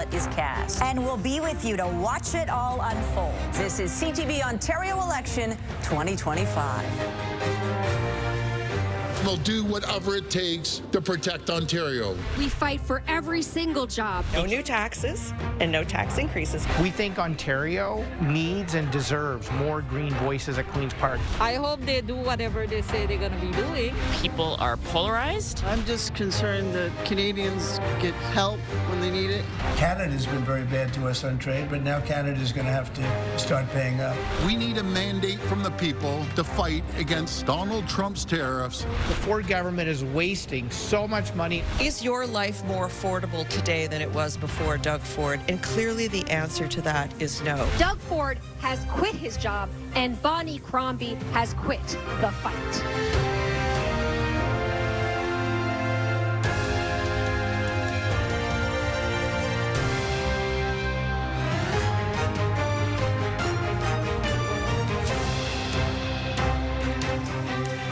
ballot is cast. And we'll be with you to watch it all unfold. This is CTV Ontario Election 2025. They'll do whatever it takes to protect Ontario. We fight for every single job. No new taxes and no tax increases. We think Ontario needs and deserves more green voices at Queen's Park. I hope they do whatever they say they're going to be doing. People are polarized. I'm just concerned that Canadians get help when they need it. Canada's been very bad to us on trade, but now Canada's going to have to start paying up. We need a mandate from the people to fight against Donald Trump's tariffs. The Ford government is wasting so much money. Is your life more affordable today than it was before Doug Ford? And clearly the answer to that is no. Doug Ford has quit his job, and Bonnie Crombie has quit the fight.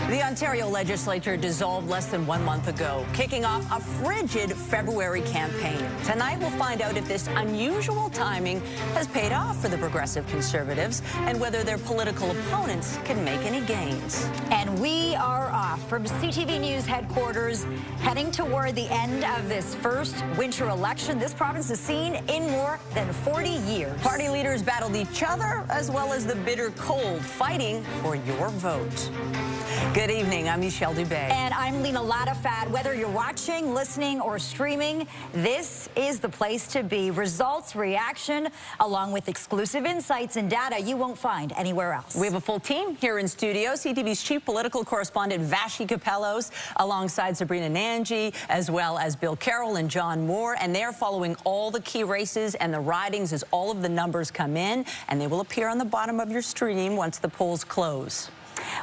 The Ontario legislature dissolved less than 1 month ago, kicking off a frigid February campaign. Tonight, we'll find out if this unusual timing has paid off for the Progressive Conservatives and whether their political opponents can make any gains. And we are off from CTV News headquarters, heading toward the end of this first winter election this province has seen in more than 40 years. Party leaders battled each other as well as the bitter cold, fighting for your vote. Good evening, I'm Michelle Dubé. And I'm Lena Latafat. Whether you're watching, listening, or streaming, this is the place to be. Results, reaction, along with exclusive insights and data you won't find anywhere else. We have a full team here in studio. CTV's chief political correspondent, Vashi Capellos, alongside Sabrina Nanji, as well as Bill Carroll and John Moore. And they're following all the key races and the ridings as all of the numbers come in. And they will appear on the bottom of your stream once the polls close.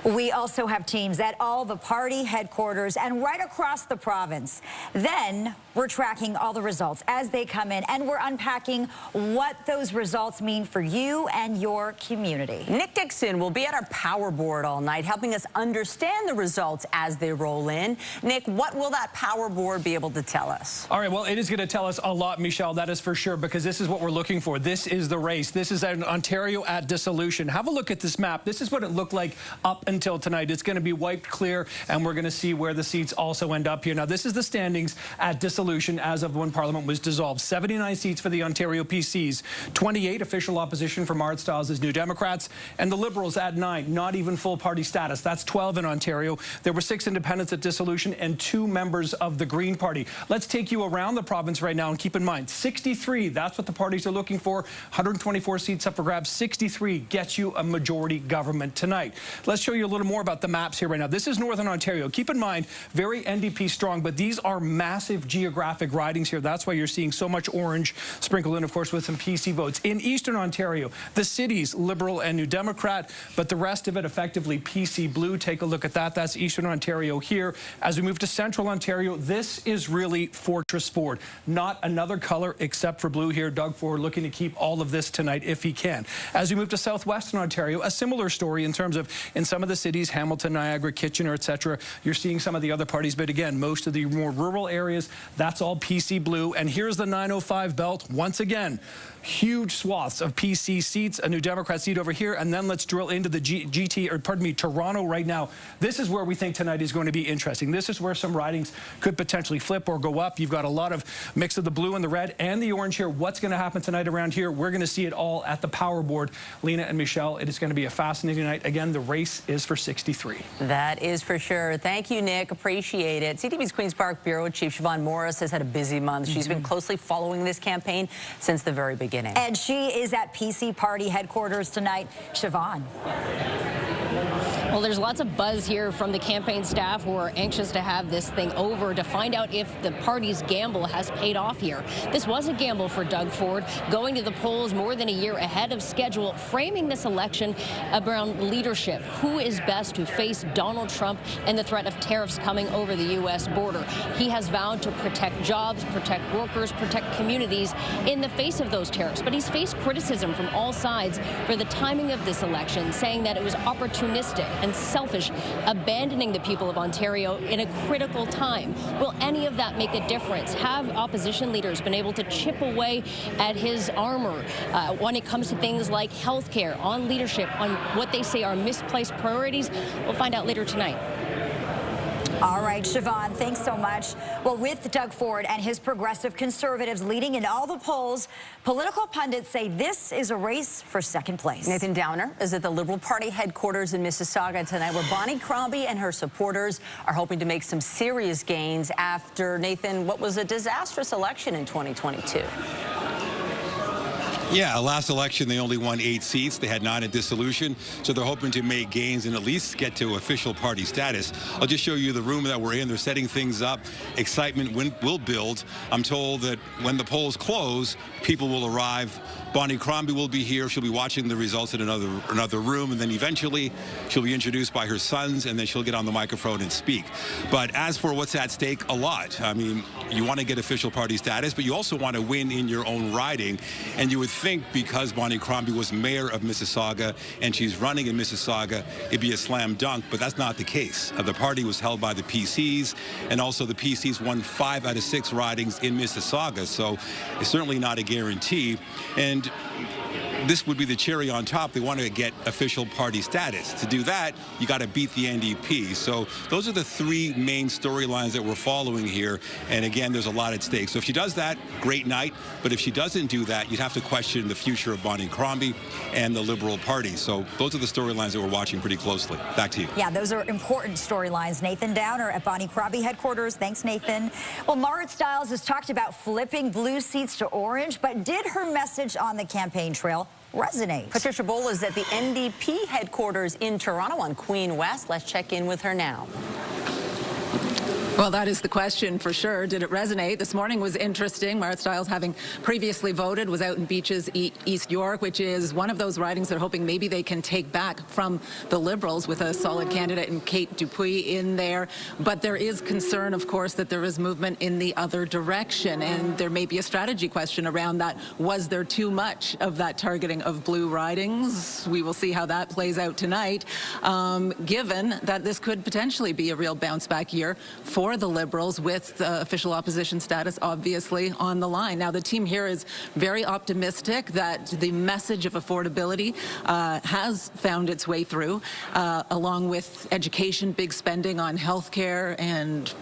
We also have teams at all the party headquarters and right across the province. Then we're tracking all the results as they come in, and we're unpacking what those results mean for you and your community. Nick Dixon will be at our power board all night, helping us understand the results as they roll in. Nick, what will that power board be able to tell us? All right, well, it is going to tell us a lot, Michelle, that is for sure, because this is what we're looking for. This is the race. This is an Ontario at dissolution. Have a look at this map. This is what it looked like up until tonight. It's going to be wiped clear, and we're going to see where the seats also end up here. Now, this is the standings at dissolution as of when Parliament was dissolved. 79 seats for the Ontario PCs, 28 official opposition from Art Stiles' New Democrats, and the Liberals at 9, not even full party status. That's 12 in Ontario. There were 6 independents at dissolution and 2 members of the Green Party. Let's take you around the province right now, and keep in mind, 63, that's what the parties are looking for. 124 seats up for grabs. 63 gets you a majority government tonight. Let's show you a little more about the maps here right now. This is Northern Ontario. Keep in mind, very NDP strong, but these are massive geographic ridings here. That's why you're seeing so much orange sprinkled in, of course, with some PC votes. In Eastern Ontario, the cities, Liberal and New Democrat, but the rest of it effectively PC blue. Take a look at that. That's Eastern Ontario here. As we move to Central Ontario, this is really Fortress Ford. Not another color except for blue here. Doug Ford looking to keep all of this tonight if he can. As we move to Southwestern Ontario, a similar story in terms of in some of the cities, Hamilton, Niagara, Kitchener, etc. You're seeing some of the other parties, but again, most of the more rural areas, that's all PC blue. And here's the 905 belt once again. Huge swaths of PC seats, a New Democrat seat over here, and then let's drill into the Toronto right now. This is where we think tonight is going to be interesting. This is where some ridings could potentially flip or go up. You've got a lot of mix of the blue and the red and the orange here. What's going to happen tonight around here? We're going to see it all at the power board. Lena and Michelle, it is going to be a fascinating night. Again, the race is for 63. That is for sure. Thank you, Nick. Appreciate it. CTV's Queen's Park Bureau Chief Siobhan Morris has had a busy month. She's been closely following this campaign since the very beginning. And she is at PC Party headquarters tonight. Siobhan. Well, there's lots of buzz here from the campaign staff who are anxious to have this thing over to find out if the party's gamble has paid off here. This was a gamble for Doug Ford, going to the polls more than a year ahead of schedule, framing this election around leadership. Who is best to face Donald Trump and the threat of tariffs coming over the U.S. border? He has vowed to protect jobs, protect workers, protect communities in the face of those tariffs. But he's faced criticism from all sides for the timing of this election, saying that it was opportunistic. and selfish, abandoning the people of Ontario in a critical time. Will any of that make a difference? Have opposition leaders been able to chip away at his armor when it comes to things like health care, on leadership, on what they say are misplaced priorities? We'll find out later tonight. All right, Siobhan, thanks so much. Well, with Doug Ford and his progressive Conservatives leading in all the polls, political pundits say this is a race for second place. Nathan Downer is at the Liberal Party headquarters in Mississauga tonight, where Bonnie Crombie and her supporters are hoping to make some serious gains after, Nathan, what was a disastrous election in 2022. Yeah, last election, they only won 8 seats. They had 9 at dissolution, so they're hoping to make gains and at least get to official party status. I'll just show you the room that we're in. They're setting things up. Excitement will build. I'm told that when the polls close, people will arrive. Bonnie Crombie will be here. She'll be watching the results in another room, and then eventually she'll be introduced by her sons, and then she'll get on the microphone and speak. But as for what's at stake, a lot. I mean, you want to get official party status, but you also want to win in your own riding, and you would think because Bonnie Crombie was mayor of Mississauga and she's running in Mississauga, it'd be a slam dunk, but that's not the case. The party was held by the PCs, and also the PCs won 5 out of 6 ridings in Mississauga, so it's certainly not a guarantee. And this would be the cherry on top. They want to get official party status. To do that, you got to beat the NDP. So those are the 3 main storylines that we're following here. And again, there's a lot at stake. So if she does that, great night. But if she doesn't do that, you'd have to question the future of Bonnie Crombie and the Liberal Party. So those are the storylines that we're watching pretty closely. Back to you. Yeah, those are important storylines. Nathan Downer at Bonnie Crombie headquarters. Thanks, Nathan. Well, Marit Stiles has talked about flipping blue seats to orange, but did her message on the campaign trail resonate? Patricia Boll is at the NDP headquarters in Toronto on Queen West. Let's check in with her now. Well, that is the question for sure. Did it resonate? This morning was interesting. Marit Stiles, having previously voted, was out in Beaches, East York, which is one of those ridings they're hoping maybe they can take back from the Liberals with a solid candidate in Kate Dupuis in there. But there is concern, of course, that there is movement in the other direction, and there may be a strategy question around that. Was there too much of that targeting of blue ridings? We will see how that plays out tonight, given that this could potentially be a real bounce-back year for the Liberals, with official opposition status obviously on the line. Now, the team here is very optimistic that the message of affordability has found its way through, along with education, big spending on healthcare, and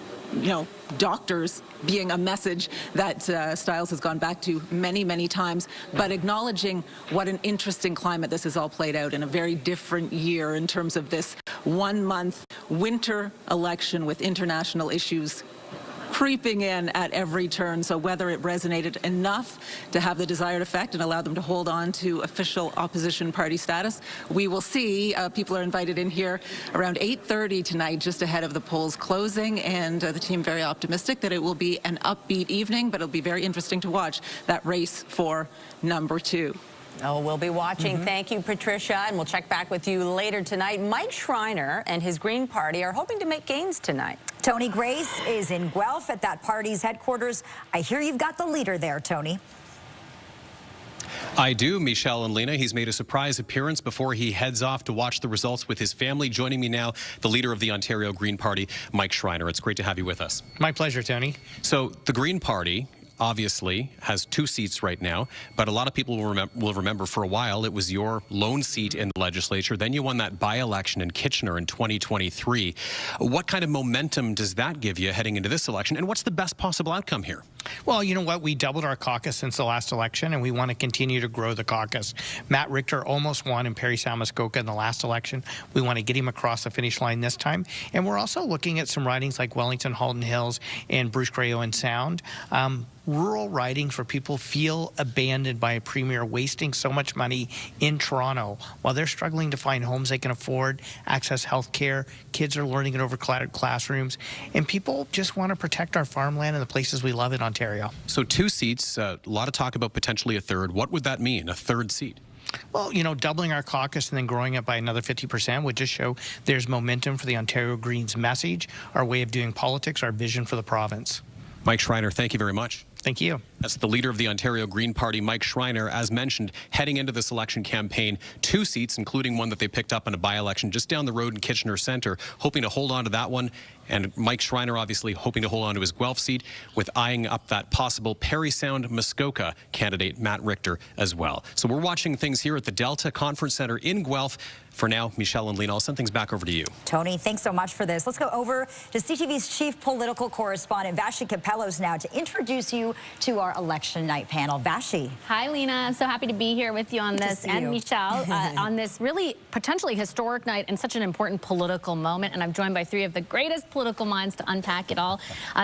doctors being a message that Stiles has gone back to many, many times, but acknowledging what an interesting climate this has all played out in a very different year in terms of this 1-month winter election with international issues creeping in at every turn. So whether it resonated enough to have the desired effect and allow them to hold on to official opposition party status, we will see. People are invited in here around 8:30 tonight, just ahead of the polls closing, and the team very optimistic that it will be an upbeat evening, but it'll be very interesting to watch that race for number 2. Oh, we'll be watching. Thank you, Patricia, and we'll check back with you later tonight. Mike Schreiner and his Green Party are hoping to make gains tonight. Tony Grace is in Guelph at that party's headquarters. I hear you've got the leader there, Tony. I do, Michelle and Lena. He's made a surprise appearance before he heads off to watch the results with his family. Joining me now, the leader of the Ontario Green Party, Mike Schreiner. It's great to have you with us. My pleasure, Tony. So the Green Party obviously has 2 seats right now, but a lot of people will remember for a while it was your lone seat in the legislature. Then you won that by-election in Kitchener in 2023. What kind of momentum does that give you heading into this election, and what's the best possible outcome here? Well, you know what? We doubled our caucus since the last election, and we want to continue to grow the caucus. Matt Richter almost won in Parry Sound-Muskoka in the last election. We want to get him across the finish line this time. And we're also looking at some ridings like Wellington, Halton Hills, and Bruce Grey and Sound. Rural ridings where people feel abandoned by a premier wasting so much money in Toronto while they're struggling to find homes they can afford, access health care, kids are learning in overcrowded classrooms, and people just want to protect our farmland and the places we love in Ontario. So 2 seats, a lot of talk about potentially a third. What would that mean, a third seat? Well, doubling our caucus and then growing it by another 50% would just show there's momentum for the Ontario Greens message, our way of doing politics, our vision for the province. Mike Schreiner, thank you very much. Thank you. That's the leader of the Ontario Green Party, Mike Schreiner, as mentioned, heading into this election campaign. 2 seats, including one that they picked up in a by-election just down the road in Kitchener Centre, hoping to hold on to that one. And Mike Schreiner obviously hoping to hold on to his Guelph seat, with eyeing up that possible Parry Sound Muskoka candidate, Matt Richter, as well. So we're watching things here at the Delta Conference Centre in Guelph. For now, Michelle and Lena, I'll send things back over to you. Tony, thanks so much for this. Let's go over to CTV's chief political correspondent, Vashi Capellos, now to introduce you to our election night panel. Vashi. Hi, Lena. I'm so happy to be here with you on this, and Michelle, on this really potentially historic night and such an important political moment. And I'm joined by 3 of the greatest political minds to unpack it all.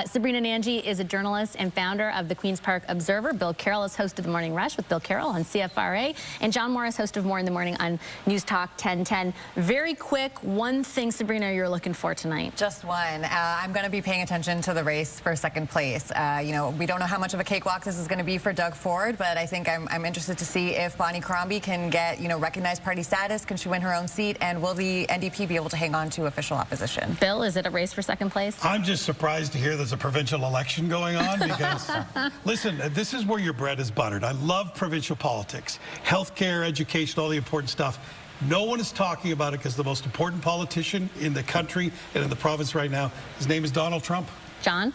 Sabrina Nanji is a journalist and founder of the Queen's Park Observer. Bill Carroll is host of The Morning Rush with Bill Carroll on CFRA. And John Morris, host of More in the Morning on News Talk 1010. Very quick, one thing, Sabrina, you're looking for tonight. Just one. I'm going to be paying attention to the race for second place. You know, we don't know how much of a cakewalk this is going to be for Doug Ford, but I think I'm interested to see if Bonnie Crombie can get, recognized party status. Can she win her own seat? And will the NDP be able to hang on to official opposition? Bill, is it a race for second place? I'm just surprised to hear there's a provincial election going on because, listen, this is where your bread is buttered. I love provincial politics, healthcare, education, all the important stuff. No one is talking about it because the most important politician in the country and in the province right now, his name is Donald Trump. John?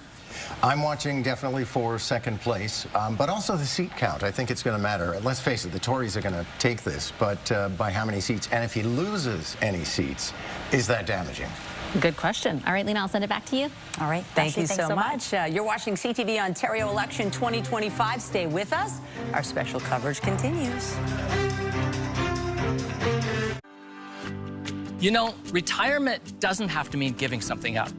I'm watching definitely for second place, but also the seat count. I think it's going to matter. Let's face it, the Tories are going to take this, but by how many seats? And if he loses any seats, is that damaging? Good question. All right, Lena, I'll send it back to you. All right. Thank you so much. You're watching CTV Ontario Election 2025. Stay with us. Our special coverage continues. You know, retirement doesn't have to mean giving something up.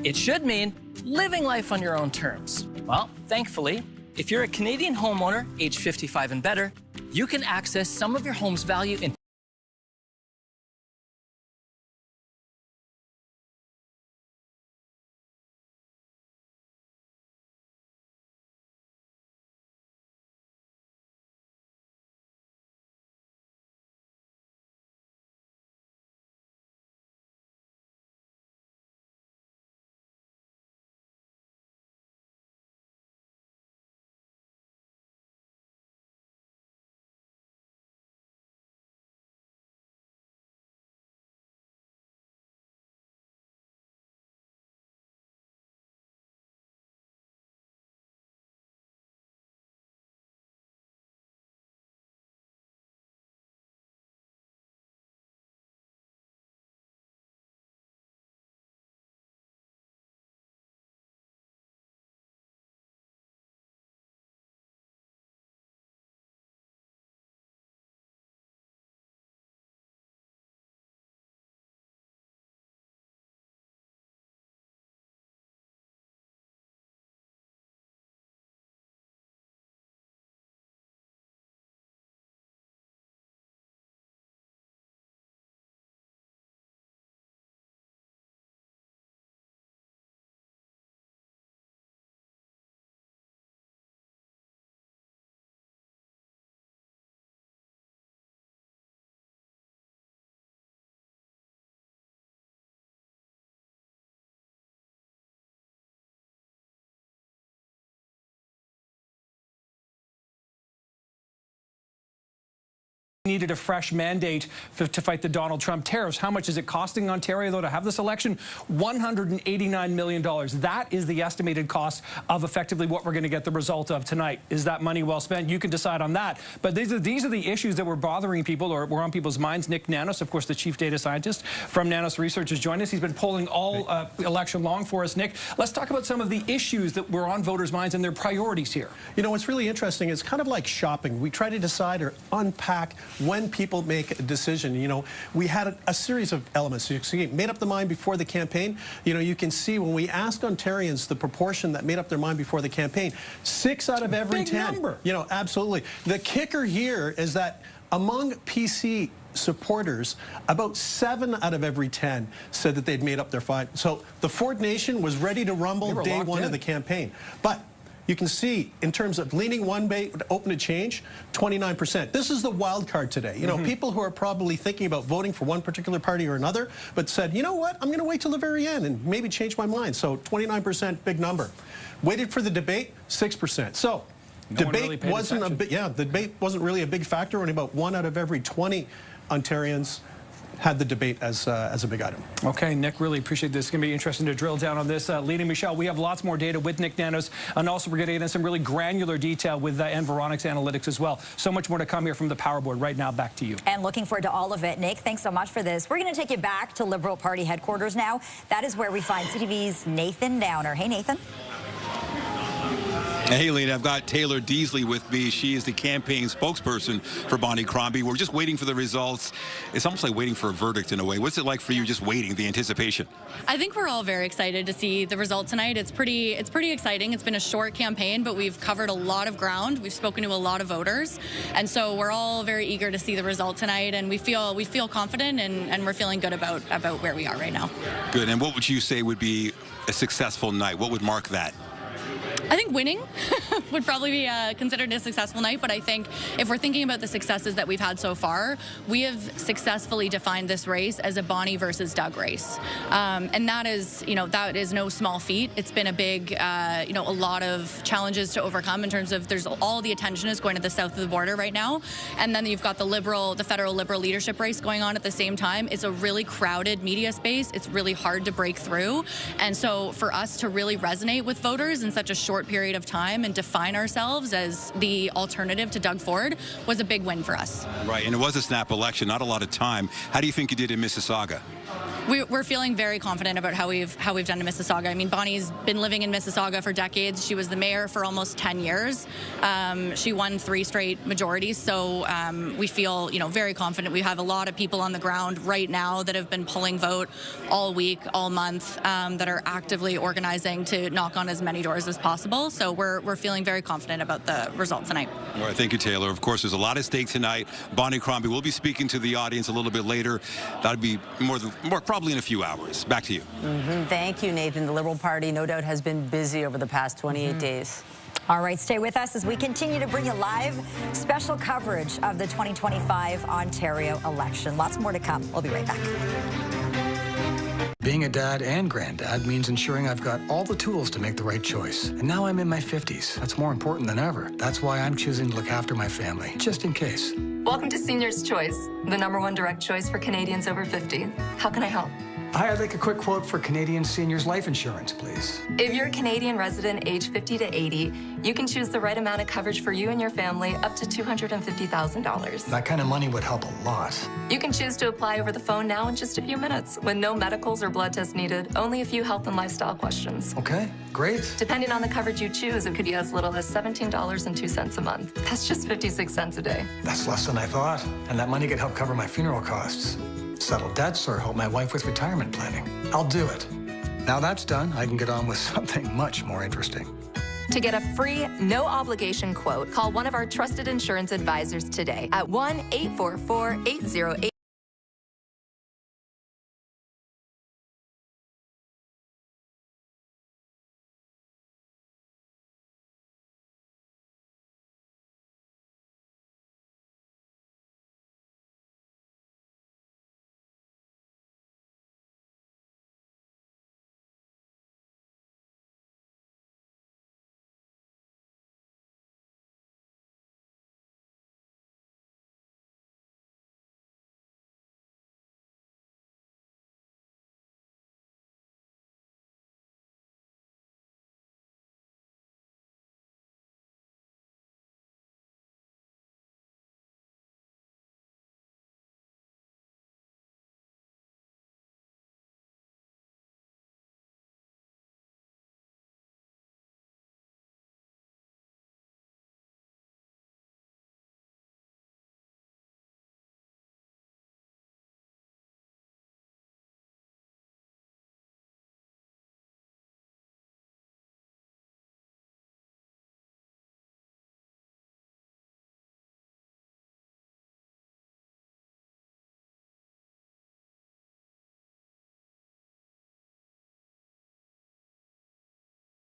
It should mean living life on your own terms. Well, thankfully, if you're a Canadian homeowner, age 55 and better, you can access some of your home's value in Needed a fresh mandate to fight the Donald Trump tariffs. How much is it costing Ontario, though, to have this election? $189 million. That is the estimated cost of effectively what we're going to get the result of tonight. Is that money well spent? You can decide on that. But these are the issues that were bothering people or were on people's minds. Nick Nanos, of course, the chief data scientist from Nanos Research, has joined us. He's been polling all election long for us. Nick, let's talk about some of the issues that were on voters' minds and their priorities here. You know, what's really interesting is kind of like shopping. We try to decide or unpack when people make a decision. You know, we had a series of elements. So you made up the mind before the campaign. You know, you can see when we asked Ontarians the proportion that made up their mind before the campaign, 6 out of every 10. Number. You know, absolutely. The kicker here is that among PC supporters, about 7 out of every 10 said that they'd made up their mind. So the Ford Nation was ready to rumble day one of the campaign. But you can see, in terms of leaning one way, open to change, 29%. This is the wild card today. You know, people who are probably thinking about voting for one particular party or another, but said, you know what, I'm going to wait till the very end and maybe change my mind. So 29%, big number. Waited for the debate, 6%. So Debate wasn't a big, the debate wasn't really a big factor. Only about 1 out of every 20 Ontarians had the debate as a big item. Okay, Nick, really appreciate this. It's going to be interesting to drill down on this. Lena, Michelle, we have lots more data with Nick Nanos, and also we're getting into some really granular detail with and Veronica's analytics as well. So much more to come here from the Power Board. Right now, back to you. And looking forward to all of it. Nick, thanks so much for this. We're going to take you back to Liberal Party headquarters now. That is where we find CTV's Nathan Downer. Hey, Nathan. Hey, Lena, I've got Taylor Deasley with me. She is the campaign spokesperson for Bonnie Crombie. We're just waiting for the results. It's almost like waiting for a verdict in a way. What's it like for you just waiting, the anticipation? I think we're all very excited to see the result tonight. It's pretty exciting. It's been a short campaign, but we've covered a lot of ground. We've spoken to a lot of voters. And so we're all very eager to see the result tonight, and we feel confident and we're feeling good about where we are right now. Good. And what would you say would be a successful night? What would mark that? I think winning would probably be considered a successful night, but I think if we're thinking about the successes that we've had so far, we have successfully defined this race as a Bonnie versus Doug race. And that is no small feat. It's been a big, a lot of challenges to overcome in terms of all the attention is going to the south of the border right now. And then you've got the federal Liberal leadership race going on at the same time. It's a really crowded media space. It's really hard to break through. And so for us to really resonate with voters in such a short period of time and define ourselves as the alternative to Doug Ford was a big win for us. Right, and it was a snap election, not a lot of time. How do you think you did in Mississauga? We're feeling very confident about how we've done in Mississauga. I mean, Bonnie's been living in Mississauga for decades. She was the mayor for almost 10 years. She won 3 straight majorities, so we feel very confident. We have a lot of people on the ground right now that have been pulling vote all week, all month, that are actively organizing to knock on as many doors as possible. So we're feeling very confident about the result tonight. All right, thank you, Taylor. Of course, there's a lot at stake tonight. Bonnie Crombie will be speaking to the audience a little bit later. That'll be probably in a few hours. Back to you. Thank you, Nathan. The Liberal Party, no doubt, has been busy over the past 28 days. All right, stay with us as we continue to bring you live special coverage of the 2025 Ontario election. Lots more to come. We'll be right back. Being a dad and granddad means ensuring I've got all the tools to make the right choice. And now I'm in my 50s. That's more important than ever. That's why I'm choosing to look after my family, just in case. Welcome to Seniors Choice, the #1 direct choice for Canadians over 50. How can I help? Hi, I'd like a quick quote for Canadian seniors life insurance, please. If you're a Canadian resident age 50 to 80, you can choose the right amount of coverage for you and your family up to $250,000. That kind of money would help a lot. You can choose to apply over the phone now in just a few minutes with no medicals or blood tests needed, only a few health and lifestyle questions. Okay, great. Depending on the coverage you choose, it could be as little as $17.02 a month. That's just 56 cents a day. That's less than I thought. And that money could help cover my funeral costs, settle debts, or help my wife with retirement planning. I'll do it. Now that's done, I can get on with something much more interesting. To get a free, no-obligation quote, call one of our trusted insurance advisors today at 1-844-808.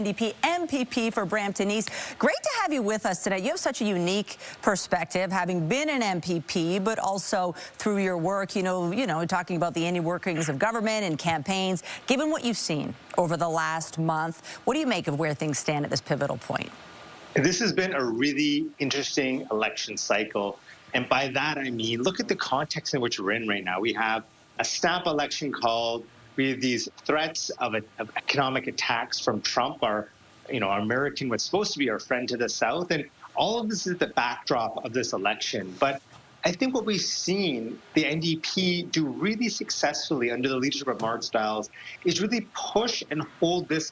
NDP MPP for Brampton East. Great to have you with us today. You have such a unique perspective, having been an MPP, but also through your work, you know, talking about the inner workings of government and campaigns. Given what you've seen over the last month, what do you make of where things stand at this pivotal point? This has been a really interesting election cycle. And by that, I mean, look at the context in which we're in right now. We have a snap election called. We have these threats of economic attacks from Trump, our American, what's supposed to be our friend to the South. And all of this is the backdrop of this election. But I think what we've seen the NDP do really successfully under the leadership of Mart Stiles is really push and hold this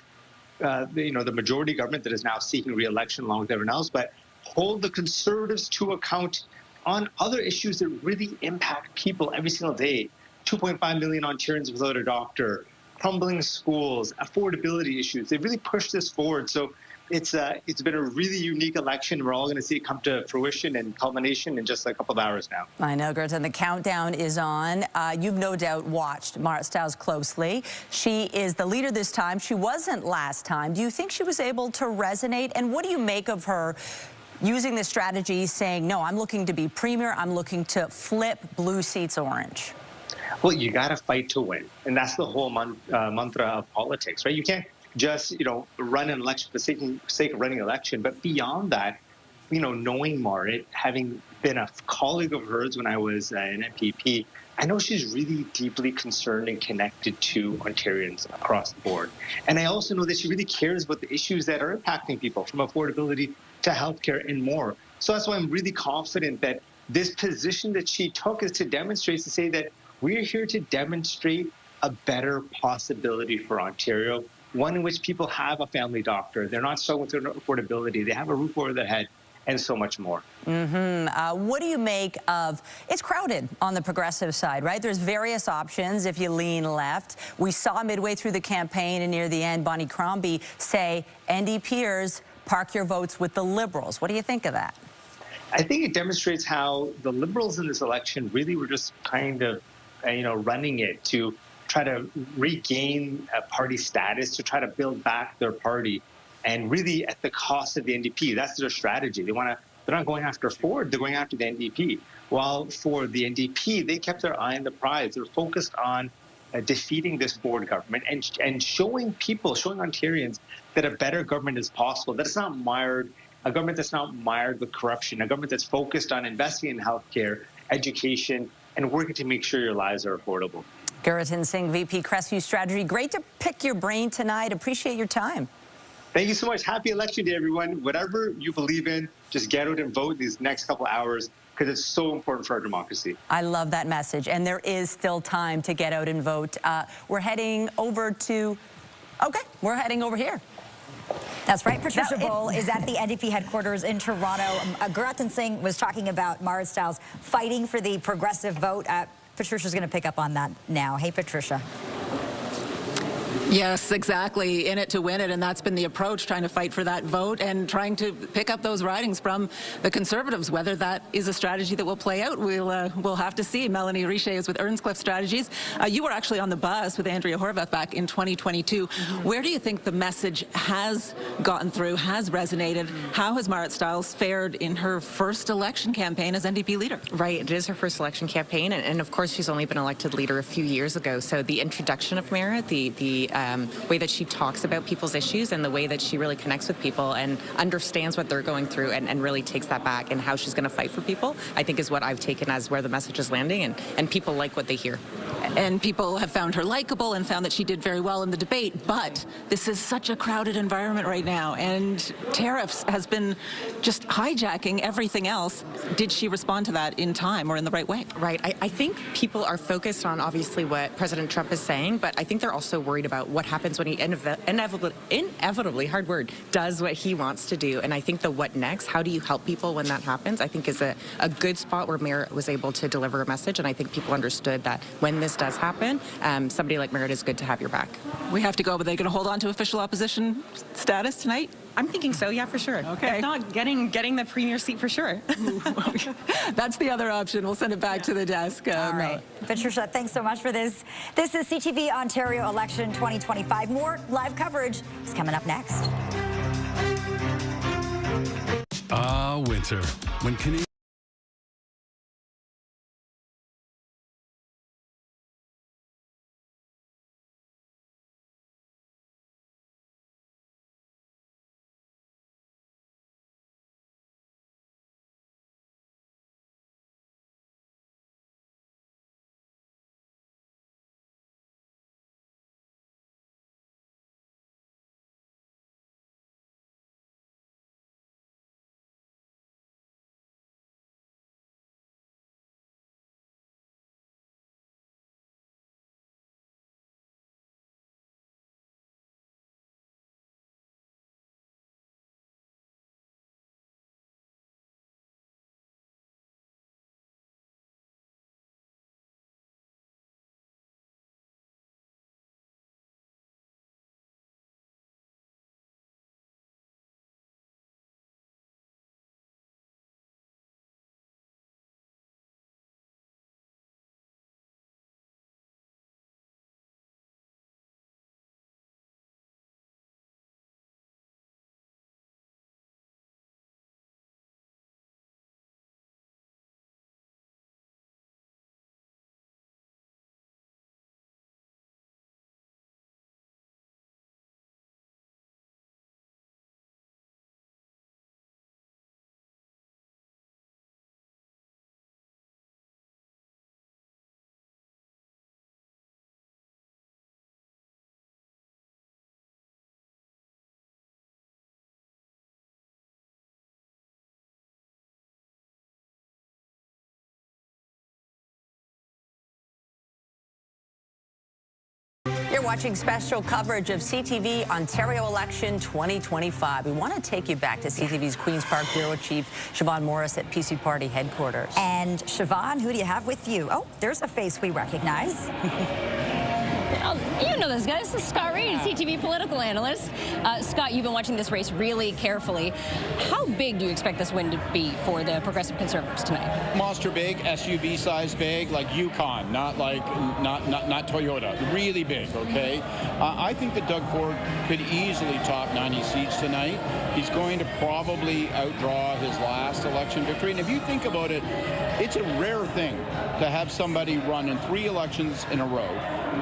the majority government that is now seeking re-election along with everyone else, but hold the Conservatives to account on other issues that really impact people every single day. 2.5 million Ontarians without a doctor, crumbling schools, affordability issues. They really pushed this forward. So it's been a really unique election. We're all going to see it come to fruition and culmination in just a couple of hours now. I know, Gertin. The countdown is on. You've no doubt watched Mart Stiles closely. She is the leader this time. She wasn't last time. Do you think she was able to resonate? And what do you make of her using this strategy, saying, no, I'm looking to be premier. I'm looking to flip blue seats orange? Well, you got to fight to win. And that's the whole mantra of politics, right? You can't just, run an election for the sake of running an election. But beyond that, knowing Mart, having been a colleague of hers when I was an MPP, I know she's really deeply concerned and connected to Ontarians across the board. And I also know that she really cares about the issues that are impacting people, from affordability to healthcare and more. So that's why I'm really confident that this position that she took is to demonstrate, to say that we're here to demonstrate a better possibility for Ontario, one in which people have a family doctor. They're not struggling with affordability. They have a roof over their head, and so much more. What do you make of, it's crowded on the progressive side, right? There's various options if you lean left. We saw midway through the campaign and near the end, Bonnie Crombie say, NDPers, park your votes with the Liberals. What do you think of that? I think it demonstrates how the Liberals in this election really were just kind of, running it to try to regain a party status, to try to build back their party, and really at the cost of the NDP. That's their strategy. They're not going after Ford, they're going after the NDP. While for the NDP, they kept their eye on the prize. They're focused on defeating this Ford government and showing Ontarians that a better government is possible, that it's not mired, a government that's not mired with corruption, a government that's focused on investing in healthcare, education, and working to make sure your lives are affordable. Gertin Singh, VP Crestview Strategy. Great to pick your brain tonight. Appreciate your time. Thank you so much. Happy Election Day, everyone. Whatever you believe in, just get out and vote these next couple hours, because it's so important for our democracy. I love that message, and there is still time to get out and vote. We're heading over we're heading over here. That's right. Patricia Bull is at the NDP headquarters in Toronto. Gertin Singh was talking about Mart Stiles fighting for the progressive vote. Patricia's going to pick up on that now. Hey, Patricia. Yes, exactly. In it to win it, and that's been the approach, trying to fight for that vote and trying to pick up those ridings from the Conservatives. Whether that is a strategy that will play out, we'll have to see. Melanie Richer is with Earnscliffe Strategies. You were actually on the bus with Andrea Horwath back in 2022. Where do you think the message has gotten through, has resonated? How has Mart Stiles fared in her first election campaign as NDP leader? Right, it is her first election campaign, and of course she's only been elected leader a few years ago. So the introduction of Mara, the way that she talks about people's issues and the way that she really connects with people and understands what they're going through and really takes that back and how she's going to fight for people, I think is what I've taken as where the message is landing, and people like what they hear. And people have found her likable and found that she did very well in the debate, but this is such a crowded environment right now, and tariffs has been just hijacking everything else. Did she respond to that in time or in the right way? Right. I think people are focused on obviously what President Trump is saying, but I think they're also worried about what happens when he inevitably, hard word, does what he wants to do. And I think the what next, how do you help people when that happens, I think is a good spot where Merritt was able to deliver a message. And I think people understood that when this does happen, somebody like Merritt is good to have your back. We have to go, but they're going to hold on to official opposition status tonight? I'm thinking so, yeah, for sure. Okay. If not, getting the premier seat for sure. That's the other option. We'll send it back to the desk. All right. Patricia, thanks so much for this. This is CTV Ontario Election 2025. More live coverage is coming up next. Winter. When Canadians You're watching special coverage of CTV Ontario election 2025. We want to take you back to CTV's Queen's Park Bureau Chief Siobhan Morris at PC Party headquarters. And Siobhan, who do you have with you? Oh, there's a face we recognize. You know this guy. This is Scott Reed, CTV political analyst. Scott, you've been watching this race really carefully. How big do you expect this win to be for the Progressive Conservatives tonight? Monster big, SUV size big, like Yukon, not Toyota. Really big, okay? I think that Doug Ford could easily top 90 seats tonight. He's going to probably outdraw his last election victory. And if you think about it, it's a rare thing to have somebody run in 3 elections in a row,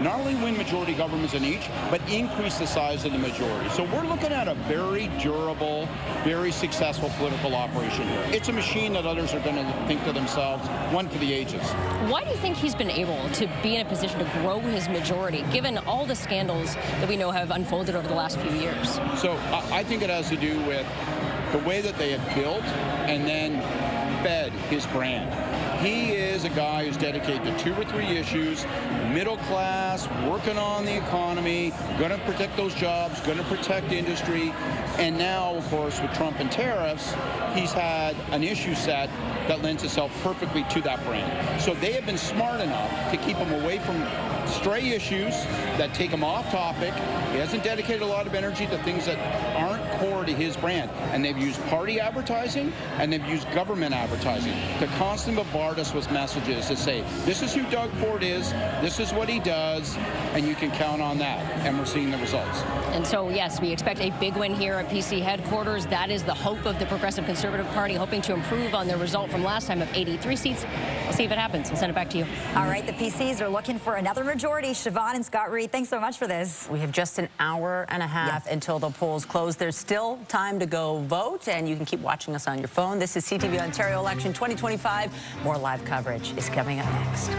not only win majority governments in each, but increase the size of the majority. So we're looking at a very durable, very successful political operation here. It's a machine that others are going to think to themselves, one for the ages. Why do you think he's been able to be in a position to grow his majority, given all the scandals that we know have unfolded over the last few years? So I think it has to do with the way that they have built and then fed his brand. He is a guy who's dedicated to 2 or 3 issues, middle class, working on the economy, going to protect those jobs, going to protect industry. And now, of course, with Trump and tariffs, he's had an issue set that lends itself perfectly to that brand. So they have been smart enough to keep him away from stray issues that take him off topic. He hasn't dedicated a lot of energy to things that aren't core to his brand. And they've used party advertising and they've used government advertising to constantly bombard us with messages to say, this is who Doug Ford is, this is what he does, and you can count on that. And we're seeing the results. And so, yes, we expect a big win here at PC headquarters. That is the hope of the Progressive Conservative Party, hoping to improve on their result from last time of 83 seats. We'll see if it happens. We'll send it back to you. All right, the PCs are looking for another majority. Siobhan and Scott Reed, thanks so much for this. We have just an hour and a half until the polls close. There's still time to go vote, and you can keep watching us on your phone. This is CTV Ontario Election 2025. More live coverage is coming up next.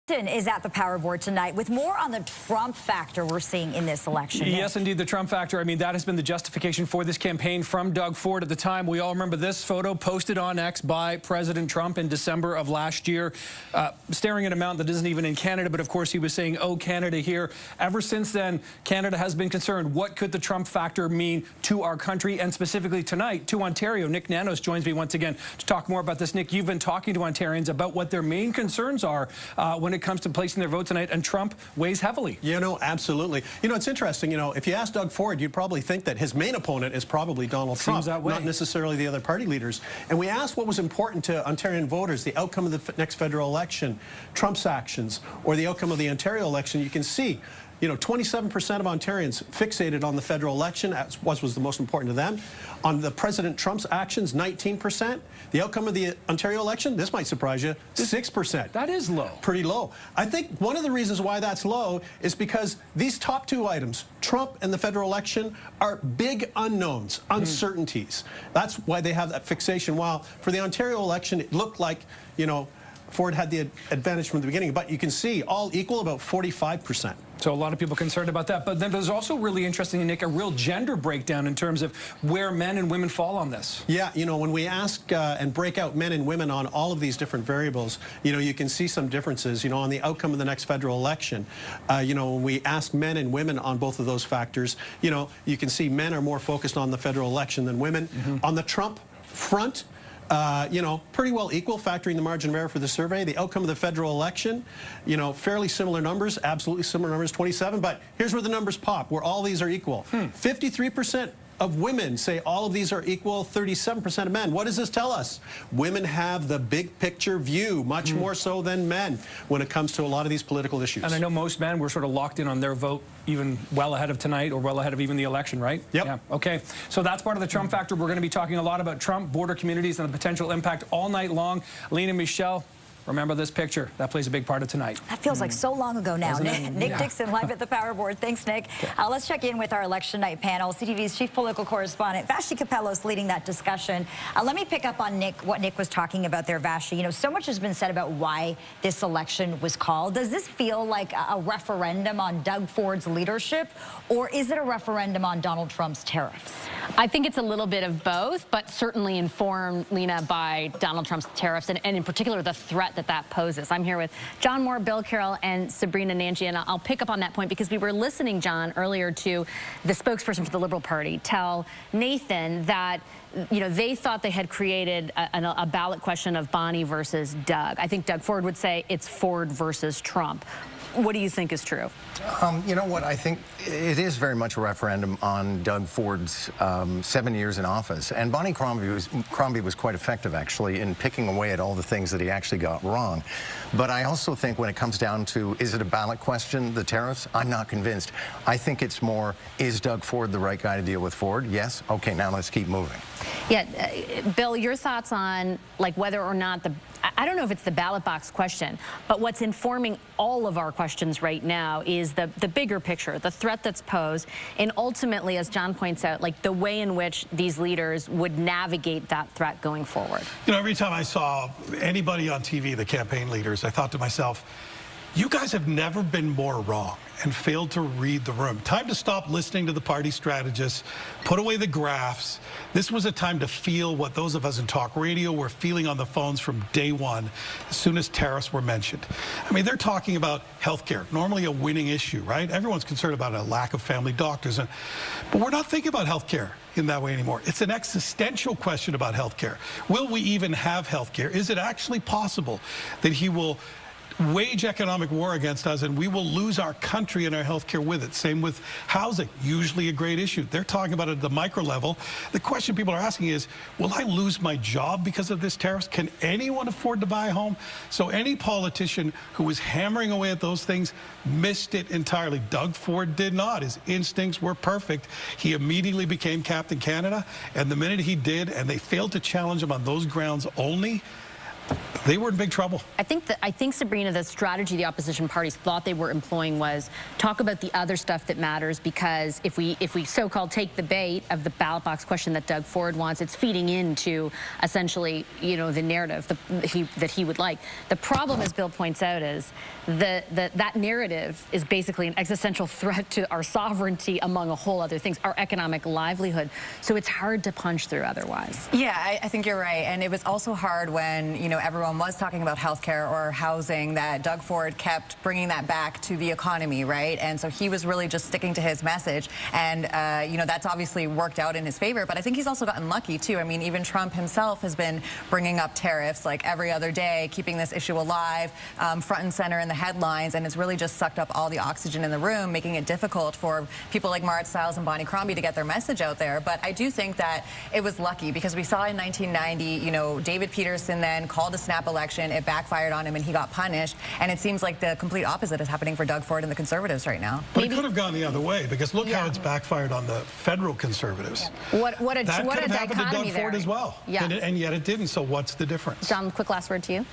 Is at the power board tonight with more on the Trump factor we're seeing in this election. Yes, indeed, the Trump factor. I mean, that has been the justification for this campaign from Doug Ford at the time. We all remember this photo posted on X by President Trump in December of last year, staring at a mountain that isn't even in Canada, but of course he was saying, "Oh, Canada" here. Ever since then, Canada has been concerned. What could the Trump factor mean to our country, and specifically tonight to Ontario? Nick Nanos joins me once again to talk more about this. Nick, you've been talking to Ontarians about what their main concerns are when it comes to placing their vote tonight, and Trump weighs heavily. You know, absolutely. You know, it's interesting. You know, if you ask Doug Ford, you'd probably think that his main opponent is probably Donald Trump, not necessarily the other party leaders. And we asked what was important to Ontarian voters, the outcome of the next federal election, Trump's actions, or the outcome of the Ontario election. You can see, you know, 27% of Ontarians fixated on the federal election, as was the most important to them. On the President Trump's actions, 19%. The outcome of the Ontario election, this might surprise you, 6%. That is low. Pretty low. I think one of the reasons why that's low is because these top two items, Trump and the federal election, are big unknowns, uncertainties. That's why they have that fixation. While for the Ontario election, it looked like, you know, Ford had the advantage from the beginning, but you can see all equal, about 45%. So a lot of people concerned about that. But then there's also really interesting, Nick, a real gender breakdown in terms of where men and women fall on this. Yeah, you know, when we ask and break out men and women on all of these different variables, you know, you can see some differences, you know, on the outcome of the next federal election. You know, when we ask men and women on both of those factors, you know, you can see men are more focused on the federal election than women. On the Trump front, you know, pretty well equal, factoring the margin of error for the survey. The outcome of the federal election, you know, fairly similar numbers, absolutely similar numbers, 27. But here's where the numbers pop, where all these are equal. 53% of women say all of these are equal, 37% of men. What does this tell us? Women have the big picture view, much more so than men, when it comes to a lot of these political issues. And I know most men were sort of locked in on their vote even well ahead of tonight, or well ahead of even the election, right? Yep. Yeah. Okay. So that's part of the Trump factor. We're going to be talking a lot about Trump, border communities, and the potential impact all night long. Lena, Michelle, remember this picture. That plays a big part of tonight. That feels like so long ago now. Nick Dixon live at the Power Board. Thanks, Nick. Let's check in with our election night panel. CTV's chief political correspondent, Vashti Capello's leading that discussion. Let me pick up on what Nick was talking about there, Vashti. You know, so much has been said about why this election was called. Does this feel like a referendum on Doug Ford's leadership, or is it a referendum on Donald Trump's tariffs? I think it's a little bit of both, but certainly informed, Lena, by Donald Trump's tariffs, and in particular the threat that poses. I'm here with John Moore, Bill Carroll, and Sabrina Nanji, and I'll pick up on that point because we were listening, John, earlier to the spokesperson for the Liberal Party tell Nathan that, you know, they thought they had created a ballot question of Bonnie versus Doug. I think Doug Ford would say it's Ford versus Trump. What do you think is true? You know what? I think it is very much a referendum on Doug Ford's 7 years in office. And Bonnie Crombie was quite effective, actually, in picking away at all the things that he actually got wrong. But I also think when it comes down to, is it a ballot question, the tariffs? I'm not convinced. I think it's more, is Doug Ford the right guy to deal with Ford? Yes? Okay, now let's keep moving. Yeah, Bill, your thoughts on, like, whether or not I don't know if it's the ballot box question, but what's informing all of our questions right now is the bigger picture, the threat that's posed, and ultimately, as John points out, like the way in which these leaders would navigate that threat going forward. You know, every time I saw anybody on TV, the campaign leaders, I thought to myself, you guys have never been more wrong and failed to read the room. Time to stop listening to the party strategists, put away the graphs. This was a time to feel what those of us in talk radio were feeling on the phones from day one, as soon as tariffs were mentioned. I mean, they're talking about healthcare, normally a winning issue, right? Everyone's concerned about a lack of family doctors, but we're not thinking about healthcare in that way anymore. It's an existential question about healthcare. Will we even have healthcare? Is it actually possible that he will wage economic war against us and we will lose our country and our health care with it? Same with housing, usually a great issue. They're talking about it at the micro level. The question people are asking is, will I lose my job because of this tariffs? Can anyone afford to buy a home? So any politician who was hammering away at those things missed it entirely. Doug Ford did not. His instincts were perfect. He immediately became Captain Canada, and the minute he did, and they failed to challenge him on those grounds only, they were in big trouble. I think, Sabrina, the strategy the opposition parties thought they were employing was talk about the other stuff that matters, because if we so-called take the bait of the ballot box question that Doug Ford wants, it's feeding into essentially, you know, the narrative that he would like. The problem, as Bill points out, is that narrative is basically an existential threat to our sovereignty, among a whole other things, our economic livelihood. So it's hard to punch through otherwise. Yeah, I think you're right. And it was also hard when, you know, everyone was talking about healthcare or housing, that Doug Ford kept bringing that back to the economy, right? And so he was really just sticking to his message. And, you know, that's obviously worked out in his favor. But I think he's also gotten lucky, too. I mean, even Trump himself has been bringing up tariffs like every other day, keeping this issue alive, front and center in the headlines. And it's really just sucked up all the oxygen in the room, making it difficult for people like Marit Stiles and Bonnie Crombie to get their message out there. But I do think that it was lucky, because we saw in 1990, you know, David Peterson then called a snap election. It backfired on him and he got punished. And it seems like the complete opposite is happening for Doug Ford and the Conservatives right now. But it could have gone the other way, because look how it's backfired on the federal Conservatives. What a that could have happened to Doug Ford as well. Yeah. And yet it didn't. So what's the difference? John, quick last word to you.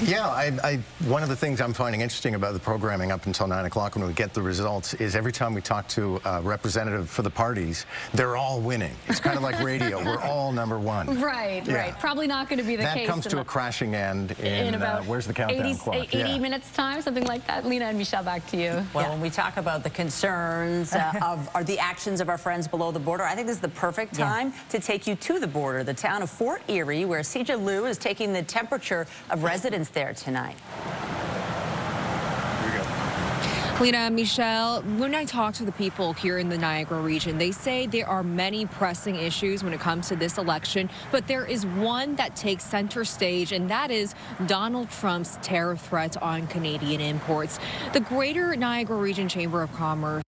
Yeah, one of the things I'm finding interesting about the programming up until 9 o'clock when we get the results is every time we talk to a representative for the parties, they're all winning. It's kind of like radio. We're all number one. Right, right. Probably not going to be the case. That comes to a crashing end in about, where's the countdown clock? 80 minutes time, something like that. Lena and Michelle, back to you. Well, when we talk about the concerns or the actions of our friends below the border, I think this is the perfect time to take you to the border, the town of Fort Erie, where CJ Liu is taking the temperature of residents there tonight. Lena, Michelle, when I talk to the people here in the Niagara region, they say there are many pressing issues when it comes to this election, but there is one that takes center stage, and that is Donald Trump's tariff threat on Canadian imports. The Greater Niagara Region Chamber of Commerce,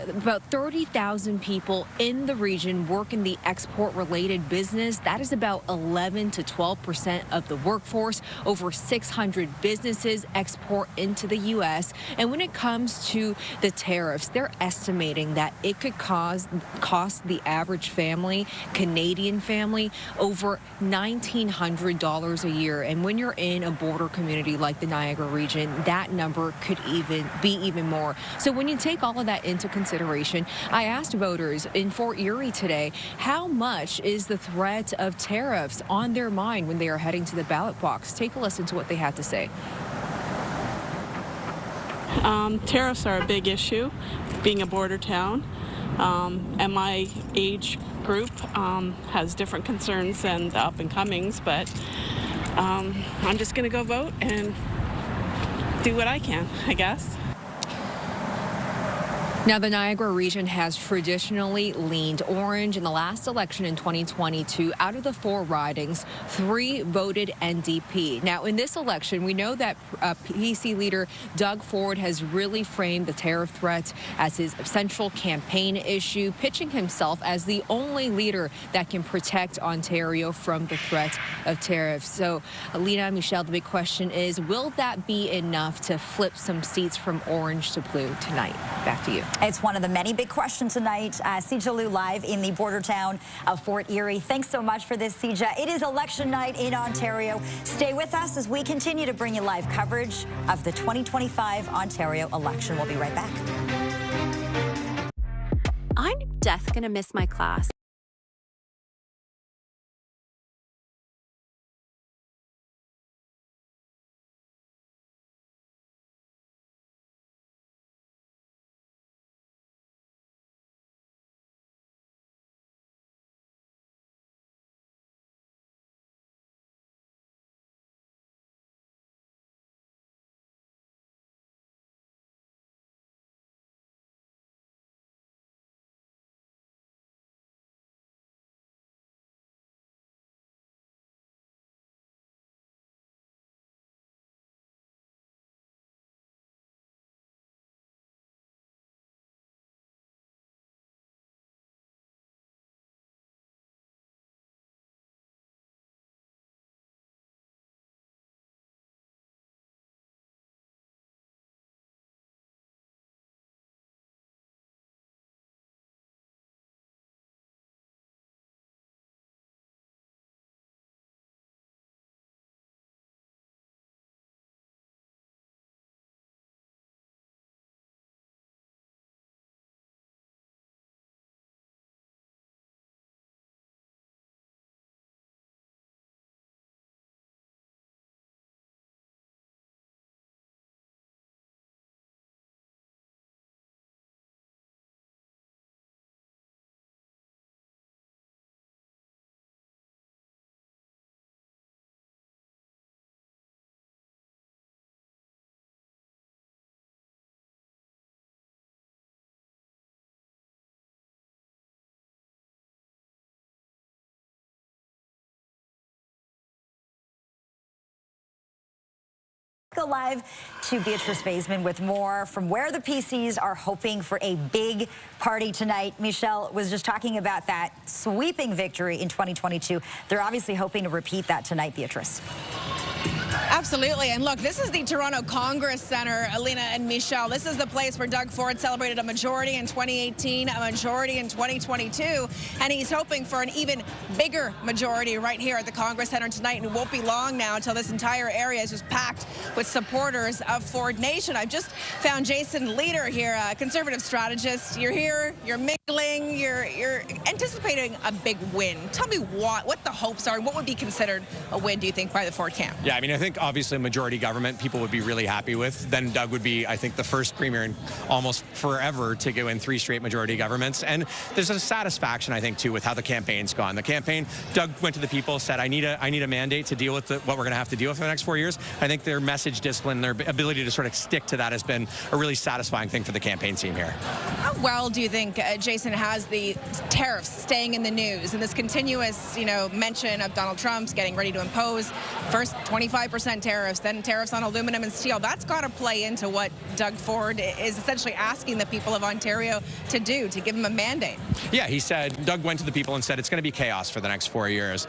about 30,000 people in the region work in the export-related business. That is about 11 to 12% of the workforce. Over 600 businesses export into the U.S. And when it comes to the tariffs, they're estimating that it could cost the average family, Canadian family, over $1,900 a year. And when you're in a border community like the Niagara region, that number could be even more. So when you take all of that into consideration, I asked voters in Fort Erie today, how much is the threat of tariffs on their mind when they are heading to the ballot box? Take a listen to what they had to say. Tariffs are a big issue, being a border town, and my age group has different concerns than the up-and-comings, but I'm just going to go vote and do what I can, I guess. Now, the Niagara region has traditionally leaned orange. In the last election in 2022, out of the 4 ridings, 3 voted NDP. Now, in this election, we know that PC leader Doug Ford has really framed the tariff threat as his central campaign issue, pitching himself as the only leader that can protect Ontario from the threat of tariffs. So, Lena and Michelle, the big question is, will that be enough to flip some seats from orange to blue tonight? Back to you. It's one of the many big questions tonight. CJ Liu live in the border town of Fort Erie. Thanks so much for this, CJ. It is election night in Ontario. Stay with us as we continue to bring you live coverage of the 2025 Ontario election. We'll be right back. I'm death gonna miss my class. go live to Beatrice Vaisman with more from where the PCs are hoping for a big party tonight. Michelle was just talking about that sweeping victory in 2022. They're obviously hoping to repeat that tonight, Beatrice. Absolutely. And look, this is the Toronto Congress Centre, Alina and Michelle. This is the place where Doug Ford celebrated a majority in 2018, a majority in 2022, and he's hoping for an even bigger majority right here at the Congress Centre tonight. And it won't be long now until this entire area is just packed with supporters of Ford Nation. I've just found Jason Leader here, a conservative strategist. You're here, you're mingling, you're anticipating a big win. Tell me what the hopes are, and what would be considered a win, do you think, by the Ford camp? Yeah, I mean, I think obviously a majority government people would be really happy with. Then Doug would be, I think, the first premier in almost forever to go in 3 straight majority governments. And there's a satisfaction, I think, too, with how the campaign's gone. The campaign, Doug went to the people, said, I need a mandate to deal with what we're going to have to deal with for the next 4 years. I think their message discipline, their ability to sort of stick to that has been a really satisfying thing for the campaign team here. How well do you think Jason has the tariffs staying in the news and this continuous, mention of Donald Trump's getting ready to impose first 25% tariffs, then tariffs on aluminum and steel? That's got to play into what Doug Ford is essentially asking the people of Ontario to do, to give him a mandate. Yeah, he said, Doug went to the people and said, it's going to be chaos for the next 4 years.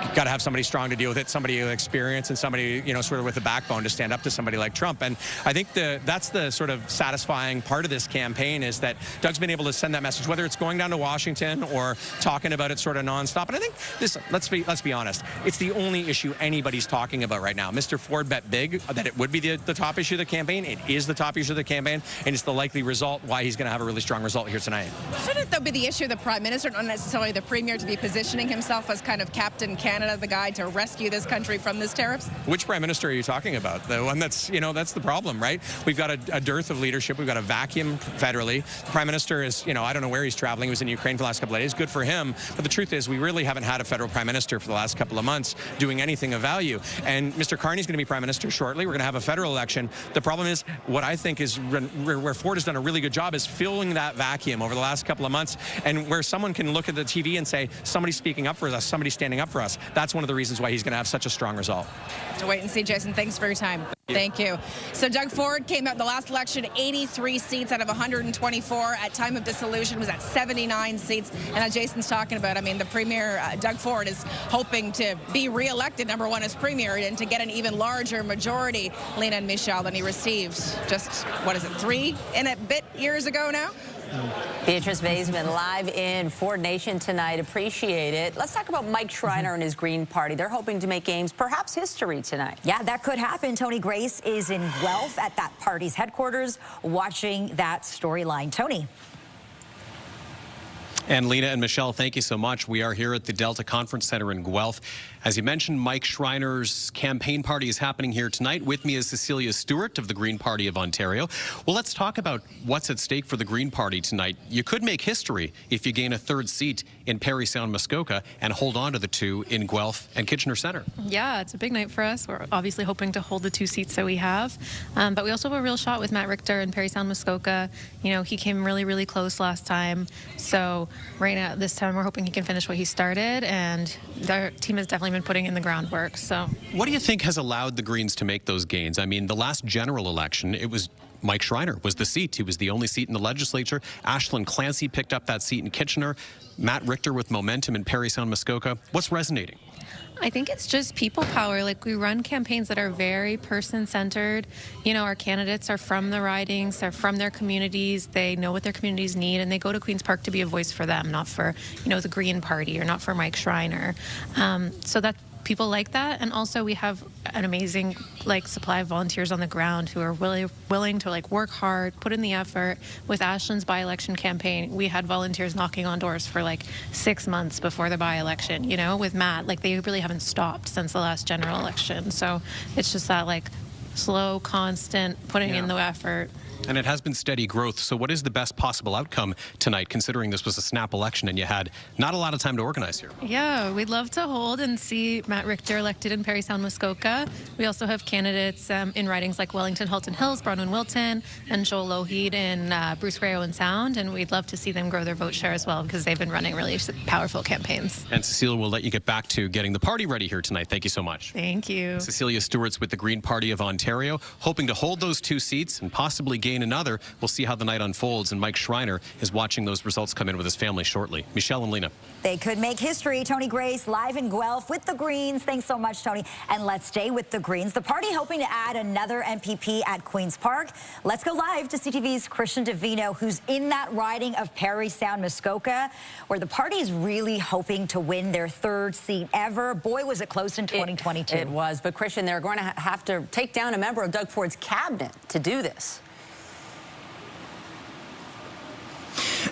You've got to have somebody strong to deal with it, somebody with experience, and somebody, sort of with a backbone to stand up to somebody like Trump. And I think that's the sort of satisfying part of this campaign, is that Doug's been able to send that message, whether it's going down to Washington or talking about it sort of nonstop. And I think this, let's be honest, it's the only issue anybody's talking about right now. Mr. Ford bet big that it would be the top issue of the campaign. It is the top issue of the campaign, and it's the likely result why he's going to have a really strong result here tonight. Shouldn't that be the issue of the Prime Minister, not necessarily the Premier, to be positioning himself as kind of Captain Canada, the guy to rescue this country from this tariffs? Which Prime Minister are you talking about? The one that's, that's the problem, right? We've got a dearth of leadership. We've got a vacuum federally. The Prime Minister is, I don't know where he's traveling. He was in Ukraine for the last couple of days. Good for him. But the truth is, we really haven't had a federal Prime Minister for the last couple of months doing anything of value. And Mr. Carney's going to be Prime Minister shortly. We're going to have a federal election. The problem is, what I think is where Ford has done a really good job is filling that vacuum over the last couple of months, and where someone can look at the TV and say, somebody's speaking up for us, somebody's standing up for us. That's one of the reasons why he's going to have such a strong result. To wait and see, Jason. Thanks for your time. Thank you. So Doug Ford came out in the last election, 83 seats out of 124. At time of dissolution was at 79 seats. And as Jason's talking about, I mean, the Premier, Doug Ford, is hoping to be re-elected #1 as Premier and to get an even larger majority, Lena and Michelle, than he received just, 3 and a bit years ago now? Beatrice Vaisman live in Ford Nation tonight. Appreciate it. Let's talk about Mike Schreiner and his Green Party. They're hoping to make gains, perhaps history tonight. Yeah, that could happen. Tony Grace is in Guelph at that party's headquarters watching that storyline. Tony. And Lena and Michelle, thank you so much. We are here at the Delta Conference Center in Guelph. As you mentioned, Mike Schreiner's campaign party is happening here tonight. With me is Cecilia Stewart of the Green Party of Ontario. Well, let's talk about what's at stake for the Green Party tonight. You could make history if you gain a 3rd seat in Parry Sound Muskoka and hold on to the 2 in Guelph and Kitchener Centre. Yeah, it's a big night for us. We're obviously hoping to hold the 2 seats that we have. But we also have a real shot with Matt Richter in Parry Sound Muskoka. He came really, really close last time. So right now, this time, we're hoping he can finish what he started. And our team has definitely been putting in the groundwork. So what do you think has allowed the Greens to make those gains? I mean, the last general election, it was Mike Schreiner was the seat. He was the only seat in the legislature. Ashlyn Clancy picked up that seat in Kitchener. Matt Richter with momentum in Parry Sound Muskoka. What's resonating? I think it's just people power. Like, we run campaigns that are very person-centered. Our candidates are from the ridings, they're from their communities, they know what their communities need, and they go to Queen's Park to be a voice for them, not for, the Green Party or not for Mike Schreiner. So that people like that. And also we have an amazing supply of volunteers on the ground who are willing to work hard, put in the effort. With Ashlyn's by-election campaign, we had volunteers knocking on doors for 6 months before the by-election. With Matt, they really haven't stopped since the last general election. So it's just that slow, constant putting in the effort. And it has been steady growth. So what is the best possible outcome tonight, considering this was a snap election and you had not a lot of time to organize here? Yeah, we'd love to hold and see Matt Richter elected in Parry Sound Muskoka. We also have candidates in ridings like Wellington, Halton Hills, Bronwyn Wilton, and Joel Lougheed in Bruce Grey Owen Sound. And we'd love to see them grow their vote share as well, because they've been running really powerful campaigns. And Cecilia, we'll let you get back to getting the party ready here tonight. Thank you so much. Thank you. Cecilia Stewart's with the Green Party of Ontario. Ontario, hoping to hold those 2 seats and possibly gain another. We'll see how the night unfolds, and Mike Schreiner is watching those results come in with his family shortly. Michelle and Lena. They could make history. Tony Grace live in Guelph with the Greens. Thanks so much, Tony. And let's stay with the Greens. The party hoping to add another MPP at Queen's Park. Let's go live to CTV's Christian Davino, who's in that riding of Parry Sound Muskoka, where the party is really hoping to win their 3rd seat ever. Boy, was it close in 2022. It was. But, Christian, they're going to have to take down a member of Doug Ford's cabinet to do this.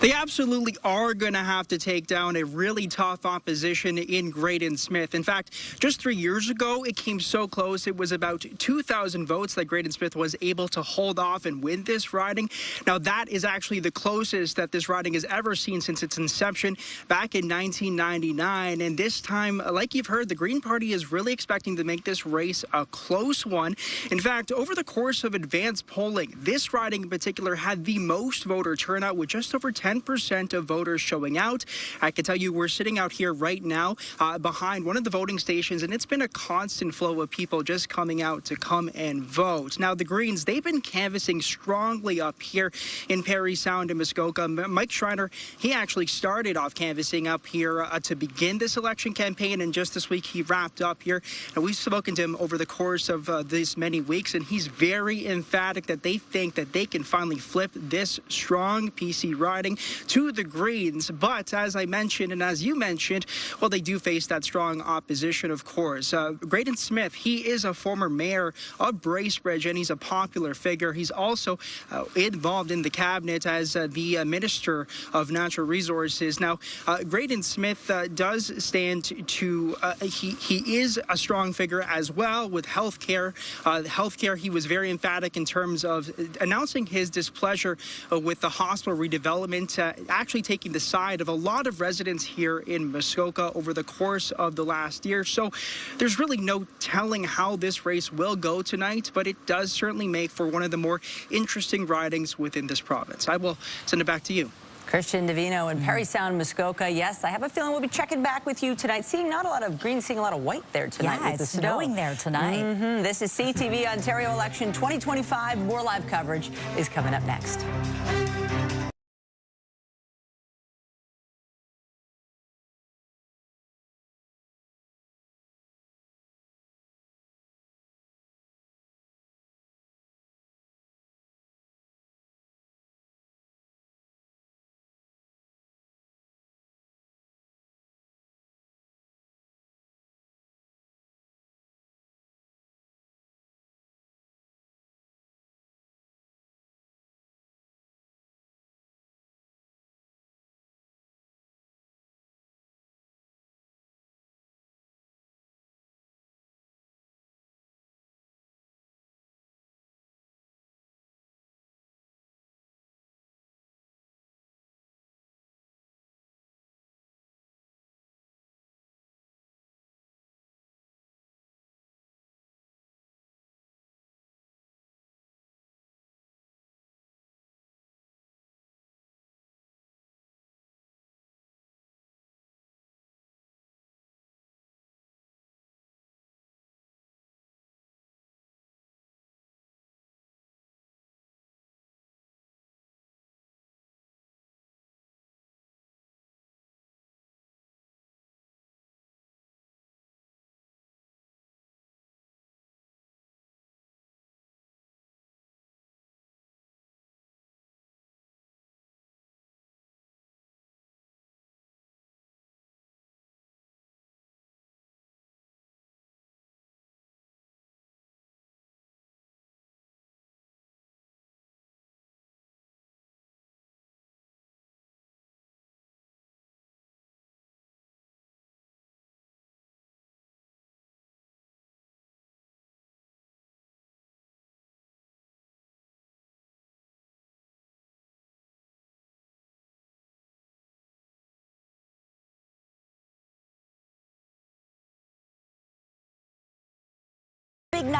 They absolutely are going to have to take down a really tough opposition in Graydon Smith. In fact, just 3 years ago, it came so close. It was about 2,000 votes that Graydon Smith was able to hold off and win this riding. Now, that is actually the closest that this riding has ever seen since its inception back in 1999. And this time, like you've heard, the Green Party is really expecting to make this race a close one. In fact, over the course of advanced polling, this riding in particular had the most voter turnout, with just over 10% of voters showing out. I can tell you we're sitting out here right now behind one of the voting stations, and it's been a constant flow of people just coming out to come and vote. Now, the Greens, they've been canvassing strongly up here in Parry Sound and Muskoka. Mike Schreiner, he actually started off canvassing up here to begin this election campaign, and just this week he wrapped up here. And we've spoken to him over the course of these many weeks, and he's very emphatic that they think that they can finally flip this strong PC riding to the Greens. But as I mentioned, and as you mentioned, well, they do face that strong opposition, of course. Graydon Smith, he is a former mayor of Bracebridge, and he's a popular figure. He's also involved in the cabinet as the Minister of Natural Resources. Now, Graydon Smith does stand to, he is a strong figure as well with healthcare. Healthcare, he was very emphatic in terms of announcing his displeasure with the hospital redevelopment, actually taking the side of a lot of residents here in Muskoka over the course of the last year. So there's really no telling how this race will go tonight, but it does certainly make for one of the more interesting ridings within this province. I will send it back to you. Christian Davino in Parry Sound, Muskoka. Yes, I have a feeling we'll be checking back with you tonight. Seeing not a lot of green, seeing a lot of white there tonight. Yeah, with the it's snow. snowing there tonight. This is CTV Ontario Election 2025. More live coverage is coming up next.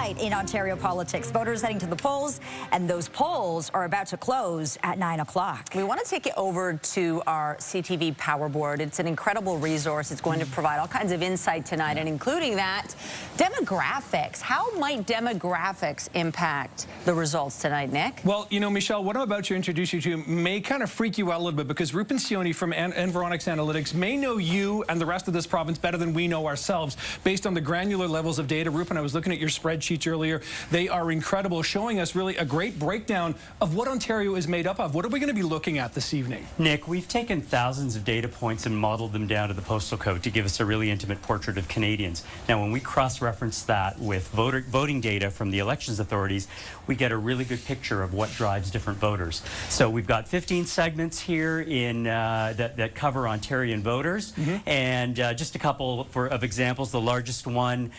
night in Ontario politics. Voters heading to the polls, and those polls are about to close at 9 o'clock. We want to take it over to our CTV Power Board. It's an incredible resource. It's going to provide all kinds of insight tonight, and including that, demographics. How might demographics impact the results tonight, Nick? Well, you know, Michelle, what I'm about to introduce you to may kind of freak you out a little bit, because Rupen Sioni from Environics Analytics may know you and the rest of this province better than we know ourselves based on the granular levels of data. Rupen, I was looking at your spreadsheets earlier. They are incredible, showing us really a great breakdown of what Ontario is made up of. What are we going to be looking at this evening? Nick, we've taken thousands of data points and modeled them down to the postal code to give us a really intimate portrait of Canadians. Now, when we cross-reference that with voting data from the elections authorities, we get a really good picture of what drives different voters. So we've got 15 segments here in that cover Ontarian voters, and just a couple of examples. The largest one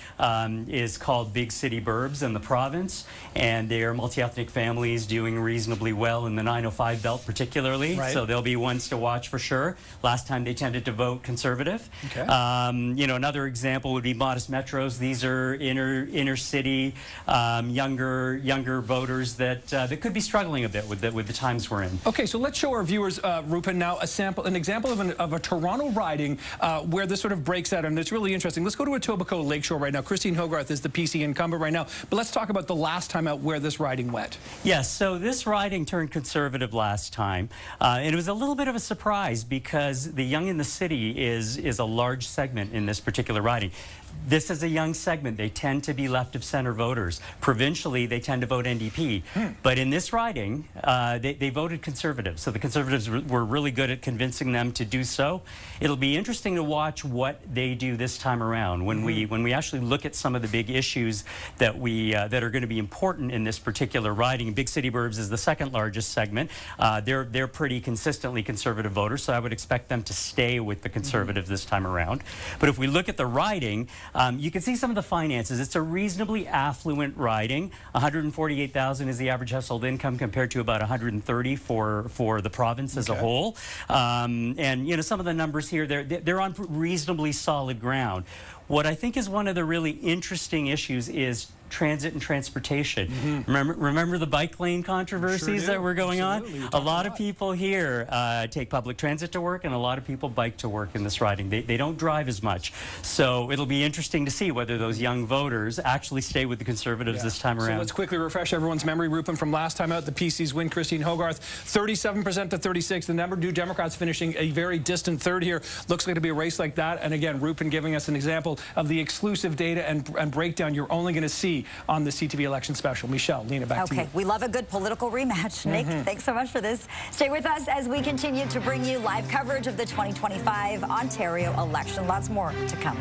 is called Big City Burbs in the province, and they are multi-ethnic families doing reasonably well in the 905 belt particularly, so they'll be ones to watch for sure. Last time they tended to vote Conservative. Okay. You know, another example would be modest metros. These are inner city, younger voters that could be struggling a bit with the times we're in. Okay, so let's show our viewers, Rupen, now an example of a Toronto riding where this sort of breaks out, and it's really interesting. Let's go to Etobicoke Lakeshore right now. Christine Hogarth is the PC incumbent right now, but let's talk about the last time out where this riding went. Yes, so this riding turned Conservative last time, and it was a little bit of a surprise because the young in the city is a large segment in this particular riding. This is a young segment. They tend to be left of center voters. Provincially, they tend to vote NDP. But in this riding, they voted Conservative. So the Conservatives were really good at convincing them to do so. It'll be interesting to watch what they do this time around when we actually look at some of the big issues that that are going to be important in this particular riding. Big City Burbs is the second largest segment. They're pretty consistently Conservative voters, so I would expect them to stay with the Conservatives this time around. But if we look at the riding, you can see some of the finances. It's a reasonably affluent riding. $148,000 is the average household income compared to about $130 for the province as a whole. And you know, some of the numbers here, they're on reasonably solid ground. What I think is one of the really interesting issues is transit and transportation. Remember the bike lane controversies that were going on? A lot of people here take public transit to work, and a lot of people bike to work in this riding. They don't drive as much. So it'll be interesting to see whether those young voters actually stay with the Conservatives this time around. So let's quickly refresh everyone's memory, Rupen, from last time out. The PCs win. Christine Hogarth, 37% to 36%. The New Democrats finishing a very distant third here. Looks like to be a race like that. And again, Rupen giving us an example of the exclusive data and breakdown you're only going to see on the CTV election special. Michelle, Lena, back to you. Okay, we love a good political rematch. Nick, thanks so much for this. Stay with us as we continue to bring you live coverage of the 2025 Ontario election. Lots more to come.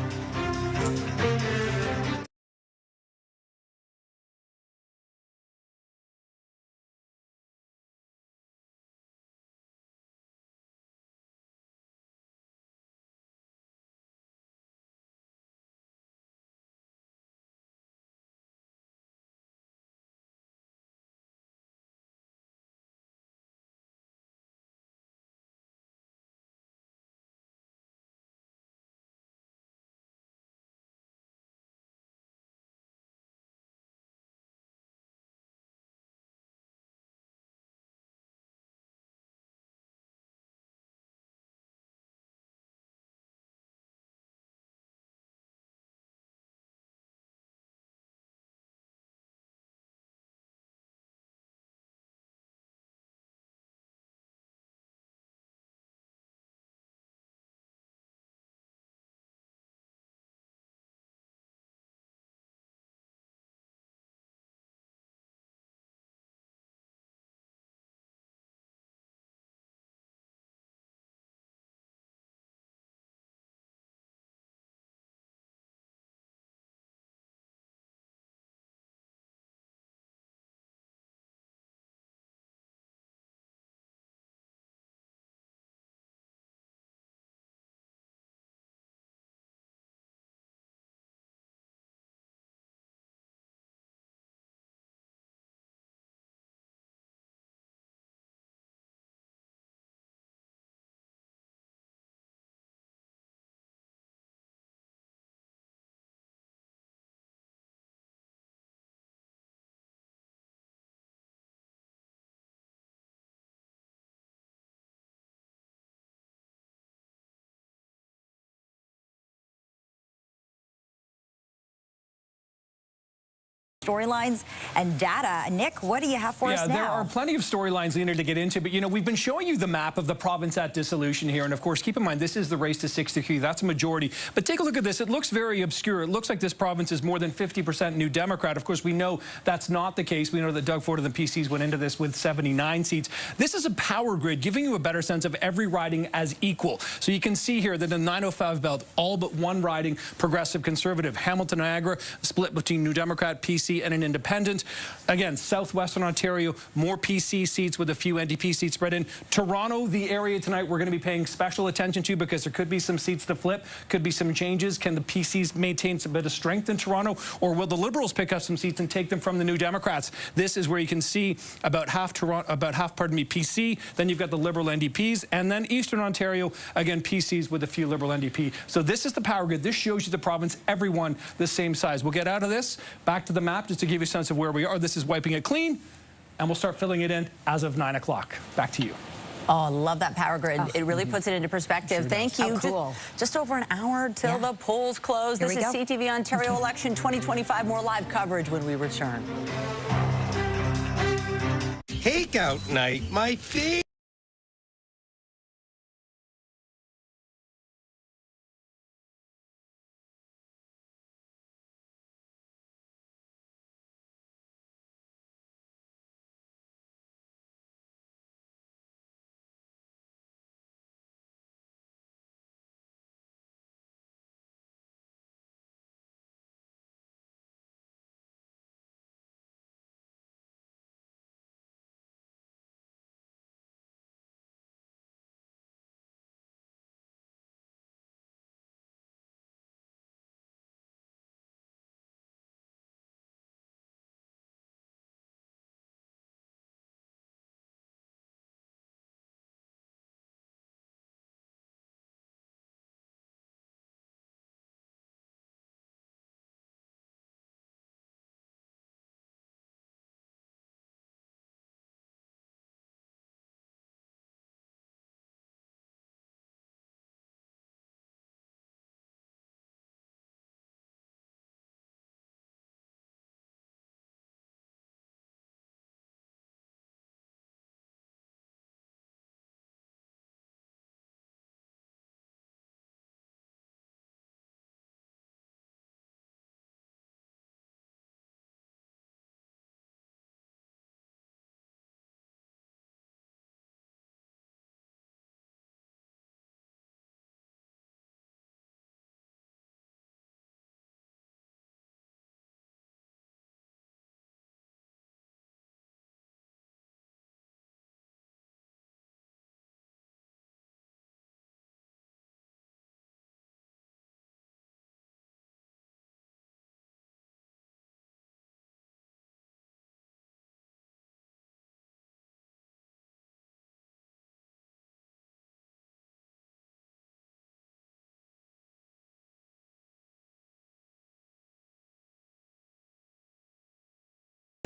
storylines and data. Nick, what do you have for us now? Yeah, there are plenty of storylines, Lena, to get into, but, you know, we've been showing you the map of the province at dissolution here, and, of course, keep in mind, this is the race to 63. That's a majority. But take a look at this. It looks very obscure. It looks like this province is more than 50% New Democrat. Of course, we know that's not the case. We know that Doug Ford and the PCs went into this with 79 seats. This is a power grid, giving you a better sense of every riding as equal. So you can see here that in the 905 belt, all but one riding progressive conservative. Hamilton Niagara, split between New Democrat, PC, and an independent. Again, southwestern Ontario, more PC seats with a few NDP seats spread in. Toronto, the area tonight we're going to be paying special attention to because there could be some seats to flip, could be some changes. Can the PCs maintain some bit of strength in Toronto, or will the Liberals pick up some seats and take them from the New Democrats? This is where you can see about half PC. Then you've got the Liberal NDPs, and then Eastern Ontario, again, PCs with a few Liberal NDP. So this is the power grid. This shows you the province, everyone the same size. We'll get out of this, back to the map, just to give you a sense of where we are. This is wiping it clean, and we'll start filling it in as of 9 o'clock. Back to you. Oh, I love that power grid. It really puts it into perspective. Sure Thank you. Oh, cool. Just over an hour till the polls close. This is CTV Ontario Election 2025. More live coverage when we return. Takeout night, my favorite.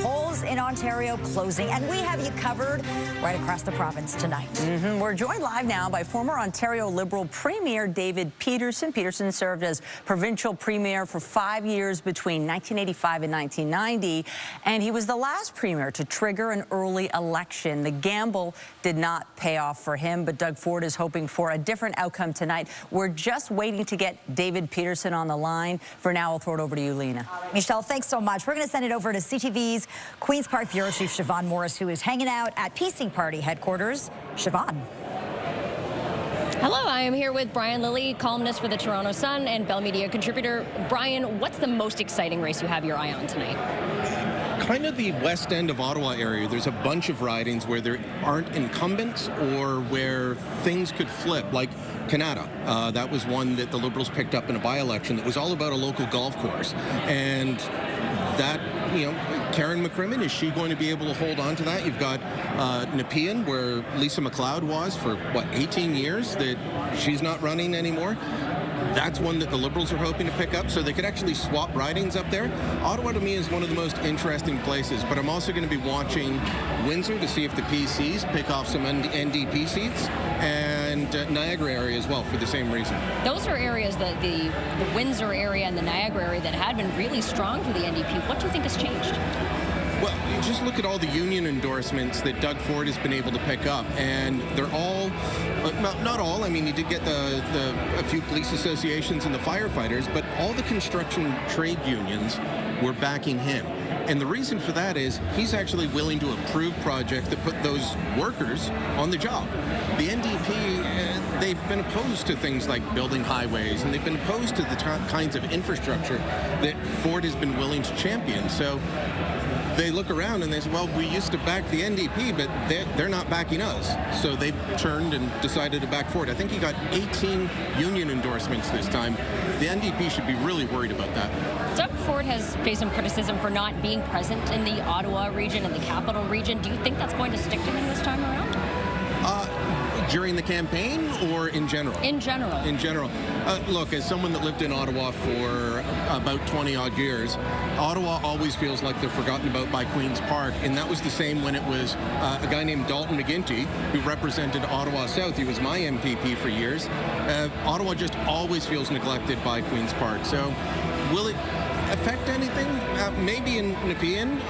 Polls in Ontario closing, and we have you covered right across the province tonight. We're joined live now by former Ontario Liberal Premier David Peterson. Peterson served as provincial premier for 5 years between 1985 and 1990, and he was the last premier to trigger an early election. The gamble did not pay off for him, but Doug Ford is hoping for a different outcome tonight. We're just waiting to get David Peterson on the line. For now, I'll throw it over to you, Lena. Michelle, thanks so much. We're going to send it over to CTV's Queen's Park Bureau Chief Siobhan Morris, who is hanging out at PC Party headquarters. Siobhan. Hello, I am here with Brian Lilly, columnist for the Toronto Sun and Bell Media contributor. Brian, what's the most exciting race you have your eye on tonight? Kind of the west end of Ottawa area. There's a bunch of ridings where there aren't incumbents or where things could flip, like Canada. That was one that the Liberals picked up in a by-election that was all about a local golf course. And that, you know, Karen McCrimmon, is she going to be able to hold on to that? You've got Nepean, where Lisa MacLeod was for, what, 18 years, that she's not running anymore. That's one that the Liberals are hoping to pick up, so they could actually swap ridings up there. Ottawa, to me, is one of the most interesting places, but I'm also going to be watching Windsor to see if the PCs pick off some NDP seats, and and Niagara area as well for the same reason. Those are areas that the Windsor area and the Niagara area that had been really strong for the NDP. What do you think has changed? Well, you just look at all the union endorsements that Doug Ford has been able to pick up, and they're all, not all, I mean, he did get a few police associations and the firefighters, but all the construction trade unions were backing him. And the reason for that is he's actually willing to approve projects that put those workers on the job. The NDP, they've been opposed to things like building highways, and they've been opposed to the kinds of infrastructure that Ford has been willing to champion. So they look around and they say, well, we used to back the NDP, but they're not backing us. So they've turned and decided to back Ford. I think he got 18 union endorsements this time. The NDP should be really worried about that. Doug Ford has faced some criticism for not being present in the Ottawa region and the capital region. Do you think that's going to stick to him this time around? During the campaign or in general? In general. In general. Look, as someone that lived in Ottawa for about 20-odd years, Ottawa always feels like they're forgotten about by Queen's Park, and that was the same when it was a guy named Dalton McGuinty, who represented Ottawa South. He was my MPP for years. Ottawa just always feels neglected by Queen's Park. So will it affect anything? Maybe in Nepean.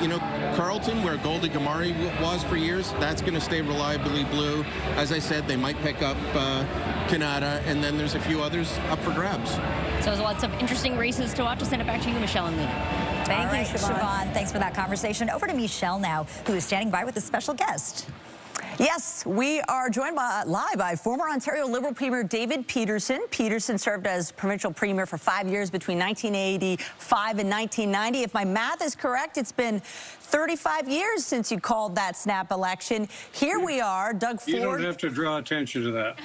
You know, Carleton, where Goldie Gamari was for years, that's going to stay reliably blue. As I said, they might pick up Canada, and then there's a few others up for grabs. So there's lots of interesting races to watch. I'll send it back to you, Michelle and Lena. Thank you, Siobhan. Thanks for that conversation. Over to Michelle now, who is standing by with a special guest. Yes, we are joined live by former Ontario Liberal Premier David Peterson. Peterson served as provincial premier for 5 years between 1985 and 1990. If my math is correct, it's been 35 years since you called that snap election. Here we are, Doug Ford. You don't have to draw attention to that.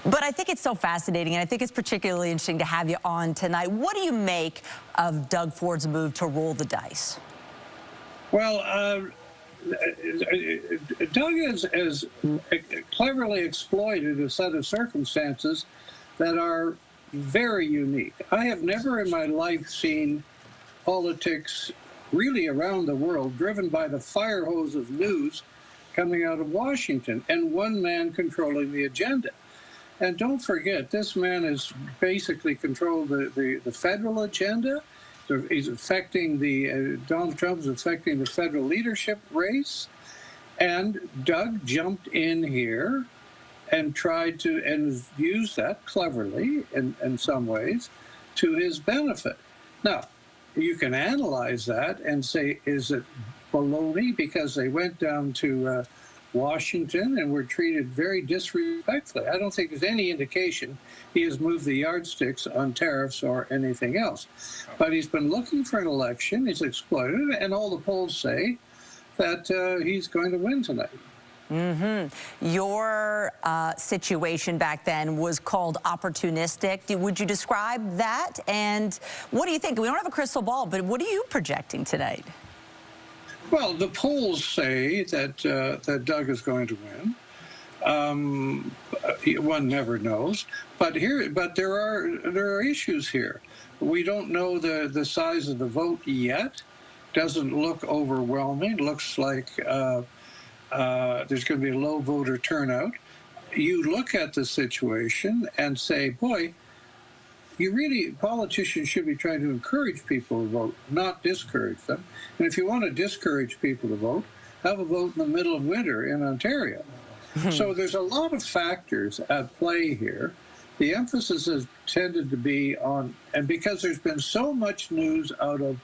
But I think it's so fascinating, and I think it's particularly interesting to have you on tonight. What do you make of Doug Ford's move to roll the dice? Well, Doug has cleverly exploited a set of circumstances that are very unique. I have never in my life seen politics really around the world driven by the fire hose of news coming out of Washington and one man controlling the agenda. And don't forget, this man has basically controlled the federal agenda. So he's affecting Donald Trump is affecting the federal leadership race. And Doug jumped in here and tried to, and used that cleverly in some ways to his benefit. Now, you can analyze that and say, is it baloney? Because they went down to Washington and were treated very disrespectfully. I don't think there's any indication he has moved the yardsticks on tariffs or anything else. But he's been looking for an election, he's exploited it, and all the polls say that he's going to win tonight. Your situation back then was called opportunistic. Would you describe that? And what do you think? We don't have a crystal ball, but what are you projecting tonight? Well, the polls say that that Doug is going to win. One never knows, but there are issues here. We don't know the size of the vote yet. Doesn't look overwhelming. Looks like there's going to be a low voter turnout. You look at the situation and say, boy, politicians should be trying to encourage people to vote, not discourage them. And if you want to discourage people to vote, have a vote in the middle of winter in Ontario. So there's a lot of factors at play here. The emphasis has tended to be on, and because there's been so much news out of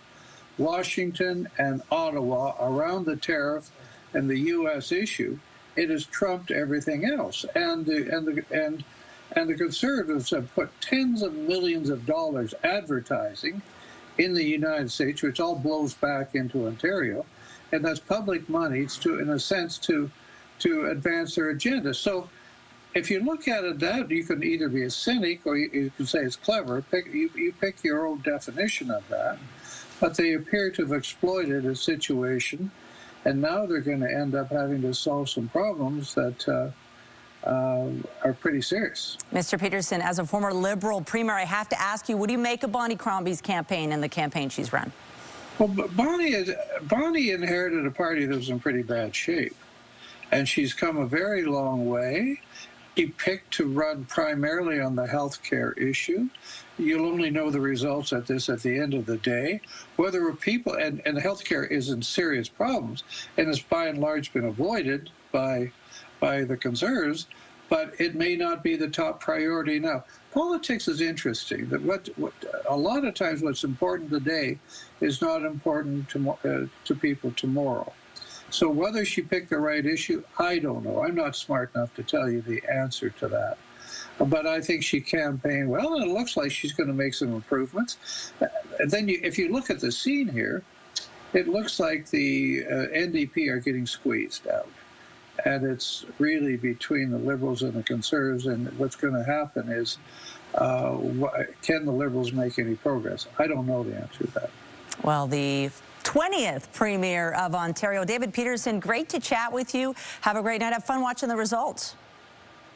Washington and Ottawa around the tariff and the U.S. issue, it has trumped everything else. And the Conservatives have put tens of millions of dollars advertising in the United States, which all blows back into Ontario, and that's public money in a sense, to advance their agenda. So if you look at it that, you can either be a cynic or you can say it's clever. You pick your own definition of that. But they appear to have exploited a situation, and now they're going to end up having to solve some problems that are pretty serious. Mr. Peterson, as a former Liberal Premier, I have to ask you, what do you make of Bonnie Crombie's campaign and the campaign she's run? Well, Bonnie inherited a party that was in pretty bad shape. and she's come a very long way. She picked to run primarily on the health care issue. You'll only know the results at the end of the day. Whether people, and healthcare is in serious problems, and has by and large been avoided by the Conservatives, but it may not be the top priority now. Politics is interesting. That what a lot of times what's important today is not important to people tomorrow. So whether she picked the right issue, I don't know. I'm not smart enough to tell you the answer to that. But I think she campaigned well, and it looks like she's going to make some improvements. And then if you look at the scene here, it looks like the NDP are getting squeezed out. And it's really between the Liberals and the Conservatives, and what's going to happen is, can the Liberals make any progress? I don't know the answer to that. Well, the 20th Premier of Ontario, David Peterson, great to chat with you. Have a great night. Have fun watching the results.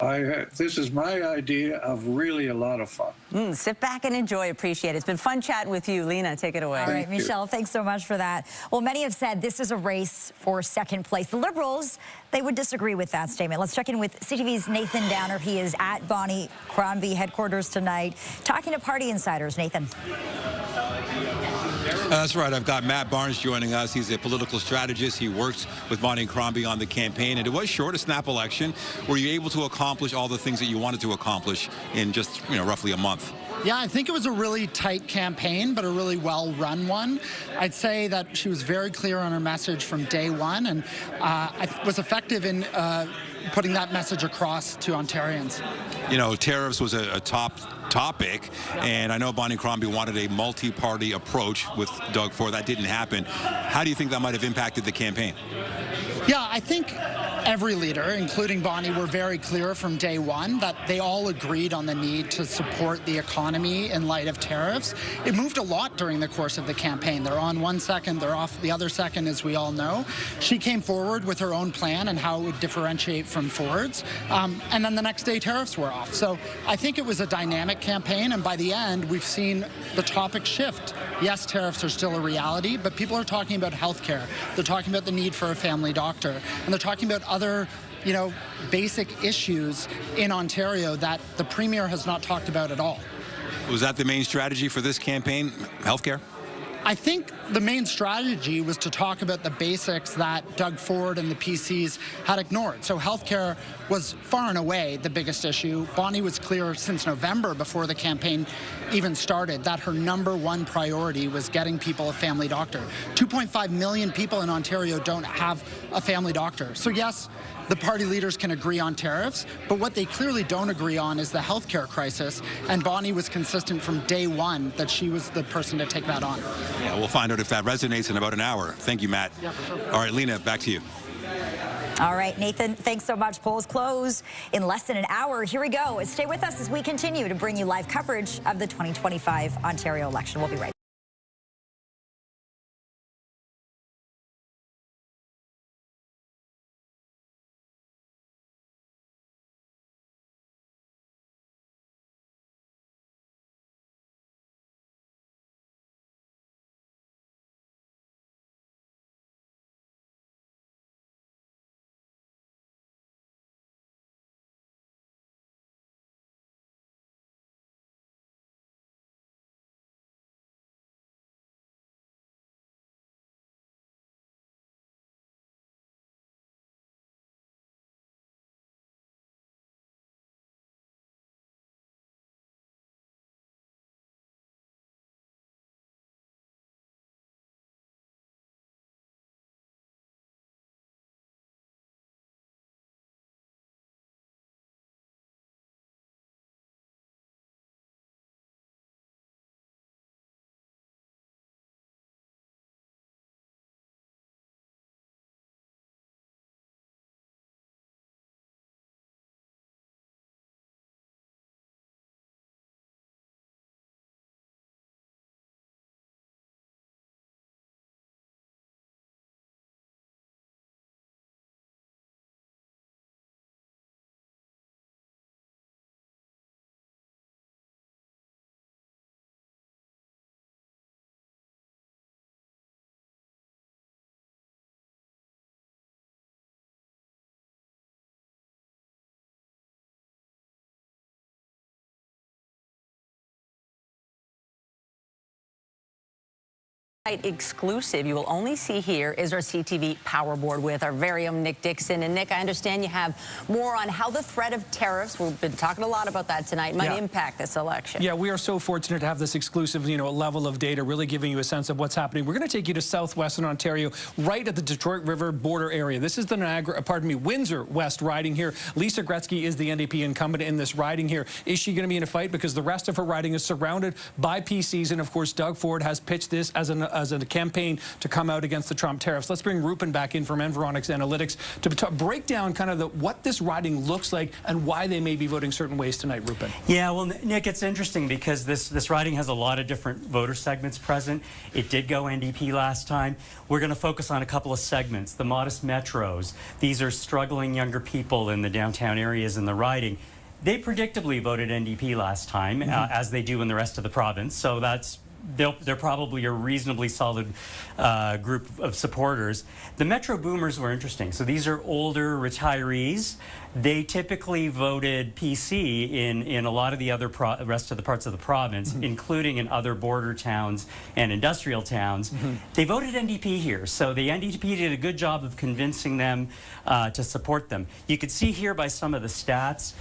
This is my idea of really a lot of fun. Sit back and enjoy. Appreciate it. It's been fun chatting with you. Lena, take it away. All right, Michelle, thanks so much for that. Well, many have said this is a race for second place. The Liberals, they would disagree with that statement. Let's check in with CTV's Nathan Downer. He is at Bonnie Crombie headquarters tonight, talking to party insiders. Nathan. That's right. I've got Matt Barnes joining us. He's a political strategist. He works with Bonnie Crombie on the campaign. And it was short, a snap election. Were you able to accomplish all the things that you wanted to accomplish in just, roughly a month? Yeah, I think it was a really tight campaign, but a really well-run one. I'd say that she was very clear on her message from day one, and was effective in putting that message across to Ontarians. Tariffs was a top topic, and I know Bonnie Crombie wanted a multi-party approach with Doug Ford. That didn't happen. How do you think that might have impacted the campaign? Yeah, I think every leader, including Bonnie, were very clear from day one that they all agreed on the need to support the economy in light of tariffs. It moved a lot during the course of the campaign. They're on one second, they're off the other second, as we all know. She came forward with her own plan and how it would differentiate from Ford's. And then the next day, tariffs were off. So I think it was a dynamic campaign, and by the end, we've seen the topic shift. Yes, tariffs are still a reality, but people are talking about health care. They're talking about the need for a family doctor, and they're talking about other basic issues in Ontario that the Premier has not talked about at all. Was that the main strategy for this campaign, healthcare? I think the main strategy was to talk about the basics that Doug Ford and the PCs had ignored. So healthcare was far and away the biggest issue. Bonnie was clear since November, before the campaign even started, that her #1 priority was getting people a family doctor. 2.5 million people in Ontario don't have a family doctor. So yes, the party leaders can agree on tariffs, but what they clearly don't agree on is the healthcare crisis, and Bonnie was consistent from day one that she was the person to take that on. Yeah, we'll find out if that resonates in about an hour. Thank you, Matt. Yeah, for sure. All right, Lena, back to you. All right, Nathan, thanks so much. Polls close in less than an hour. Here we go. Stay with us as we continue to bring you live coverage of the 2025 Ontario election. We'll be right back. Exclusive you will only see here is our CTV Power Board with our very own Nick Dixon. And Nick, I understand you have more on how the threat of tariffs, we've been talking a lot about that tonight, might impact this election. Yeah, we are so fortunate to have this exclusive, level of data, really giving you a sense of what's happening. We're going to take you to southwestern Ontario, right at the Detroit River border area. This is the Windsor West riding here. Lisa Gretzky is the NDP incumbent in this riding here. Is she going to be in a fight? Because the rest of her riding is surrounded by PCs, and of course, Doug Ford has pitched this as a campaign to come out against the Trump tariffs. Let's bring Rupen back in from Environics Analytics to break down kind of what this riding looks like and why they may be voting certain ways tonight, Rupen. Yeah, well, Nick, it's interesting because this riding has a lot of different voter segments present. It did go NDP last time. We're going to focus on a couple of segments. The modest metros. These are struggling younger people in the downtown areas in the riding. They predictably voted NDP last time, as they do in the rest of the province. So they're probably a reasonably solid group of supporters. The Metro Boomers were interesting. So these are older retirees. They typically voted PC in a lot of the other rest of the parts of the province, including in other border towns and industrial towns. They voted NDP here. So the NDP did a good job of convincing them to support them. You could see here by some of the stats,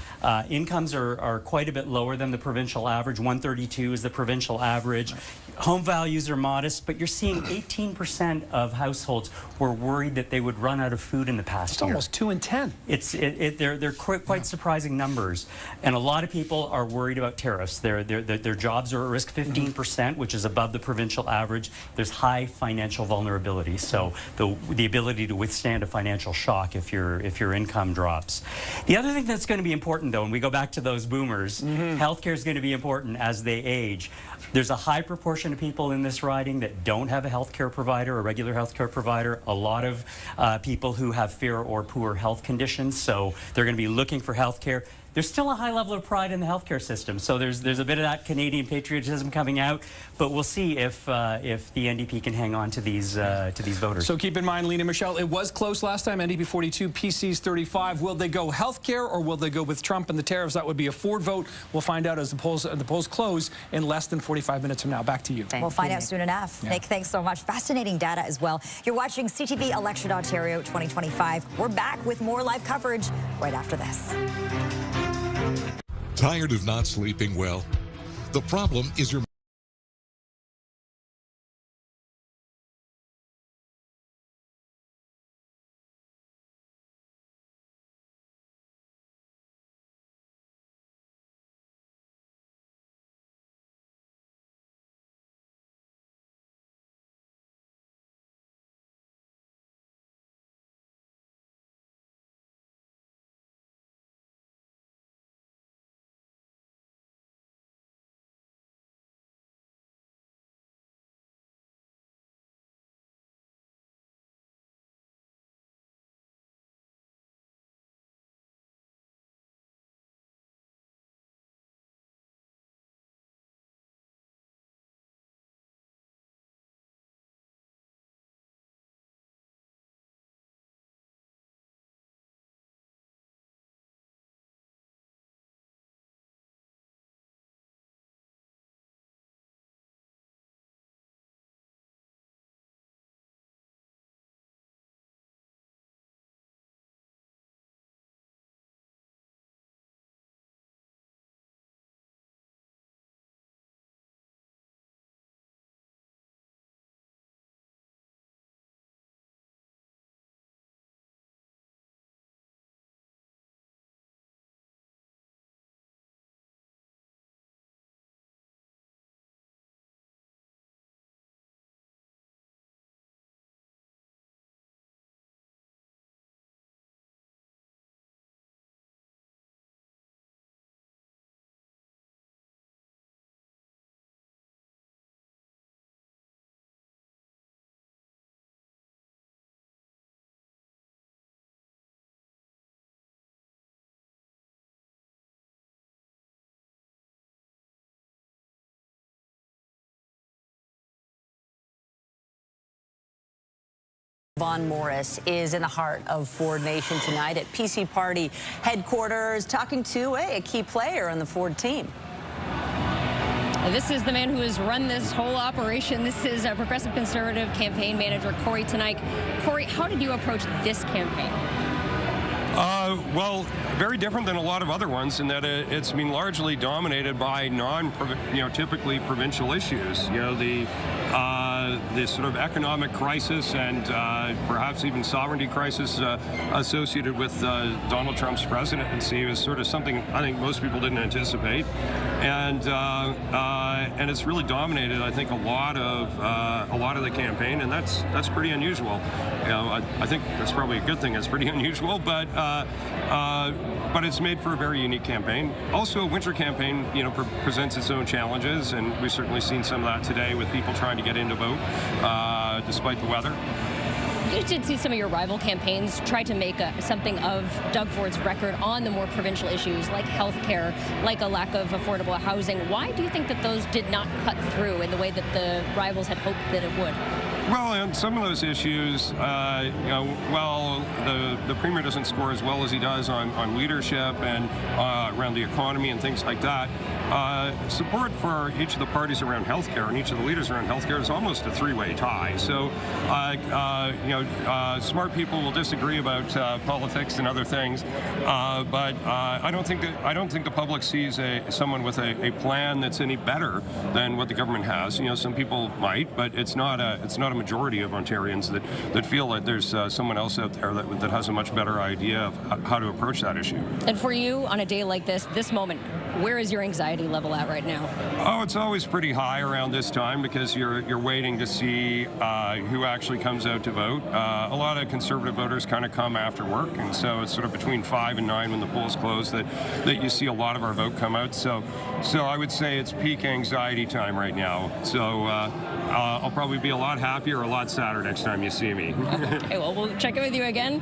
incomes are quite a bit lower than the provincial average. 132 is the provincial average. Home values are modest, but you're seeing 18% of households were worried that they would run out of food in the past year. Almost 2 in 10. They're quite surprising numbers, and a lot of people are worried about tariffs. Their jobs are at risk 15%, which is above the provincial average. There's high financial vulnerability, so the ability to withstand a financial shock if your income drops. The other thing that's going to be important, though, and we go back to those boomers, healthcare is going to be important as they age. There's a high proportion of people in this riding that don't have a healthcare provider, a regular healthcare provider. A lot of people who have fair or poor health conditions, so they're going to be looking for healthcare. There's still a high level of pride in the healthcare system, so there's a bit of that Canadian patriotism coming out, but we'll see if the NDP can hang on to these voters. So keep in mind, Lena Michelle, it was close last time, NDP 42, PCs 35. Will they go healthcare or will they go with Trump and the tariffs? That would be a Ford vote. We'll find out as the polls close in less than 45 minutes from now. Back to you. We'll find out soon enough. Yeah. Nick, thanks so much. Fascinating data as well. You're watching CTV Election Ontario 2025. We're back with more live coverage right after this. Tired of not sleeping well? The problem is your Vaughn Morris is in the heart of Ford Nation tonight at PC Party headquarters, talking to a key player on the Ford team. This is the man who has run this whole operation. This is Progressive Conservative campaign manager Corey Tenike. Corey, how did you approach this campaign? Well, very different than a lot of other ones in that it's been largely dominated by typically provincial issues. The sort of economic crisis and perhaps even sovereignty crisis associated with Donald Trump's presidency was sort of something I think most people didn't anticipate, and it's really dominated, I think, a lot of the campaign, and that's pretty unusual. I think that's probably a good thing. It's pretty unusual, but it's made for a very unique campaign. Also, a winter campaign, presents its own challenges, and we've certainly seen some of that today with people trying to get in to vote despite the weather. You did see some of your rival campaigns try to make something of Doug Ford's record on the more provincial issues like health care, like a lack of affordable housing. Why do you think that those did not cut through in the way that the rivals had hoped that it would? Well, on some of those issues, the Premier doesn't score as well as he does on leadership and around the economy and things like that. Support for each of the parties around healthcare and each of the leaders around healthcare is almost a three-way tie. So, smart people will disagree about politics and other things, but I don't think the public sees someone with a plan that's any better than what the government has. Some people might, but it's not a majority of Ontarians that feel that there's someone else out there that has a much better idea of how to approach that issue. And for you, on a day like this moment, where is your anxiety level at right now? Oh, it's always pretty high around this time because you're waiting to see who actually comes out to vote. A lot of Conservative voters kind of come after work, and so it's sort of between 5 and 9 when the polls close that you see a lot of our vote come out. So I would say it's peak anxiety time right now. So I'll probably be a lot happier, a lot sadder next time you see me. Okay, well, we'll check in with you again.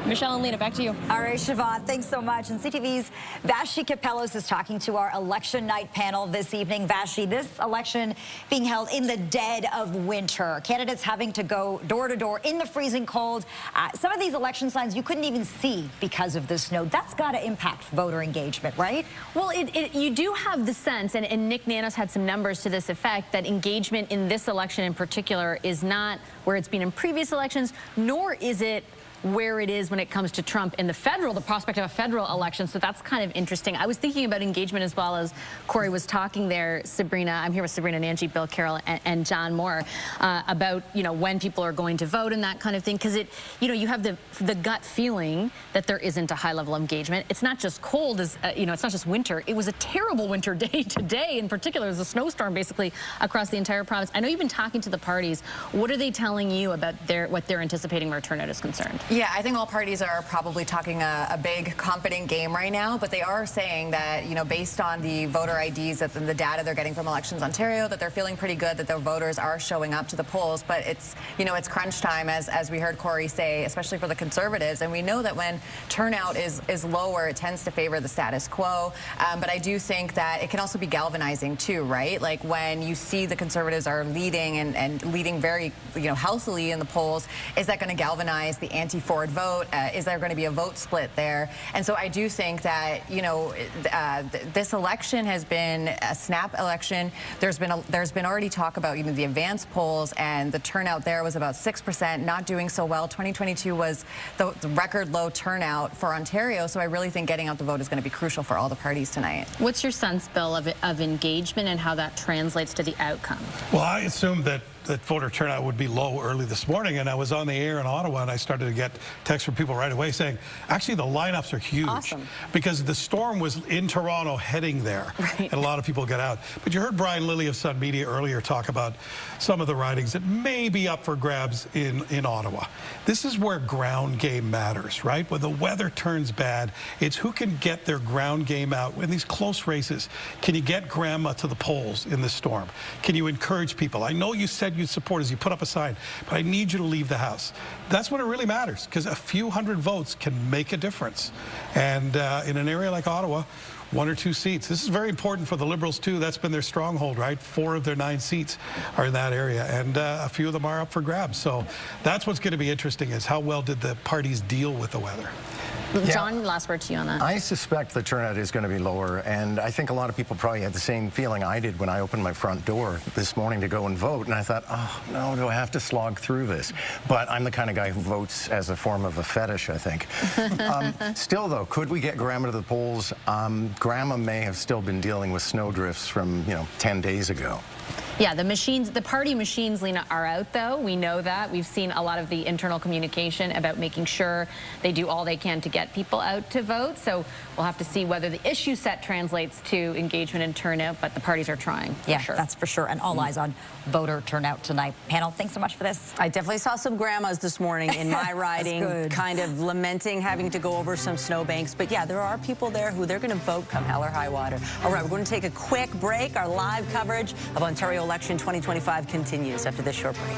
Michelle and Lena, back to you. All right, Siobhan, thanks so much. And CTV's Vashi Kapelos is talking to our election night panel this evening. Vashi, this election being held in the dead of winter. Candidates having to go door to door in the freezing cold. Some of these election signs you couldn't even see because of the snow. That's got to impact voter engagement, right? Well, you do have the sense, and Nick Nanos had some numbers to this effect, that engagement in this election in particular is not where it's been in previous elections, nor is it where it is when it comes to Trump in the prospect of a federal election. So that's kind of interesting. I was thinking about engagement as well as Corey was talking there, Sabrina. I'm here with Sabrina Nanji, Bill Carroll, and John Moore about, when people are going to vote and that kind of thing. Because you have the gut feeling that there isn't a high level of engagement. It's not just cold, it's not just winter. It was a terrible winter day today. In particular, there's a snowstorm basically across the entire province. I know you've been talking to the parties. What are they telling you about what they're anticipating where turnout is concerned? Yeah, I think all parties are probably talking a big, confident game right now, but they are saying that, based on the voter IDs and the data they're getting from Elections Ontario, that they're feeling pretty good that their voters are showing up to the polls. But it's, it's crunch time, as we heard Corey say, especially for the Conservatives. And we know that when turnout is lower, it tends to favor the status quo. But I do think that it can also be galvanizing too, right? Like when you see the Conservatives are leading and leading very, healthily in the polls, is that going to galvanize the anti-Ford vote? Is there going to be a vote split there? And so I do think that, this election has been a snap election. There's been already talk about, the advanced polls, and the turnout there was about 6%, not doing so well. 2022 was the record low turnout for Ontario. So I really think getting out the vote is going to be crucial for all the parties tonight. What's your sense, Bill, of engagement and how that translates to the outcome? Well, I assumed that voter turnout would be low early this morning, and I was on the air in Ottawa, and I started to get texts from people right away saying, actually, the lineups are huge. Awesome. Because the storm was in Toronto heading there, and a lot of people get out. But you heard Brian Lilly of Sun Media earlier talk about some of the ridings that may be up for grabs in Ottawa. This is where ground game matters, right? When the weather turns bad, it's who can get their ground game out. In these close races, can you get grandma to the polls in this storm? Can you encourage people? I know you said you'd support as you put up a sign, but I need you to leave the house. That's when it really matters, because a few hundred votes can make a difference. And in an area like Ottawa, 1 or 2 seats. This is very important for the Liberals, too. That's been their stronghold, right? 4 of their 9 seats are in that area, and a few of them are up for grabs. So that's what's going to be interesting, is how well did the parties deal with the weather. John, last word to you on that. I suspect the turnout is going to be lower, and I think a lot of people probably had the same feeling I did when I opened my front door this morning to go and vote, and I thought, oh, no, do I have to slog through this? But I'm the kind of guy who votes as a form of a fetish, I think. Still, though, could we get Grandma to the polls? Grandma may have still been dealing with snowdrifts from, 10 days ago. Yeah, the party machines, Lena, are out, though. We know that. We've seen a lot of the internal communication about making sure they do all they can to get people out to vote. So we'll have to see whether the issue set translates to engagement and turnout, but the parties are trying. Yeah, sure. That's for sure. And all eyes on voter turnout tonight. Panel, thanks so much for this. I definitely saw some grandmas this morning in my riding, kind of lamenting having to go over some snowbanks. But yeah, there are people there who they're going to vote come hell or high water. All right, we're going to take a quick break. Our live coverage of Ontario election 2025 continues after this short break.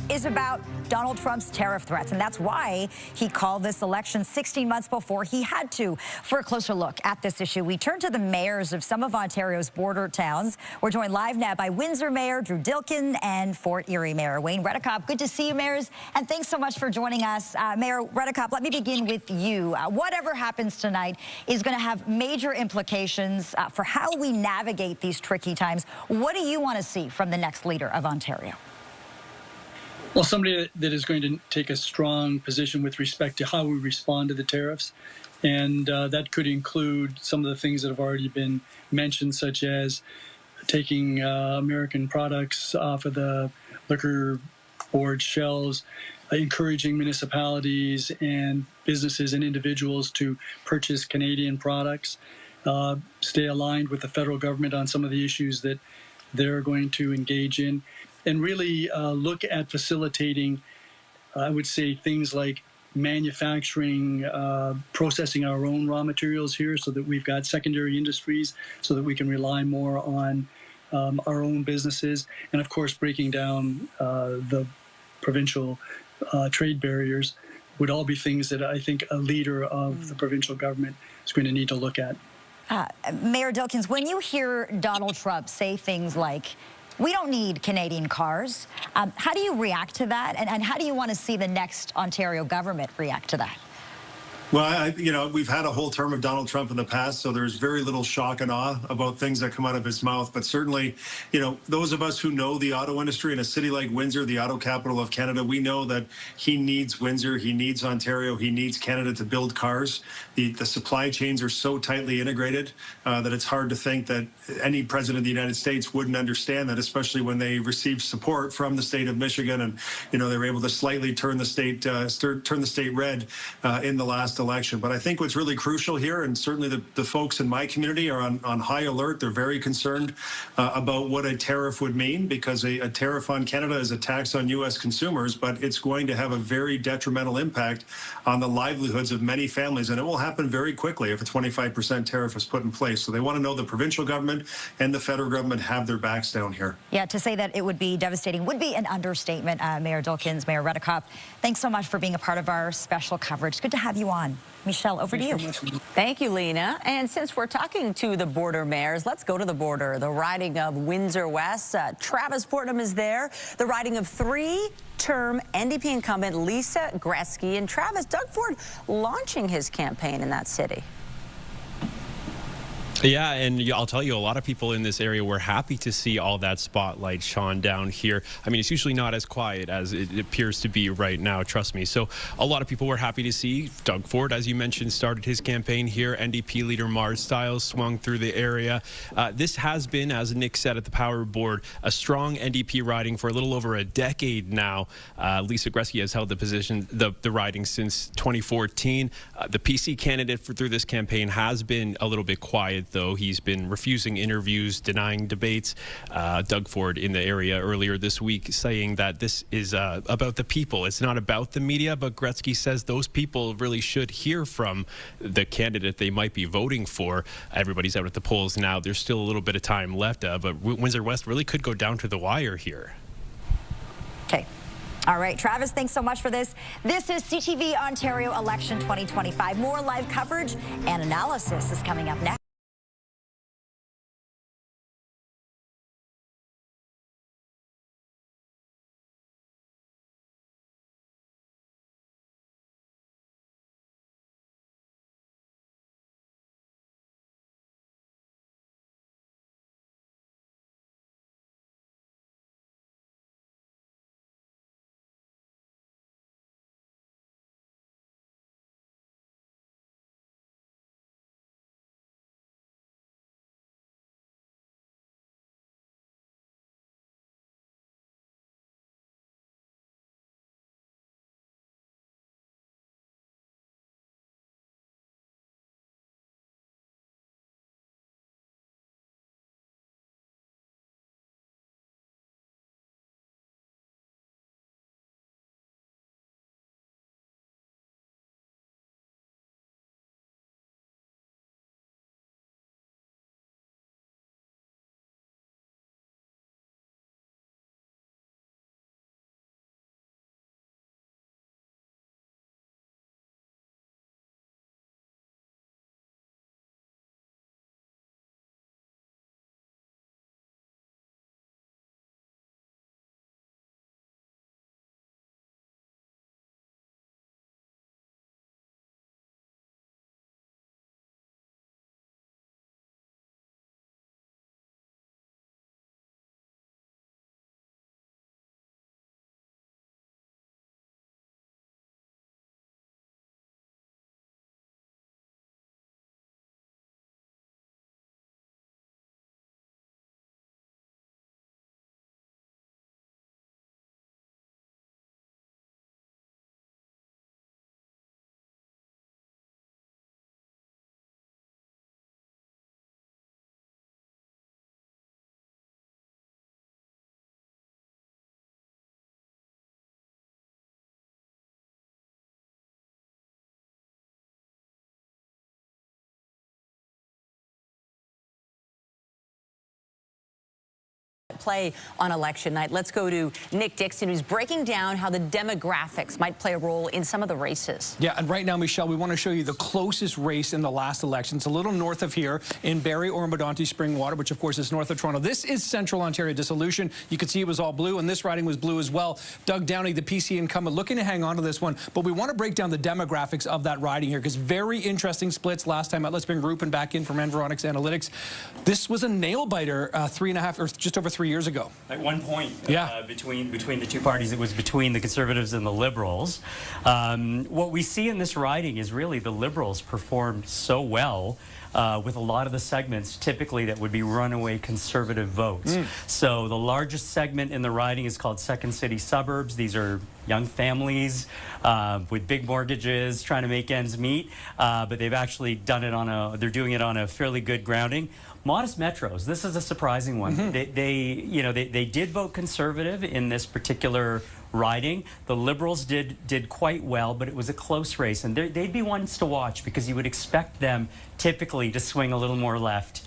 Is about Donald Trump's tariff threats, and that's why he called this election 16 months before he had to. For a closer look at this issue, we turn to the mayors of some of Ontario's border towns. We're joined live now by Windsor Mayor Drew Dilkin and Fort Erie Mayor Wayne Redekop. Good to see you, mayors, and thanks so much for joining us. Mayor Redekop, let me begin with you. Whatever happens tonight is going to have major implications for how we navigate these tricky times. What do you want to see from the next leader of Ontario? Well, somebody that is going to take a strong position with respect to how we respond to the tariffs. And that could include some of the things that have already been mentioned, such as taking American products off of the liquor board shelves, encouraging municipalities and businesses and individuals to purchase Canadian products, stay aligned with the federal government on some of the issues that they're going to engage in, and really look at facilitating, I would say, things like manufacturing, processing our own raw materials here so that we've got secondary industries so that we can rely more on our own businesses, and of course breaking down the provincial trade barriers would all be things that I think a leader of the provincial government is going to need to look at. Mayor Dilkins, when you hear Donald Trump say things like, we don't need Canadian cars, how do you react to that? And how do you want to see the next Ontario government react to that? Well, you know, we've had a whole term of Donald Trump in the past, so there's very little shock and awe about things that come out of his mouth. But certainly, you know, those of us who know the auto industry in a city like Windsor, the auto capital of Canada, we know that he needs Windsor, he needs Ontario, he needs Canada to build cars. The supply chains are so tightly integrated that it's hard to think that any president of the United States wouldn't understand that, especially when they received support from the state of Michigan, and you know they were able to slightly turn the state red in the last election. But I think what's really crucial here, and certainly the folks in my community are on high alert. They're very concerned about what a tariff would mean, because a tariff on Canada is a tax on U.S. consumers, but it's going to have a very detrimental impact on the livelihoods of many families, and it will happen very quickly if a 25% tariff is put in place. So they want to know the provincial government and the federal government have their backs down here. Yeah, to say that it would be devastating would be an understatement. Mayor Dulkins, Mayor Redekop, thanks so much for being a part of our special coverage. Good to have you on. Michelle, over to you. Thank you, Lena. And since we're talking to the border mayors, let's go to the border. The riding of Windsor West. Travis Portnam is there. The riding of three-term NDP incumbent Lisa Gretzky. And Travis, Doug Ford launching his campaign in that city. Yeah, and I'll tell you, a lot of people in this area were happy to see all that spotlight shone down here. I mean, it's usually not as quiet as it appears to be right now, trust me. So a lot of people were happy to see Doug Ford, as you mentioned, started his campaign here. NDP leader Mars Stiles swung through the area. This has been, as Nick said at the Power Board, a strong NDP riding for a little over a decade now. Lisa Gretzky has held the position, the riding since 2014. The PC candidate through this campaign has been a little bit quiet, though. He's been refusing interviews, denying debates. Doug Ford in the area earlier this week saying that this is about the people. It's not about the media, but Gretzky says those people really should hear from the candidate they might be voting for. Everybody's out at the polls now. There's still a little bit of time left, but Windsor West really could go down to the wire here. Okay. All right, Travis, thanks so much for this. This is CTV Ontario Election 2025. More live coverage and analysis is coming up next. play on election night. Let's go to Nick Dixon, who's breaking down how the demographics might play a role in some of the races. Yeah, and right now, Michelle, we want to show you the closest race in the last election. It's a little north of here in Barrie or Medonte Springwater, which of course is north of Toronto. This is Central Ontario dissolution. You can see it was all blue, and this riding was blue as well. Doug Downey, the PC incumbent, looking to hang on to this one, but we want to break down the demographics of that riding here, because very interesting splits last time out. Let's bring Rupin back in from Environics Analytics. This was a nail-biter 3.5 or just over 3 years ago. At one point, between the two parties, it was between the Conservatives and the Liberals. What we see in this riding is really the Liberals performed so well with a lot of the segments typically that would be runaway Conservative votes. So the largest segment in the riding is called Second City Suburbs. These are young families with big mortgages trying to make ends meet, but they've actually done it they're doing it on a fairly good grounding. Modest metros, this is a surprising one. They did vote Conservative in this particular riding. The Liberals did quite well, but it was a close race, and they'd be ones to watch because you would expect them typically to swing a little more left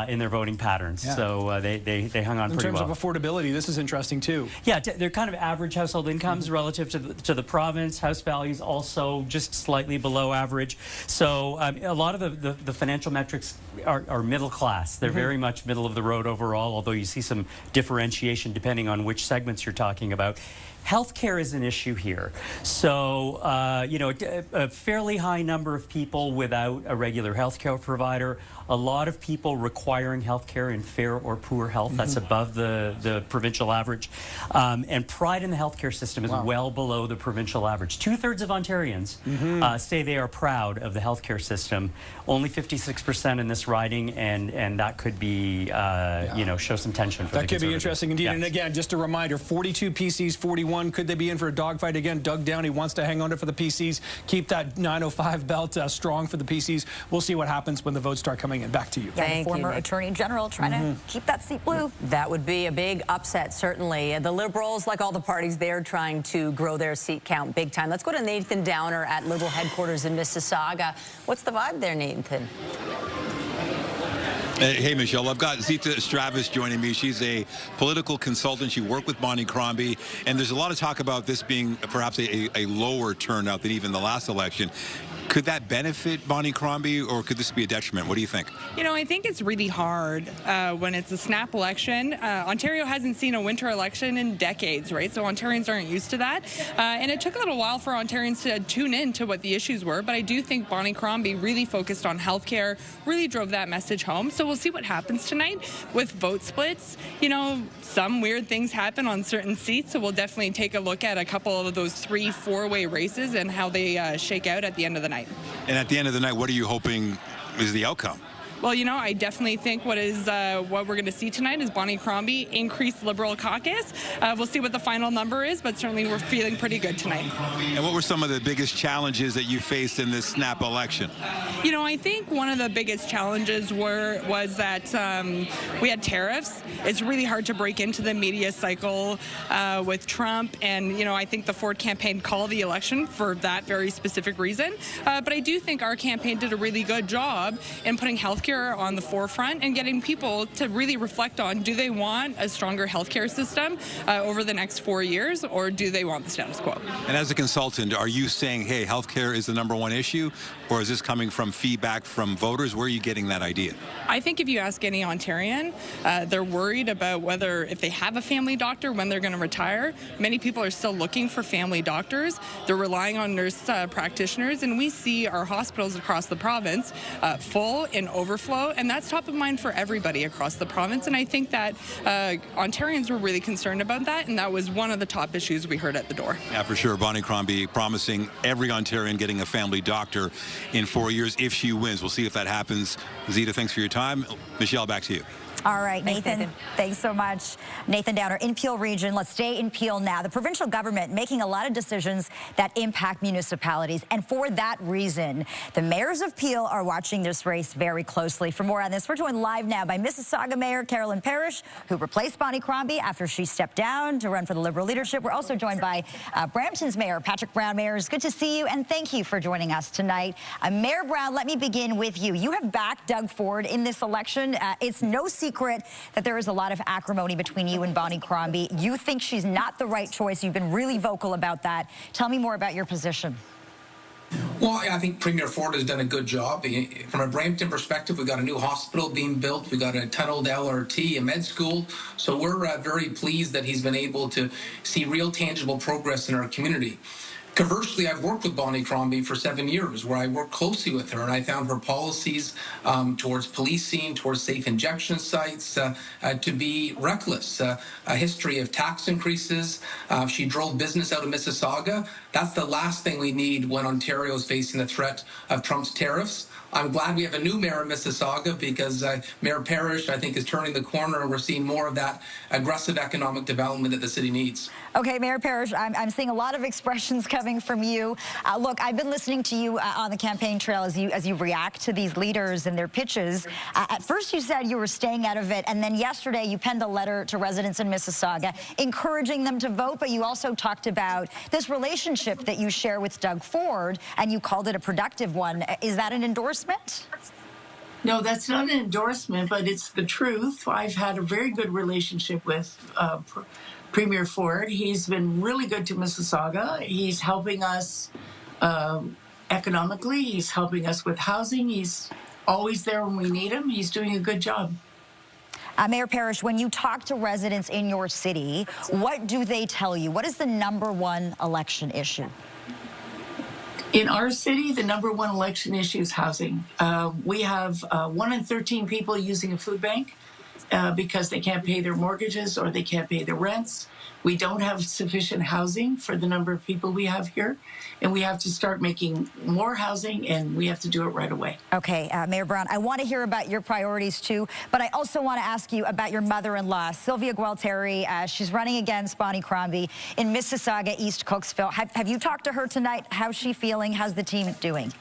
in their voting patterns. Yeah. So they hung on pretty well. In terms of affordability, this is interesting too. Yeah, they're kind of average household incomes relative to the province. House values also just slightly below average. So a lot of the financial metrics are middle class. They're very much middle of the road overall, although you see some differentiation depending on which segments you're talking about. Healthcare is an issue here. So, a fairly high number of people without a regular healthcare provider, a lot of people requiring healthcare in fair or poor health. That's above the provincial average. And pride in the healthcare system is well below the provincial average. 2/3 of Ontarians say they are proud of the healthcare system. Only 56% in this riding, and that could be, show some tension for the That could be interesting indeed. Yes. And again, just a reminder, 42 PCs, 41. Could they be in for a dogfight again? Doug Downey wants to hang on to it for the PCs. Keep that 905 belt strong for the PCs. We'll see what happens when the votes start coming in. Back to you. Yeah, the former Attorney General trying to keep that seat blue. That would be a big upset, certainly. The Liberals, like all the parties, they're trying to grow their seat count big time. Let's go to Nathan Downer at Liberal headquarters in Mississauga. What's the vibe there, Nathan? Hey, Michelle, I've got Zita Stravis joining me. She's a political consultant. She worked with Bonnie Crombie, and there's a lot of talk about this being perhaps a lower turnout than even the last election. Could that benefit Bonnie Crombie, or could this be a detriment? What do you think? I think it's really hard when it's a snap election. Ontario hasn't seen a winter election in decades, right? So Ontarians aren't used to that. And it took a little while for Ontarians to tune in to what the issues were. But I do think Bonnie Crombie really focused on healthcare, really drove that message home. So we'll see what happens tonight with vote splits. Some weird things happen on certain seats. So we'll definitely take a look at a couple of those 3-4-way races and how they shake out at the end of the night. And at the end of the night, what are you hoping is the outcome? Well, I definitely think what we're going to see tonight is Bonnie Crombie increase Liberal caucus. We'll see what the final number is, but certainly we're feeling pretty good tonight. And what were some of the biggest challenges that you faced in this snap election? I think one of the biggest challenges was that we had tariffs. It's really hard to break into the media cycle with Trump, and I think the Ford campaign called the election for that very specific reason. But I do think our campaign did a really good job in putting healthcare on the forefront and getting people to really reflect on, do they want a stronger healthcare system over the next 4 years, or do they want the status quo? And as a consultant, are you saying, hey, healthcare is the #1 issue, or is this coming from feedback from voters? Where are you getting that idea? I think if you ask any Ontarian, they're worried about whether, if they have a family doctor, when they're going to retire. Many people are still looking for family doctors. They're relying on nurse practitioners, and we see our hospitals across the province full and overflow, and that's top of mind for everybody across the province. And I think that Ontarians were really concerned about that, and that was one of the top issues we heard at the door. Yeah, for sure. Bonnie Crombie promising every Ontarian getting a family doctor in 4 years if she wins. We'll see if that happens. Zita, thanks for your time. Michelle, back to you. All right, Nathan, thanks so much. Nathan Downer in Peel Region. Let's stay in Peel now. The provincial government making a lot of decisions that impact municipalities. And for that reason, the mayors of Peel are watching this race very closely. For more on this, we're joined live now by Mississauga Mayor Carolyn Parrish, who replaced Bonnie Crombie after she stepped down to run for the Liberal leadership. We're also joined by Brampton's Mayor Patrick Brown. Mayor, it's good to see you, and thank you for joining us tonight. Mayor Brown, let me begin with you. You have backed Doug Ford in this election. It's no secret secret that there is a lot of acrimony between you and Bonnie Crombie. You think she's not the right choice. You've been really vocal about that. Tell me more about your position. Well, I think Premier Ford has done a good job. From a Brampton perspective, we've got a new hospital being built. We've got a tunneled LRT, a med school. So we're very pleased that he's been able to see real tangible progress in our community. Conversely, I've worked with Bonnie Crombie for 7 years, where I worked closely with her, and I found her policies towards policing, towards safe injection sites, to be reckless. A history of tax increases. She drove business out of Mississauga. That's the last thing we need when Ontario is facing the threat of Trump's tariffs. I'm glad we have a new mayor in Mississauga because Mayor Parrish, I think, is turning the corner, and we're seeing more of that aggressive economic development that the city needs. Okay, Mayor Parrish, I'm seeing a lot of expressions coming from you. Look, I've been listening to you on the campaign trail as you react to these leaders and their pitches. At first, you said you were staying out of it, and then yesterday you penned a letter to residents in Mississauga encouraging them to vote, but you also talked about this relationship that you share with Doug Ford, and you called it a productive one. Is that an endorsement? No, that's not an endorsement, but it's the truth. I've had a very good relationship with Premier Ford. He's been really good to Mississauga. He's helping us economically. He's helping us with housing. He's always there when we need him. He's doing a good job. Mayor Parrish, when you talk to residents in your city, what do they tell you? What is the #1 election issue? In our city, the #1 election issue is housing. We have 1 in 13 people using a food bank because they can't pay their mortgages or they can't pay their rents. We don't have sufficient housing for the number of people we have here, and we have to start making more housing, and we have to do it right away. Okay, Mayor Brown, I want to hear about your priorities too, but I also want to ask you about your mother-in-law, Sylvia Gualteri. She's running against Bonnie Crombie in Mississauga, East Cooksville. Have you talked to her tonight? How's she feeling? How's the team doing?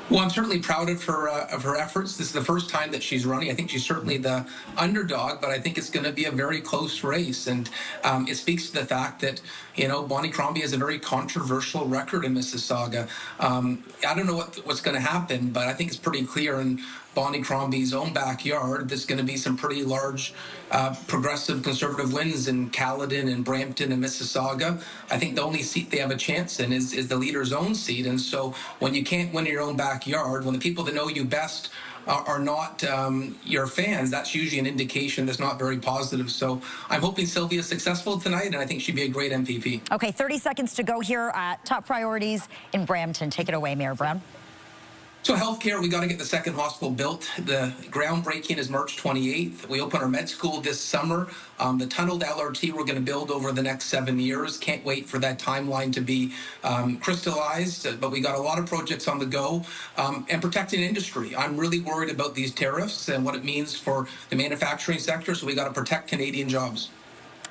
Well, I'm certainly proud of her efforts. This is the first time that she's running. I think she's certainly the underdog, but I think it's going to be a very close race. And it speaks to the fact that, you know, Bonnie Crombie has a very controversial record in Mississauga. I don't know what's going to happen, but I think it's pretty clear in Bonnie Crombie's own backyard, there's going to be some pretty large progressive conservative wins in Caledon and Brampton and Mississauga. I think the only seat they have a chance in is the leader's own seat. And so when you can't win in your own backyard, when the people that know you best are not your fans, that's usually an indication that's not very positive. So I'm hoping Sylvia's successful tonight, and I think she'd be a great MPP. Okay, 30 seconds to go here. Top priorities in Brampton. Take it away, Mayor Brown. So healthcare, we got to get the second hospital built. The groundbreaking is March 28th. We open our med school this summer. The tunneled LRT we're going to build over the next 7 years. Can't wait for that timeline to be crystallized. But we got a lot of projects on the go. And protecting industry. I'm really worried about these tariffs and what it means for the manufacturing sector. So we got to protect Canadian jobs.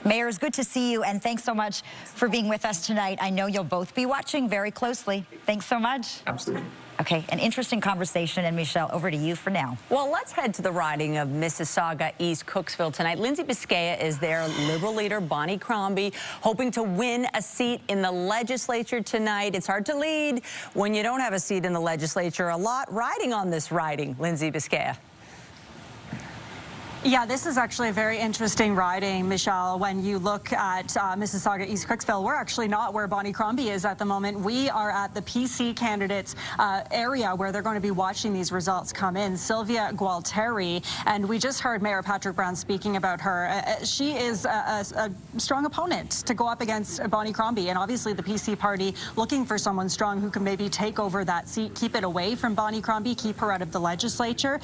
Mayor, it's good to see you, and thanks so much for being with us tonight. I know you'll both be watching very closely. Thanks so much. Absolutely. Okay, an interesting conversation, and Michelle, over to you for now. Well, let's head to the riding of Mississauga, East Cooksville tonight. Lindsay Biscaya is there, Liberal leader Bonnie Crombie, hoping to win a seat in the legislature tonight. It's hard to lead when you don't have a seat in the legislature. A lot riding on this riding, Lindsay Biscaya. Yeah, this is actually a very interesting riding, Michelle. When you look at Mississauga, East Cooksville, we're actually not where Bonnie Crombie is at the moment. We are at the PC candidates area where they're going to be watching these results come in. Sylvia Gualteri, and we just heard Mayor Patrick Brown speaking about her. She is a strong opponent to go up against Bonnie Crombie, and obviously the PC party looking for someone strong who can maybe take over that seat, keep it away from Bonnie Crombie, keep her out of the legislature.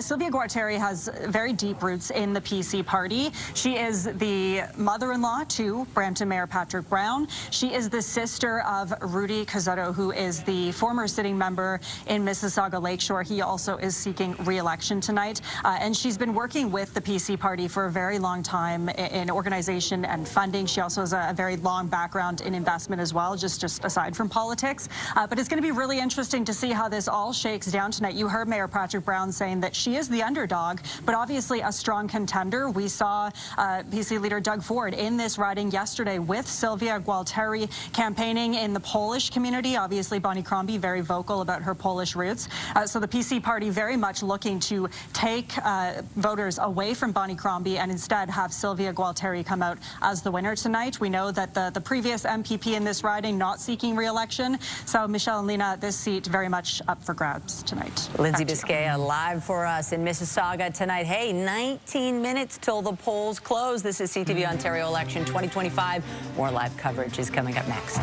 Sylvia Gualteri has very deep roots in the PC party. She is the mother-in-law to Brampton Mayor Patrick Brown. She is the sister of Rudy Cazzetto, who is the former sitting member in Mississauga Lakeshore. He also is seeking re-election tonight. And she's been working with the PC party for a very long time in organization and funding. She also has a very long background in investment as well, just aside from politics. But it's going to be really interesting to see how this all shakes down tonight. You heard Mayor Patrick Brown saying that she is the underdog, but obviously obviously a strong contender. We saw PC leader Doug Ford in this riding yesterday with Sylvia Gualteri campaigning in the Polish community. Obviously, Bonnie Crombie very vocal about her Polish roots. So the PC party very much looking to take voters away from Bonnie Crombie and instead have Sylvia Gualteri come out as the winner tonight. We know that the previous MPP in this riding not seeking re-election. So Michelle and Lena, this seat very much up for grabs tonight. Lindsay Biscaya live for us in Mississauga tonight. Hey, 19 minutes till the polls close. This is CTV Ontario Election 2025. More live coverage is coming up next.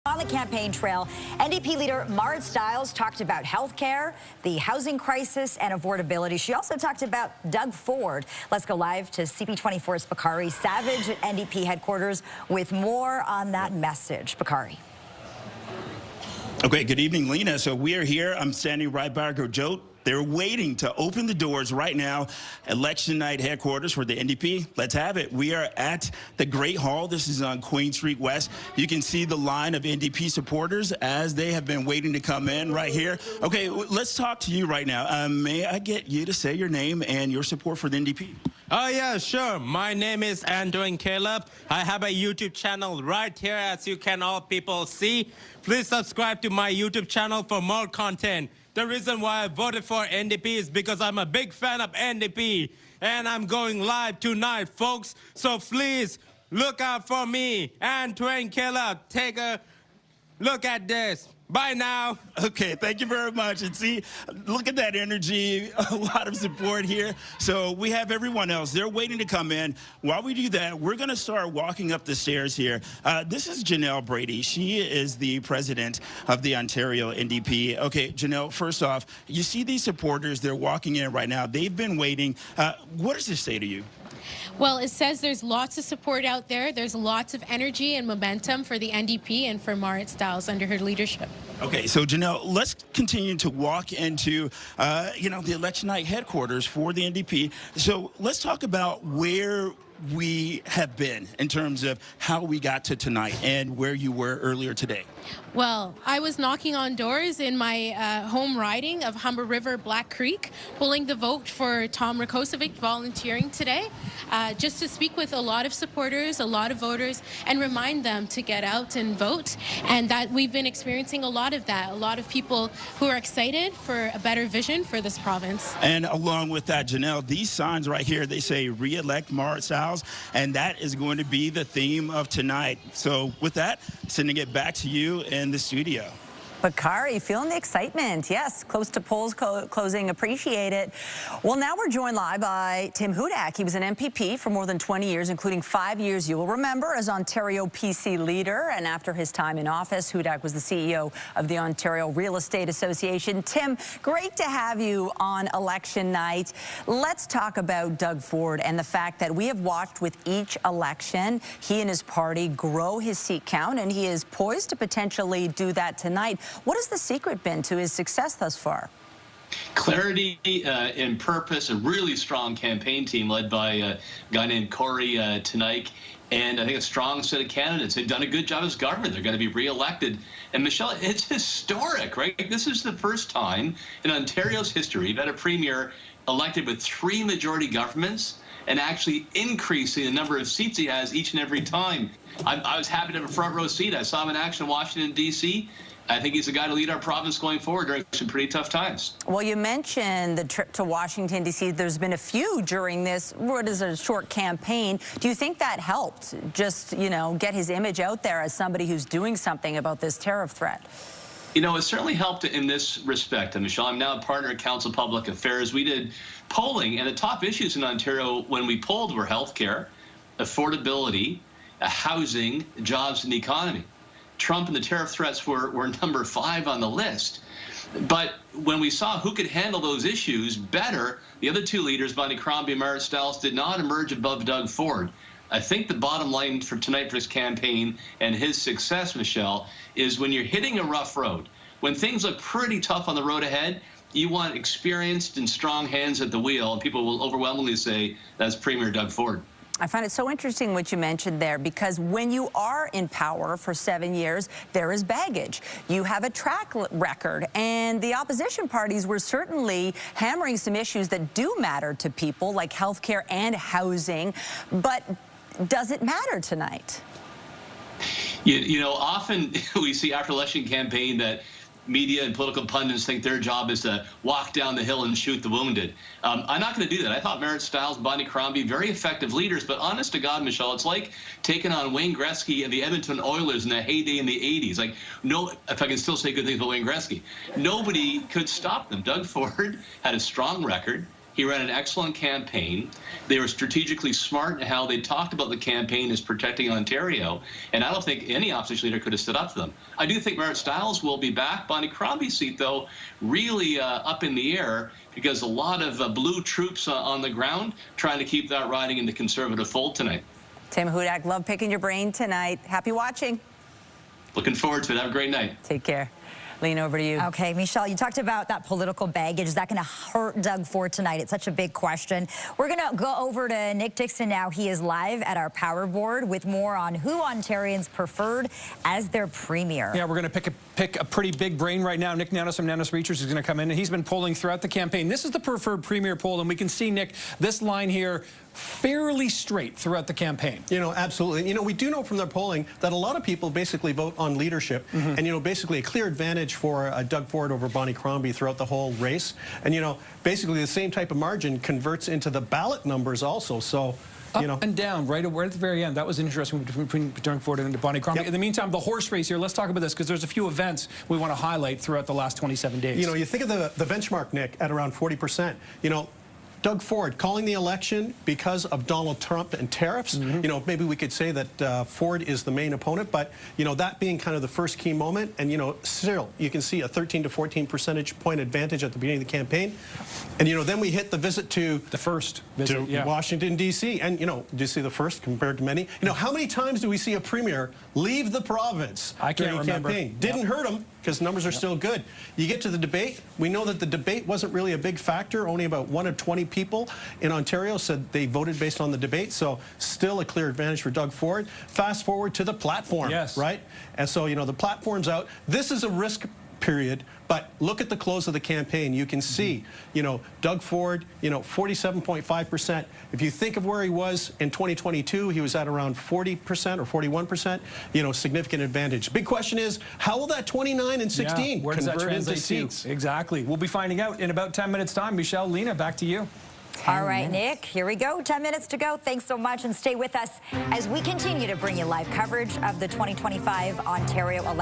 On the campaign trail, NDP leader Marit Stiles talked about health care, the housing crisis, and affordability. She also talked about Doug Ford. Let's go live to CP24's Bakari Savage at NDP headquarters with more on that message. Bakari. Okay, good evening, Lena. So we are here. I'm standing right by our Joe. They're waiting to open the doors right now. Election night headquarters for the NDP. Let's have it. We are at the Great Hall. This is on Queen Street West. You can see the line of NDP supporters as they have been waiting to come in right here. Okay, let's talk to you right now. May I get you to say your name and your support for the NDP? Oh, yeah, sure. My name is Andrew Caleb. I have a YouTube channel right here, as you can all people see. Please subscribe to my YouTube channel for more content. The reason why I voted for NDP is because I'm a big fan of NDP. And I'm going live tonight, folks. So please look out for me. And Twain Killer, take a look at this. Bye now. Okay, thank you very much. And see, look at that energy, a lot of support here. So we have everyone else. They're waiting to come in. While we do that, we're going to start walking up the stairs here. This is Janelle Brady. She is the president of the Ontario NDP. Okay, Janelle, first off, you see these supporters, they're walking in right now. They've been waiting. What does this say to you? Well, it says there's lots of support out there. There's lots of energy and momentum for the NDP and for Marit Stiles under her leadership. Okay, so Janelle, let's continue to walk into, the election night headquarters for the NDP. So let's talk about where we have been in terms of how we got to tonight and where you were earlier today. Well, I was knocking on doors in my home riding of Humber River Black Creek, pulling the vote for Tom Rakocevic, volunteering today, just to speak with a lot of supporters, a lot of voters, and remind them to get out and vote. And that we've been experiencing a lot of that, a lot of people who are excited for a better vision for this province. And along with that, Janelle, these signs right here, they say re-elect Marit Stiles, and that is going to be the theme of tonight. So with that, sending it back to you in the studio. Bakari, feeling the excitement. Yes, close to polls closing. Appreciate it. Well, now we're joined live by Tim Hudak. He was an MPP for more than 20 years, including 5 years, you will remember, as Ontario PC leader. And after his time in office, Hudak was the CEO of the Ontario Real Estate Association. Tim, great to have you on election night. Let's talk about Doug Ford and the fact that we have watched with each election, he and his party grow his seat count, and he is poised to potentially do that tonight. What has the secret been to his success thus far? Clarity and purpose, a really strong campaign team led by a guy named Corey tonight, and I think a strong set of candidates. They've done a good job as government. They're going to be reelected. And Michelle, it's historic, right? This is the first time in Ontario's history you've had a premier elected with 3 majority governments and actually increasing the number of seats he has each and every time. I was happy to have a front row seat. I saw him in action in Washington, D.C. I think he's the guy to lead our province going forward during some pretty tough times. Well, you mentioned the trip to Washington, D.C. There's been a few during this, what is a short campaign. Do you think that helped just, you know, get his image out there as somebody who's doing something about this tariff threat? You know, it certainly helped in this respect. And Michelle, I'm now a partner at Council of Public Affairs. We did polling, and the top issues in Ontario when we polled were healthcare, affordability, housing, jobs, and the economy. Trump and the tariff threats were number 5 on the list. But when we saw who could handle those issues better, the other 2 leaders, Bonnie Crombie and Marit Stiles, did not emerge above Doug Ford. I think the bottom line for tonight for his campaign and his success, Michelle, is when you're hitting a rough road, when things look pretty tough on the road ahead, you want experienced and strong hands at the wheel, and people will overwhelmingly say that's Premier Doug Ford. I find it so interesting what you mentioned there, because when you are in power for 7 years, there is baggage. You have a track record, and the opposition parties were certainly hammering some issues that do matter to people, like healthcare and housing. But does it matter tonight? You know, often we see after election campaign that media and political pundits think their job is to walk down the hill and shoot the wounded. I'm not going to do that. I thought Marit Stiles, Bonnie Crombie, very effective leaders, but honest to God, Michelle, it's like taking on Wayne Gretzky and the Edmonton Oilers in the heyday in the 80s. Like, no, if I can still say good things about Wayne Gretzky, nobody could stop them. Doug Ford had a strong record. He ran an excellent campaign. They were strategically smart in how they talked about the campaign as protecting Ontario, and I don't think any opposition leader could have stood up to them. I do think Marit Stiles will be back. Bonnie Crombie's seat, though, really up in the air because a lot of blue troops on the ground trying to keep that riding in the Conservative fold tonight. Tim Hudak, love picking your brain tonight. Happy watching. Looking forward to it. Have a great night. Take care. Lean over to you. Okay, Michelle, you talked about that political baggage. Is that going to hurt Doug Ford tonight? It's such a big question. We're going to go over to Nick Dixon now. He is live at our power board with more on who Ontarians preferred as their premier. Yeah, we're going to pick a pretty big brain right now. Nick Nanos from Nanos Research is going to come in, and he's been polling throughout the campaign. This is the preferred premier poll, and we can see, Nick, this line here fairly straight throughout the campaign. You know, absolutely. You know, we do know from the polling that a lot of people basically vote on leadership, and, you know, basically a clear advantage for Doug Ford over Bonnie Crombie throughout the whole race. And, you know, basically the same type of margin converts into the ballot numbers also. So, you know. Up and down, right at the very end. That was interesting between Doug Ford and Bonnie Crombie. Yep. In the meantime, the horse race here, let's talk about this, because there's a few events we want to highlight throughout the last 27 days. You know, you think of the benchmark, Nick, at around 40%. You know, Doug Ford calling the election because of Donald Trump and tariffs. You know, maybe we could say that Ford is the main opponent, but, you know, that being kind of the first key moment, and, you know, still, you can see a 13 to 14 percentage point advantage at the beginning of the campaign. And, you know, then we hit the visit to the first visit to Washington, D.C. And, you know, do you see the first compared to many? You know, how many times do we see a premier leave the province during a campaign? Didn't hurt him, because numbers are still good. You get to the debate. We know that the debate wasn't really a big factor. Only about 1 of 20 people in Ontario said they voted based on the debate. So still a clear advantage for Doug Ford. Fast forward to the platform, right? And so, you know, the platform's out. This is a risk period, but look at the close of the campaign. You can see, you know, Doug Ford, you know, 47.5%. If you think of where he was in 2022, he was at around 40% or 41%, you know, significant advantage. Big question is, how will that 29 and 16 where does that convert into translate seats? to? Exactly. We'll be finding out in about 10 minutes' time. Michelle, Lena, back to you. All right, Nick, here we go. 10 minutes to go. Thanks so much, and stay with us as we continue to bring you live coverage of the 2025 Ontario election.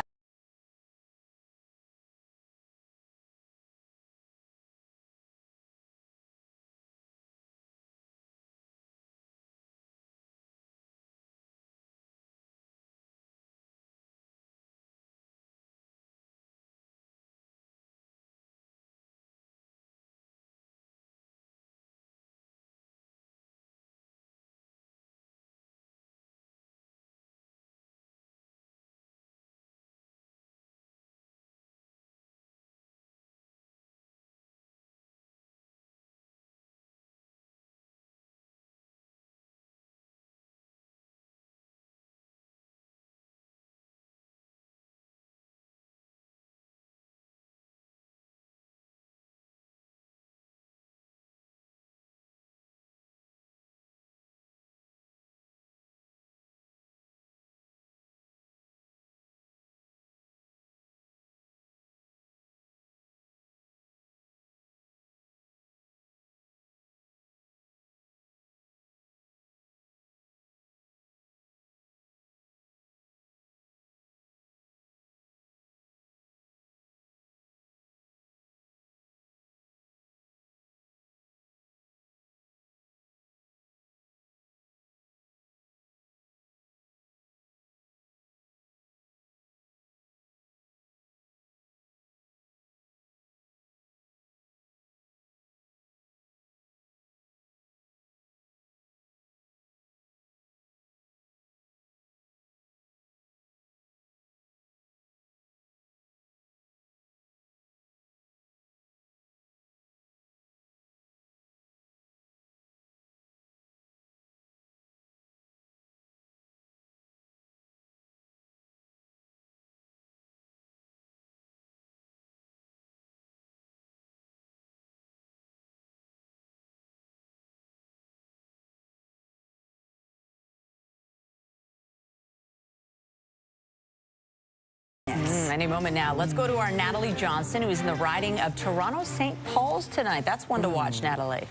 Any moment now. Let's go to our Natalie Johnson, who is in the riding of Toronto St. Paul's tonight. That's one to watch, Natalie.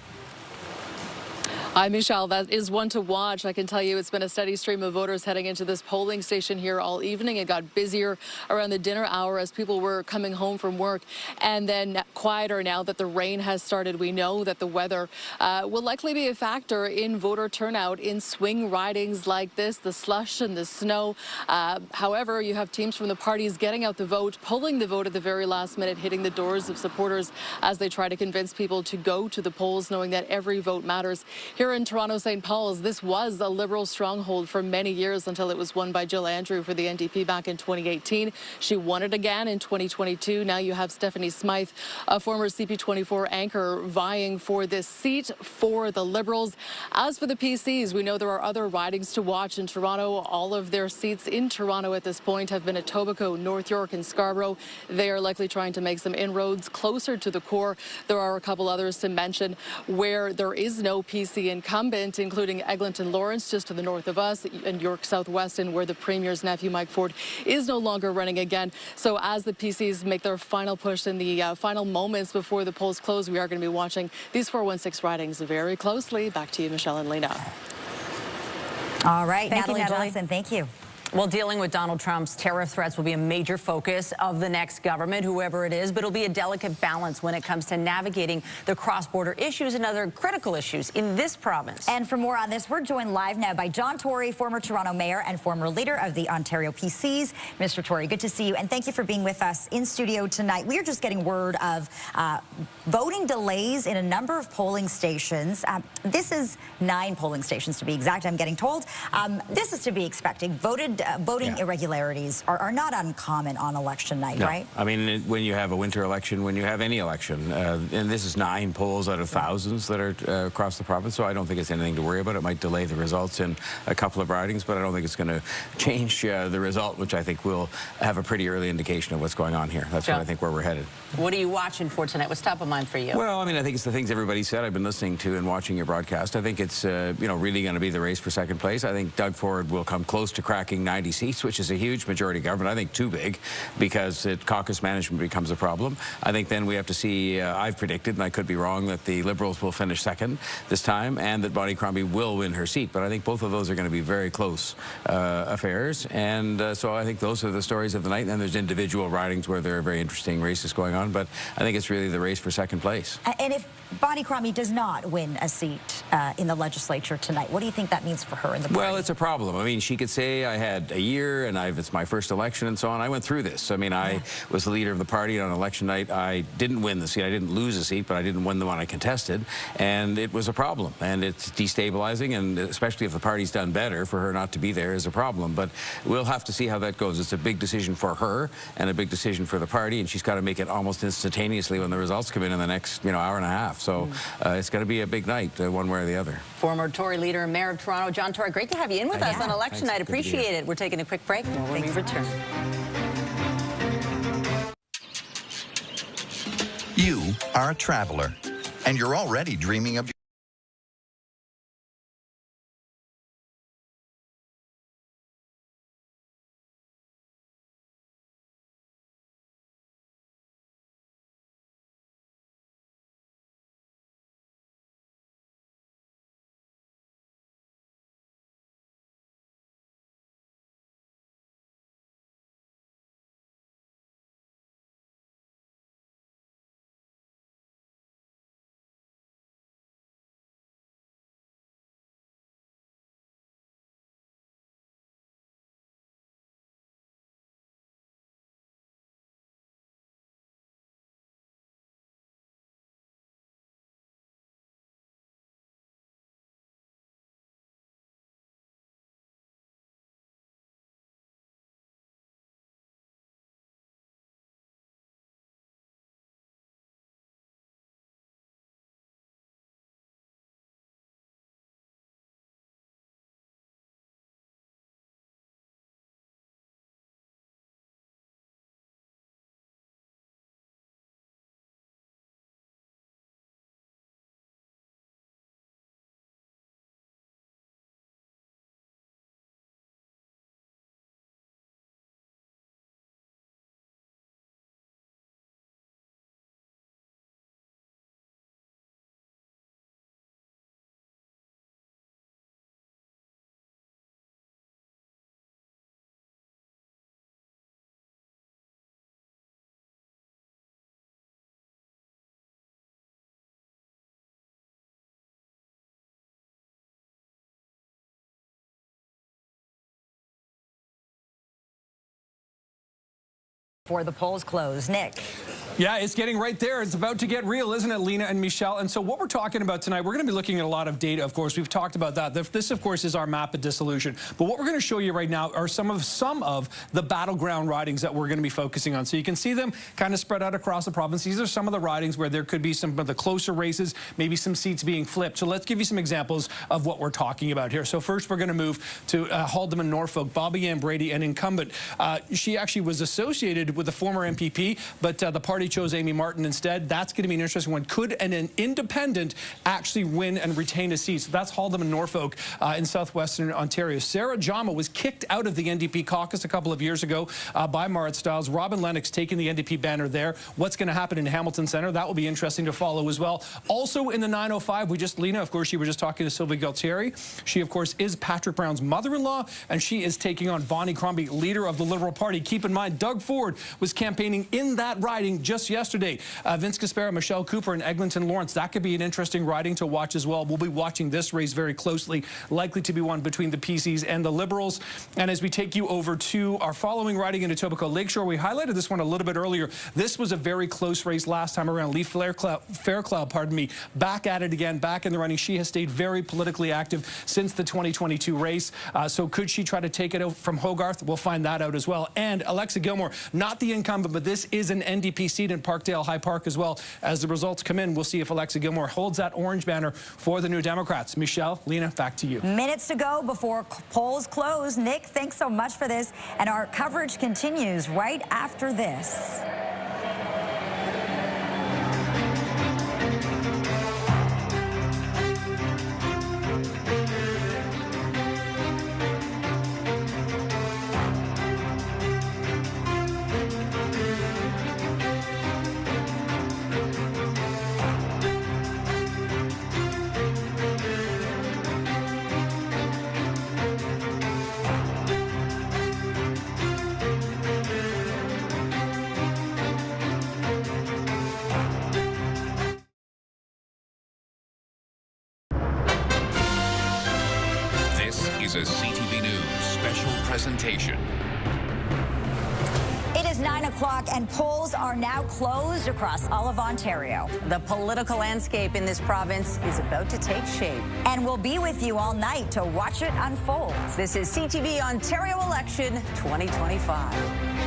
Hi, Michelle. That is one to watch. I can tell you it's been a steady stream of voters heading into this polling station here all evening. It got busier around the dinner hour as people were coming home from work, and then quieter now that the rain has started. We know that the weather will likely be a factor in voter turnout in swing ridings like this, the slush and the snow. However, you have teams from the parties getting out the vote, pulling the vote at the very last minute, hitting the doors of supporters as they try to convince people to go to the polls, knowing that every vote matters. Here in Toronto St. Paul's, this was a Liberal stronghold for many years until it was won by Jill Andrew for the NDP back in 2018. She won it again in 2022. Now you have Stephanie Smythe, a former CP24 anchor, vying for this seat for the Liberals. As for the PCs, we know there are other ridings to watch in Toronto. All of their seats in Toronto at this point have been Etobicoke, North York, and Scarborough. They are likely trying to make some inroads closer to the core. There are a couple others to mention where there is no PC incumbent, including Eglinton Lawrence, just to the north of us, and York Southwestern, where the Premier's nephew, Mike Ford, is no longer running again. So as the PCs make their final push in the final moments before the polls close, we are going to be watching these 416 ridings very closely. Back to you, Michelle and Lena. All right, Thank you, Natalie Natalie. Johnson, thank you. Well, dealing with Donald Trump's tariff threats will be a major focus of the next government, whoever it is, but it'll be a delicate balance when it comes to navigating the cross-border issues and other critical issues in this province. And for more on this, we're joined live now by John Tory, former Toronto mayor and former leader of the Ontario PCs. Mr. Tory, good to see you, and thank you for being with us in studio tonight. We are just getting word of voting delays in a number of polling stations. This is 9 polling stations, to be exact, I'm getting told. This is to be expected. Voting irregularities are not uncommon on election night, right? I mean, when you have a winter election, when you have any election, and this is 9 polls out of thousands that are across the province, so I don't think it's anything to worry about. It might delay the results in a couple of ridings, but I don't think it's going to change the result, which I think will have a pretty early indication of what's going on here. That's what I think where we're headed. What are you watching for tonight? What's top of mind for you? Well, I mean, I think it's the things everybody said. I've been listening to and watching your broadcast. I think it's, really going to be the race for second place. I think Doug Ford will come close to cracking 90 seats, which is a huge majority government. I think too big, because caucus management becomes a problem. I think then we have to see, I've predicted, and I could be wrong, that the Liberals will finish second this time and that Bonnie Crombie will win her seat. But I think both of those are going to be very close affairs. And so I think those are the stories of the night. And then there's individual ridings where there are very interesting races going on. But I think it's really the race for second place. And if Bonnie Crombie does not win a seat in the legislature tonight, what do you think that means for her in the party? Well, it's a problem. I mean, she could say, I had a year and it's my first election and so on. I went through this. I mean, I was the leader of the party on election night. I didn't win the seat. I didn't lose a seat, but I didn't win the one I contested. And it was a problem. And it's destabilizing, and especially if the party's done better, for her not to be there is a problem. But we'll have to see how that goes. It's a big decision for her and a big decision for the party, and she's got to make it almost instantaneously when the results come in the next, hour and a half. So it's going to be a big night, one way or the other. Former Tory leader and mayor of Toronto, John Tory, great to have you in with us on election night. Appreciate it. We're taking a quick break when we return. You are a traveler, and you're already dreaming of before the polls close. Nick. Yeah, it's getting right there. It's about to get real, isn't it, Lena and Michelle? And so what we're talking about tonight, we're going to be looking at a lot of data, of course. We've talked about that. This, of course, is our map of dissolution. But what we're going to show you right now are some of the battleground ridings that we're going to be focusing on. So you can see them kind of spread out across the province. These are some of the ridings where there could be some of the closer races, maybe some seats being flipped. So let's give you some examples of what we're talking about here. So first, we're going to move to Haldimand, Norfolk. Bobby Ann Brady, an incumbent. She actually was associated with the former MPP, but the party chose Amy Martin instead. That's going to be an interesting one. Could an independent actually win and retain a seat? So that's Haldimand, Norfolk in southwestern Ontario. Sarah Jama was kicked out of the NDP caucus a couple of years ago by Marit Stiles. Robin Lennox taking the NDP banner there. What's going to happen in Hamilton Centre? That will be interesting to follow as well. Also in the 905, Lena, of course, you were just talking to Sylvie Galtieri. She, of course, is Patrick Brown's mother-in-law, and she is taking on Bonnie Crombie, leader of the Liberal Party. Keep in mind, Doug Ford was campaigning in that riding just yesterday. Vince Caspera, Michelle Cooper, and Eglinton Lawrence. That could be an interesting riding to watch as well. We'll be watching this race very closely, likely to be one between the PCs and the Liberals. And as we take you over to our following riding in Etobicoke Lakeshore, we highlighted this one a little bit earlier. This was a very close race last time around. Lee Fairclough, pardon me, back at it again, back in the running. She has stayed very politically active since the 2022 race. So could she try to take it out from Hogarth? We'll find that out as well. And Alexa Gilmore, not the incumbent, but this is an NDP seat in Parkdale High Park as well. As the results come in, we'll see if Alexa Gilmore holds that orange banner for the New Democrats. Michelle, Lena, back to you. Minutes to go before polls close. Nick, thanks so much for this. And our coverage continues right after this. is a CTV News special presentation. It is 9 o'clock and polls are now closed across all of Ontario. The political landscape in this province is about to take shape. And we'll be with you all night to watch it unfold. This is CTV Ontario Election 2025.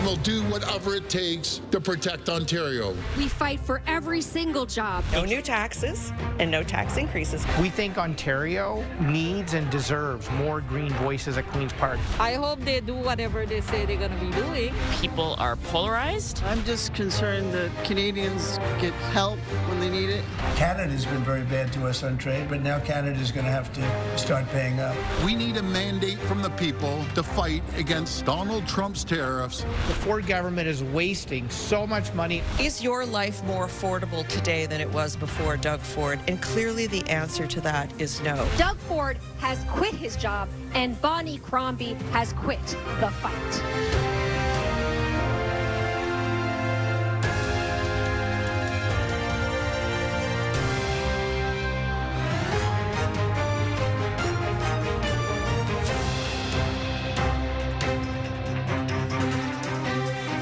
We'll do whatever it takes to protect Ontario. We fight for every single job. No new taxes and no tax increases. We think Ontario needs and deserves more green voices at Queen's Park. I hope they do whatever they say they're going to be doing. People are polarized. I'm just concerned that Canadians get help when they need it. Canada's been very bad to us on trade, but now Canada's going to have to start paying up. We need a mandate from the people to fight against Donald Trump's tariffs. The Ford government is wasting so much money. Is your life more affordable today than it was before Doug Ford? And clearly the answer to that is no. Doug Ford has quit his job and Bonnie Crombie has quit the fight.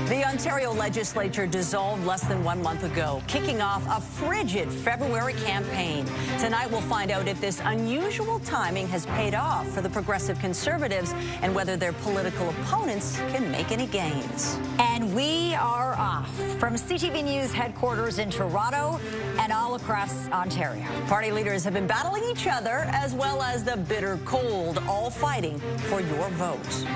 The Ontario legislature dissolved less than 1 month ago, kicking off a frigid February campaign. Tonight we'll find out if this unusual timing has paid off for the Progressive Conservatives and whether their political opponents can make any gains. And we are off from CTV News headquarters in Toronto and all across Ontario. Party leaders have been battling each other as well as the bitter cold, all fighting for your vote.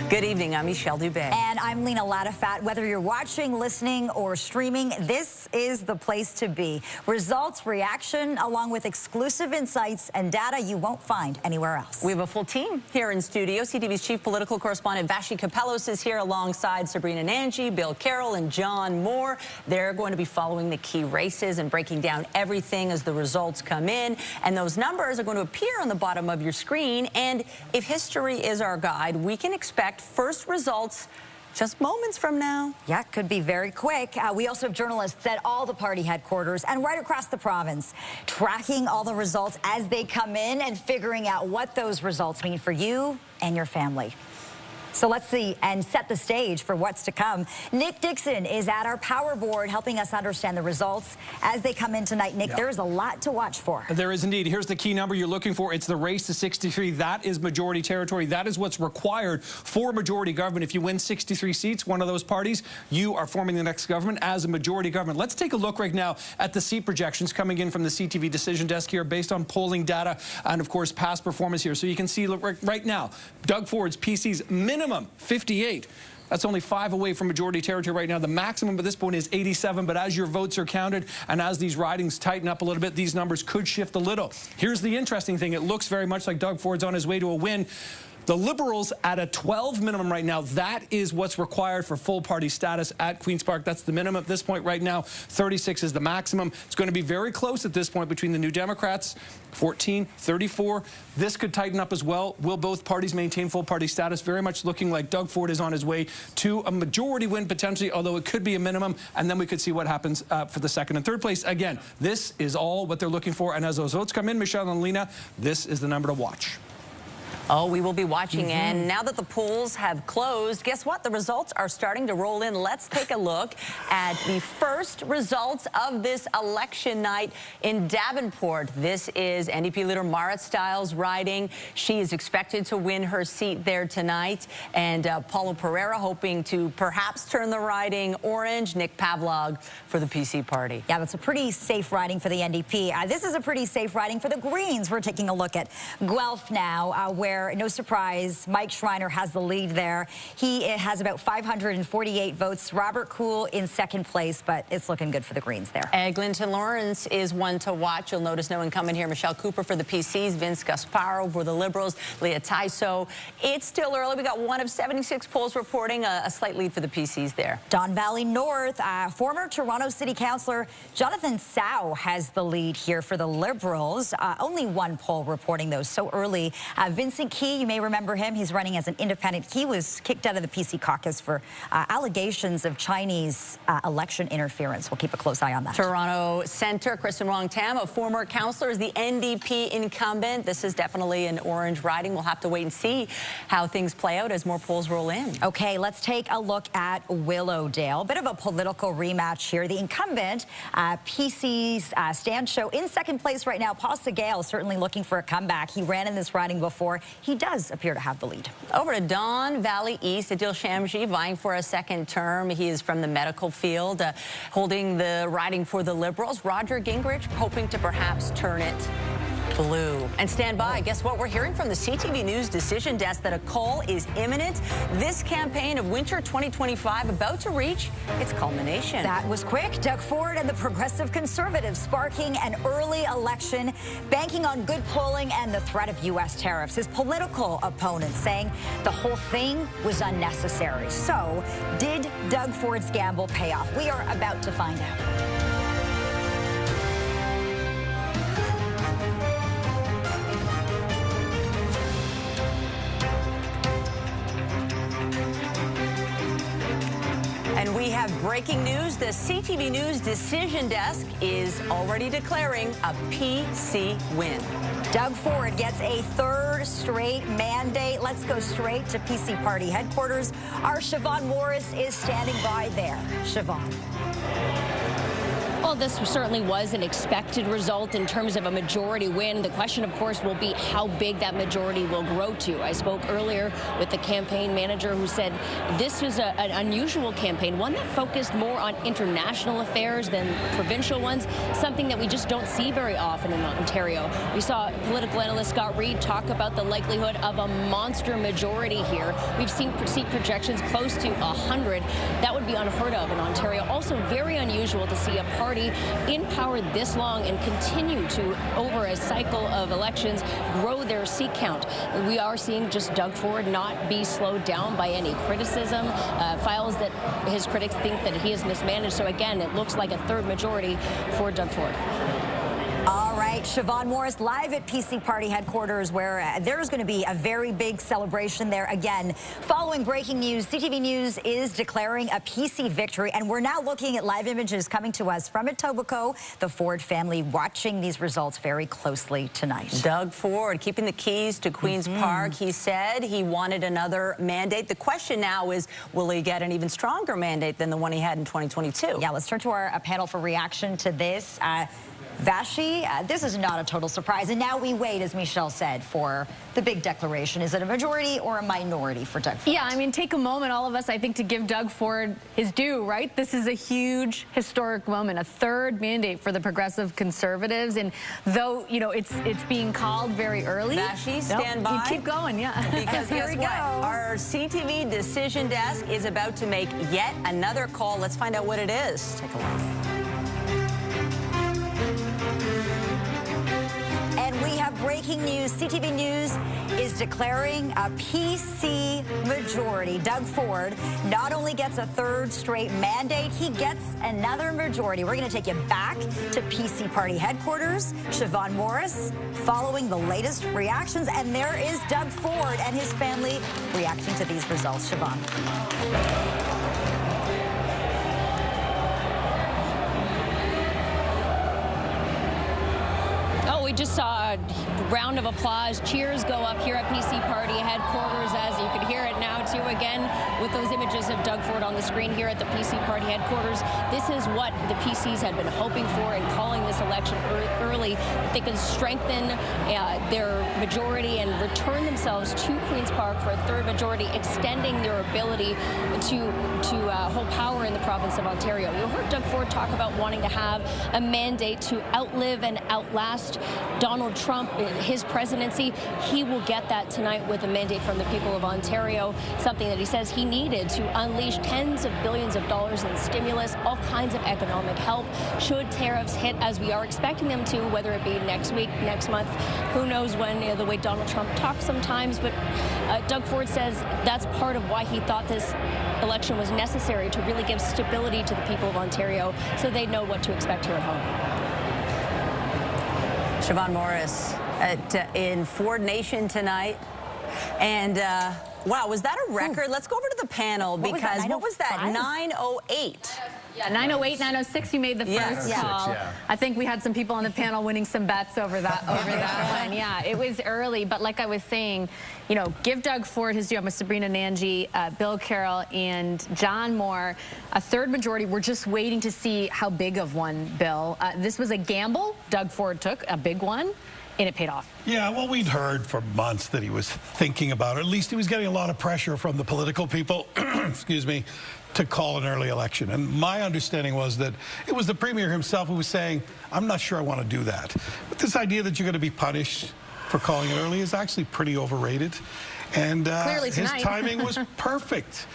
Good evening, I'm Michelle Dubé. And I'm Lena Latafat. Whether you're watching, listening, or streaming, this is the place to be. Results, reaction, along with exclusive insights and data you won't find anywhere else. We have a full team here in studio. CTV's chief political correspondent Vashi Kapelos is here alongside Sabrina Nanji, Bill Carroll, and John Moore. They're going to be following the key races and breaking down everything as the results come in. And those numbers are going to appear on the bottom of your screen. And if history is our guide, we can expect first results just moments from now. Yeah, could be very quick. We also have journalists at all the party headquarters and right across the province, tracking all the results as they come in and figuring out what those results mean for you and your family. So let's see and set the stage for what's to come. Nick Dixon is at our power board helping us understand the results as they come in tonight. Nick, there is a lot to watch for. There is indeed. Here's the key number you're looking for. It's the race to 63. That is majority territory. That is what's required for majority government. If you win 63 seats, one of those parties, you are forming the next government as a majority government. Let's take a look right now at the seat projections coming in from the CTV decision desk here based on polling data and, of course, past performance here. So you can see right now, Doug Ford's PC's minimum 58. That's only 5 away from majority territory right now. The maximum at this point is 87, but as your votes are counted and as these ridings tighten up a little bit, these numbers could shift a little. Here's the interesting thing. It looks very much like Doug Ford's on his way to a win. The Liberals at a 12 minimum right now. That is what's required for full party status at Queen's Park. That's the minimum at this point right now. 36 is the maximum. It's going to be very close at this point between the New Democrats, 14, 34. This could tighten up as well. Will both parties maintain full party status? Very much looking like Doug Ford is on his way to a majority win potentially, although it could be a minimum, and then we could see what happens for the second and third place. Again, this is all what they're looking for, and as those votes come in, Michelle and Lena, this is the number to watch. Oh, we will be watching. And now that the polls have closed, guess what? The results are starting to roll in. Let's take a look at the first results of this election night in Davenport. This is NDP leader Marit Stiles riding. She is expected to win her seat there tonight. And Paulo Pereira hoping to perhaps turn the riding orange. Nick Pavlog for the PC party. Yeah, that's a pretty safe riding for the NDP. This is a pretty safe riding for the Greens. We're taking a look at Guelph now, where no surprise, Mike Schreiner has the lead there. He has about 548 votes. Robert Cool in second place, but it's looking good for the Greens there. Eglinton Lawrence is one to watch. You'll notice no incumbent here. Michelle Cooper for the PCs, Vince Gasparo for the Liberals, Leah Taiso. It's still early. We got one of 76 polls reporting a slight lead for the PCs there. Don Valley North, former Toronto City Councillor Jonathan Sow has the lead here for the Liberals. Only one poll reporting those so early. Vincent Key, you may remember him. He's running as an independent. He was kicked out of the PC caucus for allegations of Chinese election interference. We'll keep a close eye on that. Toronto Centre, Kristen Wong-Tam, a former councillor, is the NDP incumbent. This is definitely an orange riding. We'll have to wait and see how things play out as more polls roll in. Okay, let's take a look at Willowdale. Bit of a political rematch here. The incumbent, PC's Stan Show, in second place right now. Paul Segale certainly looking for a comeback. He ran in this riding before. He does appear to have the lead. Over to Don Valley East, Adil Shamji vying for a second term. He is from the medical field, holding the riding for the Liberals. Roger Gingrich hoping to perhaps turn it blue. And stand by. Guess what? We're hearing from the CTV News decision desk that a call is imminent. This campaign of winter 2025 about to reach its culmination. That was quick. Doug Ford and the Progressive Conservatives sparking an early election, banking on good polling and the threat of U.S. tariffs. His political opponents saying the whole thing was unnecessary. So, did Doug Ford's gamble pay off? We are about to find out. And we have breaking news. The CTV News decision desk is already declaring a PC win. Doug Ford gets a third straight mandate. Let's go straight to PC party headquarters. Our Siobhan Morris is standing by there. Siobhan. Well, this certainly was an expected result in terms of a majority win. The question, of course, will be how big that majority will grow to. I spoke earlier with the campaign manager who said this was an unusual campaign, one that focused more on international affairs than provincial ones, something that we just don't see very often in Ontario. We saw political analyst Scott Reid talk about the likelihood of a monster majority here. We've seen seat projections close to 100. That would be unheard of in Ontario. Also very unusual to see a party in power this long and continue to, over a cycle of elections, grow their seat count. We are seeing just Doug Ford not be slowed down by any criticism, files that his critics think that he has mismanaged. So again, it looks like a third majority for Doug Ford. All right, Siobhan Morris live at PC Party headquarters, where there's going to be a very big celebration there again. Following breaking news, CTV News is declaring a PC victory, and we're now looking at live images coming to us from Etobicoke. The Ford family watching these results very closely tonight. Doug Ford keeping the keys to Queen's Park. He said he wanted another mandate. The question now is, will he get an even stronger mandate than the one he had in 2022? Yeah, let's turn to our panel for reaction to this. Vashi, this is not a total surprise. And now we wait, as Michelle said, for the big declaration. Is it a majority or a minority for Doug Ford? Yeah, I mean, take a moment, all of us, I think, to give Doug Ford his due, right? This is a huge historic moment, a third mandate for the Progressive Conservatives. And though, you know, it's being called very early. Vashi, stand by. You keep going, yeah. Because guess what? Our CTV decision desk is about to make yet another call. Let's find out what it is. Take a look. And we have breaking news. CTV News is declaring a PC majority. Doug Ford not only gets a third straight mandate, he gets another majority. We're going to take you back to PC Party headquarters. Siobhan Morris following the latest reactions. And there is Doug Ford and his family reacting to these results. Siobhan. We just saw a round of applause, cheers go up here at PC Party headquarters, as you can hear it now too, again with those images of Doug Ford on the screen here at the PC Party headquarters. This is what the PCs had been hoping for in calling this election early, that they could strengthen their majority and return themselves to Queen's Park for a third majority, extending their ability to hold power in the province of Ontario. You heard Doug Ford talk about wanting to have a mandate to outlive and outlast Donald Trump, his presidency. He will get that tonight with a mandate from the people of Ontario, something that he says he needed to unleash tens of billions of dollars in stimulus, all kinds of economic help, should tariffs hit, as we are expecting them to, whether it be next week, next month, who knows when, the way Donald Trump talks sometimes. But Doug Ford says that's part of why he thought this election was necessary, to really give stability to the people of Ontario so they know what to expect here at home. Siobhan Morris in Ford Nation tonight. And wow, was that a record? Ooh. Let's go over to the panel, because what was that? 908. Yeah, 908, 906, you made the first call. Yeah. I think we had some people on the panel winning some bets over that one. Yeah, it was early, but like I was saying, you know, give Doug Ford his due. I'm with Sabrina Nanji, Bill Carroll, and John Moore. A third majority. We're just waiting to see how big of one, Bill. This was a gamble Doug Ford took, a big one, and it paid off. Yeah, well, we'd heard for months that he was thinking about it. At least he was getting a lot of pressure from the political people, excuse me, to call an early election. And my understanding was that it was the Premier himself who was saying, I'm not sure I want to do that. But this idea that you're going to be punished for calling it early is actually pretty overrated. And his timing was perfect.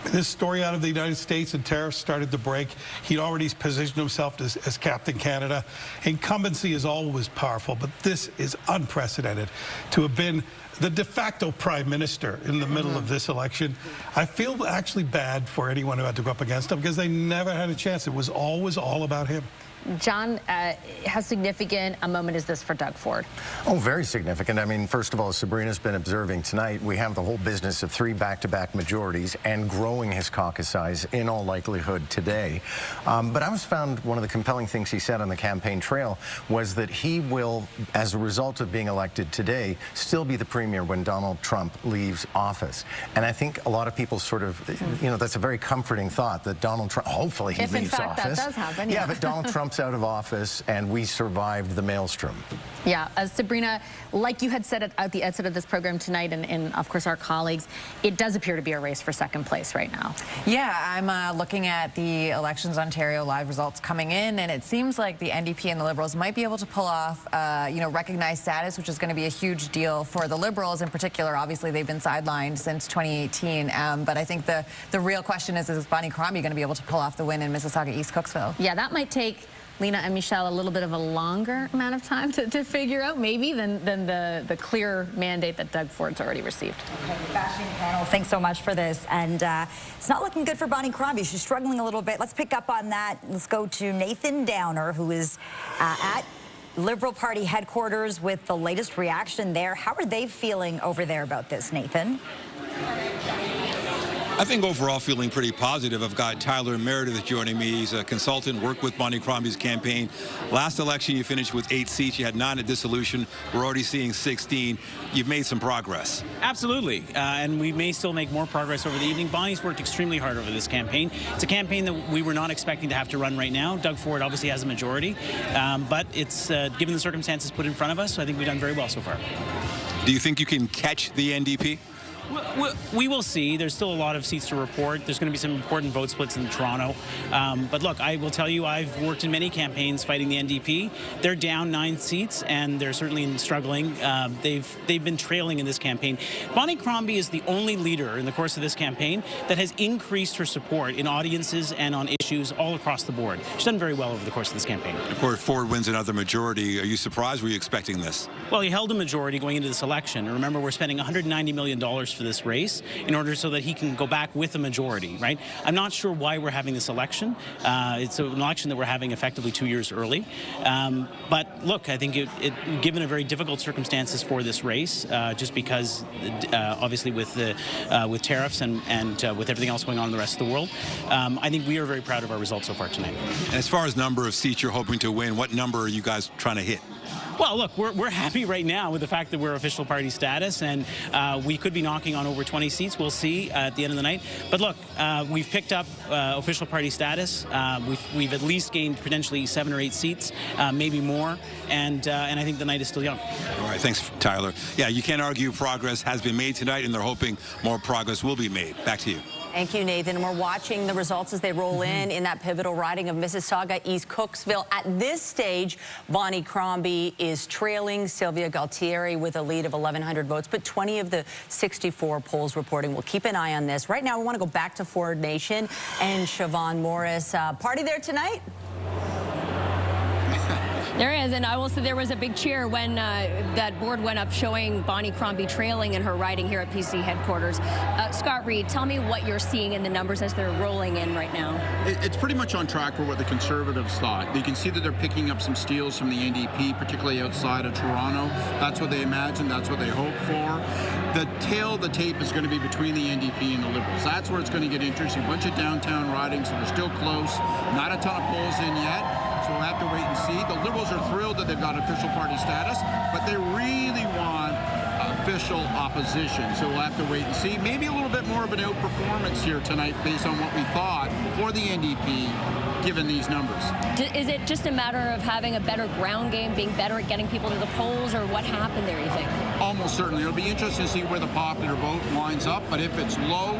This story out of the United States and tariffs started to break. He'd already positioned himself as Captain Canada. Incumbency is always powerful, but this is unprecedented. To have been the de facto prime minister in the middle of this election, I feel actually bad for anyone who had to go up against him, because they never had a chance. It was always all about him. John, how significant a moment is this for Doug Ford? Oh, very significant. I mean, first of all, as Sabrina's been observing tonight, we have the whole business of 3 back-to-back majorities and growing his caucus size in all likelihood today. But I was found one of the compelling things he said on the campaign trail was that he will, as a result of being elected today, still be the Premier when Donald Trump leaves office. And I think a lot of people sort of, you know, that's a very comforting thought, that Donald Trump, hopefully he leaves office. If in fact that does happen, yeah. But Donald Trump's out of office, and we survived the maelstrom. Yeah, Sabrina, like you had said at the outset of this program tonight, and of course our colleagues, it does appear to be a race for second place right now. Yeah, I'm looking at the Elections Ontario live results coming in, and it seems like the NDP and the Liberals might be able to pull off, you know, recognized status, which is going to be a huge deal for the Liberals in particular. Obviously, they've been sidelined since 2018, but I think the real question is Bonnie Crombie going to be able to pull off the win in Mississauga East Cooksville? Yeah, that might take Lena and Michelle a little bit of a longer amount of time to figure out, maybe, than the clear mandate that Doug Ford's already received. Okay, bashing panel, thanks so much for this. And it's not looking good for Bonnie Crombie. She's struggling a little bit. Let's pick up on that. Let's go to Nathan Downer, who is at Liberal Party headquarters with the latest reaction there. How are they feeling over there about this, Nathan? I think overall feeling pretty positive. I've got Tyler Meredith joining me. He's a consultant, worked with Bonnie Crombie's campaign. Last election, you finished with 8 seats. You had 9 at dissolution. We're already seeing 16. You've made some progress. Absolutely, and we may still make more progress over the evening. Bonnie's worked extremely hard over this campaign. It's a campaign that we were not expecting to have to run right now. Doug Ford obviously has a majority, but it's given the circumstances put in front of us, so I think we've done very well so far. Do you think you can catch the NDP? We will see. There's still a lot of seats to report. There's going to be some important vote splits in Toronto. But look, I will tell you, I've worked in many campaigns fighting the NDP. They're down 9 seats, and they're certainly struggling. They've been trailing in this campaign. Bonnie Crombie is the only leader in the course of this campaign that has increased her support in audiences and on issues all across the board. She's done very well over the course of this campaign. Of course, Ford wins another majority. Are you surprised? Were you expecting this? Well, he held a majority going into this election. Remember, we're spending $190 million for this race in order so that he can go back with a majority, right? I'm not sure why we're having this election. It's an election that we're having effectively 2 years early. But look, I think given a very difficult circumstances for this race, just because obviously with tariffs and with everything else going on in the rest of the world, I think we are very proud of our results so far tonight. And as far as number of seats you're hoping to win, what number are you guys trying to hit? Well, look, we're happy right now with the fact that we're official party status, and we could be knocking on over 20 seats. We'll see at the end of the night. But look, we've picked up official party status. We've at least gained potentially 7 or 8 seats, maybe more, and I think the night is still young. All right, thanks, Tyler. Yeah, you can't argue progress has been made tonight, and they're hoping more progress will be made. Back to you. Thank you, Nathan. We're watching the results as they roll in that pivotal riding of Mississauga, East Cooksville. At this stage, Bonnie Crombie is trailing Sylvia Galtieri with a lead of 1,100 votes, but 20 of the 64 polls reporting. We'll keep an eye on this. Right now, we want to go back to Ford Nation and Siobhan Morris. Party there tonight? There is, and I will say there was a big cheer when that board went up showing Bonnie Crombie trailing in her riding here at PC headquarters. Scott Reid, tell me what you're seeing in the numbers as they're rolling in right now. It's pretty much on track for what the Conservatives thought. You can see that they're picking up some steals from the NDP, particularly outside of Toronto. That's what they imagined. That's what they hoped for. The tail of the tape is going to be between the NDP and the Liberals. That's where it's going to get interesting. A bunch of downtown ridings that are still close. Not a ton of polls in yet. So we'll have to wait and see. The Liberals are thrilled that they've got official party status, but they really want official opposition. So we'll have to wait and see. Maybe a little bit more of an outperformance here tonight based on what we thought for the NDP, given these numbers. Is it just a matter of having a better ground game, being better at getting people to the polls, or what happened there, you think? Almost certainly. It'll be interesting to see where the popular vote lines up, but if it's low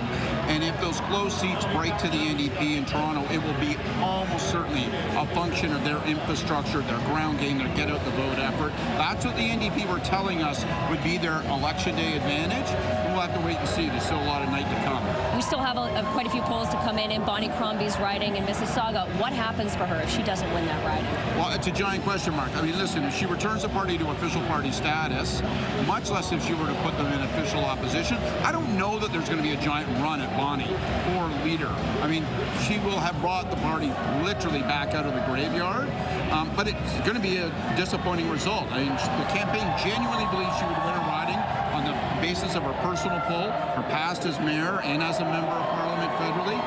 and if those close seats break to the NDP in Toronto, it will be almost certainly a function of their infrastructure, their ground game, their get out the vote effort. That's what the NDP were telling us would be their election day advantage. We'll have to wait and see. There's still a lot of night to come. We still have quite a few polls to come in Bonnie Crombie's riding in Mississauga. What happens for her if she doesn't win that riding? Well, it's a giant question mark. I mean, listen, if she returns the party to official party status, much less if she were to put them in official opposition, I don't know that there's going to be a giant run at Bonnie for leader. I mean, she will have brought the party literally back out of the graveyard, but it's going to be a disappointing result. I mean, the campaign genuinely believes she would win a riding on the basis of her personal poll, her past as mayor and as a member of parliament federally.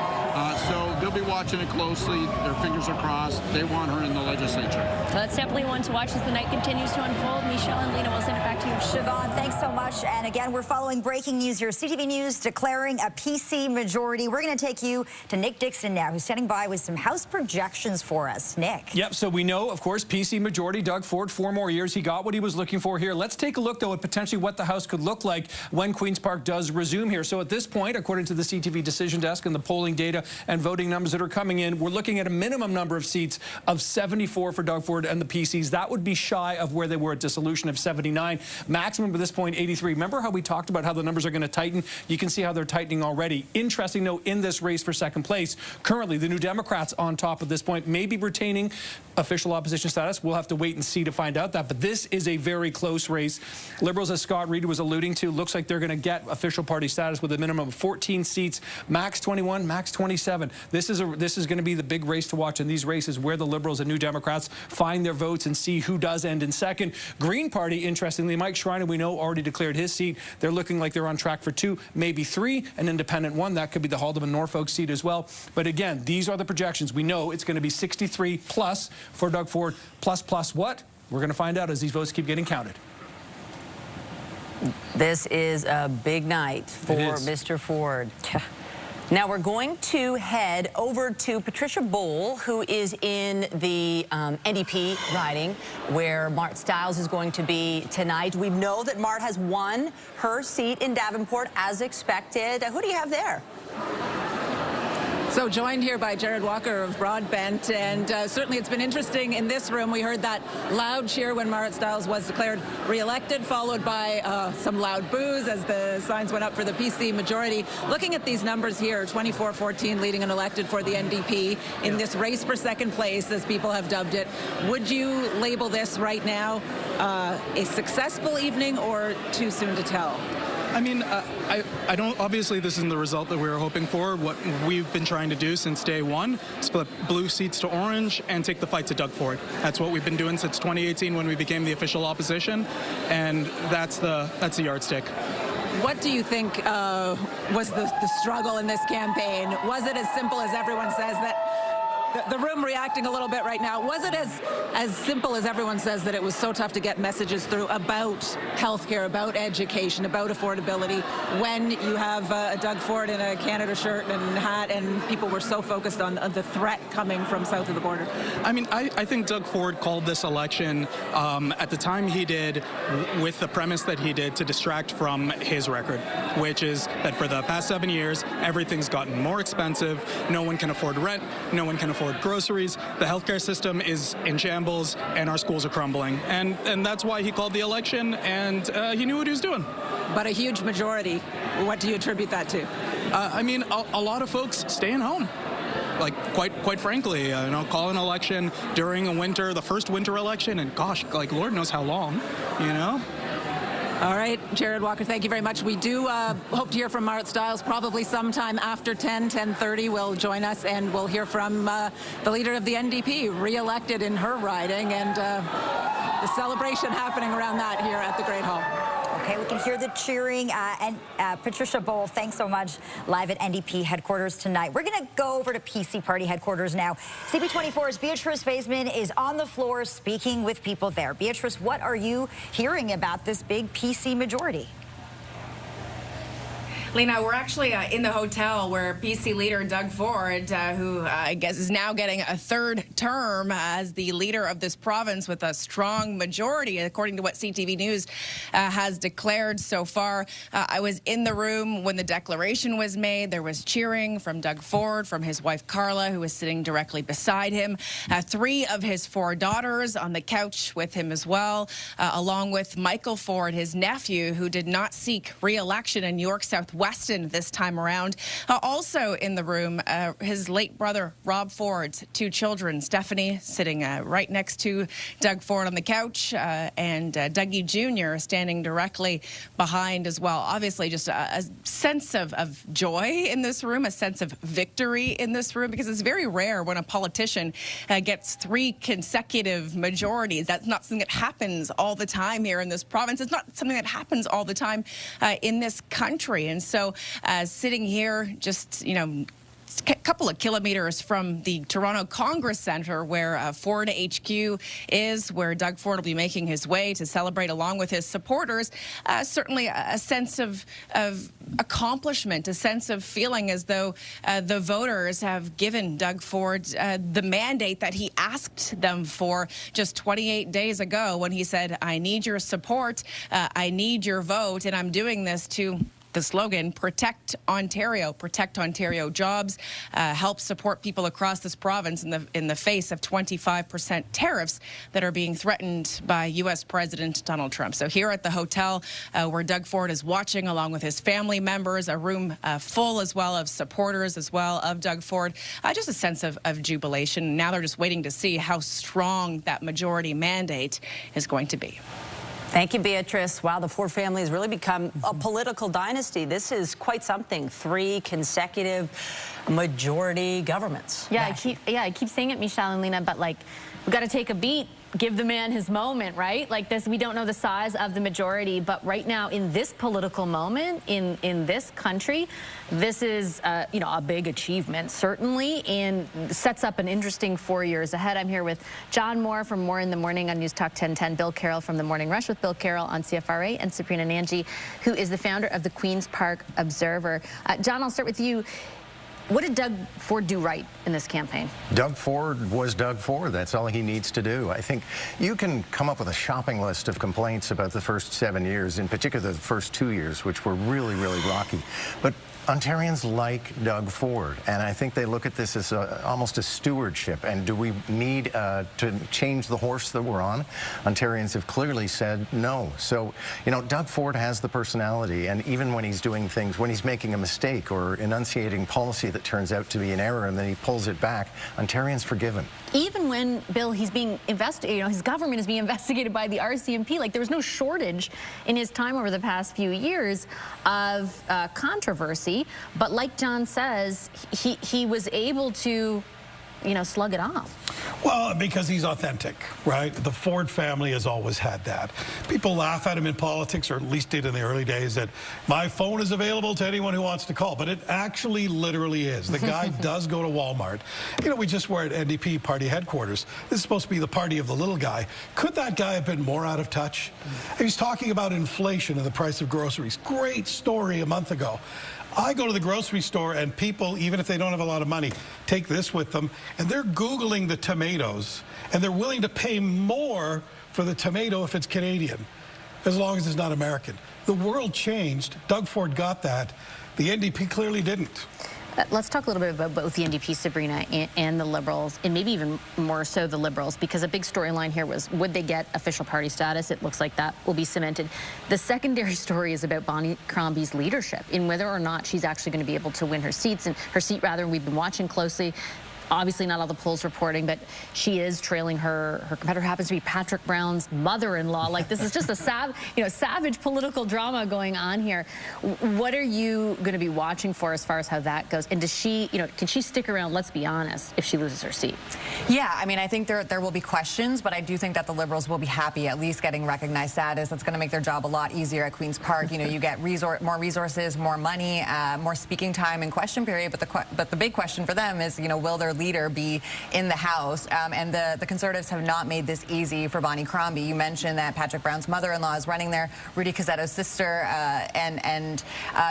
So they'll be watching it closely. Their fingers are crossed. They want her in the legislature. So that's definitely one to watch as the night continues to unfold. Michelle and Lena, we'll send it back to you. Siobhan, thanks so much. And again, we're following breaking news here. CTV News declaring a PC majority. We're going to take you to Nick Dixon now, who's standing by with some House projections for us. Nick. Yep, so we know, of course, PC majority, Doug Ford, 4 more years. He got what he was looking for here. Let's take a look, though, at potentially what the House could look like when Queen's Park does resume here. So at this point, according to the CTV decision desk and the polling data and voting numbers that are coming in, we're looking at a minimum number of seats of 74 for Doug Ford and the PCs. That would be shy of where they were at dissolution of 79. Maximum at this point, 83. Remember how we talked about how the numbers are going to tighten? You can see how they're tightening already. Interesting, though, in this race for second place, currently the New Democrats on top at this point, maybe retaining official opposition status. We'll have to wait and see to find out that. But this is a very close race. Liberals, as Scott Reed was alluding to, looks like they're going to get official party status with a minimum of 14 seats, max 21, max 27. This is going to be the big race to watch in these races, where the Liberals and New Democrats find their votes and see who does end in second. Green Party, interestingly, Mike Schreiner, we know, already declared his seat. They're looking like they're on track for 2, maybe 3, an independent 1. That could be the Haldeman-Norfolk seat as well. But again, these are the projections. We know it's going to be 63 plus for Doug Ford. Plus what? We're going to find out as these votes keep getting counted. This is a big night for Mr. Ford. Now we're going to head over to Patricia Bowl, who is in the NDP riding, where Mart Stiles is going to be tonight. We know that Mart has won her seat in Davenport as expected. Who do you have there? So joined here by Jared Walker of Broadbent, and certainly it's been interesting in this room. We heard that loud cheer when Mart Stiles was declared re-elected, followed by some loud boos as the signs went up for the PC majority. Looking at these numbers here, 24-14 leading and elected for the NDP in this race for second place, as people have dubbed it. Would you label this right now a successful evening, or too soon to tell? I mean, I don't, obviously this isn't the result that we were hoping for. What we've been trying to do since day one, split blue seats to orange and take the fight to Doug Ford. That's what we've been doing since 2018 when we became the official opposition, and that's the yardstick. What do you think was the struggle in this campaign? Was it as simple as everyone says, that the room reacting a little bit right now, was it as simple as everyone says, that it was so tough to get messages through about healthcare, about education, about affordability, when you have a Doug Ford in a Canada shirt and hat, and people were so focused on the threat coming from south of the border? I mean, I think Doug Ford called this election at the time he did, with the premise that he did, to distract from his record, which is that for the past 7 years, everything's gotten more expensive. No one can afford rent. No one can afford groceries. The healthcare system is in shambles, and our schools are crumbling. And that's why he called the election, and he knew what he was doing. But a huge majority, what do you attribute that to? I mean, a lot of folks staying home. Like, quite frankly, you know, call an election during a winter, the first winter election, and gosh, like, Lord knows how long, you know? All right, Jared Walker, thank you very much. We do hope to hear from Mart Stiles probably sometime after 10:30 will join us, and we'll hear from the leader of the NDP, re-elected in her riding, and the celebration happening around that here at the Great Hall. Okay, we can hear the cheering. And Patricia Bowl, thanks so much, live at NDP headquarters tonight. We're going to go over to PC Party headquarters now. CP24's Beatrice Faisman is on the floor speaking with people there. Beatrice, what are you hearing about this big PC majority? Lena, we're actually in the hotel where PC leader Doug Ford, who I guess is now getting a third term as the leader of this province with a strong majority, according to what CTV News has declared so far. I was in the room when the declaration was made. There was cheering from Doug Ford, from his wife Carla, who was sitting directly beside him. 3 of his 4 daughters on the couch with him as well, along with Michael Ford, his nephew, who did not seek re-election in York Southwestern this time around. Also in the room, his late brother, Rob Ford's 2 children, Stephanie sitting right next to Doug Ford on the couch, and Dougie Jr. standing directly behind as well. Obviously, just a sense of joy in this room, a sense of victory in this room, because it's very rare when a politician gets 3 consecutive majorities. That's not something that happens all the time here in this province. It's not something that happens all the time in this country. And so sitting here just, you know, a couple of kilometers from the Toronto Congress Centre, where Ford HQ is, where Doug Ford will be making his way to celebrate along with his supporters. Certainly a sense of accomplishment, a sense of feeling as though the voters have given Doug Ford the mandate that he asked them for just 28 days ago, when he said, I need your support, I need your vote, and I'm doing this to the slogan, Protect Ontario, protect Ontario jobs, help support people across this province in the face of 25% tariffs that are being threatened by U.S. President Donald Trump. So here at the hotel where Doug Ford is watching along with his family members, a room full as well of supporters as well of Doug Ford, just a sense of jubilation. Now they're just waiting to see how strong that majority mandate is going to be. Thank you, Beatrice. Wow, the Ford family has really become a political dynasty. This is quite something. 3 consecutive majority governments. Yeah, I keep saying it, Michelle and Lena, but like, we got to take a beat. Give the man his moment, right? Like this, we don't know the size of the majority, but right now in this political moment in this country, this is you know, a big achievement certainly, and sets up an interesting 4 years ahead. I'm here with John Moore from Moore in the Morning on News Talk 1010, Bill Carroll from the Morning Rush with Bill Carroll on CFRA, and Sabrina Nanji, who is the founder of the Queen's Park Observer. John, I'll start with you. What did Doug Ford do right in this campaign? Doug Ford was Doug Ford. That's all he needs to do. I think you can come up with a shopping list of complaints about the first 7 years, in particular the first 2 years, which were really, really rocky. But Ontarians like Doug Ford, and I think they look at this as almost a stewardship. And do we need to change the horse that we're on? Ontarians have clearly said no. So, you know, Doug Ford has the personality, and even when he's doing things, when he's making a mistake or enunciating policy that turns out to be an error and then he pulls it back, Ontarians forgive him. Even when, Bill, he's being investigated, you know, his government is being investigated by the RCMP, like there was no shortage in his time over the past few years of controversy. But like John says, he was able to, you know, slug it off. Well, because he's authentic, right? The Ford family has always had that. People laugh at him in politics, or at least did in the early days, that my phone is available to anyone who wants to call. But it actually literally is. The guy does go to Walmart. You know, we just were at NDP party headquarters. This is supposed to be the party of the little guy. Could that guy have been more out of touch? He's talking about inflation and the price of groceries. Great story a month ago. I go to the grocery store and people, even if they don't have a lot of money, take this with them, and they're Googling the tomatoes, and they're willing to pay more for the tomato if it's Canadian, as long as it's not American. The world changed. Doug Ford got that. The NDP clearly didn't. Let's talk a little bit about both the NDP, Sabrina, and the Liberals, and maybe even more so the Liberals, because a big storyline here was, would they get official party status? It looks like that will be cemented. The secondary story is about Bonnie Crombie's leadership, in whether or not she's actually going to be able to win her seat, we've been watching closely. Obviously not all the polls reporting, but she is trailing her competitor, happens to be Patrick Brown's mother-in-law. Like, this is just a savage political drama going on here. What are you going to be watching for as far as how that goes? And does she, you know, can she stick around, let's be honest, if she loses her seat? Yeah, I mean, I think there will be questions, but I do think that the Liberals will be happy at least getting recognized status. That's going to make their job a lot easier at Queen's Park. You know, you get more resources, more money, more speaking time in question period, but the big question for them is, you know, will their leader be in the House? And the Conservatives have not made this easy for Bonnie Crombie. You mentioned that Patrick Brown's mother-in-law is running there, Rudy Cozzetto's sister, and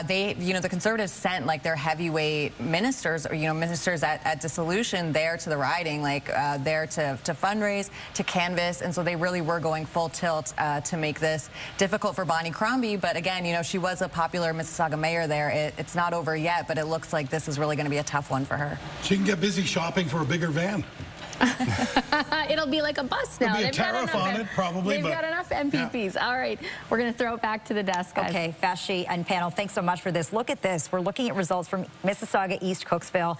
they, you know, the Conservatives sent like their heavyweight ministers, or, you know, ministers at dissolution there to the riding, like there to fundraise, to canvass, and so they really were going full tilt to make this difficult for Bonnie Crombie. But again, you know, she was a popular Mississauga mayor there. It's not over yet, but it looks like this is really going to be a tough one for her. She can get busy shopping for a bigger van. It'll be like a bus now. There'll be a tariff on it, probably. They've got enough MPPs. Yeah. All right, we're going to throw it back to the desk, guys. Okay, Vashi and panel, thanks so much for this. Look at this. We're looking at results from Mississauga East Cooksville,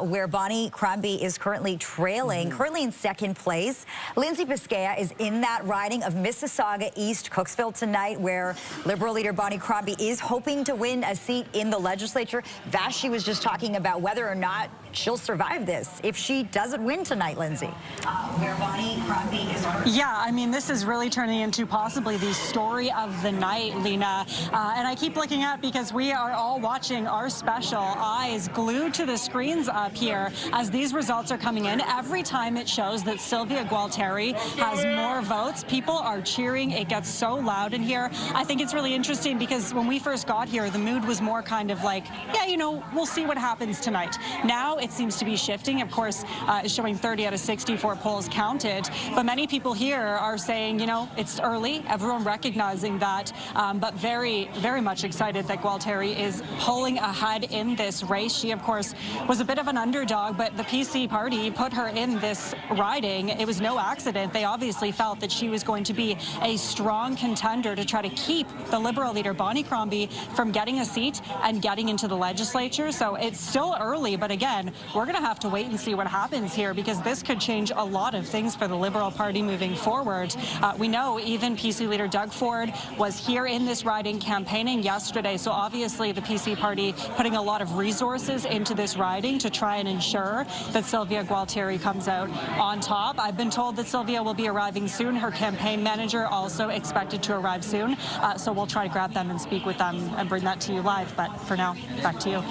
where Bonnie Crombie is currently trailing, currently in second place. Lindsay Biscaya is in that riding of Mississauga East Cooksville tonight, where Liberal leader Bonnie Crombie is hoping to win a seat in the legislature. Vashi was just talking about whether or not she'll survive this if she doesn't win tonight, Lindsay. Where Bonnie Crombie is. Yeah, I mean, this is really turning into possibly the story of the night, Lena. And I keep looking up because we are all watching our special, eyes glued to the screens up here as these results are coming in. Every time it shows that Sylvia Gualteri has more votes, people are cheering. It gets so loud in here. I think it's really interesting because when we first got here, the mood was more kind of like, yeah, you know, we'll see what happens tonight. Now it seems to be shifting. Of course, it's showing 30 out of 64 polls counted, but many people here are saying, you know, it's just early, everyone recognizing that, but very, very much excited that Gualtieri is pulling ahead in this race. She, of course, was a bit of an underdog, but the PC party put her in this riding. It was no accident. They obviously felt that she was going to be a strong contender to try to keep the Liberal leader, Bonnie Crombie, from getting a seat and getting into the legislature. So it's still early, but again, we're going to have to wait and see what happens here, because this could change a lot of things for the Liberal Party moving forward. We know even PC leader Doug Ford was here in this riding campaigning yesterday. So obviously the PC party putting a lot of resources into this riding to try and ensure that Sylvia Gualtieri comes out on top. I've been told that Sylvia will be arriving soon. Her campaign manager also expected to arrive soon. So we'll try to grab them and speak with them and bring that to you live. But for now, back to you.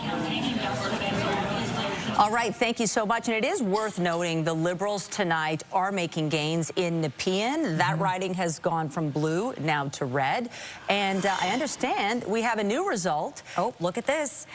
All right, thank you so much. And it is worth noting the Liberals tonight are making gains in Nepean. That riding has gone from blue now to red. And I understand we have a new result. Oh, look at this.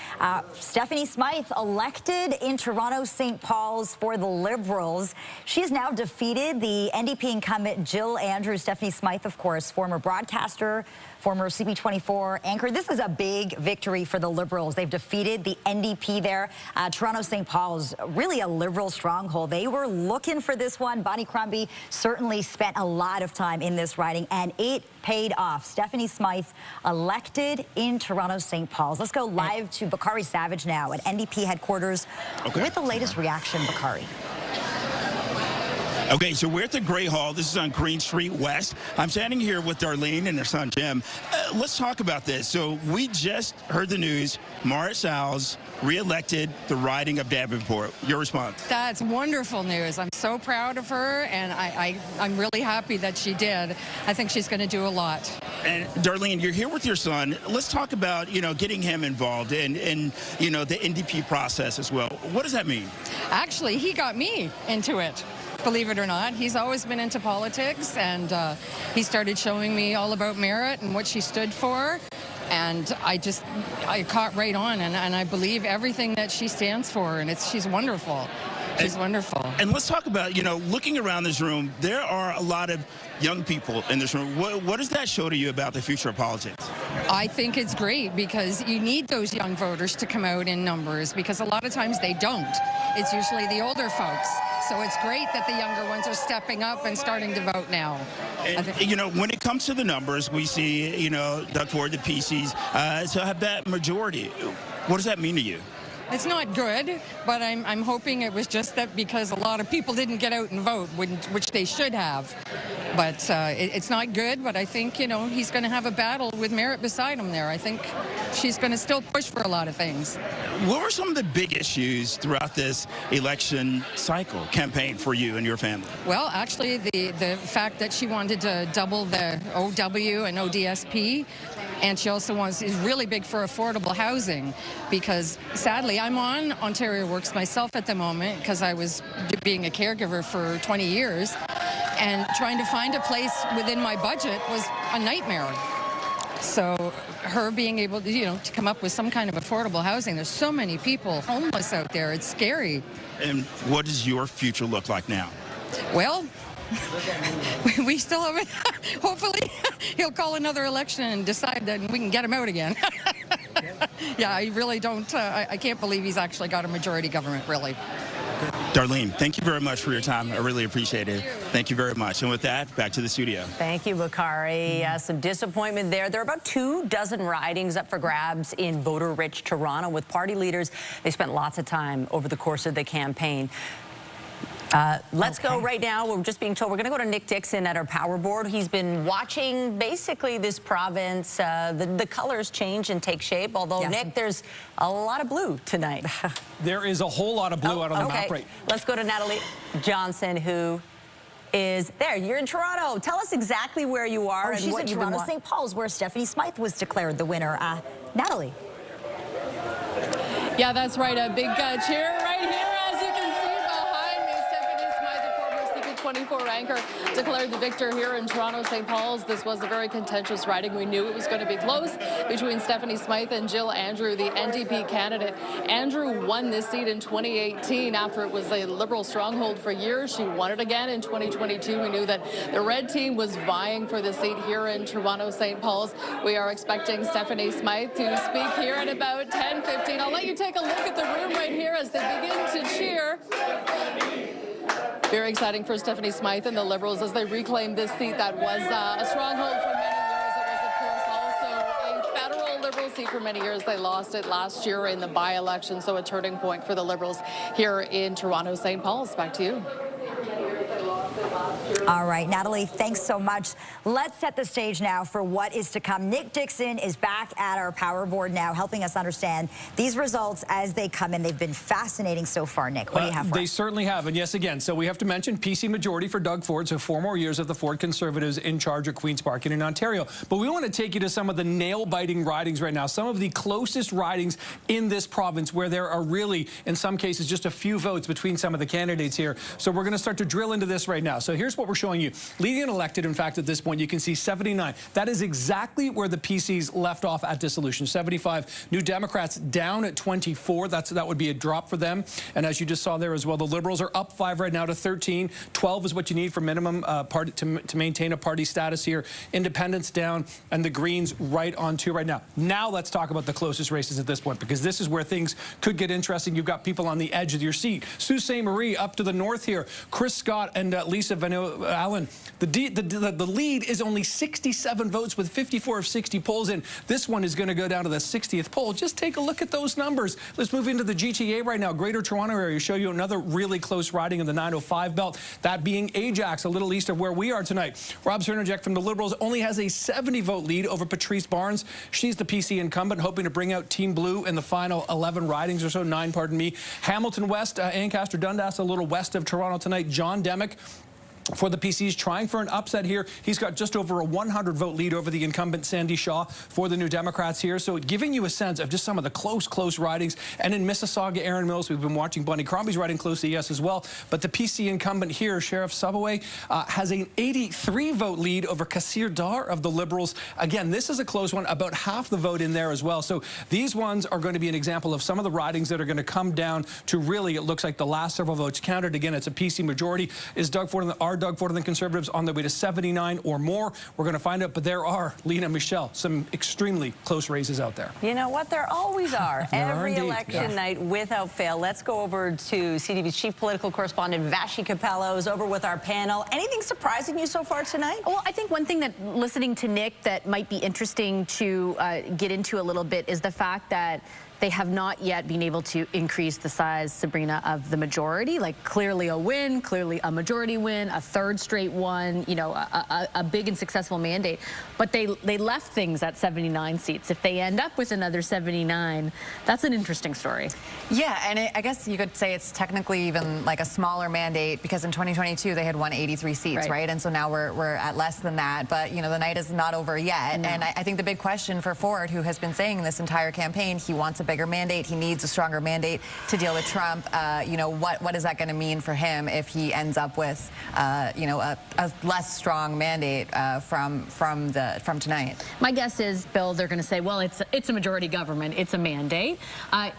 Stephanie Smythe elected in Toronto St. Paul's for the Liberals. She has now defeated the NDP incumbent Jill Andrews. Stephanie Smythe, of course, former broadcaster, former CP24 anchor. This is a big victory for the Liberals. They've defeated the NDP there. Toronto St. Paul's, really a Liberal stronghold. They were looking for this one. Bonnie Crombie certainly spent a lot of time in this riding, and it paid off. Stephanie Smythe elected in Toronto St. Paul's. Let's go live to Bakari Savage now at NDP headquarters with the latest reaction, Bakari. Okay, so we're at the Grey Hall. This is on Green Street West. I'm standing here with Darlene and her son, Jim. Let's talk about this. So we just heard the news. Marit Stiles re-elected the riding of Davenport. Your response? That's wonderful news. I'm so proud of her, and I'm really happy that she did. I think she's going to do a lot. And Darlene, you're here with your son. Let's talk about, getting him involved in the NDP process as well. What does that mean? Actually, he got me into it. Believe it or not, he's always been into politics, and he started showing me all about Marit and what she stood for, and I caught right on, and I believe everything that she stands for, and she's wonderful. She's wonderful. And let's talk about, looking around this room, there are a lot of young people in this room. What does that show to you about the future of politics? I think it's great, because you need those young voters to come out in numbers, because a lot of times they don't. It's usually the older folks. So it's great that the younger ones are stepping up and starting to vote now. And, when it comes to the numbers, we see, Doug Ford, the PCs, so have that majority. What does that mean to you? It's not good, but I'm hoping it was just that because a lot of people didn't get out and vote, which they should have. But it's not good, but I think, he's going to have a battle with Marit beside him there. I think she's going to still push for a lot of things. What were some of the big issues throughout this election cycle campaign for you and your family? Well, actually, the fact that she wanted to double the OW and ODSP, and she also is really big for affordable housing, because sadly, I'm on Ontario Works myself at the moment, because I was being a caregiver for 20 years, and trying to find a place within my budget was a nightmare. So her being able to, to come up with some kind of affordable housing. There's so many people homeless out there. It's scary. And what does your future look like now? Well, we still haven't. Hopefully, he'll call another election and decide that we can get him out again. Yeah, I really don't. I can't believe he's actually got a majority government, really. Darlene, thank you very much for your time. I really appreciate it. Thank you very much. And with that, back to the studio. Thank you, Bakari. Some disappointment there. There are about 24 ridings up for grabs in voter-rich Toronto with party leaders. They spent lots of time over the course of the campaign. Let's go right now. We're just being told we're going to go to Nick Dixon at our power board. He's been watching basically this province, the colors change and take shape. Although, yes, Nick, there's a lot of blue tonight. There is a whole lot of blue out on the map right. Let's go to Natalie Johnson, who is there. You're in Toronto. Tell us exactly where you are. She's in Toronto St. Paul's, where Stephanie Smythe was declared the winner. Natalie. Yeah, that's right. A big cheer right here. 24 anchor, declared the victor here in Toronto St. Paul's. This was a very contentious riding. We knew it was going to be close between Stephanie Smythe and Jill Andrew, the NDP candidate. Andrew won this seat in 2018 after it was a Liberal stronghold for years. She won it again in 2022. We knew that the red team was vying for the seat here in Toronto St. Paul's. We are expecting Stephanie Smythe to speak here at about 10:15. I'll let you take a look at the room right here as they begin to cheer. Very exciting for Stephanie Smythe and the Liberals as they reclaim this seat that was a stronghold for many years. It was, of course, also a federal Liberal seat for many years. They lost it last year in the by-election, so a turning point for the Liberals here in Toronto St. Paul's. Back to you. All right, Natalie, thanks so much. Let's set the stage now for what is to come. Nick Dixon is back at our power board now, helping us understand these results as they come in. They've been fascinating so far, Nick. What do you have for us? They certainly have. And yes, again, so we have to mention PC majority for Doug Ford, so 4 more years of the Ford Conservatives in charge at Queen's Park and in Ontario. But we want to take you to some of the nail-biting ridings right now, some of the closest ridings in this province where there are really, in some cases, just a few votes between some of the candidates here. So we're going to start to drill into this right now. So here's what we're showing you. Leading and elected, in fact, at this point, you can see 79. That is exactly where the PCs left off at dissolution. 75. New Democrats down at 24. That would be a drop for them. And as you just saw there as well, the Liberals are up 5 right now to 13. 12 is what you need for minimum party to maintain a party status here. Independents down, and the Greens right on 2 right now. Now let's talk about the closest races at this point, because this is where things could get interesting. You've got people on the edge of your seat. Sault Ste. Marie up to the north here. Chris Scott and Lisa Van Allen. The lead is only 67 votes with 54 of 60 polls in. This one is going to go down to the 60th poll. Just take a look at those numbers. Let's move into the GTA right now. Greater Toronto area. Show you another really close riding in the 905 belt. That being Ajax, a little east of where we are tonight. Rob Cernajek from the Liberals only has a 70-vote lead over Patrice Barnes. She's the PC incumbent, hoping to bring out Team Blue in the final 11 ridings or so. 9, pardon me. Hamilton West, Ancaster Dundas, a little west of Toronto tonight. John Demick for the PCs, trying for an upset here. He's got just over a 100-vote lead over the incumbent Sandy Shaw for the New Democrats here. So giving you a sense of just some of the close ridings. And in Mississauga, Aaron Mills, we've been watching Bonnie Crombie's riding closely, yes, as well. But the PC incumbent here, Sheriff Subaway, has an 83-vote lead over Kassir Dar of the Liberals. Again, this is a close one, about half the vote in there as well. So these ones are going to be an example of some of the ridings that are going to come down to really, it looks like the last several votes counted. Again, it's a PC majority. Is Doug Ford and Doug Ford and the Conservatives on their way to 79 or more? We're going to find out, but there are, Lena, Michelle, some extremely close races out there. You know what? There always are. Every election yeah. night, without fail. Let's go over to CTV's chief political correspondent, Vashi Capello, is over with our panel. Anything surprising you so far tonight? Well, I think one thing that, listening to Nick, that might be interesting to get into a little bit is the fact that they have not yet been able to increase the size, Sabrina, of the majority. Like, clearly a win, clearly a majority win, a 3rd straight one, you know, a big and successful mandate. But they left things at 79 seats. If they end up with another 79, that's an interesting story. Yeah, and I guess you could say it's technically even like a smaller mandate, because in 2022 they had won 83 seats, right? And so now we're at less than that. But, you know, the night is not over yet. No. And I think the big question for Ford, who has been saying this entire campaign, he wants a bigger mandate. He needs a stronger mandate to deal with Trump. You know, what is that going to mean for him if he ends up with, you know, a less strong mandate from tonight? My guess is, Bill, they're going to say, well, it's a majority government. It's a mandate.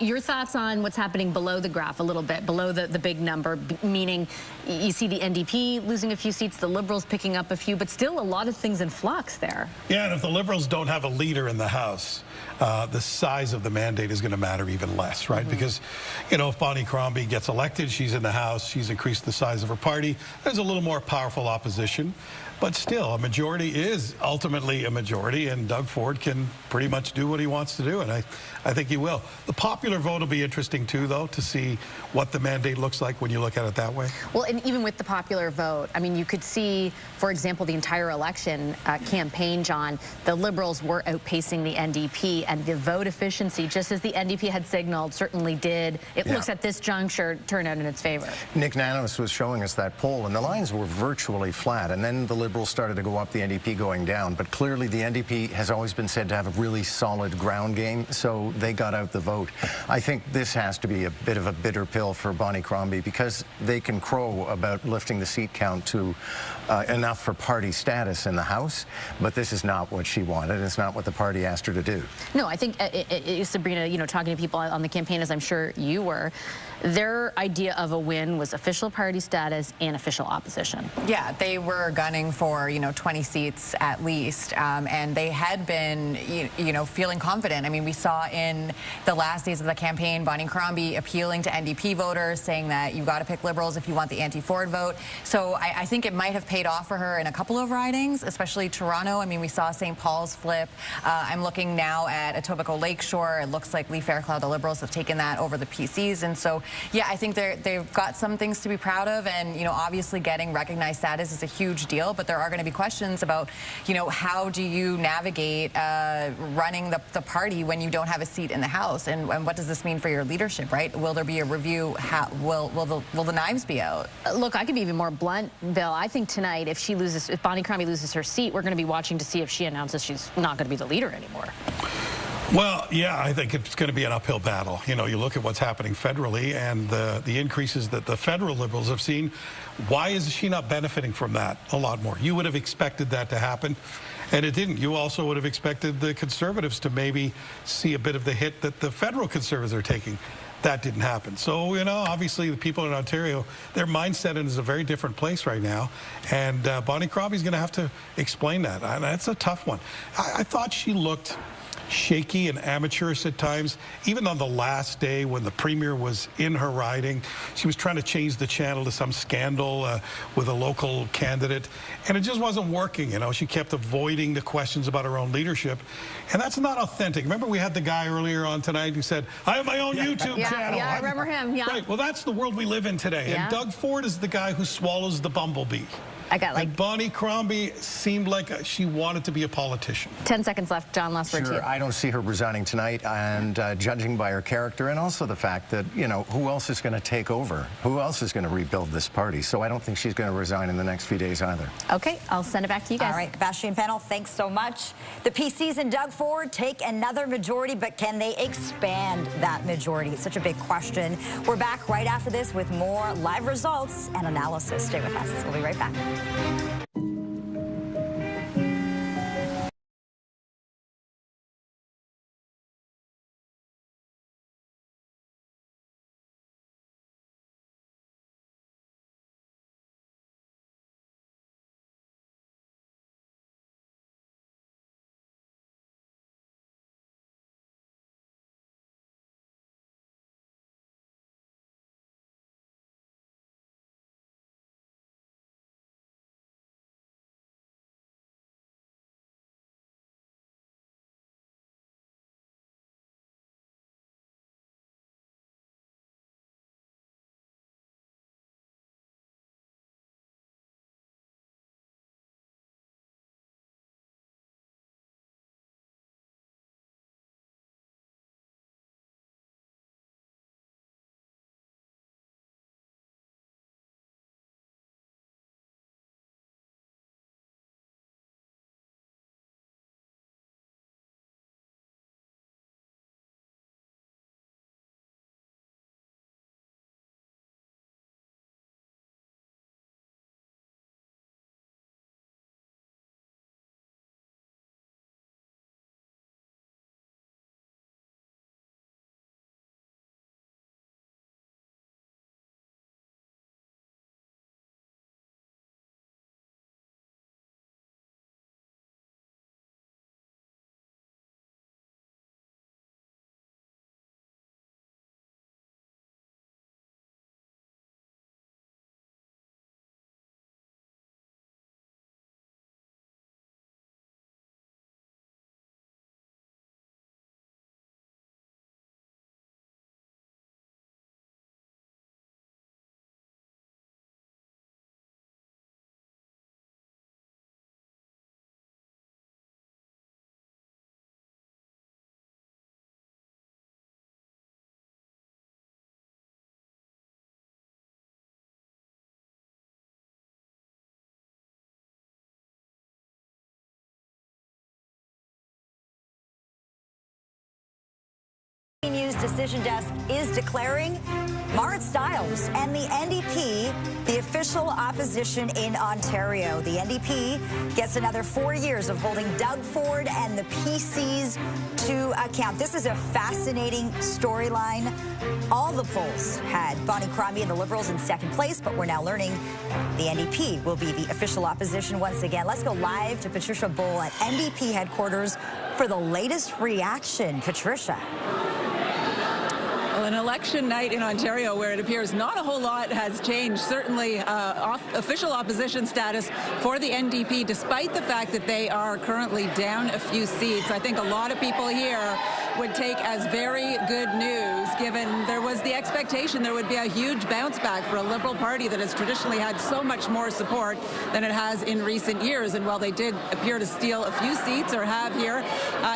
Your thoughts on what's happening below the graph a little bit, below the big number, meaning you see the NDP losing a few seats, the Liberals picking up a few, but still a lot of things in flux there. Yeah, and if the Liberals don't have a leader in the House, the size of the mandate is going to matter even less, right? Because, you know, if Bonnie Crombie gets elected, she's in the House, she's increased the size of her party, there's a little more powerful opposition. But still, a majority is ultimately a majority, and Doug Ford can pretty much do what he wants to do, and I think he will. The popular vote will be interesting, too, though, to see what the mandate looks like when you look at it that way. Well, and even with the popular vote, I mean, you could see, for example, the entire election campaign, John, the Liberals were outpacing the NDP, and the vote efficiency, just as the NDP had signaled, certainly did. It looks at this juncture turn out in its favor. Nick Nanos was showing us that poll, and the lines were virtually flat, and then the Liberals Liberals started to go up, the NDP going down. But clearly the NDP has always been said to have a really solid ground game, so they got out the vote. I think this has to be a bit of a bitter pill for Bonnie Crombie, because they can crow about lifting the seat count to enough for party status in the House, but this is not what she wanted. It's not what the party asked her to do. No, I think, Sabrina, you know, talking to people on the campaign, as I'm sure you were, their idea of a win was official party status and official opposition. Yeah, they were gunning for, 20 seats at least, and they had been, feeling confident. I mean, we saw in the last days of the campaign, Bonnie Crombie appealing to NDP voters, saying that you've got to pick Liberals if you want the anti-Ford vote. So I think it might have paid off for her in a couple of ridings, especially Toronto. I mean, we saw St. Paul's flip. I'm looking now at Etobicoke Lakeshore. It looks like Lee Fairclough, the Liberals, have taken that over the PCs. And so, yeah, I think they've got some things to be proud of. And, obviously getting recognized status is a huge deal. But there are going to be questions about, how do you navigate running the party when you don't have a seat in the House? And what does this mean for your leadership, right? Will there be a review? Will the knives be out? Look, I could be even more blunt, Bill. I think tonight, if Bonnie Crombie loses her seat, we're going to be watching to see if she announces she's not going to be the leader anymore. Well, yeah, I think it's going to be an uphill battle. You look at what's happening federally and the increases that the federal Liberals have seen. Why is she not benefiting from that a lot more? You would have expected that to happen, and it didn't. You also would have expected the Conservatives to maybe see a bit of the hit that the federal Conservatives are taking. That didn't happen. So, obviously the people in Ontario, their mindset is a very different place right now. And Bonnie Crombie's going to have to explain that. And that's a tough one. I thought she looked shaky and amateurish at times. Even on the last day when the Premier was in her riding, she was trying to change the channel to some scandal with a local candidate, and it just wasn't working. She kept avoiding the questions about her own leadership, and that's not authentic. Remember, we had the guy earlier on tonight who said, I have my own YouTube channel. Yeah, I remember him. Yeah. Right. Well, that's the world we live in today. Yeah. And Doug Ford is the guy who swallows the bumblebee. And Bonnie Crombie seemed like she wanted to be a politician. 10 seconds left. John, last word to you. I don't see her resigning tonight, and judging by her character, and also the fact that, who else is going to take over? Who else is going to rebuild this party? So I don't think she's going to resign in the next few days either. Okay, I'll send it back to you guys. All right, Bastian panel, thanks so much. The PCs and Doug Ford take another majority, but can they expand that majority? It's such a big question. We're back right after this with more live results and analysis. Stay with us. We'll be right back. decision desk is declaring Marit Stiles and the NDP the official opposition in Ontario. The NDP gets another 4 years of holding Doug Ford and the PCs to account. This is a fascinating storyline. All the polls had Bonnie Crombie and the Liberals in second place, but we're now learning the NDP will be the official opposition once again. Let's go live to Patricia Bull at NDP headquarters for the latest reaction. Patricia. Well, an election night in Ontario where it appears not a whole lot has changed. Certainly official opposition status for the NDP, despite the fact that they are currently down a few seats. I think a lot of people here would take as very good news, given there was the expectation there would be a huge bounce back for a Liberal Party that has traditionally had so much more support than it has in recent years. And while they did appear to steal a few seats, or have here,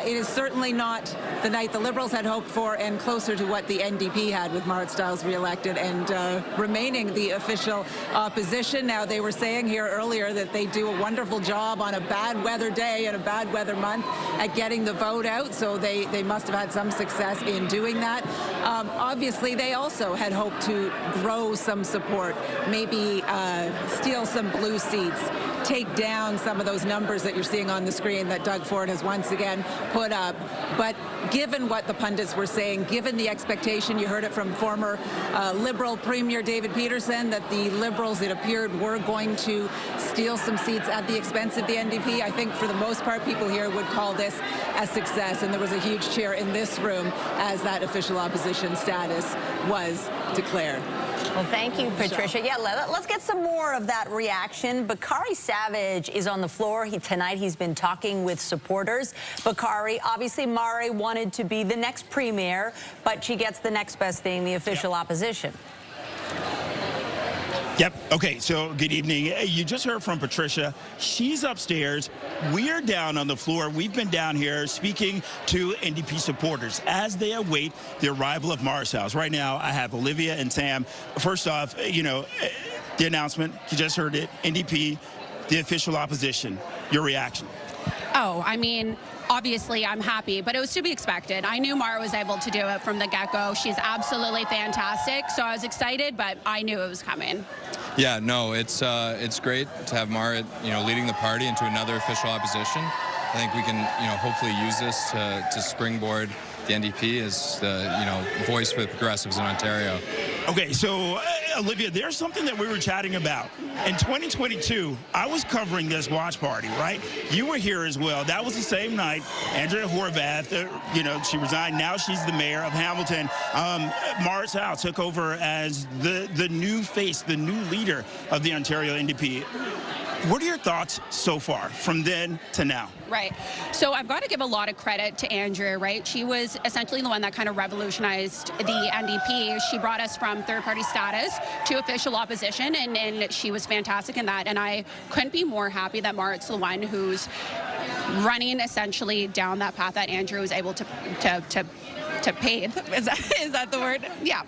it is certainly not the night the Liberals had hoped for, and closer to what the NDP had, with Marit Stiles re-elected and remaining the official opposition. Now, they were saying here earlier that they do a wonderful job on a bad weather day and a bad weather month at getting the vote out, so they must have had some success in doing that. Obviously, they also had hoped to grow some support, maybe steal some blue seats, take down some of those numbers that you're seeing on the screen that Doug Ford has once again put up. But given what the pundits were saying, given the expectation, you heard it from former Liberal Premier David Peterson, that the Liberals, it appeared, were going to steal some seats at the expense of the NDP. I think for the most part, people here would call this a success, and there was a huge cheer in this room as that official opposition status was declared. Well, thank you, Patricia. Yeah, let's get some more of that reaction. Bakari Savage is on the floor. Tonight he's been talking with supporters. Bakari, obviously Mari wanted to be the next premier, but she gets the next best thing, the official opposition. Yep. Okay, so good evening. You just heard from Patricia. She's upstairs. We're down on the floor. We've been down here speaking to NDP supporters as they await the arrival of Marit Stiles. Right now, I have Olivia and Sam. First off, you know, the announcement, you just heard it, NDP, the official opposition. Your reaction? Oh, I mean, obviously I'm happy, but it was to be expected. I knew Mara was able to do it from the get-go. She's absolutely fantastic, so I was excited, but I knew it was coming. Yeah, no, it's great to have Marit, you know, leading the party into another official opposition. I think we can, you know, hopefully use this to springboard the NDP as the, you know, voice for the progressives in Ontario. Okay, so Olivia, there's something that we were chatting about. In 2022, I was covering this watch party, right? You were here as well. That was the same night. Andrea Horvath, you know, she resigned. Now she's the mayor of Hamilton. Marit Stiles took over as the new face, the new leader of the Ontario NDP. What are your thoughts so far from then to now? Right. So I've got to give a lot of credit to Andrea, right? She was essentially the one that kind of revolutionized the NDP. She brought us from third-party status to official opposition, and she was fantastic in that. And I couldn't be more happy that Marit's the one who's running essentially down that path that Andrea was able to pave. Is that the word? Yeah.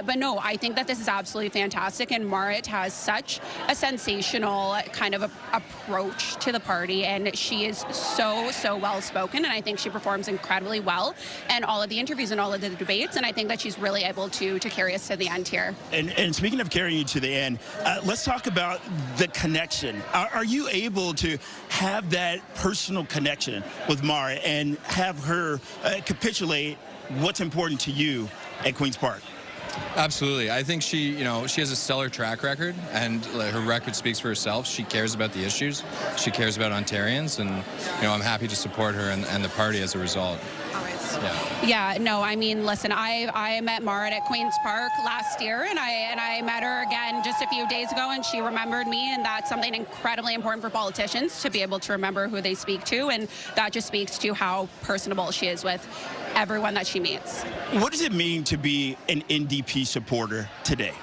But no, I think that this is absolutely fantastic, and Marit has such a sensational kind of approach to the party, and she is so well spoken, and I think she performs incredibly well in all of the interviews and all of the debates, and I think that she's really able to carry us to the end here. And speaking of carrying you to the end, let's talk about the connection. Are you able to have that personal connection with Marit and have her capitulate what's important to you at Queen's Park? Absolutely. I think she, you know, she has a stellar track record, and her record speaks for herself. She cares about the issues. She cares about Ontarians, and, you know, I'm happy to support her and the party as a result. Yeah, no, I mean, listen, I met Marit at Queen's Park last year, and I met her again just a few days ago, and she remembered me, and that's something incredibly important for politicians, to be able to remember who they speak to, and that just speaks to how personable she is with everyone that she meets. What does it mean to be an NDP supporter today?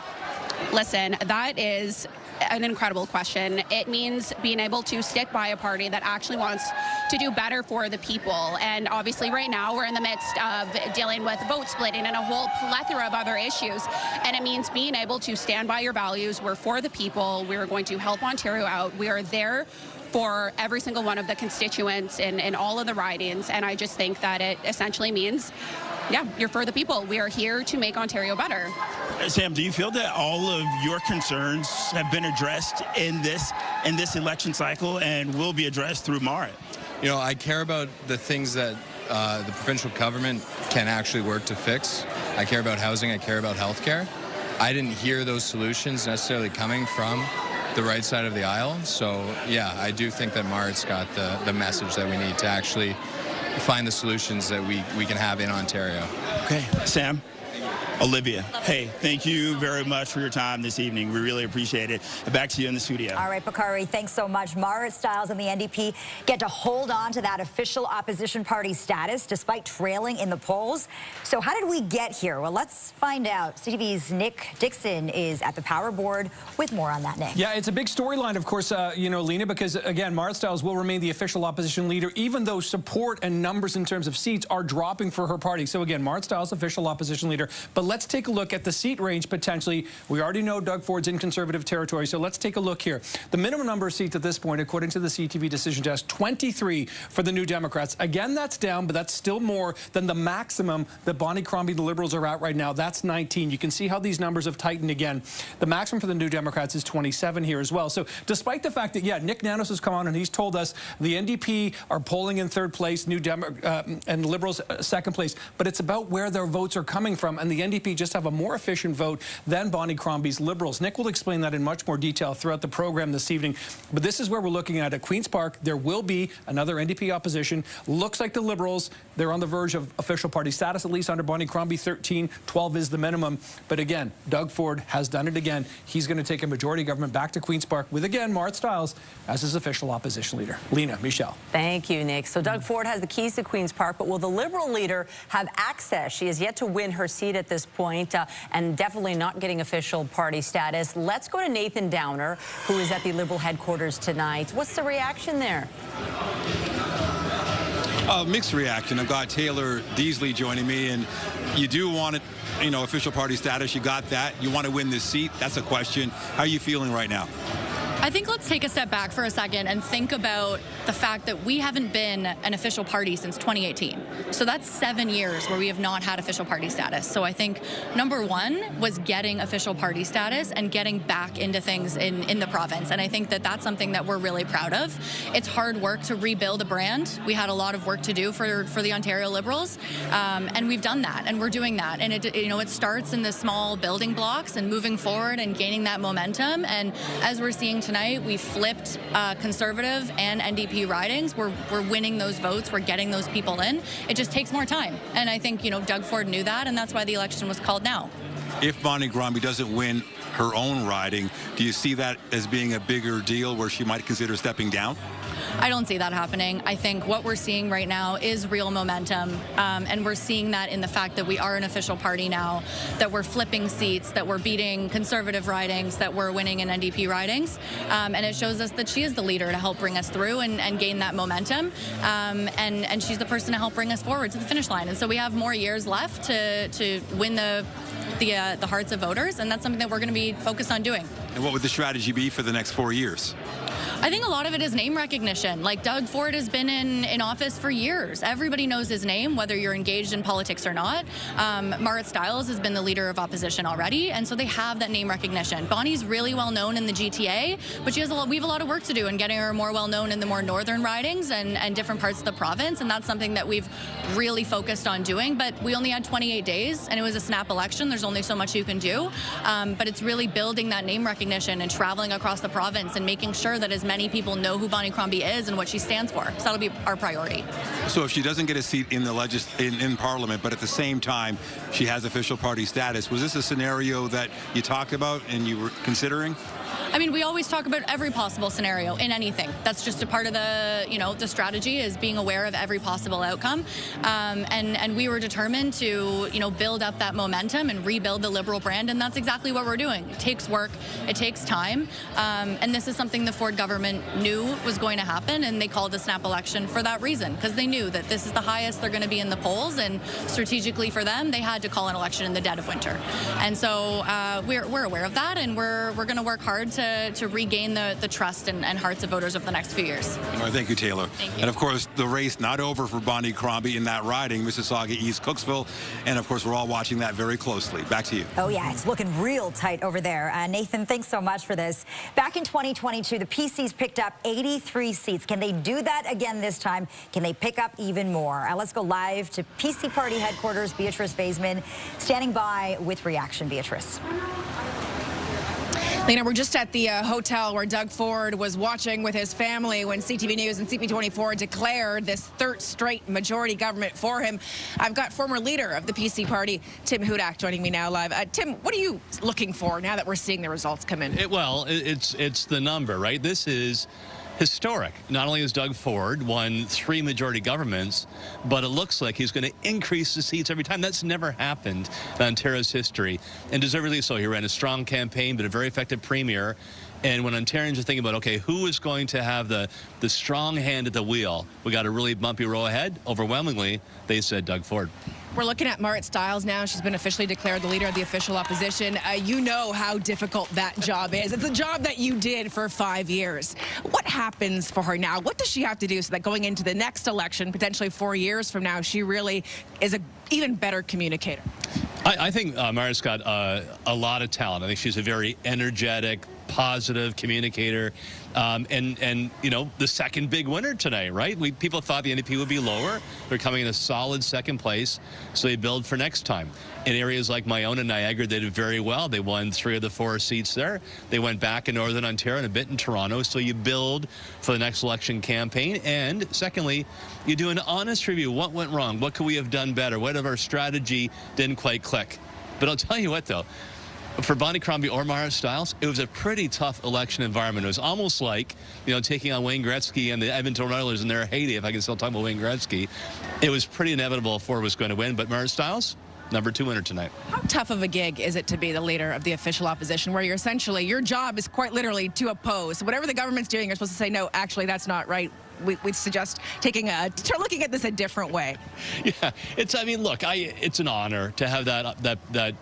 Listen, that is an incredible question. It means being able to stick by a party that actually wants to do better for the people. And obviously right now we're in the midst of dealing with vote splitting and a whole plethora of other issues. And it means being able to stand by your values. We're for the people. We're going to help Ontario out. We are there for every single one of the constituents in all of the ridings. And I just think that it essentially means yeah, you're for the people. We are here to make Ontario better. Sam, do you feel that all of your concerns have been addressed in this election cycle and will be addressed through Marit? You know, I care about the things that the provincial government can actually work to fix. I care about housing. I care about healthcare. I didn't hear those solutions necessarily coming from the right side of the aisle. So, yeah, I do think that Marit's got the message that we need to actually find the solutions that we can have in Ontario. Okay, Sam. Olivia, hey, thank you very much for your time this evening. We really appreciate it. Back to you in the studio. All right, Bakari, thanks so much. Marit Stiles and the NDP get to hold on to that official opposition party status despite trailing in the polls. So how did we get here? Well, let's find out. CTV's Nick Dixon is at the power board with more on that, Nick. Yeah, it's a big storyline, of course, you know, Lena, because, again, Marit Stiles will remain the official opposition leader, even though support and numbers in terms of seats are dropping for her party. So, again, Marit Stiles, official opposition leader. But let's take a look at the seat range potentially. We already know Doug Ford's in Conservative territory, so let's take a look here. The minimum number of seats at this point, according to the CTV decision desk, 23 for the New Democrats. Again, that's down, but that's still more than the maximum that Bonnie Crombie, the Liberals, are at right now. That's 19. You can see how these numbers have tightened again. The maximum for the New Democrats is 27 here as well. So despite the fact that, yeah, Nick Nanos has come on and he's told us the NDP are polling in third place, and the Liberals second place, but it's about where their votes are coming from, and the NDP just have a more efficient vote than Bonnie Crombie's Liberals. Nick will explain that in much more detail throughout the program this evening. But this is where we're looking at Queen's Park. There will be another NDP opposition. Looks like the Liberals, they're on the verge of official party status, at least under Bonnie Crombie. 13, 12 is the minimum. But again, Doug Ford has done it again. He's going to take a majority government back to Queen's Park with, again, Marit Stiles as his official opposition leader. Lena, Michelle. Thank you, Nick. So Doug Ford has the keys to Queen's Park, but will the Liberal leader have access? She has yet to win her seat at this point. And definitely not getting official party status. Let's go to Nathan Downer, who is at the Liberal headquarters tonight. What's the reaction there? Mixed reaction. I've got Taylor Deasley joining me, and you do want it, you know, official party status. You got that. You want to win this seat. That's a question. How are you feeling right now? I think let's take a step back for a second and think about the fact that we haven't been an official party since 2018. So that's 7 years where we have not had official party status. So I think number one was getting official party status and getting back into things in the province. And I think that that's something that we're really proud of. It's hard work to rebuild a brand. We had a lot of work to do for the Ontario Liberals, and we've done that, and we're doing that. And it starts in the small building blocks and moving forward and gaining that momentum. And as we're seeing tonight, we flipped Conservative and NDP ridings. We're winning those votes. We're getting those people in. It just takes more time. And I think, Doug Ford knew that, and that's why the election was called now. If Bonnie Crombie doesn't win her own riding, do you see that as being a bigger deal where she might consider stepping down? I don't see that happening. I think what we're seeing right now is real momentum, and we're seeing that in the fact that we are an official party now, that we're flipping seats, that we're beating Conservative ridings, that we're winning in NDP ridings, and it shows us that she is the leader to help bring us through and gain that momentum, and she's the person to help bring us forward to the finish line. And so we have more years left to win the hearts of voters, and that's something that we're going to be focused on doing. And what would the strategy be for the next 4 years? I think a lot of it is name recognition. Like, Doug Ford has been in office for years. Everybody knows his name, whether you're engaged in politics or not. Marit Stiles has been the leader of opposition already, and so they have that name recognition. Bonnie's really well known in the GTA, but we have a lot of work to do in getting her more well known in the more northern ridings and different parts of the province, and that's something that we've really focused on doing. But we only had 28 days, and it was a snap election. There's only so much you can do, but it's really building that name recognition and traveling across the province and making sure that as many people know who Bonnie Crombie is and what she stands for. So that'll be our priority. So if she doesn't get a seat in the in Parliament, but at the same time she has official party status, was this a scenario that you talked about and you were considering? I mean, we always talk about every possible scenario in anything. That's just a part of the strategy, is being aware of every possible outcome. And we were determined to, build up that momentum and rebuild the Liberal brand, and that's exactly what we're doing. It takes work, it takes time, and this is something the Ford government knew was going to happen, and they called a snap election for that reason, because they knew that this is the highest they're going to be in the polls, and strategically for them, they had to call an election in the dead of winter. And so we're aware of that, and we're going to work hard to to regain the trust and hearts of voters over the next few years. All right, thank you, Taylor. Thank you. And of course, the race not over for Bonnie Crombie in that riding, Mississauga East, Cooksville. And of course, we're all watching that very closely. Back to you. Oh, yeah, it's looking real tight over there. Nathan, thanks so much for this. Back in 2022, the PCs picked up 83 seats. Can they do that again this time? Can they pick up even more? Let's go live to PC Party headquarters. Beatrice Faisman standing by with reaction. Beatrice. Lena, we're just at the hotel where Doug Ford was watching with his family when CTV News and CP24 declared this third straight majority government for him. I've got former leader of the PC Party, Tim Hudak, joining me now live. Tim, what are you looking for now that we're seeing the results come in? It's the number, right? This is historic. Not only has Doug Ford won 3 majority governments, but it looks like he's going to increase the seats every time. That's never happened in Ontario's history, and deservedly so. He ran a strong campaign, but a very effective premier. And when Ontarians are thinking about, okay, who is going to have the strong hand at the wheel, we got a really bumpy road ahead. Overwhelmingly, they said Doug Ford. We're looking at Marit Stiles now. She's been officially declared the leader of the official opposition. You know how difficult that job is. It's a job that you did for 5 years. What happens for her now? What does she have to do so that going into the next election, potentially 4 years from now, she really is an even better communicator? I think Marit's got a lot of talent. I think she's a very energetic, positive communicator, and you know, the second big winner tonight, right? People thought the NDP would be lower. They're coming in a solid second place, so they build for next time. In areas like my own in Niagara, they did very well. They won 3 of the 4 seats there. They went back in Northern Ontario and a bit in Toronto, so you build for the next election campaign. And secondly, you do an honest review. What went wrong? What could we have done better? What of our strategy didn't quite click? But I'll tell you what, though, for Bonnie Crombie or Marit Stiles, it was a pretty tough election environment. It was almost like, you know, taking on Wayne Gretzky and the Edmonton Oilers in their heyday, if I can still talk about Wayne Gretzky. It was pretty inevitable Ford was going to win, but Marit Stiles, number 2 winner tonight. How tough of a gig is it to be the leader of the official opposition, where you're essentially, your job is quite literally to oppose? Whatever the government's doing, you're supposed to say, no, actually, that's not right. We'd suggest looking at this a different way. Yeah, I mean, look, it's an honor to have that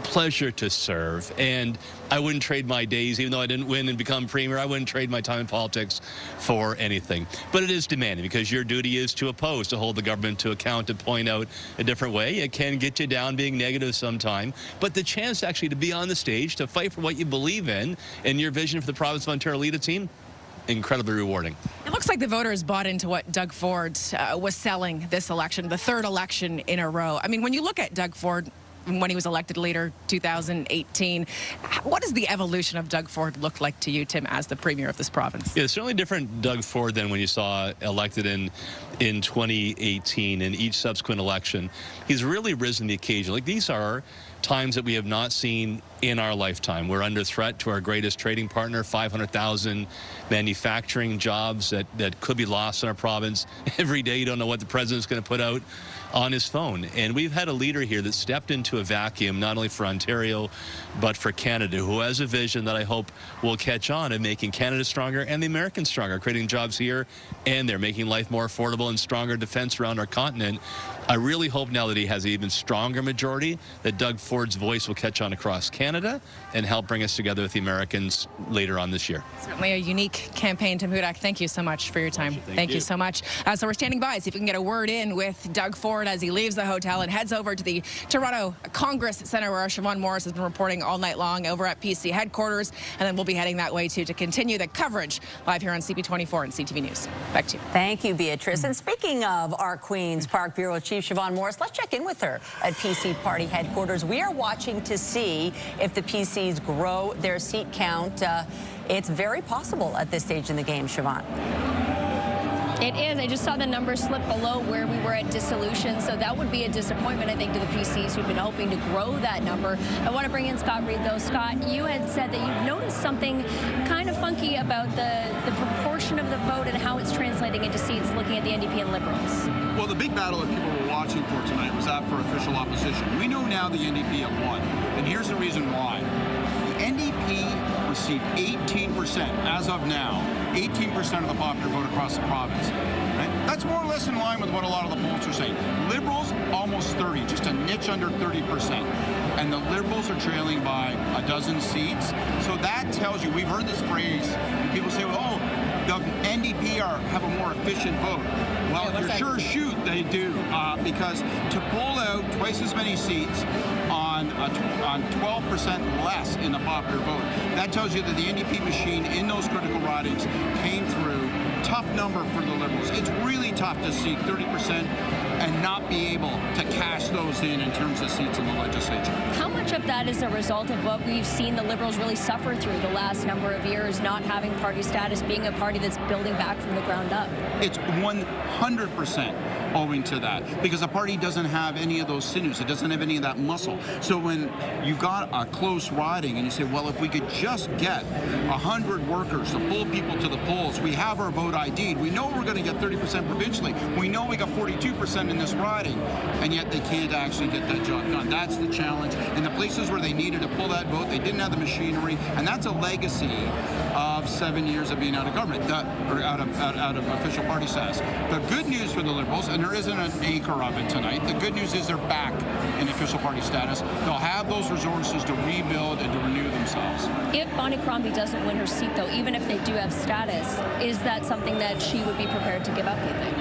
pleasure to serve, and I wouldn't trade my days, even though I didn't win and become premier. I wouldn't trade my time in politics for anything. But it is demanding, because your duty is to oppose, to hold the government to account, to point out a different way. It can get you down being negative sometime, but the chance actually to be on the stage, to fight for what you believe in, and your vision for the province of Ontario, lead a team, incredibly rewarding. It looks like the voters bought into what Doug Ford was selling this election, the third election in a row. I mean, when you look at Doug Ford when he was elected leader 2018, what does the evolution of Doug Ford look like to you, Tim, as the premier of this province? Yeah, it's certainly different Doug Ford than when you saw elected in 2018 and each subsequent election. He's really risen the occasion. Like, these are times that we have not seen in our lifetime. We're under threat to our greatest trading partner, 500,000 manufacturing jobs that could be lost in our province. Every day you don't know what the president's going to put out on his phone. And we've had a leader here that stepped into a vacuum, not only for Ontario, but for Canada, who has a vision that I hope will catch on in making Canada stronger and the Americans stronger, creating jobs here and there, making life more affordable and stronger defense around our continent. I really hope now that he has an even stronger majority, that Doug Ford's voice will catch on across Canada and help bring us together with the Americans later on this year. Certainly a unique campaign, Tim Hudak. Thank you so much for your time. Thank you so much. So we're standing by, see if we can get a word in with Doug Ford as he leaves the hotel and heads over to the Toronto Congress Centre, where Siobhan Morris has been reporting all night long over at PC headquarters. And then we'll be heading that way, too, to continue the coverage live here on CP24 and CTV News. Back to you. Thank you, Beatrice. And speaking of our Queen's Park Bureau Chief, Siobhan Morris, let's check in with her at PC Party headquarters. We are watching to see if the PCs grow their seat count. It's very possible at this stage in the game, Siobhan. It is. I just saw the number slip below where we were at dissolution, so that would be a disappointment, I think, to the PCs who've been hoping to grow that number. I want to bring in Scott Reid, though. Scott, you had said that you've noticed something kind of funky about the proportion of the vote and how it's translating into seats looking at the NDP and Liberals. Well, the big battle that people were watching for tonight was that for official opposition. We know now the NDP have won, and here's the reason why. The NDP received 18%, as of now, 18% of the popular vote across the province, right? That's more or less in line with what a lot of the polls are saying. Liberals, almost 30, just a niche under 30%. And the Liberals are trailing by a dozen seats. So that tells you, we've heard this phrase, and people say, well, oh, the NDP have a more efficient vote. Well, you're sure shoot they do, because to pull out twice as many seats on 12% less in the popular vote, that tells you that the NDP machine in those critical ridings came through. Tough number for the Liberals. It's really tough to see 30% and not be able to cash those in terms of seats in the legislature. How much of that is a result of what we've seen the Liberals really suffer through the last number of years, not having party status, being a party that's building back from the ground up? It's 100% owing to that, because the party doesn't have any of those sinews. It doesn't have any of that muscle. So when you've got a close riding and you say, well, if we could just get 100 workers to pull people to the polls, we have our vote ID'd. We know we're going to get 30% provincially. We know we got 42% in this riding, and yet they can't actually get that job done. That's the challenge. In the places where they needed to pull that vote, they didn't have the machinery, and that's a legacy of 7 years of being out of government, or out of official party status. The good news for the Liberals, and there isn't an acre of it tonight, the good news is they're back in official party status. They'll have those resources to rebuild and to renew themselves. If Bonnie Crombie doesn't win her seat, though, even if they do have status, is that something that she would be prepared to give up, you think?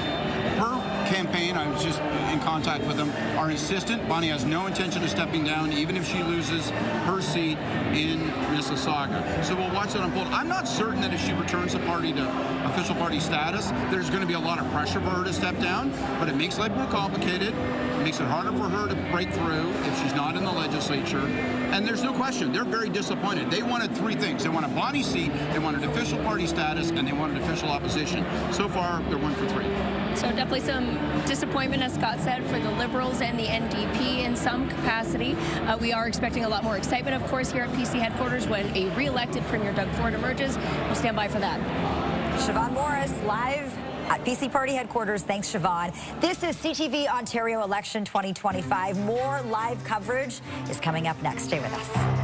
Her campaign, I was just in contact with them, are insistent. Bonnie has no intention of stepping down, even if she loses her seat in Mississauga. So we'll watch that unfold. I'm not certain that if she returns the party to official party status, there's going to be a lot of pressure for her to step down, but it makes life more complicated. It makes it harder for her to break through if she's not in the legislature. And there's no question, they're very disappointed. They wanted three things. They wanted Bonnie's seat, they wanted official party status, and they wanted official opposition. So far, they're 1 for 3. So definitely some disappointment, as Scott said, for the Liberals and the NDP in some capacity. We are expecting a lot more excitement, of course, here at PC headquarters when a re-elected Premier Doug Ford emerges. We'll stand by for that. Siobhan Morris, live at PC Party headquarters. Thanks, Siobhan. This is CTV Ontario Election 2025. More live coverage is coming up next. Stay with us.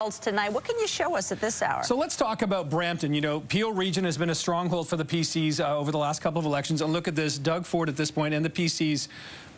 Tonight, what can you show us at this hour? So let's talk about Brampton. You know, Peel Region has been a stronghold for the PCs over the last couple of elections. And look at this, Doug Ford at this point and the PCs,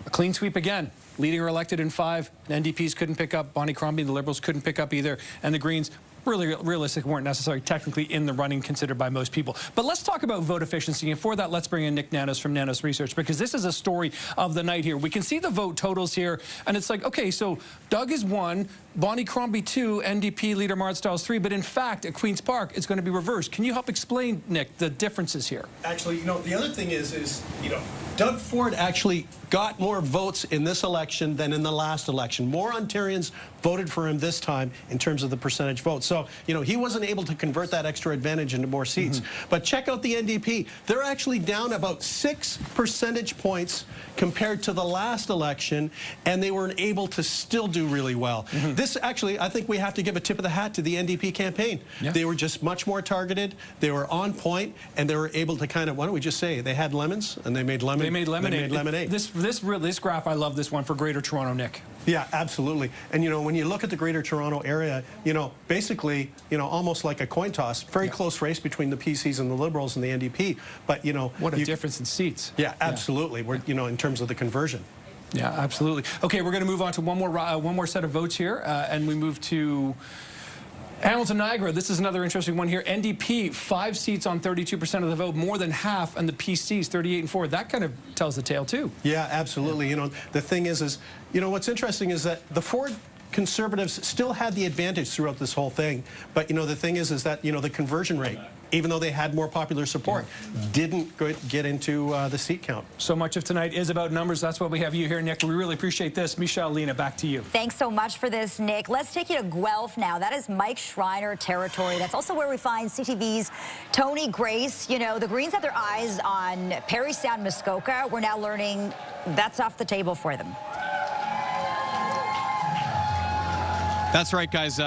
a clean sweep again. Leading or elected in 5. NDPs couldn't pick up. Bonnie Crombie, the Liberals couldn't pick up either. And the Greens, really realistic, weren't necessarily technically in the running considered by most people. But let's talk about vote efficiency. And for that, let's bring in Nick Nanos from Nanos Research, because this is a story of the night here. We can see the vote totals here, and it's like, okay, so Doug is 1, Bonnie Crombie 2, NDP leader Marit Stiles 3, but in fact, at Queen's Park, it's going to be reversed. Can you help explain, Nick, the differences here? Actually, you know, the other thing is, you know, Doug Ford actually got more votes in this election than in the last election. More Ontarians voted for him this time in terms of the percentage vote. So, you know, he wasn't able to convert that extra advantage into more seats. But check out the NDP. They're actually down about 6 percentage points compared to the last election, and they were able to still do really well. This actually, I think we have to give a tip of the hat to the NDP campaign. They were just much more targeted. They were on point, and they were able to kind of, why don't we just say, they had lemons, and they made lemonade. They made lemonade. They made lemonade. This graph, I love this one for Greater Toronto, Nick. Yeah, absolutely. And, you know, when you look at the Greater Toronto area, you know, basically, you know, almost like a coin toss, very close race between the PCs and the Liberals and the NDP. But, you know, what a difference in seats. Yeah, absolutely. We're, you know, in terms of the conversion. Yeah, absolutely. Okay, we're going to move on to one more set of votes here, and we move to Hamilton Niagara. This is another interesting one here. NDP, 5 seats on 32% of the vote, more than half, and the PCs 38 and 4. That kind of tells the tale too. Yeah, absolutely. You know, the thing is, you know, what's interesting is that the Ford Conservatives still had the advantage throughout this whole thing. But, you know, the thing is that, you know, the conversion rate, even though they had more popular support, didn't get into the seat count. So much of tonight is about numbers. That's why we have you here, Nick. We really appreciate this. Michelle, Lena, back to you. Thanks so much for this, Nick. Let's take you to Guelph now. That is Mike Schreiner territory. That's also where we find CTV's Tony Grace. You know, the Greens have their eyes on Parry Sound, Muskoka. We're now learning that's off the table for them. That's right, guys.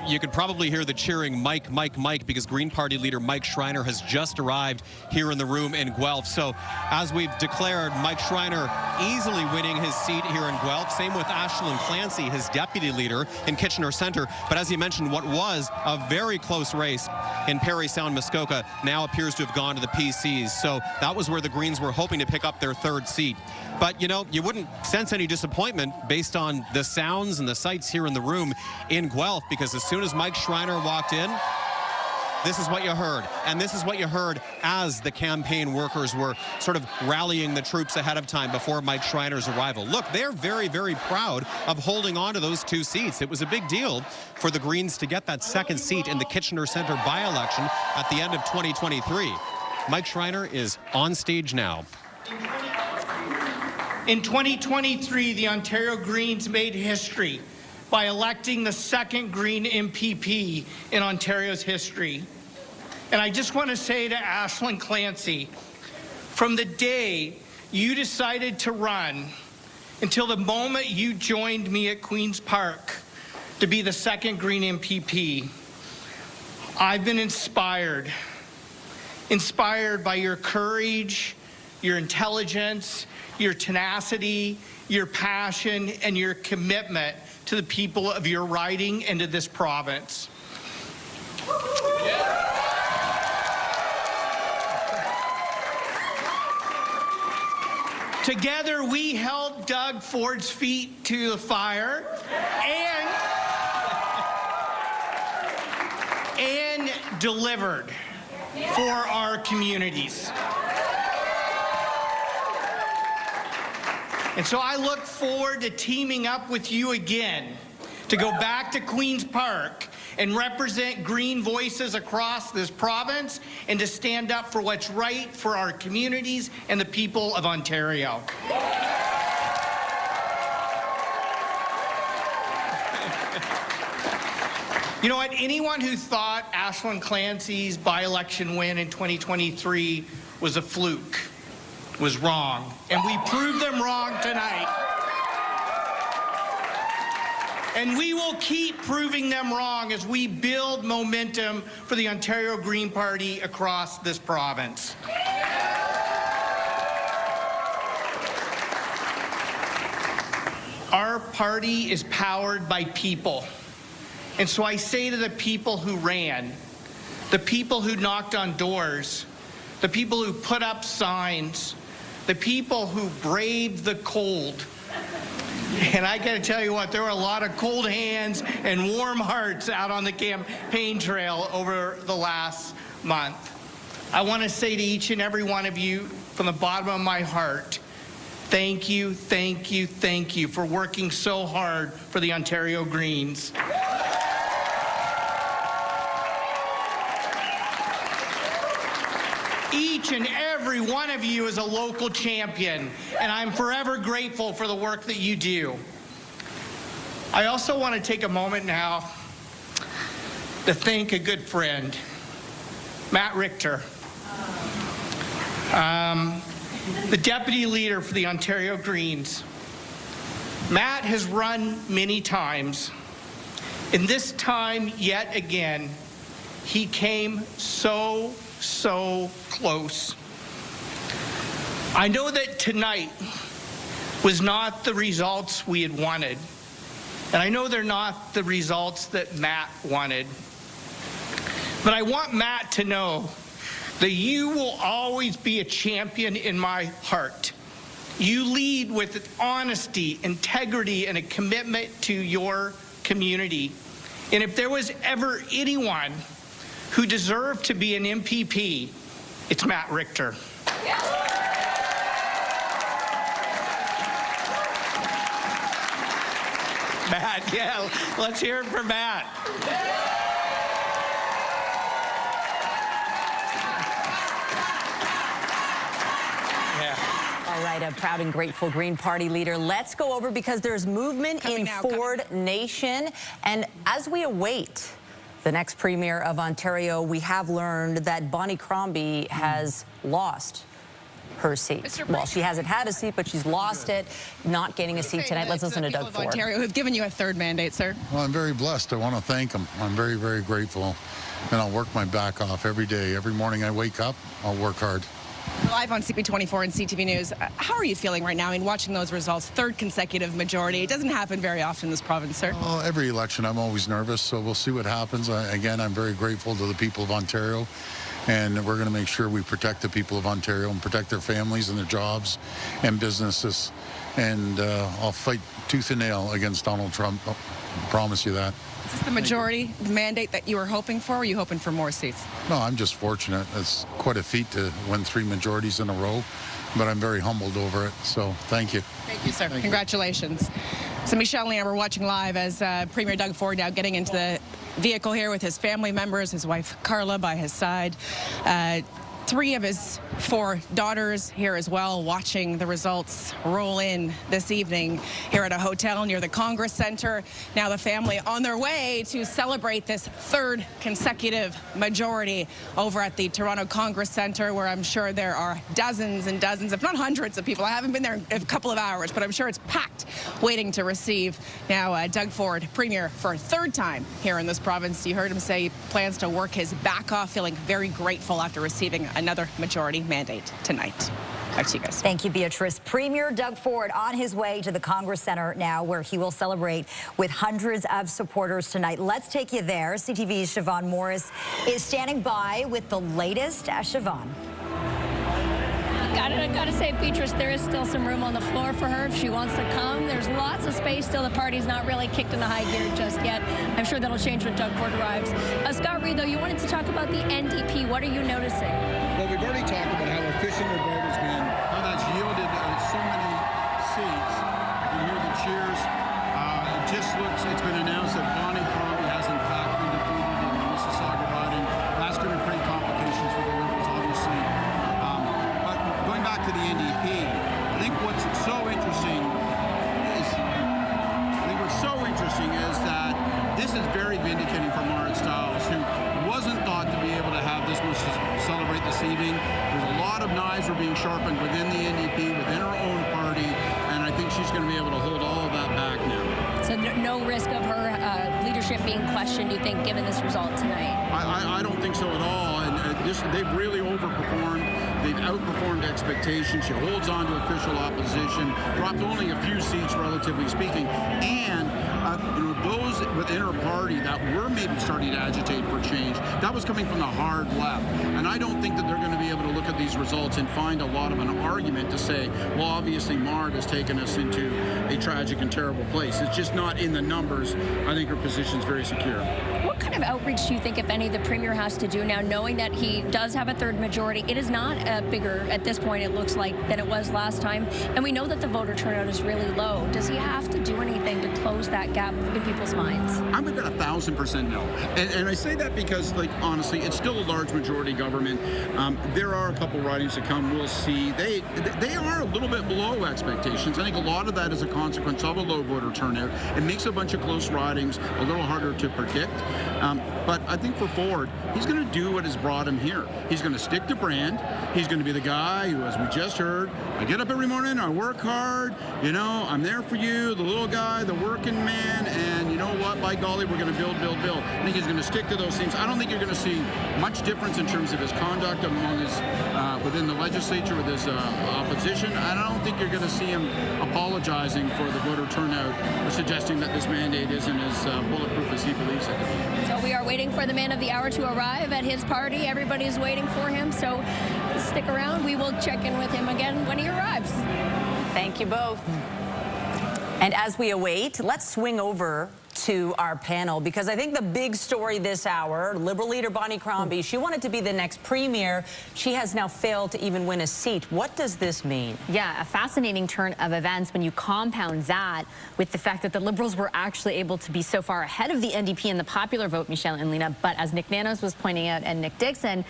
You could probably hear the cheering, Mike, Mike, Mike, because Green Party leader Mike Schreiner has just arrived here in the room in Guelph. So, as we've declared, Mike Schreiner easily winning his seat here in Guelph. Same with Ashlyn Clancy, his deputy leader in Kitchener Centre. But as you mentioned, what was a very close race in Parry Sound, Muskoka now appears to have gone to the PCs. So that was where the Greens were hoping to pick up their 3rd seat. But, you know, you wouldn't sense any disappointment based on the sounds and the sights here in the room in Guelph, because as soon as Mike Schreiner walked in, this is what you heard. And this is what you heard as the campaign workers were sort of rallying the troops ahead of time before Mike Schreiner's arrival. Look, they're very, very proud of holding on to those 2 seats. It was a big deal for the Greens to get that 2nd seat in the Kitchener Centre by-election at the end of 2023. Mike Schreiner is on stage now. In 2023, the Ontario Greens made history by electing the 2nd Green MPP in Ontario's history. And I just want to say to Ashlyn Clancy, from the day you decided to run until the moment you joined me at Queen's Park to be the 2nd Green MPP, I've been inspired by your courage, your intelligence, your tenacity, your passion, and your commitment to the people of your riding and to this province. Together, we held Doug Ford's feet to the fire and delivered for our communities. And so I look forward to teaming up with you again to go back to Queen's Park and represent Green voices across this province and to stand up for what's right for our communities and the people of Ontario. You know what? Anyone who thought Ashlyn Clancy's by-election win in 2023 was a fluke was wrong, and we proved them wrong tonight. And we will keep proving them wrong as we build momentum for the Ontario Green Party across this province. Our party is powered by people, And so I say to the people who ran, the people who knocked on doors, the people who put up signs, the people who braved the cold. And I got to tell you what, there were a lot of cold hands and warm hearts out on the campaign trail over the last month. I want to say to each and every one of you from the bottom of my heart, thank you, thank you, thank you for working so hard for the Ontario Greens. Each and every one of you is a local champion, and I'm forever grateful for the work that you do. I also want to take a moment now to thank a good friend, Matt Richter, the deputy leader for the Ontario Greens. Matt has run many times, and this time yet again, he came so close. I know that tonight was not the results we had wanted, and I know they're not the results that Matt wanted. But I want Matt to know that you will always be a champion in my heart. You lead with honesty, integrity, and a commitment to your community. And if there was ever anyone who deserved to be an MPP, it's Matt Richter. Matt, yeah, let's hear it for Matt. All right, a proud and grateful Green Party leader. Let's go over, because there's movement in Ford Nation. And as we await the next Premier of Ontario, we have learned that Bonnie Crombie has lost her seat. Well, she hasn't had a seat, but she's lost it, not getting a seat tonight. Let's listen to Doug Ford. Ontario have given you a third mandate, sir. Well, I'm very blessed. I want to thank them. I'm very, very grateful. And I'll work my back off every day. Every morning I wake up, I'll work hard. Live on CP24 and CTV News. How are you feeling right now in watching those results? Third consecutive majority. It doesn't happen very often in this province, sir. Well, every election I'm always nervous, so we'll see what happens. Again, I'm very grateful to the people of Ontario, and we're going to make sure we protect the people of Ontario and protect their families and their jobs and businesses. And I'll fight tooth and nail against Donald Trump. I promise you that. Is this the majority, the mandate that you were hoping for, or are you hoping for more seats? No, I'm just fortunate. It's quite a feat to win 3 majorities in a row, but I'm very humbled over it, so thank you. Thank you, sir. Congratulations. So Michelle and I were watching live as Premier Doug Ford now getting into the vehicle here with his family members, his wife Carla by his side. 3 of his 4 daughters here as well, watching the results roll in this evening here at a hotel near the Congress Center. Now the family on their way to celebrate this 3rd consecutive majority over at the Toronto Congress Center, where I'm sure there are dozens and dozens, if not hundreds of people. I haven't been there in a couple of hours, but I'm sure it's packed waiting to receive now Doug Ford, Premier for a 3rd time here in this province. You heard him say he plans to work his back off, feeling very grateful after receiving another majority mandate tonight. Back to you guys. Thank you, Beatrice. Premier Doug Ford on his way to the Congress Center now, where he will celebrate with hundreds of supporters tonight. Let's take you there. CTV's Siobhan Morris is standing by with the latest. Siobhan. I gotta say, Beatrice, there is still some room on the floor for her if she wants to come. There's lots of space still. The party's not really kicked into high gear just yet. I'm sure that'll change when Doug Ford arrives. Scott Reed, though, you wanted to talk about the NDP. What are you noticing? Well, we've already talked about how efficient their vote has been, how that's yielded so many seats. You hear the cheers. It just looks, it's been announced that Bonnie Crombie has in fact been defeated in the Mississauga riding. That's going to create complications for the Liberals, obviously. But going back to the NDP, I think what's so interesting is that this is very vindicating for Marit Stiles, who wasn't thought to be able to have this much to celebrate this evening. There's a lot of knives are being sharpened within the NDP, within her own party, and I think she's going to be able to hold all of that back now. So no risk of her leadership being questioned, you think, given this result tonight? I don't think so at all, and they've really overperformed. They've outperformed expectations. She holds on to official opposition, dropped only a few seats, relatively speaking, and those within her party that were maybe starting to agitate for change, that was coming from the hard left. And I don't think that they're going to be able to look at these results and find a lot of an argument to say, well, obviously Mart has taken us into a tragic and terrible place. It's just not in the numbers. I think her position's very secure. What kind of outreach do you think, if any, the Premier has to do now, knowing that he does have a third majority? It is not bigger at this point, it looks like, than it was last time. And we know that the voter turnout is really low. Does he have to do anything to close that gap in people's minds? I'm at 1,000% no. And I say that because, like, honestly, it's still a large majority government. There are a couple ridings to come. We'll see. They are a little bit below expectations. I think a lot of that is a consequence of a low voter turnout. It makes a bunch of close ridings a little harder to predict. But I think for Ford, he's going to do what has brought him here. He's going to stick to brand. He's going to be the guy who, as we just heard, I get up every morning, I work hard, I'm there for you, the little guy, the working man, and you know what, by golly, we're going to build, build, build. I think he's going to stick to those things. I don't think you're going to see much difference in terms of his conduct among his, within the legislature with his opposition. I don't think you're going to see him apologizing for the voter turnout or suggesting that this mandate isn't as bulletproof as he believes it. So we are waiting for the man of the hour to arrive at his party. Everybody's waiting for him, so stick around. We will check in with him again when he arrives. Thank you both. And as we await, let's swing over to our panel, because I think the big story this hour, Liberal leader Bonnie Crombie, she wanted to be the next premier. She has now failed to even win a seat. What does this mean? Yeah, a fascinating turn of events when you compound that with the fact that the Liberals were actually able to be so far ahead of the NDP in the popular vote, Michelle and Lena, but as Nick Nanos was pointing out and Nick Dixon,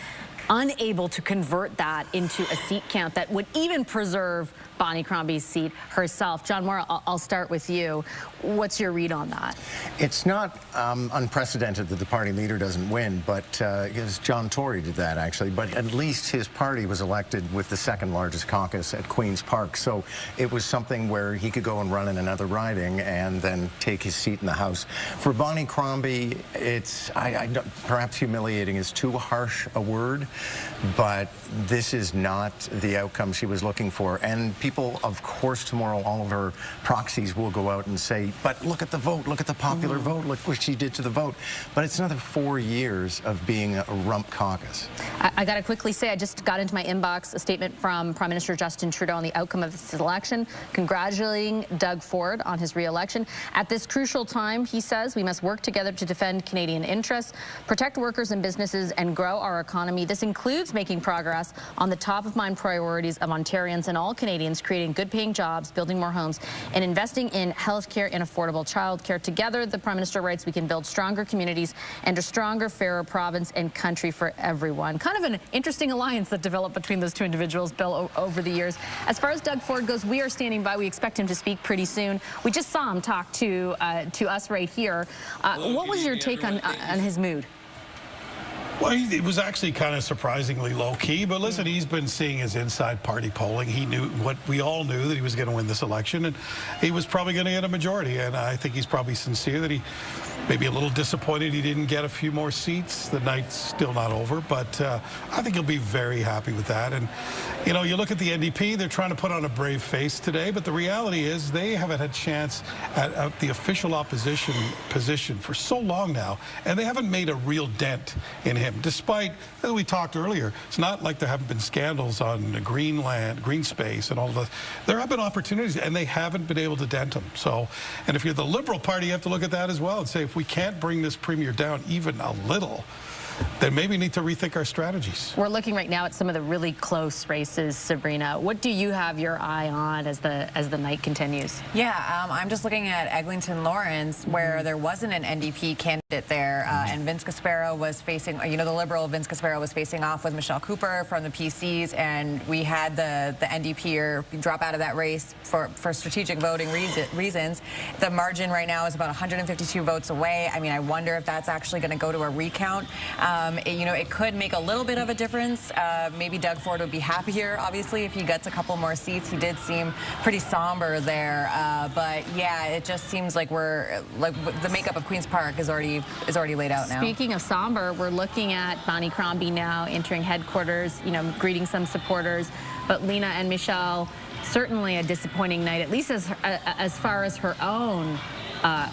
unable to convert that into a seat count that would even preserve Bonnie Crombie's seat herself. John Moore, I'll start with you. What's your read on that? It's not unprecedented that the party leader doesn't win, but because John Tory did that, actually. But at least his party was elected with the second largest caucus at Queen's Park. So it was something where he could go and run in another riding and then take his seat in the House. For Bonnie Crombie, it's, perhaps humiliating is too harsh a word, but this is not the outcome she was looking for. And people, of course, tomorrow, all of her proxies will go out and say, but look at the vote, look at the popular vote, look what she did to the vote. But it's another 4 years of being a rump caucus. I got to quickly say, I just got into my inbox a statement from Prime Minister Justin Trudeau on the outcome of this election, congratulating Doug Ford on his re-election. At this crucial time, he says, we must work together to defend Canadian interests, protect workers and businesses, and grow our economy. This includes making progress on the top-of-mind priorities of Ontarians and all Canadians, creating good-paying jobs, building more homes, and investing in health care and affordable child care. Together, the Prime Minister writes, we can build stronger communities and a stronger, fairer province and country for everyone. Kind of an interesting alliance that developed between those two individuals, Bill, over the years. As far as Doug Ford goes, we are standing by. We expect him to speak pretty soon. We just saw him talk to us right here. What was your take on his mood? Well, it was actually kind of surprisingly low-key, but listen, he's been seeing his inside party polling. He knew what we all knew, that he was going to win this election, and he was probably going to get a majority, and I think he's probably sincere that he may be a little disappointed he didn't get a few more seats. The night's still not over, but I think he'll be very happy with that. And, you know, you look at the NDP, they're trying to put on a brave face today, but the reality is they haven't had a chance at the official opposition position for so long now, and they haven't made a real dent in him. Despite, as we talked earlier, it's not like there haven't been scandals on the green space and all of that. There have been opportunities, and they haven't been able to dent them. So, and if you're the Liberal Party, you have to look at that as well and say, if we can't bring this Premier down even a little, then maybe we need to rethink our strategies. We're looking right now at some of the really close races, Sabrina. What do you have your eye on as the night continues? Yeah, I'm just looking at Eglinton Lawrence, where there wasn't an NDP candidate there, and Vince Caspero was facing, you know, the Liberal Vince Caspero was facing off with Michelle Cooper from the PCs, and we had the NDPer drop out of that race for strategic voting reasons. The margin right now is about 152 votes away. I mean, I wonder if that's actually going to go to a recount. It could make a little bit of a difference. Maybe Doug Ford would be happier, obviously, if he gets a couple more seats. He did seem pretty somber there. But yeah, it just seems like the makeup of Queen's Park is already laid out now. Speaking of somber, we're looking at Bonnie Crombie now entering headquarters, greeting some supporters. But Lena and Michelle, certainly a disappointing night, at least as far as her own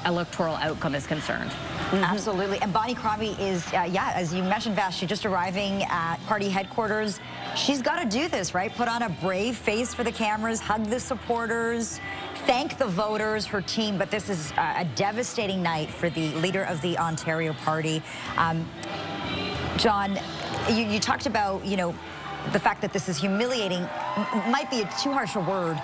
electoral outcome is concerned. Absolutely. And Bonnie Crombie is, as you mentioned, Vash, she's just arriving at party headquarters. She's got to do this, right? Put on a brave face for the cameras, hug the supporters, thank the voters, her team. But this is a devastating night for the leader of the Ontario Party. John, you talked about, the fact that this is humiliating might be too harsh a word.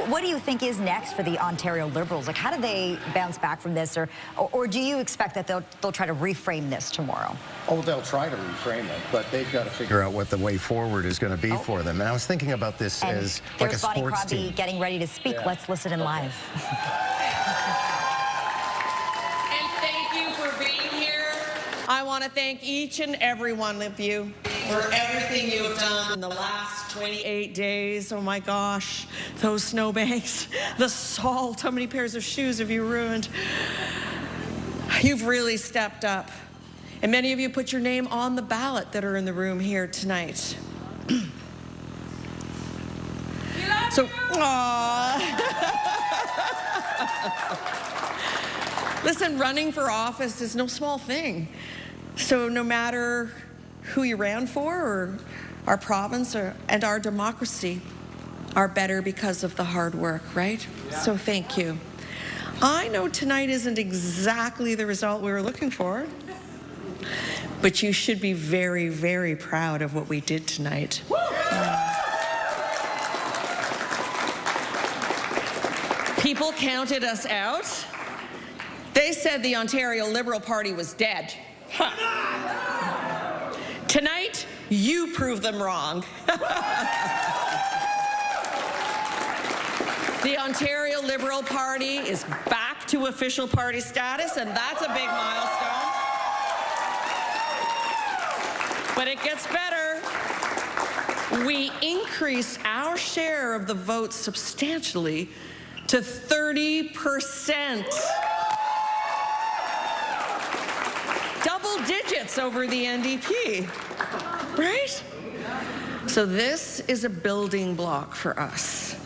What do you think is next for the Ontario Liberals? Like, how do they bounce back from this, or do you expect that they'll try to reframe this tomorrow? Oh, they'll try to reframe it, but they've got to figure out what the way forward is going to be for them. And I was thinking about this as like a sports team. There's Bonnie Crombie getting ready to speak. Yeah. Let's listen in live. And thank you for being here. I want to thank each and every one of you for everything you have done in the last 28 days. Oh my gosh, those snowbanks, the salt, how many pairs of shoes have you ruined? You've really stepped up. And many of you put your name on the ballot that are in the room here tonight. So, listen, running for office is no small thing. So no matter who you ran for, or our province and our democracy are better because of the hard work, right? Yeah. So thank you. I know tonight isn't exactly the result we were looking for, but you should be very, very proud of what we did tonight. People counted us out. They said the Ontario Liberal Party was dead. Tonight, you prove them wrong. The Ontario Liberal Party is back to official party status, and that's a big milestone. But it gets better. We increase our share of the vote substantially to 30%. Double digits over the NDP, right? So this is a building block for us.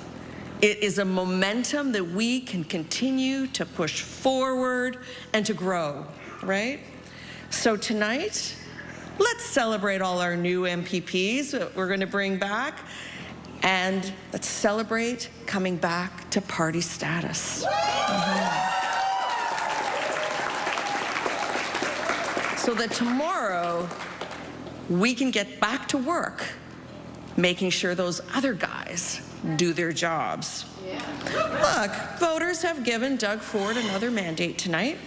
It is a momentum that we can continue to push forward and to grow, right? So tonight, let's celebrate all our new MPPs that we're going to bring back, and let's celebrate coming back to party status. So that tomorrow, we can get back to work, making sure those other guys do their jobs. Yeah. Look, voters have given Doug Ford another mandate tonight.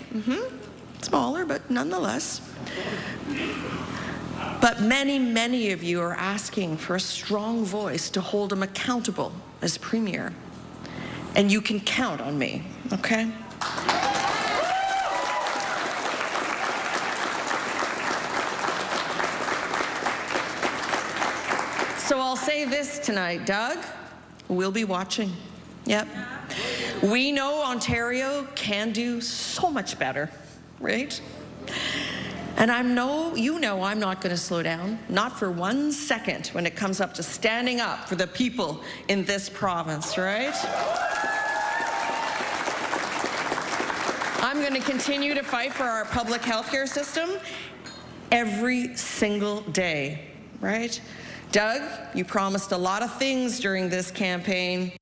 Smaller, but nonetheless. But many, many of you are asking for a strong voice to hold him accountable as Premier. And you can count on me, okay? So I'll say this tonight, Doug, we'll be watching. Yep. We know Ontario can do so much better, right? And you know I'm not going to slow down, not for 1 second, when it comes up to standing up for the people in this province, right? I'm going to continue to fight for our public health care system every single day, right? Doug, you promised a lot of things during this campaign,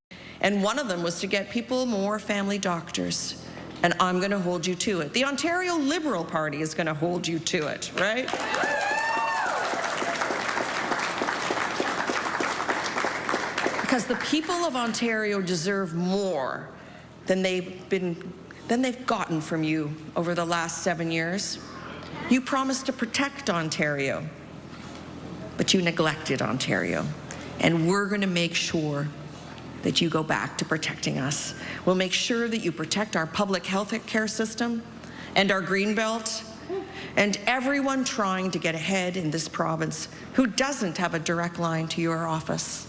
and one of them was to get people more family doctors. And I'm going to hold you to it. The Ontario Liberal Party is going to hold you to it, right? Because the people of Ontario deserve more than they've gotten from you over the last 7 years. You promised to protect Ontario, but you neglected Ontario. And we're going to make sure that you go back to protecting us. We'll make sure that you protect our public health care system and our greenbelt. and everyone trying to get ahead in this province who doesn't have a direct line to your office.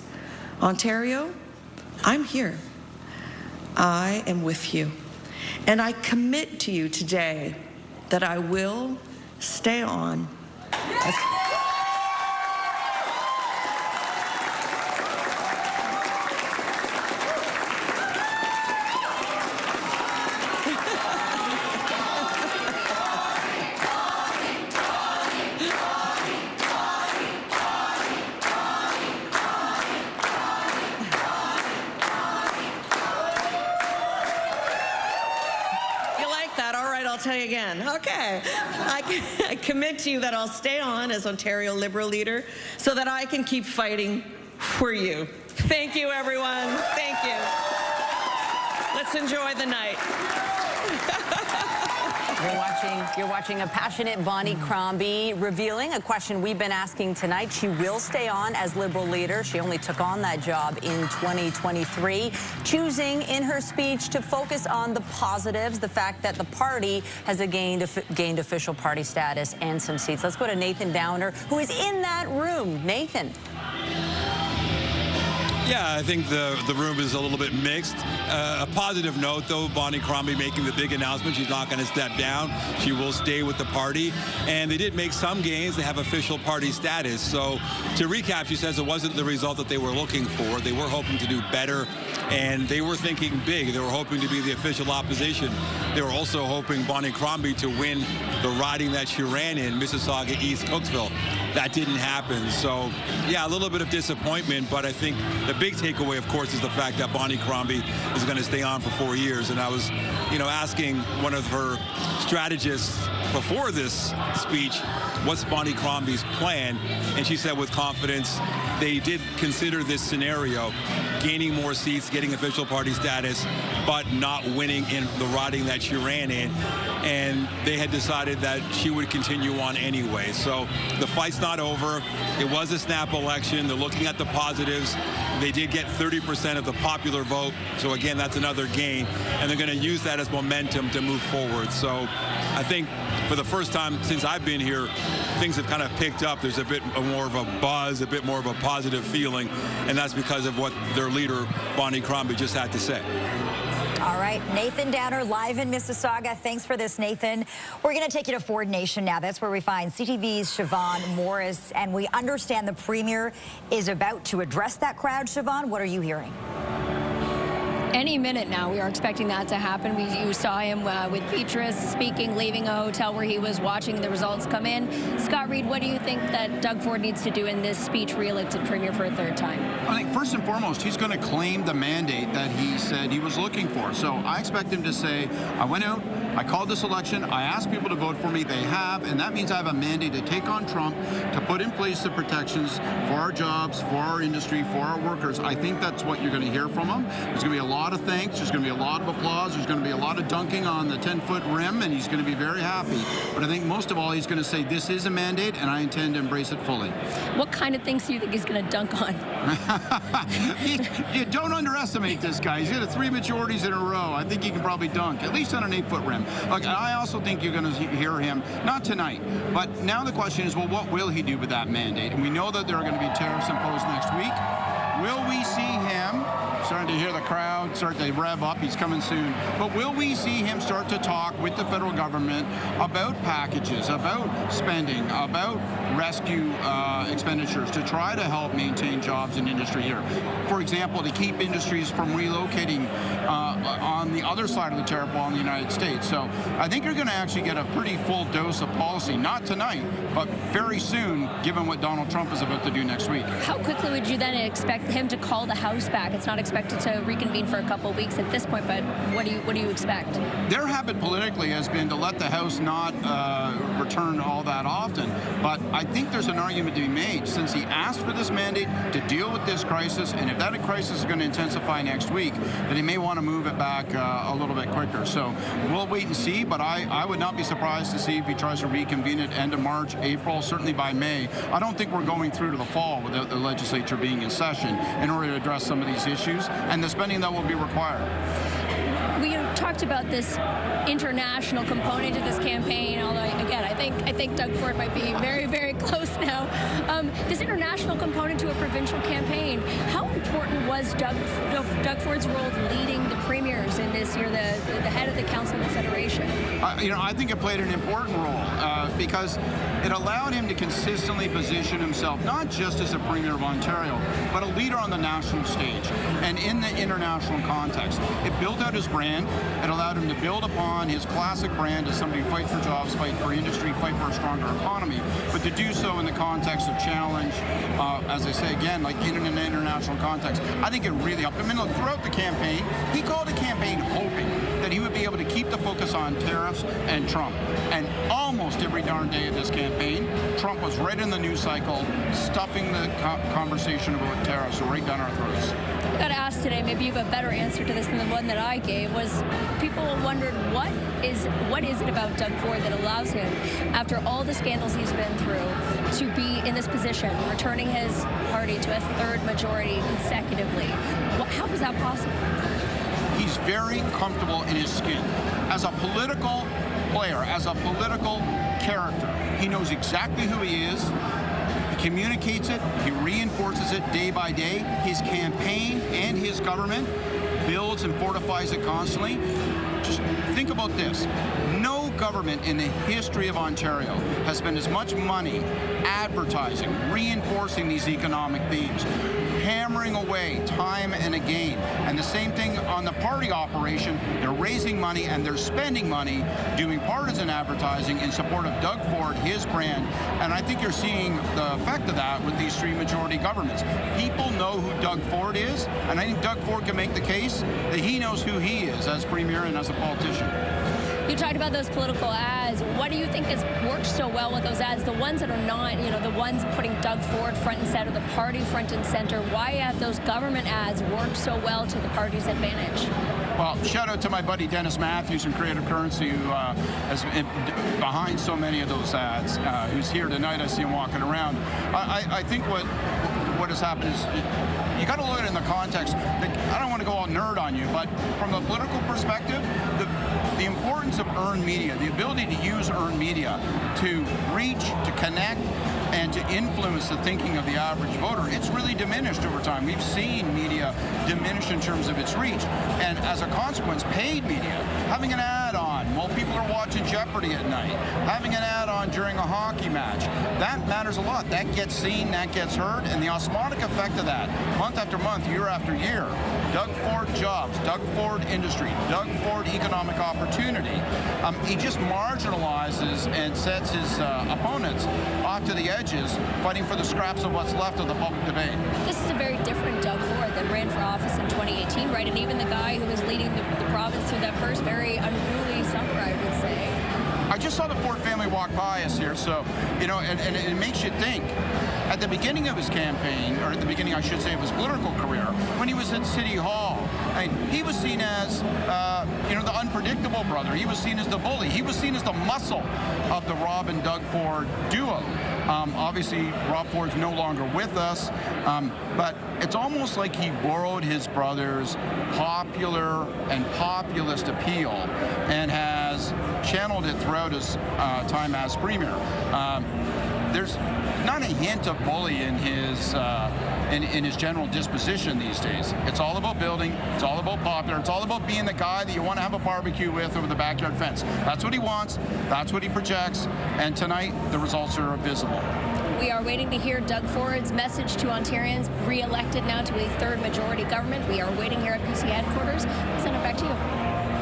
Ontario, I'm here. I am with you. And I commit to you today that I will stay on. I'll tell you again. Okay. I commit to you that I'll stay on as Ontario Liberal leader so that I can keep fighting for you. Thank you, everyone. Thank you. Let's enjoy the night. You're watching a passionate Bonnie Crombie revealing a question we've been asking tonight. She will stay on as Liberal leader. She only took on that job in 2023, choosing in her speech to focus on the positives, the fact that the party has gained official party status and some seats. Let's go to Nathan Downer, who is in that room. Nathan. Yeah, I think the room is a little bit mixed. A positive note, though, Bonnie Crombie making the big announcement. She's not going to step down. She will stay with the party. And they did make some gains. They have official party status. So to recap, she says it wasn't the result that they were looking for. They were hoping to do better, and they were thinking big. They were hoping to be the official opposition. They were also hoping Bonnie Crombie to win the riding that she ran in, Mississauga East Cooksville. That didn't happen. So, yeah, a little bit of disappointment, but I think the big takeaway, of course, is the fact that Bonnie Crombie is going to stay on for 4 years. And I was, asking one of her strategists before this speech, what's Bonnie Crombie's plan? And she said with confidence, they did consider this scenario, gaining more seats, getting official party status, but not winning in the riding that she ran in. And they had decided that she would continue on anyway. So the fight's not over. It was a snap election. They're looking at the positives. They did get 30% of the popular vote. So again, that's another gain. And they're going to use that as momentum to move forward. So I think for the first time since I've been here, things have kind of picked up. There's a bit more of a buzz, a bit more of a positive feeling. And that's because of what their leader, Bonnie Crombie, just had to say. All right, Nathan Downer live in Mississauga. Thanks for this, Nathan. We're going to take you to Ford Nation now. That's where we find CTV's Siobhan Morris, and we understand the Premier is about to address that crowd. Siobhan, what are you hearing? Any minute now, we are expecting that to happen. You saw him with Beatrice speaking, leaving a hotel where he was watching the results come in. Scott Reid, what do you think that Doug Ford needs to do in this speech, re-elected Premier for a third time? I think first and foremost, he's going to claim the mandate that he said he was looking for. So I expect him to say, I went out, I called this election, I asked people to vote for me, they have, and that means I have a mandate to take on Trump, to put in place the protections for our jobs, for our industry, for our workers. I think that's what you're going to hear from him. There's going to be a lot of thanks, there's going to be a lot of applause, there's going to be a lot of dunking on the 10-foot rim, and he's going to be very happy. But I think most of all, he's going to say this is a mandate, and I intend to embrace it fully. What kind of things do you think he's going to dunk on? You don't underestimate this guy. He's got 3 majorities in a row. I think he can probably dunk, at least on an 8-foot rim. Look, I also think you're going to hear him, not tonight, but now the question is, well, what will he do with that mandate? And we know that there are going to be tariffs imposed next week. Will we see him, starting to hear the crowd start to rev up, he's coming soon, but will we see him start to talk with the federal government about packages, about spending, about rescue expenditures to try to help maintain jobs in industry here? For example, to keep industries from relocating on the other side of the tariff wall in the United States. So I think you're going to actually get a pretty full dose of policy, not tonight, but very soon, given what Donald Trump is about to do next week. How quickly would you then expect him to call the House back? It's not expected to reconvene for a couple of weeks at this point, but what do you expect? Their habit politically has been to let the House not return all that often, but I think there's an argument to be made since he asked for this mandate to deal with this crisis, and if that crisis is going to intensify next week, then he may want to move it back a little bit quicker. So we'll wait and see, but I would not be surprised to see if he tries to reconvene it end of March, April, certainly by May. I don't think we're going through to the fall without the legislature being in session in order to address some of these issues and the spending that will be required. We talked about this international component to this campaign, although, again, I think Doug Ford might be very, very close now. This international component to a provincial campaign, how important was Doug Ford's role leading the premiers in this year, the head of the Council of the Federation? I think it played an important role because it allowed him to consistently position himself, not just as a Premier of Ontario, but a leader on the national stage and in the international context. It built out his brand. It allowed him to build upon his classic brand as somebody who fights for jobs, fight for industry, fight for a stronger economy, but to do so in the context of challenge, as I say again, like in an international context. I think it really helped. I mean, look, throughout the campaign, he called a campaign hoping that he would be able to keep the focus on tariffs and Trump. And almost every darn day of this campaign, Trump was right in the news cycle, stuffing the conversation about tariffs right down our throats. I got asked today, maybe you have a better answer to this than the one that I gave, was people wondered what is it about Doug Ford that allows him, after all the scandals he's been through, to be in this position, returning his party to a third majority consecutively. How is that possible? He's very comfortable in his skin. As a political player, as a political character, he knows exactly who he is. He communicates it, he reinforces it day by day. His campaign and his government builds and fortifies it constantly. Just think about this. No government in the history of Ontario has spent as much money advertising, reinforcing these economic themes, hammering away time and again. And the same thing on the party operation. They're raising money and they're spending money doing partisan advertising in support of Doug Ford, his brand. And I think you're seeing the effect of that with these three majority governments. People know who Doug Ford is, and I think Doug Ford can make the case that he knows who he is as Premier and as a politician. You talked about those political ads. What do you think has worked so well with those ads? The ones that are not, the ones putting Doug Ford front and center, the party front and center. Why have those government ads worked so well to the party's advantage? Well, shout out to my buddy Dennis Matthews from Creative Currency, who is behind so many of those ads, who's here tonight. I see him walking around. I think what has happened is you got to look at it in the context. I don't want to go all nerd on you, but from a political perspective, the importance of earned media, the ability to use earned media to reach, to connect, and to influence the thinking of the average voter, it's really diminished over time. We've seen media diminish in terms of its reach. And as a consequence, paid media, having an ad on while people are watching Jeopardy at night, having an ad on during a hockey match, that matters a lot. That gets seen, that gets heard, and the osmotic effect of that, month after month, year after year, Doug Ford jobs, Doug Ford industry, Doug Ford economic opportunity, he just marginalizes and sets his opponents off to the edges, fighting for the scraps of what's left of the public debate. This is a very different Doug Ford that ran for office in 2018, right? And even the guy who was leading the province through that first very unruly summer, I would say. I just saw the Ford family walk by us here, so, and it makes you think. At the beginning of his campaign, or at the beginning, I should say, of his political career, when he was at City Hall, he was seen as, the unpredictable brother. He was seen as the bully. He was seen as the muscle of the Rob and Doug Ford duo. Obviously, Rob Ford's no longer with us, but it's almost like he borrowed his brother's popular and populist appeal and has channeled it throughout his time as Premier. There's not a hint of bully in his general disposition these days. It's all about building. It's all about popular. It's all about being the guy that you want to have a barbecue with over the backyard fence. That's what he wants. That's what he projects. And tonight, the results are visible. We are waiting to hear Doug Ford's message to Ontarians, re-elected now to a third majority government. We are waiting here at PC headquarters. I'll send it back to you.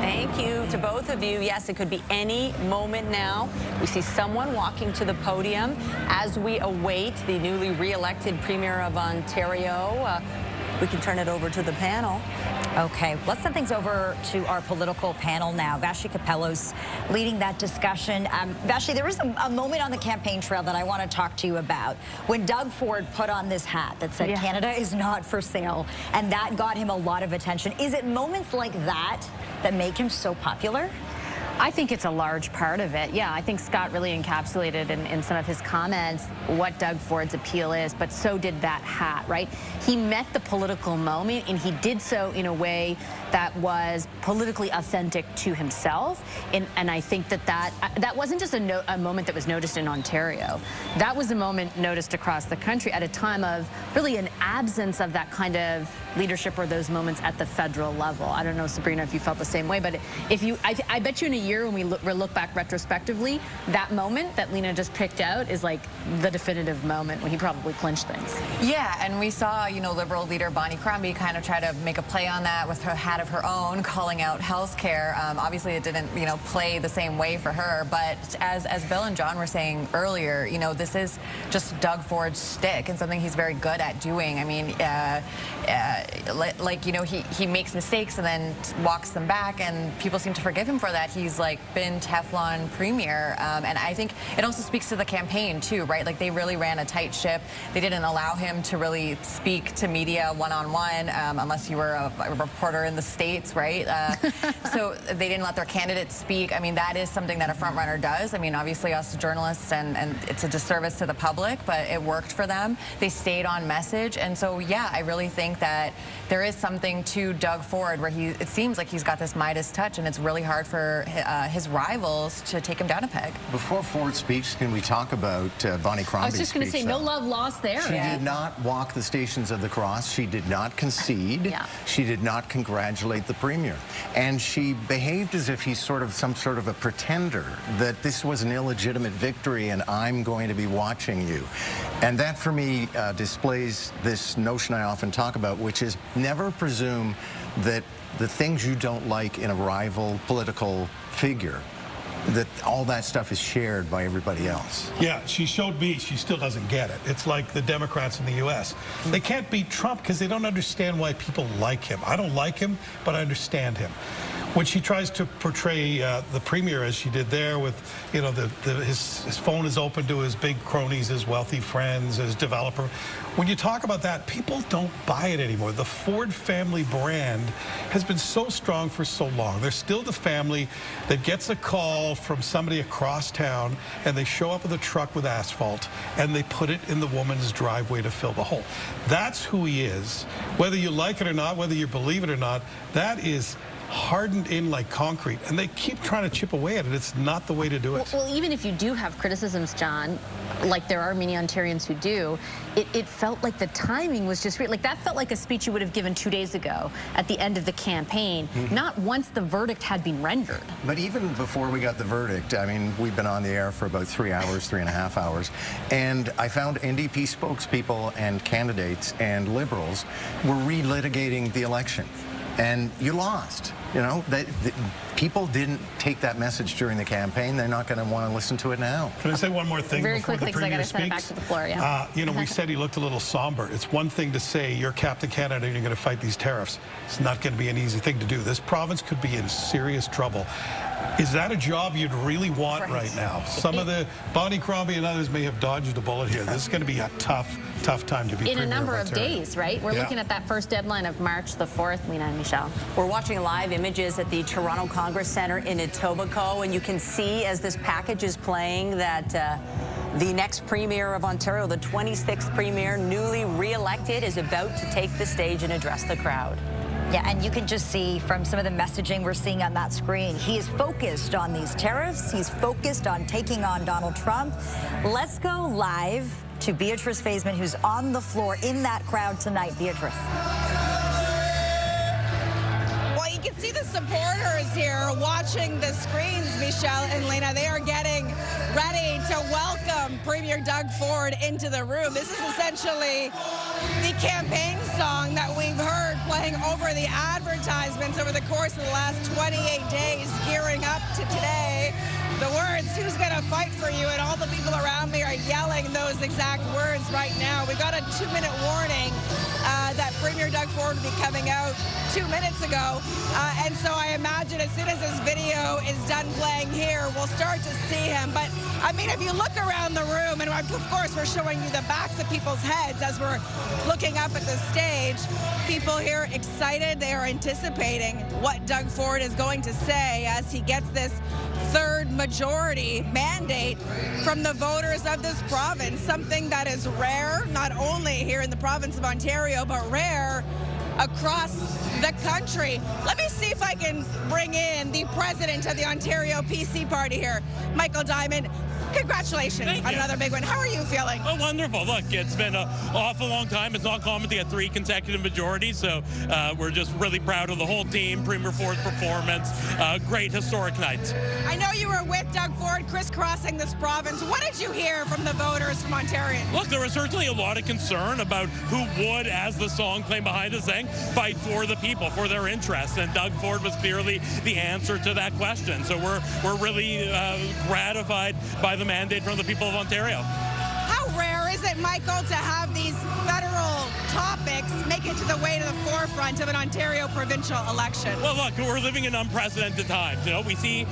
Thank you to both of you. Yes, it could be any moment now. We see someone walking to the podium as we await the newly re-elected Premier of Ontario. We can turn it over to the panel. Okay, let's send things over to our political panel now. Vashi Capello's leading that discussion. Vashi, there was a moment on the campaign trail that I want to talk to you about. When Doug Ford put on this hat that said, Canada is not for sale, and that got him a lot of attention. Is it moments like that that make him so popular? I think it's a large part of it. Yeah, I think Scott really encapsulated in some of his comments what Doug Ford's appeal is, but so did that hat, right? He met the political moment, and he did so in a way that was politically authentic to himself. And I think that wasn't just a moment that was noticed in Ontario. That was a moment noticed across the country at a time of really an absence of that kind of leadership or those moments at the federal level. I don't know, Sabrina, if you felt the same way, but if you, I bet you in a year when we look back retrospectively, that moment that Lena just picked out is like the definitive moment when he probably clinched things. Yeah, and we saw, you know, Liberal leader Bonnie Crombie kind of try to make a play on that with her hat of her own, calling out health care. Obviously, it didn't, you know, play the same way for her, but as Bill and John were saying earlier, you know, this is just Doug Ford's shtick and something he's very good at doing. I mean, like, you know, he makes mistakes and then walks them back, and people seem to forgive him for that. He's like been Teflon premier, and I think it also speaks to the campaign too, right? Like, they really ran a tight ship. They didn't allow him to really speak to media one-on-one unless you were a reporter in the States, right? So they didn't let their candidates speak. I mean, that is something that a front runner does. I mean, obviously us journalists, and it's a disservice to the public, but it worked for them. They stayed on message, and so yeah, I really think that there is something to Doug Ford where it seems like he's got this Midas touch, and it's really hard for his rivals to take him down a peg. Before Ford speaks, can we talk about Bonnie Crombie's I was just going to say, no love lost there. She did not walk the Stations of the Cross. She did not concede. Yeah. She did not congratulate the Premier. And she behaved as if he's some sort of a pretender, that this was an illegitimate victory and I'm going to be watching you. And that, for me, displays this notion I often talk about, which is never presume that the things you don't like in a rival political figure, that all that stuff is shared by everybody else. Yeah, she showed me she still doesn't get it. It's like the Democrats in the U.S. They can't beat Trump because they don't understand why people like him. I don't like him, but I understand him. When she tries to portray the Premier as she did there with, you know, his phone is open to his big cronies, his wealthy friends, his developer. When you talk about that, people don't buy it anymore. The Ford family brand has been so strong for so long. They're still the family that gets a call from somebody across town, and they show up with a truck with asphalt, and they put it in the woman's driveway to fill the hole. That's who he is. Whether you like it or not, whether you believe it or not, that is hardened in like concrete, and they keep trying to chip away at it. It's not the way to do it. Well, even if you do have criticisms, John, like there are many Ontarians who do, it felt like the timing was just weird. Like, that felt like a speech you would have given 2 days ago at the end of the campaign, not once the verdict had been rendered. But even before we got the verdict, I mean, we've been on the air for about 3 hours, 3.5 hours, and I found NDP spokespeople and candidates and Liberals were relitigating the election. And you lost. You know, people didn't take that message during the campaign. They're not going to want to listen to it now. Can I say one more thing Very before quickly, the Premier because I got to send it back speaks? to the floor, yeah. You know, we said he looked a little somber. It's one thing to say you're Captain Canada and you're going to fight these tariffs. It's not going to be an easy thing to do. This province could be in serious trouble. Is that a job you'd really want right now? Some of the Bonnie Crombie and others may have dodged a bullet here. This is going to be a tough time to be in Premier a number of Ontario. days, right? We're looking at that first deadline of March the 4th, Lena and Michelle. We're watching live images at the Toronto Congress Centre in Etobicoke, and you can see as this package is playing that the next Premier of Ontario, the 26th Premier, newly re-elected, is about to take the stage and address the crowd. Yeah, and you can just see from some of the messaging we're seeing on that screen, he is focused on these tariffs. He's focused on taking on Donald Trump. Let's go live to Beatrice Faisman, who's on the floor in that crowd tonight. Beatrice. Well, you can see the supporters here watching the screens, Michelle and Lena. They are getting ready to welcome Premier Doug Ford into the room. This is essentially the campaign song that we've heard playing over the advertisements over the course of the last 28 days, gearing up to today. The words, "Who's gonna fight for you?" and all the people around me are yelling those exact words right now. We got a 2-minute warning that Premier Doug Ford will be coming out 2 minutes ago. And so I imagine as soon as this video is done playing here, we'll start to see him. But I mean, if you look around the room, and of course we're showing you the backs of people's heads as we're looking up at the stage, people here excited. They are anticipating what Doug Ford is going to say as he gets this third majority mandate from the voters of this province, something that is rare, not only here in the province of Ontario, but rare across the country. Let me see if I can bring in the president of the Ontario PC Party here, Michael Diamond. Congratulations on another big win. How are you feeling? Oh, wonderful. Look, it's been an awful long time. It's not common to get 3 consecutive majorities, so we're just really proud of the whole team, Premier Ford's performance. Great historic night. I know you were with Doug Ford crisscrossing this province. What did you hear from the voters from Ontario? Look, there was certainly a lot of concern about who would, as the song playing behind us sang, fight for the people, for their interests, and Doug Ford was clearly the answer to that question. So we're really gratified by the mandate from the people of Ontario. How rare is it, Michael, to have these federal topics make it to the way to the forefront of an Ontario provincial election? Well, look, we're living in unprecedented times. You know, we see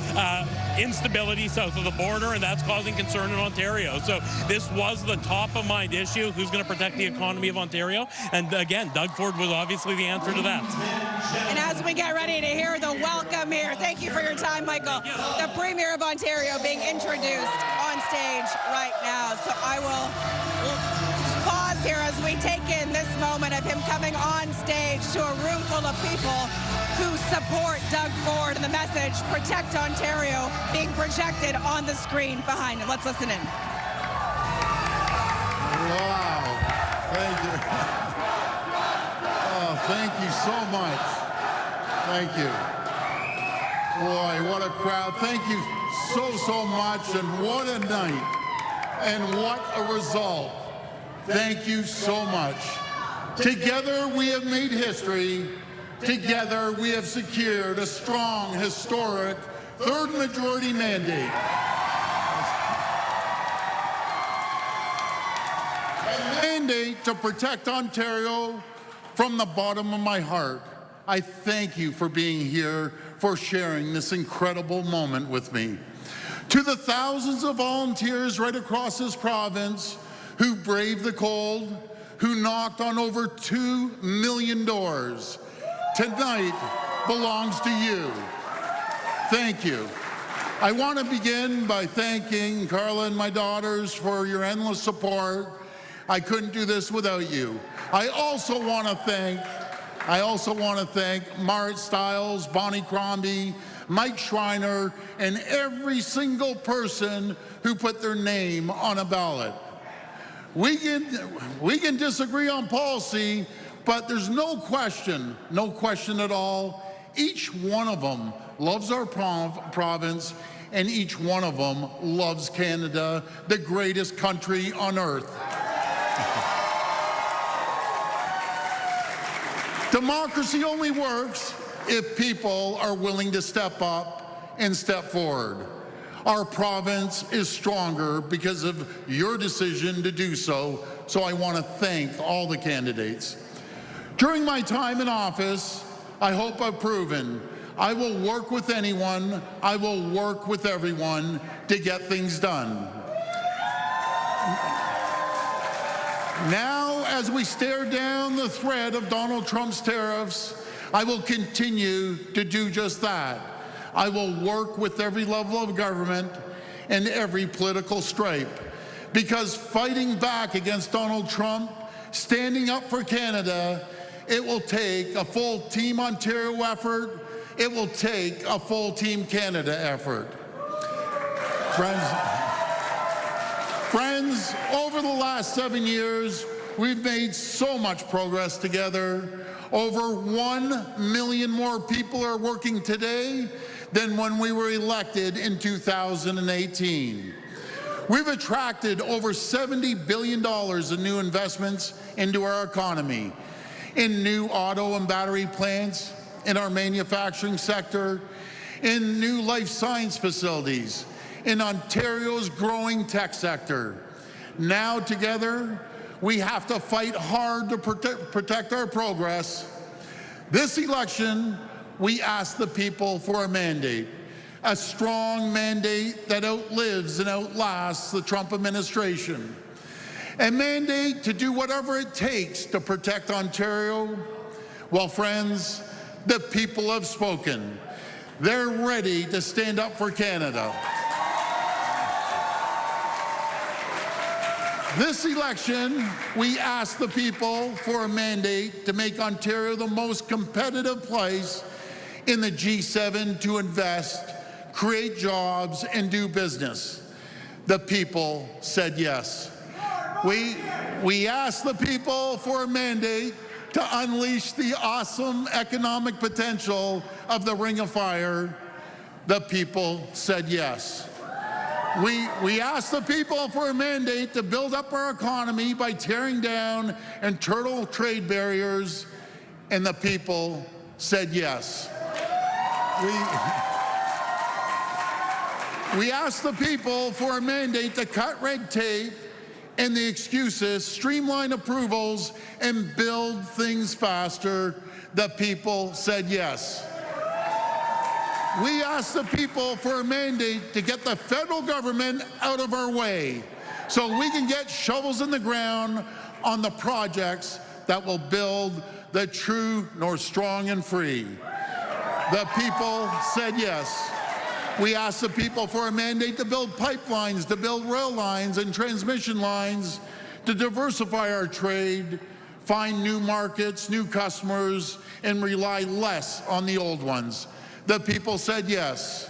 instability south of the border, and that's causing concern in Ontario. So this was the top-of-mind issue. Who's going to protect the economy of Ontario? And again, Doug Ford was obviously the answer to that. And as we get ready to hear the welcome here, thank you for your time, Michael. The Premier of Ontario being introduced on stage right now. So I will pause here as we take in this moment of him coming on stage to a room full of people who support Doug Ford and the message, Protect Ontario, being projected on the screen behind him. Let's listen in. Wow. Thank you. Oh, thank you so much. Thank you. Boy, what a crowd. Thank you so much, and what a night. And what a result. Thank you so much. Together we have made history. Together we have secured a strong, historic third majority mandate. A mandate to protect Ontario from the bottom of my heart. I thank you for being here, for sharing this incredible moment with me. To the thousands of volunteers right across this province who braved the cold, who knocked on over 2 million doors, tonight belongs to you. Thank you. I want to begin by thanking Carla and my daughters for your endless support. I couldn't do this without you. I also want to thank Marit Stiles, Bonnie Crombie, Mike Schreiner, and every single person who put their name on a ballot. We can disagree on policy, but there's no question at all, each one of them loves our province, and each one of them loves Canada, the greatest country on earth. Democracy only works if people are willing to step up and step forward. Our province is stronger because of your decision to do so, so I want to thank all the candidates. During my time in office, I hope I've proven I will work with anyone, I will work with everyone to get things done. Now, as we stare down the threat of Donald Trump's tariffs, I will continue to do just that. I will work with every level of government and every political stripe, because fighting back against Donald Trump, standing up for Canada, it will take a full Team Ontario effort. It will take a full Team Canada effort. Friends, over the last 7 years, we've made so much progress together. Over 1 million more people are working today than when we were elected in 2018. We've attracted over $70 billion in new investments into our economy, in new auto and battery plants, in our manufacturing sector, in new life science facilities, in Ontario's growing tech sector. Now together, we have to fight hard to protect our progress. This election, we ask the people for a mandate, a strong mandate that outlives and outlasts the Trump administration, a mandate to do whatever it takes to protect Ontario. Well, friends, the people have spoken. They're ready to stand up for Canada. This election, we asked the people for a mandate to make Ontario the most competitive place in the G7 to invest, create jobs, and do business. The people said yes. We asked the people for a mandate to unleash the awesome economic potential of the Ring of Fire. The people said yes. We asked the people for a mandate to build up our economy by tearing down internal trade barriers, and the people said yes. We asked the people for a mandate to cut red tape and the excuses, streamline approvals, and build things faster. The people said yes. We asked the people for a mandate to get the federal government out of our way so we can get shovels in the ground on the projects that will build the true North Strong and Free. The people said yes. We asked the people for a mandate to build pipelines, to build rail lines and transmission lines, to diversify our trade, find new markets, new customers, and rely less on the old ones. The people said yes.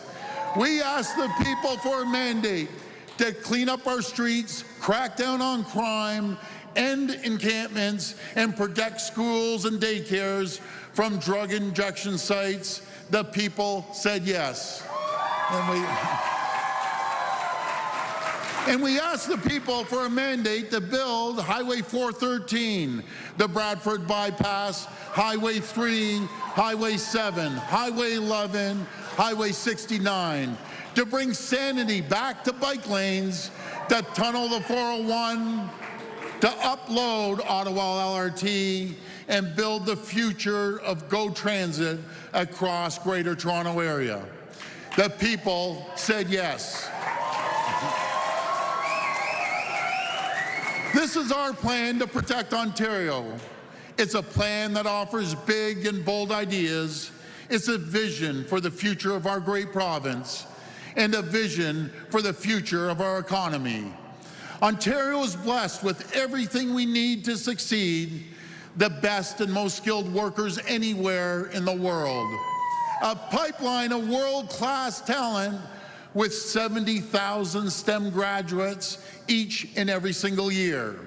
We asked the people for a mandate to clean up our streets, crack down on crime, end encampments, and protect schools and daycares from drug injection sites. The people said yes. And we asked the people for a mandate to build Highway 413, the Bradford Bypass, Highway 3, Highway 7, Highway 11, Highway 69, to bring sanity back to bike lanes, to tunnel the 401, to upload Ottawa LRT, and build the future of GO Transit across Greater Toronto Area. The people said yes. This is our plan to protect Ontario. It's a plan that offers big and bold ideas. It's a vision for the future of our great province and a vision for the future of our economy. Ontario is blessed with everything we need to succeed, the best and most skilled workers anywhere in the world. A pipeline of world-class talent with 70,000 STEM graduates each and every single year.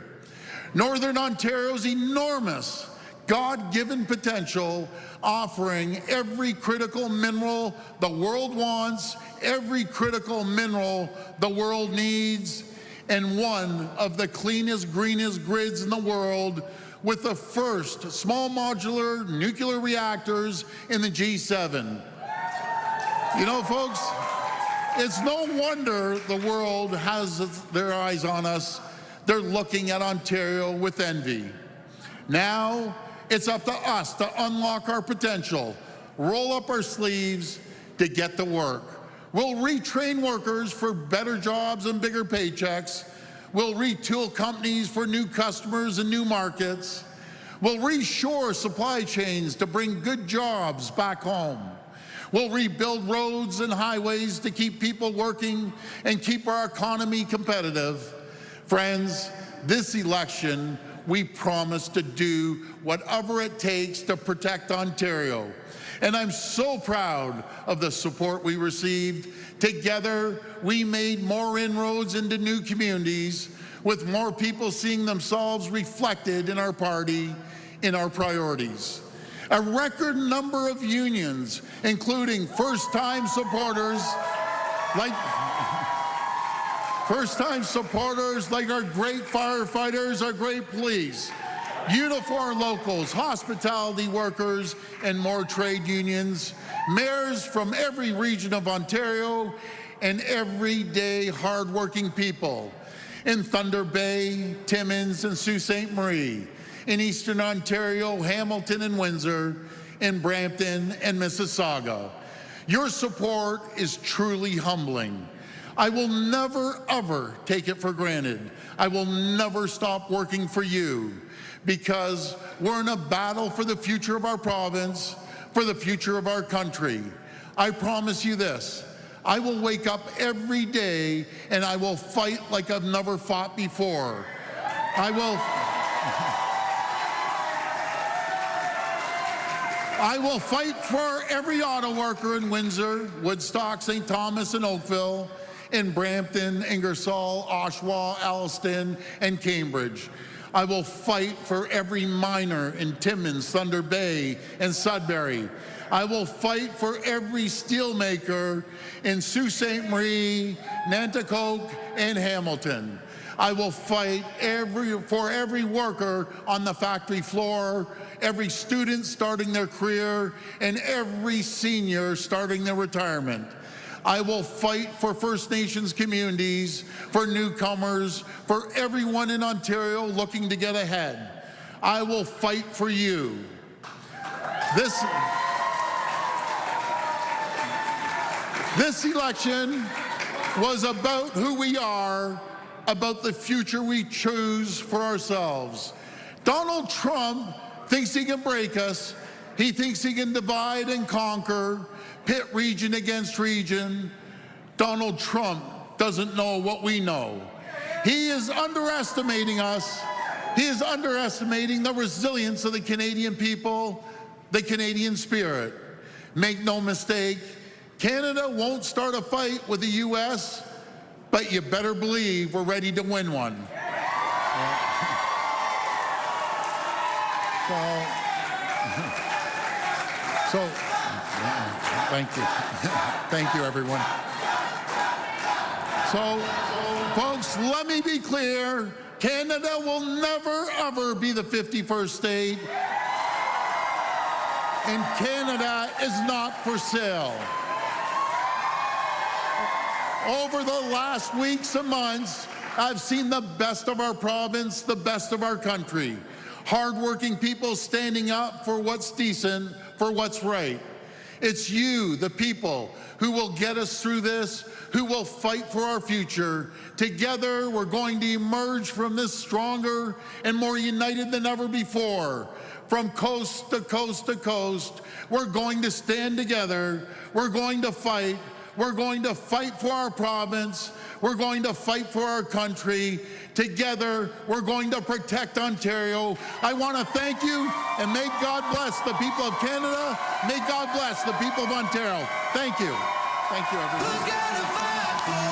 Northern Ontario's enormous God-given potential, offering every critical mineral the world wants, every critical mineral the world needs, and one of the cleanest, greenest grids in the world, with the first small modular nuclear reactors in the G7. You know, folks, it's no wonder the world has their eyes on us. They're looking at Ontario with envy. Now, it's up to us to unlock our potential, roll up our sleeves to get to work. We'll retrain workers for better jobs and bigger paychecks. We'll retool companies for new customers and new markets. We'll reshore supply chains to bring good jobs back home. We'll rebuild roads and highways to keep people working and keep our economy competitive. Friends, this election, we promise to do whatever it takes to protect Ontario. And I'm so proud of the support we received. Together, we made more inroads into new communities, with more people seeing themselves reflected in our party, in our priorities. A record number of unions, including first-time supporters like our great firefighters, our great police, uniform locals, hospitality workers, and more trade unions, mayors from every region of Ontario, and everyday hardworking people in Thunder Bay, Timmins, and Sault Ste. Marie, in Eastern Ontario, Hamilton and Windsor, in Brampton and Mississauga. Your support is truly humbling. I will never, ever take it for granted. I will never stop working for you, because we're in a battle for the future of our province, for the future of our country. I promise you this: I will wake up every day and I will fight like I've never fought before. I will fight for every auto worker in Windsor, Woodstock, St. Thomas, and Oakville, in Brampton, Ingersoll, Oshawa, Alliston, and Cambridge. I will fight for every miner in Timmins, Thunder Bay, and Sudbury. I will fight for every steelmaker in Sault Ste. Marie, Nanticoke, and Hamilton. I will fight for every worker on the factory floor, every student starting their career, and every senior starting their retirement. I will fight for First Nations communities, for newcomers, for everyone in Ontario looking to get ahead. I will fight for you. This election was about who we are, about the future we choose for ourselves. Donald Trump thinks he can break us. He thinks he can divide and conquer, pit region against region. Donald Trump doesn't know what we know. He is underestimating us. He is underestimating the resilience of the Canadian people, the Canadian spirit. Make no mistake, Canada won't start a fight with the U.S., but you better believe we're ready to win one. So, thank you. Thank you, everyone. So, folks, let me be clear. Canada will never, ever be the 51st state. And Canada is not for sale. Over the last weeks and months, I've seen the best of our province, the best of our country. Hardworking people standing up for what's decent, for what's right. It's you, the people, who will get us through this, who will fight for our future. Together, we're going to emerge from this stronger and more united than ever before. From coast to coast to coast, we're going to stand together. We're going to fight. We're going to fight for our province. We're going to fight for our country. Together, we're going to protect Ontario. I want to thank you, and may God bless the people of Canada. May God bless the people of Ontario. Thank you. Thank you, everyone.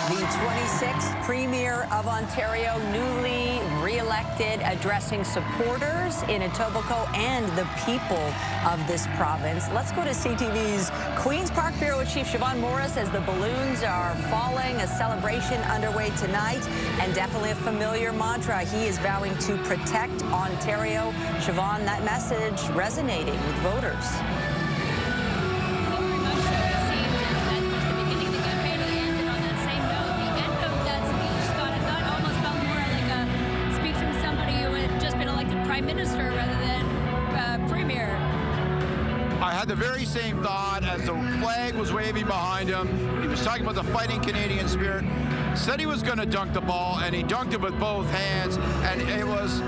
The 26th Premier of Ontario, newly re-elected, addressing supporters in Etobicoke and the people of this province. Let's go to CTV's Queen's Park Bureau Chief Siobhan Morris as the balloons are falling. A celebration underway tonight, and definitely a familiar mantra. He is vowing to protect Ontario. Siobhan, that message resonating with voters. Minister rather than Premier. I had the very same thought as the flag was waving behind him. He was talking about the fighting Canadian spirit. Said he was going to dunk the ball, and he dunked it with both hands, and it was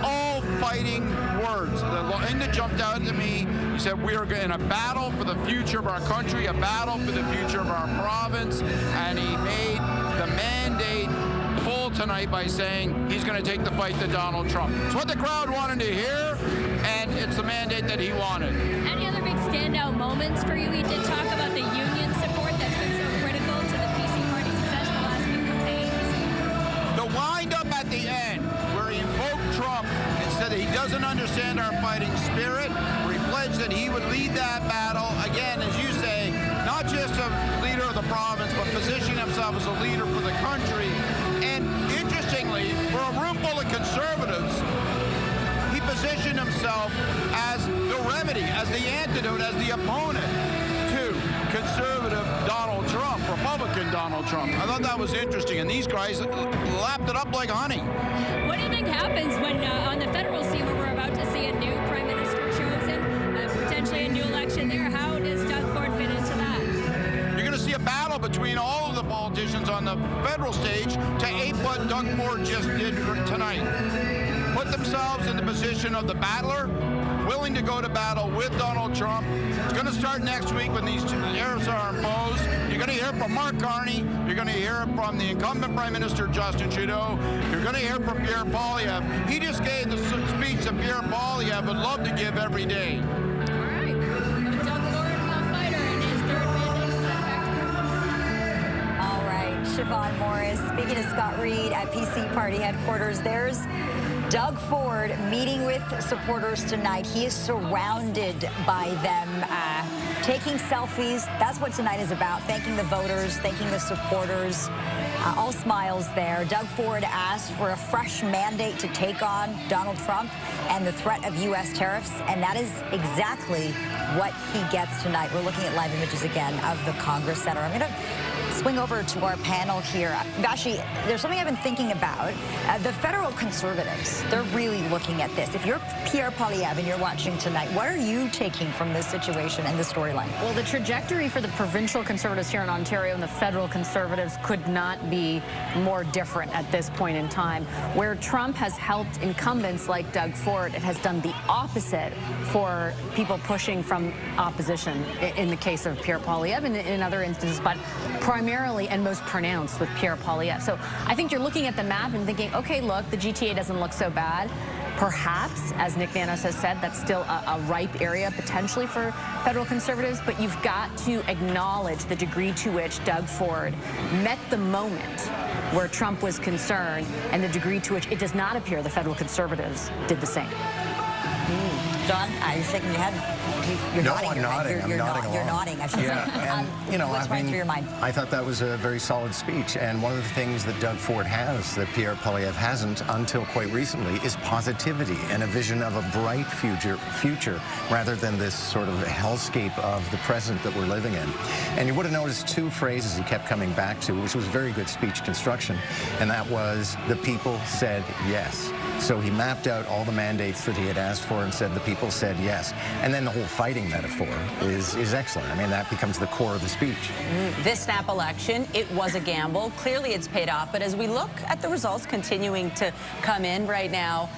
all fighting words. The thing that jumped out to me, he said, we are in a battle for the future of our country, a battle for the future of our province, and he made the mandate full tonight by saying he's going to take the fight to Donald Trump. It's what the crowd wanted to hear, and it's the mandate that he wanted. Any other big standout moments for you? He did talk about the union support that's been so critical to the PC party's success the last few campaigns. The wind-up at the end, where he invoked Trump and said that he doesn't understand our fighting spirit, where he pledged that he would lead that battle, again, as you say, not just a leader of the province, but position himself as a leader for the country. And interestingly, for a room full of conservatives, he positioned himself as the remedy, as the antidote, as the opponent to conservative Donald Trump, Republican Donald Trump. I thought that was interesting, and these guys lapped it up like honey. What do you think happens when on the federal scene where we're about to see a new prime minister chosen, potentially a new election there? How does Doug Ford fit into that? You're going to see a battle between all of the politicians on the federal stage to ape what Doug Ford just did tonight. Put the themselves in the position of the battler, willing to go to battle with Donald Trump. It's going to start next week when these tariffs are imposed. You're going to hear from Mark Carney. You're going to hear from the incumbent Prime Minister Justin Trudeau. You're going to hear from Pierre Poilievre. He just gave the speech that Pierre Poilievre would love to give every day. Siobhan Morris, speaking to Scott Reed at PC Party headquarters, there's Doug Ford meeting with supporters tonight. He is surrounded by them, taking selfies. That's what tonight is about, thanking the voters, thanking the supporters. All smiles there. Doug Ford asked for a fresh mandate to take on Donald Trump and the threat of U.S. tariffs, and that is exactly what he gets tonight. We're looking at live images again of the Congress Center. I'm going to swing over to our panel here. Vashi, there's something I've been thinking about. The federal conservatives, they're really looking at this. If you're Pierre Poilievre and you're watching tonight, what are you taking from this situation and the storyline? Well, the trajectory for the provincial conservatives here in Ontario and the federal conservatives could not be more different at this point in time. Where Trump has helped incumbents like Doug Ford, it has done the opposite for people pushing from opposition, in the case of Pierre Poilievre and in other instances, but primarily and most pronounced with Pierre Poilievre. So I think you're looking at the map and thinking, okay, look, the GTA doesn't look so bad. Perhaps, as Nick Nanos has said, that's still a ripe area potentially for federal conservatives, but you've got to acknowledge the degree to which Doug Ford met the moment where Trump was concerned and the degree to which it does not appear the federal conservatives did the same. John, you're shaking your head. You're no, nodding. I'm nodding. I'm nodding. You're nodding, I should say. And, you know, what's running through your mind? I thought that was a very solid speech. And one of the things that Doug Ford has that Pierre Poilievre hasn't until quite recently is positivity and a vision of a bright future rather than this sort of hellscape of the present that we're living in. And you would have noticed two phrases he kept coming back to, which was very good speech construction, and that was the people said yes. So he mapped out all the mandates that he had asked for and said the people said yes. And then the whole fighting metaphor is excellent. I mean, that becomes the core of the speech. This snap election, it was a gamble. Clearly it's paid off. But as we look at the results continuing to come in right now,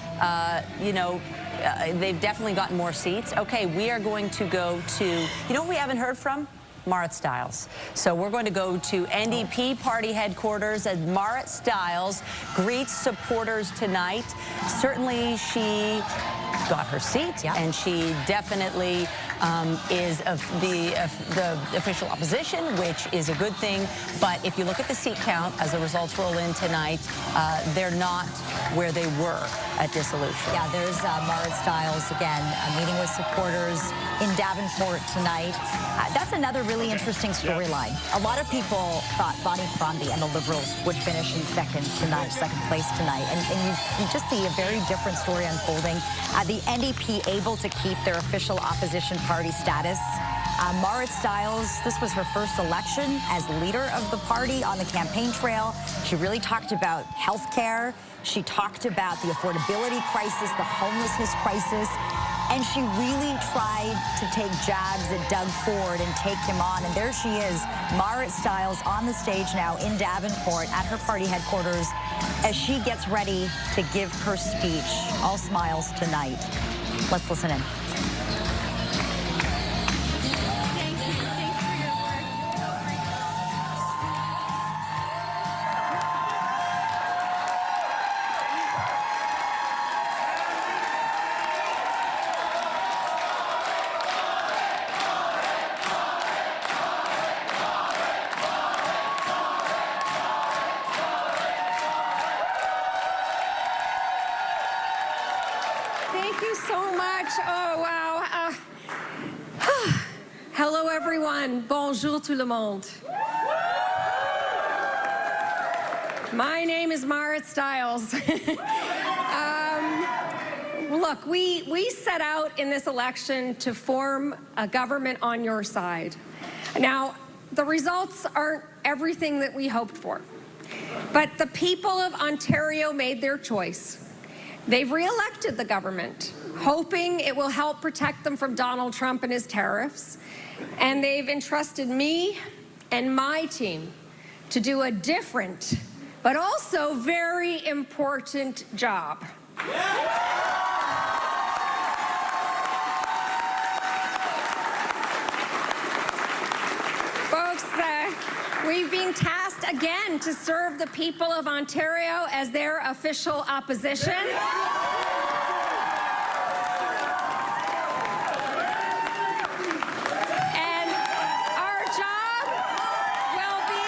they've definitely gotten more seats. Okay, we are going to go to, you know what we haven't heard from? Marit Stiles. So we're going to go to NDP party headquarters as Marit Stiles greets supporters tonight. Certainly she got her seat, and she definitely is of the official opposition, which is a good thing. But if you look at the seat count as the results roll in tonight, they're not where they were at dissolution. Yeah, there's Marit Stiles again, meeting with supporters in Davenport tonight. That's another really interesting storyline. A lot of people thought Bonnie Crombie and the Liberals would finish in second place tonight. And you just see a very different story unfolding. The NDP able to keep their official opposition party status. Marit Stiles, this was her first election as leader of the party on the campaign trail. She really talked about health care. She talked about the affordability crisis, the homelessness crisis. And she really tried to take jabs at Doug Ford and take him on. And there she is, Marit Stiles on the stage now in Davenport at her party headquarters as she gets ready to give her speech. All smiles tonight. Let's listen in. Thank you so much. Oh, wow. Hello, everyone. Bonjour tout le monde. My name is Marit Stiles. Look, we set out in this election to form a government on your side. Now, the results aren't everything that we hoped for, but the people of Ontario made their choice. They've re-elected the government, hoping it will help protect them from Donald Trump and his tariffs. And they've entrusted me and my team to do a different, but also very important job. Yeah. We've been tasked again to serve the people of Ontario as their official opposition. And our job will be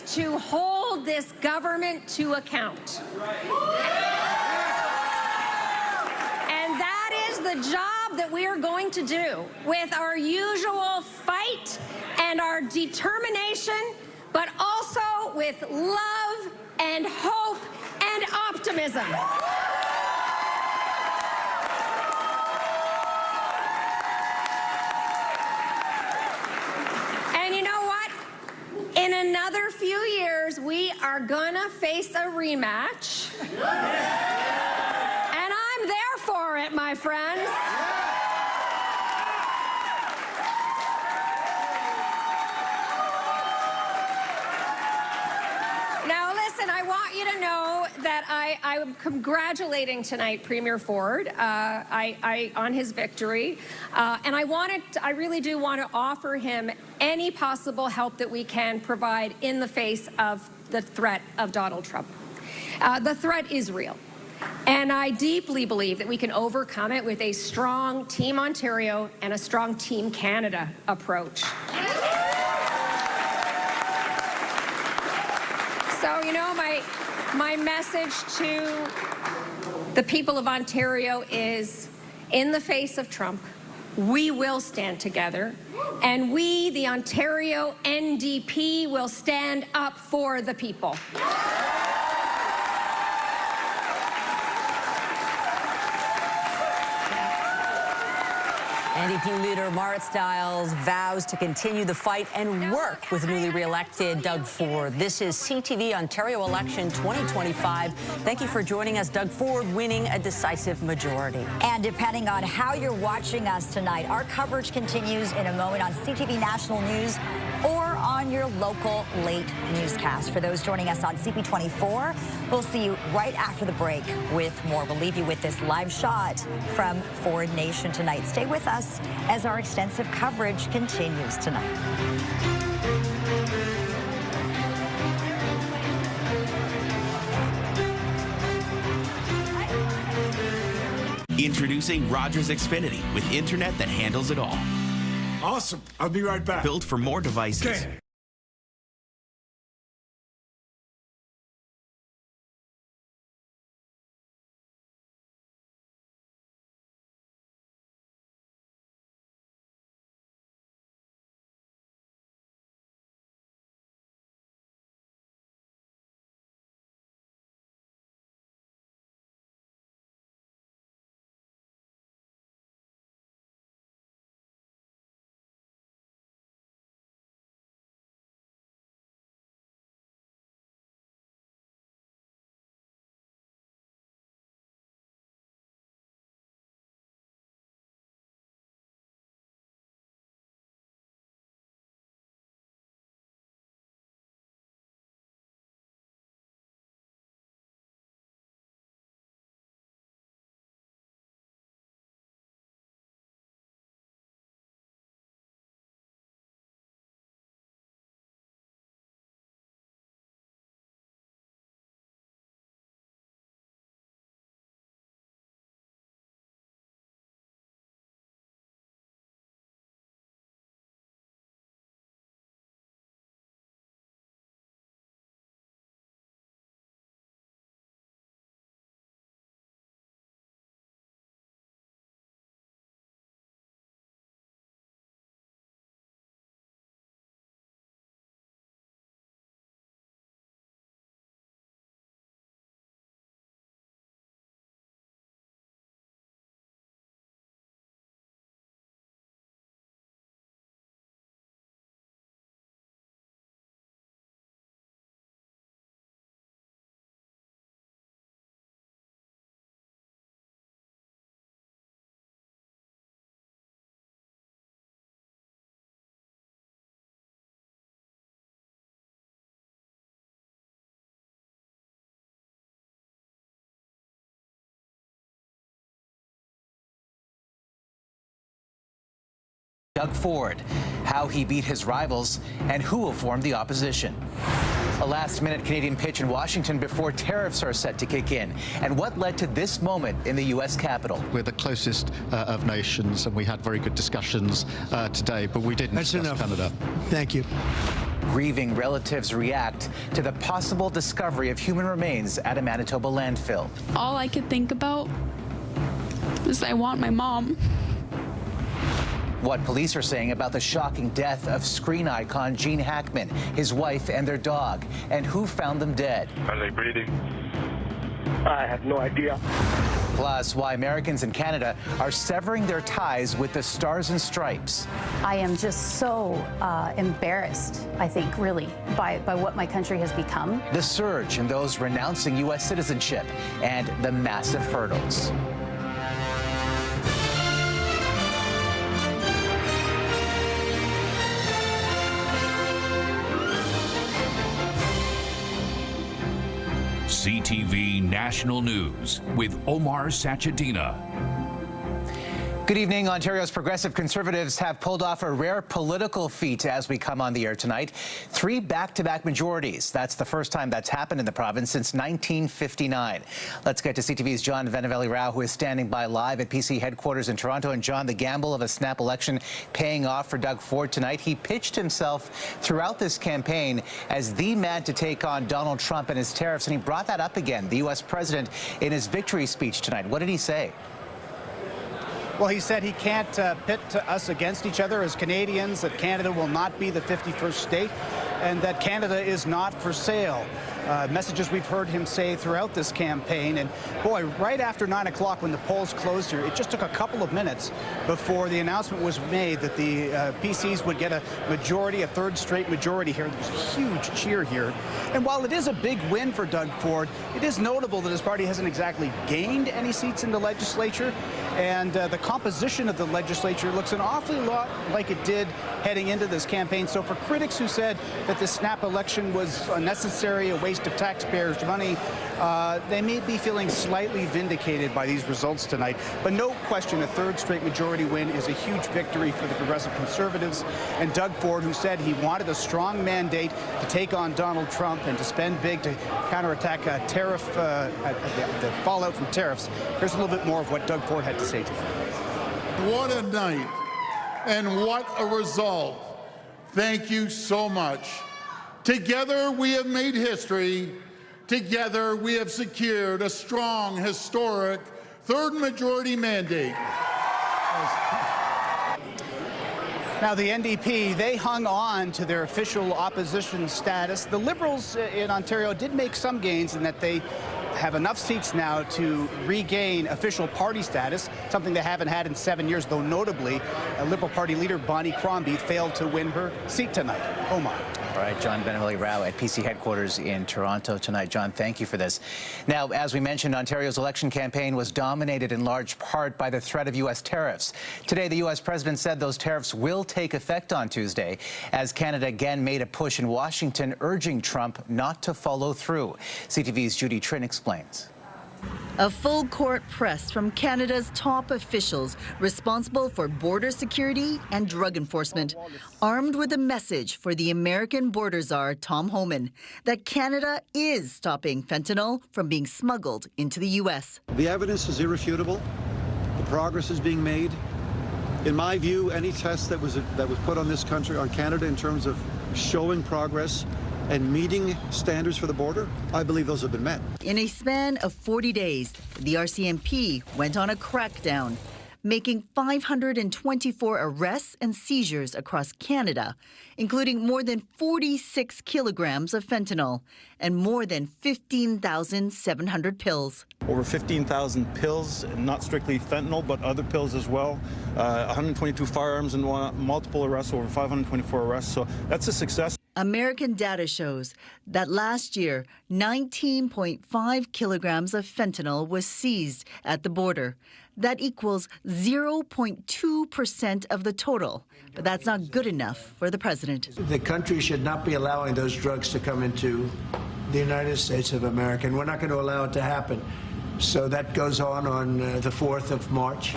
to hold this government to account. And that is the job that we are going to do with our usual fight and our determination, but also with love and hope and optimism. And you know what? In another few years, we are gonna face a rematch. And I'm there for it, my friends. Now, listen, I want you to know that I'm congratulating tonight Premier Ford on his victory. And I really do want to offer him any possible help that we can provide in the face of the threat of Donald Trump. The threat is real. And I deeply believe that we can overcome it with a strong Team Ontario and a strong Team Canada approach. So, you know, my message to the people of Ontario is, in the face of Trump, we will stand together, and we, the Ontario NDP, will stand up for the people. NDP leader Marit Stiles vows to continue the fight and work with newly re-elected Doug Ford. This is CTV Ontario Election 2025. Thank you for joining us. Doug Ford winning a decisive majority. And depending on how you're watching us tonight, our coverage continues in a moment on CTV National News or on your local late newscast. For those joining us on CP24, we'll see you right after the break with more. We'll leave you with this live shot from Ford Nation tonight. Stay with us as our extensive coverage continues tonight. Introducing Rogers Xfinity with internet that handles it all. Awesome. I'll be right back. Built for more devices. Okay. Doug Ford, how he beat his rivals, and who will form the opposition. A last-minute Canadian pitch in Washington before tariffs are set to kick in, and what led to this moment in the U.S. Capitol. We're the closest of nations, and we had very good discussions today, but we didn't discuss Canada. Thank you. Grieving relatives react to the possible discovery of human remains at a Manitoba landfill. All I could think about is I want my mom. What police are saying about the shocking death of screen icon Gene Hackman, his wife, and their dog, and who found them dead. Are they breathing? I have no idea. Plus, why Americans in Canada are severing their ties with the Stars and Stripes. I am just so embarrassed, I think, really, by what my country has become. The surge in those renouncing U.S. citizenship and the massive hurdles. CTV National News with Omar Sachedina. Good evening. Ontario's progressive Conservatives have pulled off a rare political feat as we come on the air tonight. 3 back-to-back majorities. That's the first time that's happened in the province since 1959. Let's get to CTV's John Vanavelli-Rao, who is standing by live at PC headquarters in Toronto. And John, the gamble of a snap election paying off for Doug Ford tonight. He pitched himself throughout this campaign as the man to take on Donald Trump and his tariffs, and he brought that up again, the U.S. president, in his victory speech tonight. What did he say? Well, he said he can't pit us against each other as Canadians, that Canada will not be the 51st state, and that Canada is not for sale. Messages we've heard him say throughout this campaign. And boy, right after 9 o'clock when the polls closed here, it just took a couple of minutes before the announcement was made that the PCs would get a majority, a third straight majority here. There was a huge cheer here. And while it is a big win for Doug Ford, it is notable that his party hasn't exactly gained any seats in the legislature. And the composition of the legislature looks an awfully lot like it did heading into this campaign. So for critics who said that the snap election was unnecessary, a waste of taxpayers' money, they may be feeling slightly vindicated by these results tonight. But no question, a third straight majority win is a huge victory for the Progressive Conservatives. And Doug Ford, who said he wanted a strong mandate to take on Donald Trump and to spend big to counterattack the fallout from tariffs. Here's a little bit more of what Doug Ford had to say today. What a night and what a result. Thank you so much. Together we have made history. Together we have secured a strong, historic third majority mandate. Now, the NDP, they hung on to their official opposition status. The Liberals in Ontario did make some gains in that they have enough seats now to regain official party status, something they haven't had in 7 years, though notably, Liberal Party leader Bonnie Crombie failed to win her seat tonight. Omar. All right, John Vanavelli-Rao at PC headquarters in Toronto tonight. John, thank you for this. Now, as we mentioned, Ontario's election campaign was dominated in large part by the threat of U.S. tariffs. Today, the U.S. president said those tariffs will take effect on Tuesday, as Canada again made a push in Washington, urging Trump not to follow through. CTV's Judy Trin explains. A full court press from Canada's top officials responsible for border security and drug enforcement, armed with a message for the American border czar, Tom Homan, that Canada is stopping fentanyl from being smuggled into the U.S. The evidence is irrefutable. The progress is being made. In my view, any test that was put on this country, on Canada, in terms of showing progress and meeting standards for the border, I believe those have been met. In a span of 40 days, the RCMP went on a crackdown, making 524 arrests and seizures across Canada, including more than 46 kilograms of fentanyl and more than 15,700 pills. Over 15,000 pills, not strictly fentanyl, but other pills as well. 122 firearms and multiple arrests, over 524 arrests. So that's a success. American data shows that last year, 19.5 kilograms of fentanyl was seized at the border. That equals 0.2% of the total. But that's not good enough for the president. The country should not be allowing those drugs to come into the United States of America, and we're not going to allow it to happen. So that goes on the 4th of March.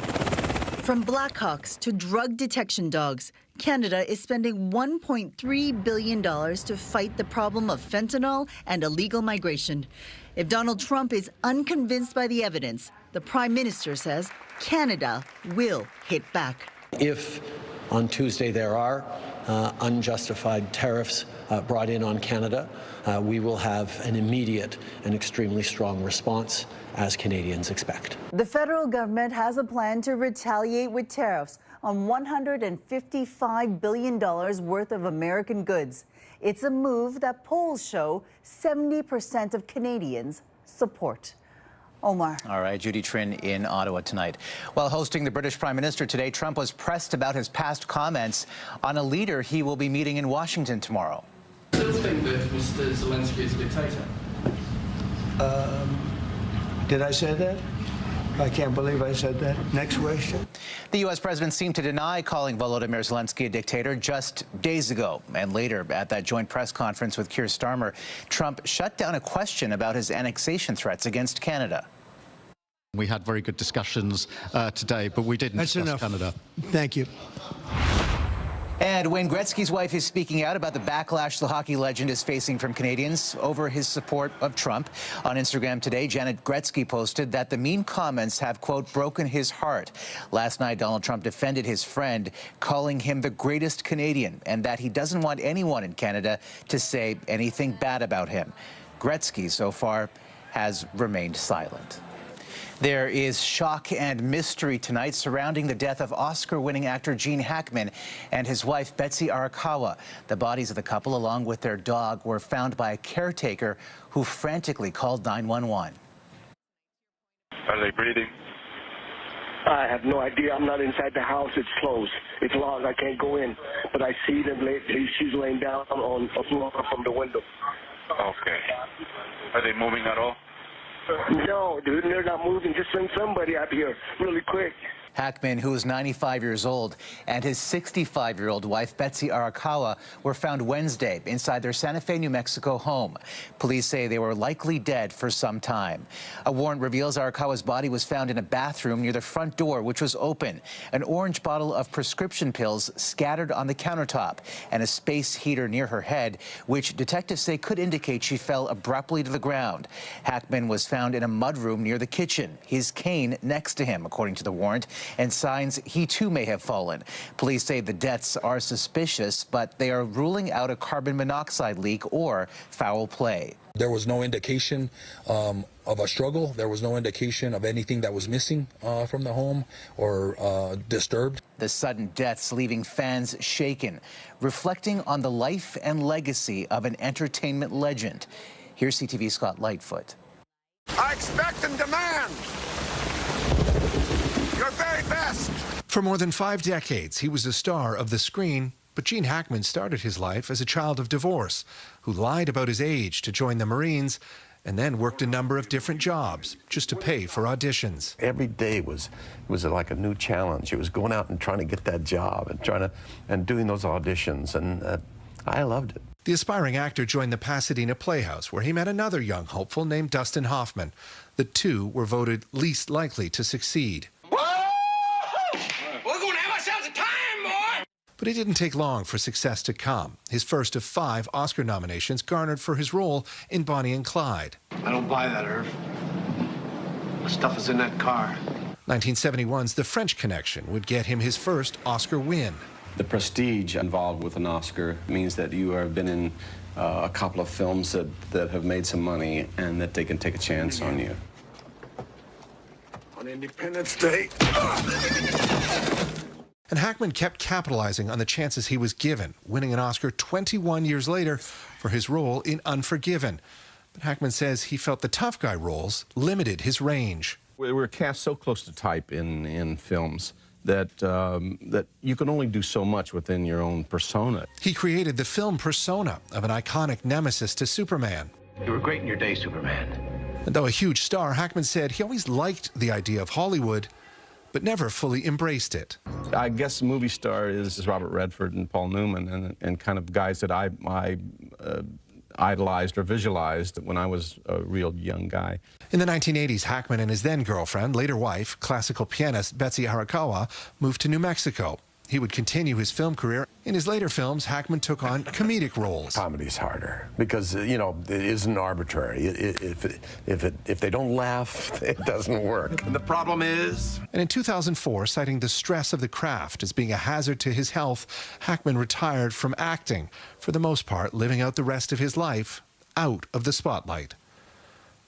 From Blackhawks to drug detection dogs, Canada is spending $1.3 billion to fight the problem of fentanyl and illegal migration. If Donald Trump is unconvinced by the evidence, the Prime Minister says Canada will hit back. If on Tuesday there are unjustified tariffs brought in on Canada, we will have an immediate and extremely strong response, as Canadians expect. The federal government has a plan to retaliate with tariffs on $155 billion worth of American goods. It's a move that polls show 70% of Canadians support. Omar. All right, Judy Trin in Ottawa tonight. While hosting the British Prime Minister today, Trump was pressed about his past comments on a leader he will be meeting in Washington tomorrow. Do you still think that Mr. Zelensky is a dictator? Did I say that? I can't believe I said that. Next question. The U.S. president seemed to deny calling Volodymyr Zelensky a dictator just days ago. And later, at that joint press conference with Keir Starmer, Trump shut down a question about his annexation threats against Canada. We had very good discussions today, but we didn't discuss Canada. Thank you. And Wayne Gretzky's wife is speaking out about the backlash the hockey legend is facing from Canadians over his support of Trump. On Instagram today, Janet Gretzky posted that the mean comments have, quote, broken his heart. Last night, Donald Trump defended his friend, calling him the greatest Canadian, and that he doesn't want anyone in Canada to say anything bad about him. Gretzky, so far, has remained silent. There is shock and mystery tonight surrounding the death of Oscar-winning actor Gene Hackman and his wife Betsy Arakawa. The bodies of the couple, along with their dog, were found by a caretaker who frantically called 911. Are they breathing? I have no idea. I'm not inside the house. It's closed. It's locked. I can't go in. But I see them. She's laying down on a floor from the window. Okay. Are they moving at all? No, dude, they're not moving. Just send somebody out here really quick. Hackman, who is 95 years old, and his 65-year-old wife, Betsy Arakawa, were found Wednesday inside their Santa Fe, New Mexico home. Police say they were likely dead for some time. A warrant reveals Arakawa's body was found in a bathroom near the front door, which was open. An orange bottle of prescription pills scattered on the countertop, and a space heater near her head, which detectives say could indicate she fell abruptly to the ground. Hackman was found in a mudroom near the kitchen, his cane next to him, according to the warrant, and signs he too may have fallen. Police say the deaths are suspicious, but they are ruling out a carbon monoxide leak or foul play. There was no indication of a struggle. There was no indication of anything that was missing from the home or disturbed. The sudden deaths leaving fans shaken, reflecting on the life and legacy of an entertainment legend. Here's CTV's Scott Lightfoot. I expect and demand your very best. For more than 5 decades, he was a star of the screen, but Gene Hackman started his life as a child of divorce who lied about his age to join the Marines and then worked a number of different jobs just to pay for auditions. Every day was like a new challenge. It was going out and trying to get that job and doing those auditions, and I loved it. The aspiring actor joined the Pasadena Playhouse, where he met another young hopeful named Dustin Hoffman. The two were voted least likely to succeed. We're going to have ourselves a time, boy! But it didn't take long for success to come. His first of 5 Oscar nominations garnered for his role in Bonnie and Clyde. I don't buy that, Irv. The stuff is in that car. 1971's The French Connection would get him his first Oscar win. The prestige involved with an Oscar means that you have been in a couple of films that have made some money and that they can take a chance on you. On Independence Day. And Hackman kept capitalizing on the chances he was given, winning an Oscar 21 years later for his role in Unforgiven. But Hackman says he felt the tough guy roles limited his range. We were cast so close to type in films that you can only do so much within your own persona. He created the film persona of an iconic nemesis to Superman. You were great in your day, Superman. And though a huge star, Hackman said he always liked the idea of Hollywood, but never fully embraced it. I guess movie star is Robert Redford and Paul Newman and kind of guys that I idolized or visualized when I was a real young guy. In the 1980s, Hackman and his then-girlfriend, later wife, classical pianist Betsy Arakawa, moved to New Mexico. He would continue his film career. In his later films, Hackman took on comedic roles. Comedy's harder because, you know, it isn't arbitrary. If they don't laugh, it doesn't work. The problem is... And in 2004, citing the stress of the craft as being a hazard to his health, Hackman retired from acting, for the most part living out the rest of his life out of the spotlight.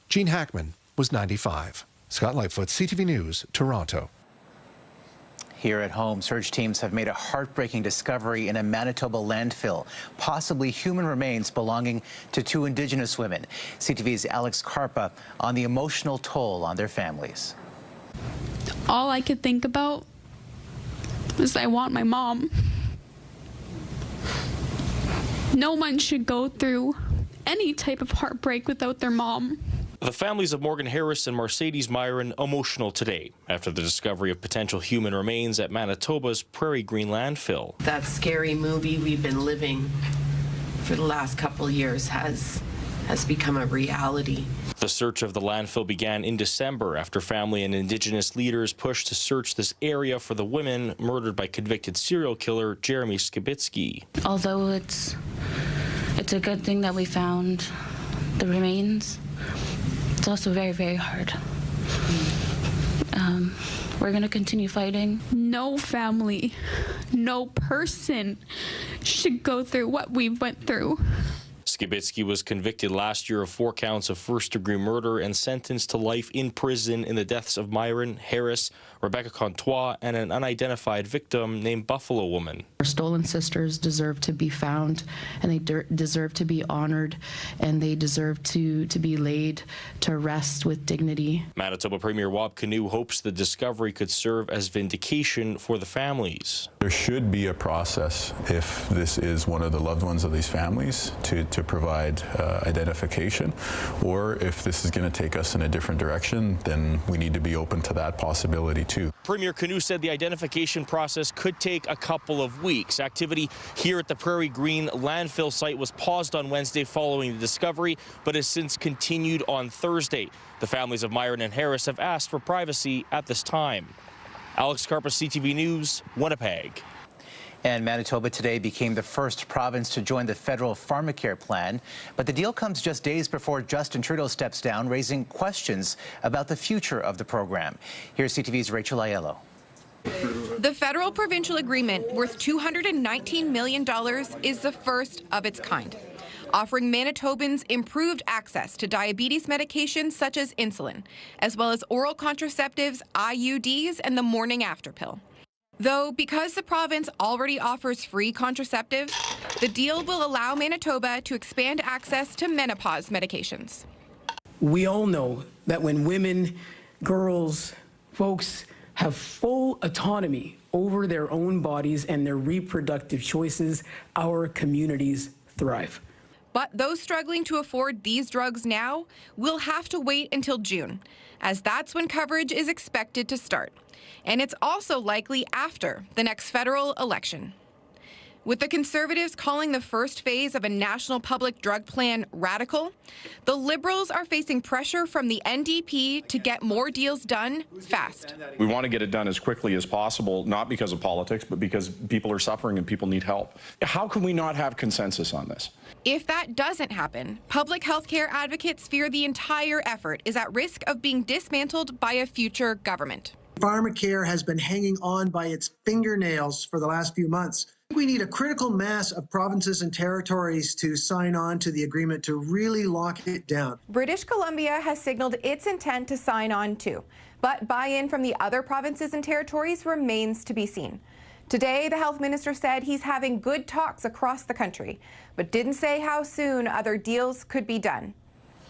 Gene Hackman was 95. Scott Lightfoot, CTV News, Toronto. Here at home, search teams have made a heartbreaking discovery in a Manitoba landfill, possibly human remains belonging to 2 Indigenous women. CTV's Alex Karpa on the emotional toll on their families. All I could think about was I want my mom. No one should go through any type of heartbreak without their mom. The families of Morgan Harris and Mercedes Myron emotional today after the discovery of potential human remains at Manitoba's Prairie Green landfill. That scary movie we've been living for the last couple of years has become a reality. The search of the landfill began in December after family and Indigenous leaders pushed to search this area for the women murdered by convicted serial killer Jeremy Skibitsky. Although it's a good thing that we found the remains, it's also very, very hard. We're going to continue fighting. No family, no person should go through what we went through. Skibitsky was convicted last year of 4 counts of first-degree murder and sentenced to life in prison in the deaths of Myron, Harris, Rebecca Comtois, and an unidentified victim named Buffalo Woman. Our stolen sisters deserve to be found, and they deserve to be honored, and they deserve to be laid to rest with dignity. Manitoba Premier Wab Kinew hopes the discovery could serve as vindication for the families. There should be a process if this is one of the loved ones of these families to provide identification, or if this is going to take us in a different direction, then we need to be open to that possibility too. Premier Kinew said the identification process could take a couple of weeks. Activity here at the Prairie Green landfill site was paused on Wednesday following the discovery, but has since continued on Thursday. The families of Myron and Harris have asked for privacy at this time. Alex Karpa, CTV News, Winnipeg. And Manitoba today became the first province to join the federal pharmacare plan. But the deal comes just days before Justin Trudeau steps down, raising questions about the future of the program. Here's CTV's Rachel Aiello. The federal-provincial agreement, worth $219 million, is the first of its kind, offering Manitobans improved access to diabetes medications such as insulin, as well as oral contraceptives, IUDs, and the morning after pill. Though, because the province already offers free contraceptives, the deal will allow Manitoba to expand access to menopause medications. We all know that when women, girls, folks have full autonomy over their own bodies and their reproductive choices, our communities thrive. But those struggling to afford these drugs now will have to wait until June, as that's when coverage is expected to start. And it's also likely after the next federal election. With the Conservatives calling the first phase of a national public drug plan radical, the Liberals are facing pressure from the NDP to get more deals done fast. We want to get it done as quickly as possible, not because of politics, but because people are suffering and people need help. How can we not have consensus on this? If that doesn't happen, public health care advocates fear the entire effort is at risk of being dismantled by a future government. Pharmacare has been hanging on by its fingernails for the last few months. We need a critical mass of provinces and territories to sign on to the agreement to really lock it down. British Columbia has signaled its intent to sign on too, but buy-in from the other provinces and territories remains to be seen. Today, the health minister said he's having good talks across the country, but didn't say how soon other deals could be done.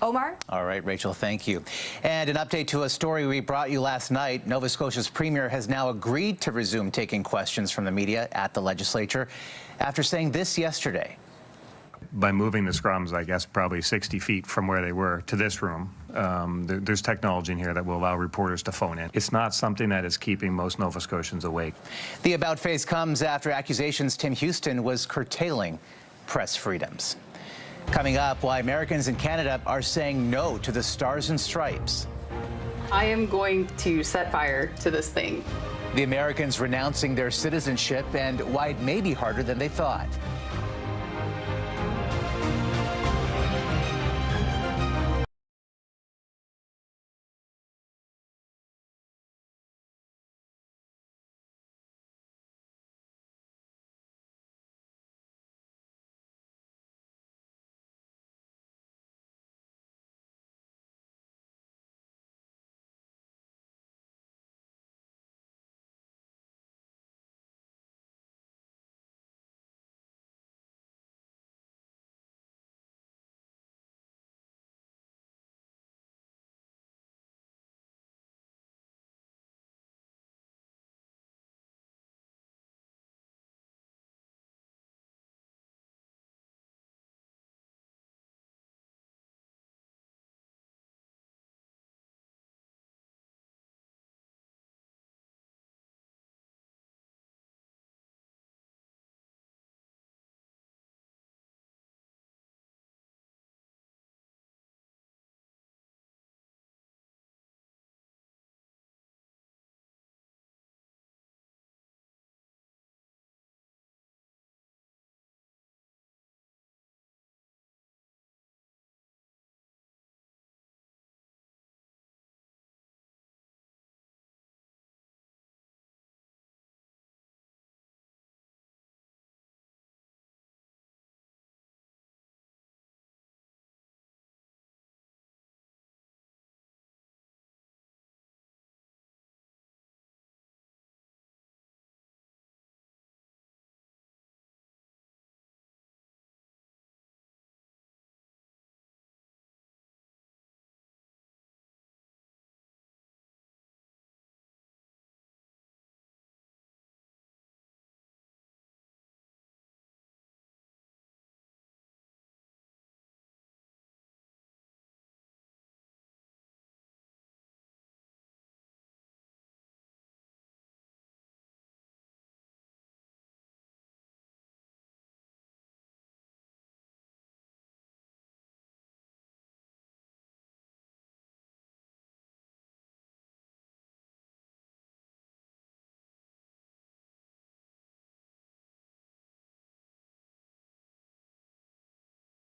Omar? All right, Rachel, thank you. And an update to a story we brought you last night. Nova Scotia's premier has now agreed to resume taking questions from the media at the legislature after saying this yesterday. By moving the scrums, I guess, probably 60 feet from where they were to this room, there's technology in here that will allow reporters to phone in. It's not something that is keeping most Nova Scotians awake. The about face comes after accusations Tim Houston was curtailing press freedoms. Coming up, why Americans in Canada are saying no to the Stars and Stripes. I am going to set fire to this thing. The Americans renouncing their citizenship and why it may be harder than they thought.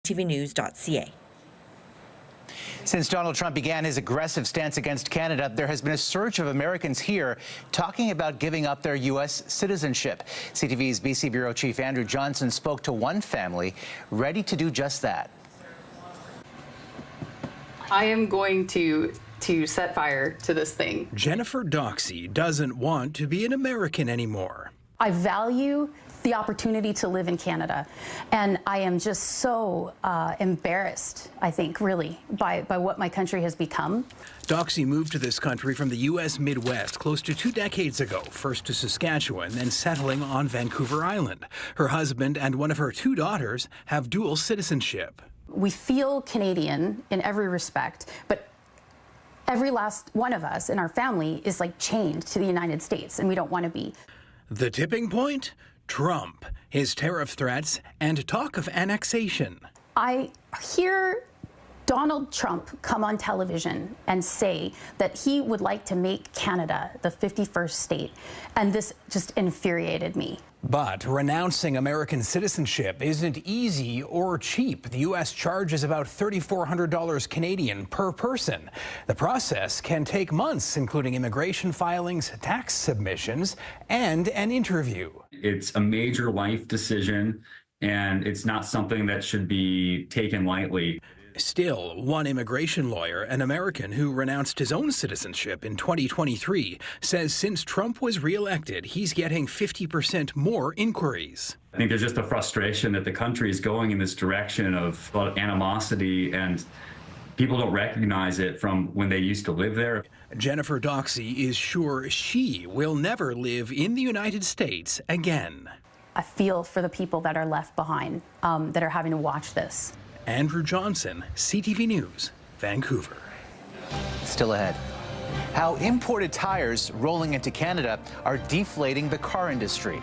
tvnews.ca. Since Donald Trump began his aggressive stance against Canada, there has been a surge of Americans here talking about giving up their U.S. citizenship. CTV's BC Bureau Chief Andrew Johnson spoke to one family ready to do just that. I am going to set fire to this thing. Jennifer Doxey doesn't want to be an American anymore. I value the opportunity to live in Canada, and I am just so embarrassed, I think, really, by what my country has become. Doxey moved to this country from the U.S. Midwest close to 2 decades ago, first to Saskatchewan, then settling on Vancouver Island. Her husband and one of her 2 daughters have dual citizenship. We feel Canadian in every respect, but every last one of us in our family is like chained to the United States, and we don't want to be. The tipping point? Trump, his tariff threats, and talk of annexation. I hear Donald Trump come on television and say that he would like to make Canada the 51st state, and this just infuriated me. But renouncing American citizenship isn't easy or cheap. The U.S. charges about $3,400 Canadian per person. The process can take months, including immigration filings, tax submissions, and an interview. It's a major life decision, and it's not something that should be taken lightly. Still, one immigration lawyer, an American who renounced his own citizenship in 2023, says since Trump was reelected, he's getting 50% more inquiries. I think there's just a frustration that the country is going in this direction of animosity, and people don't recognize it from when they used to live there. Jennifer Doxey is sure she will never live in the United States again. I feel for the people that are left behind, that are having to watch this. Andrew Johnson, CTV News, Vancouver. Still ahead. How imported tires rolling into Canada are deflating the car industry.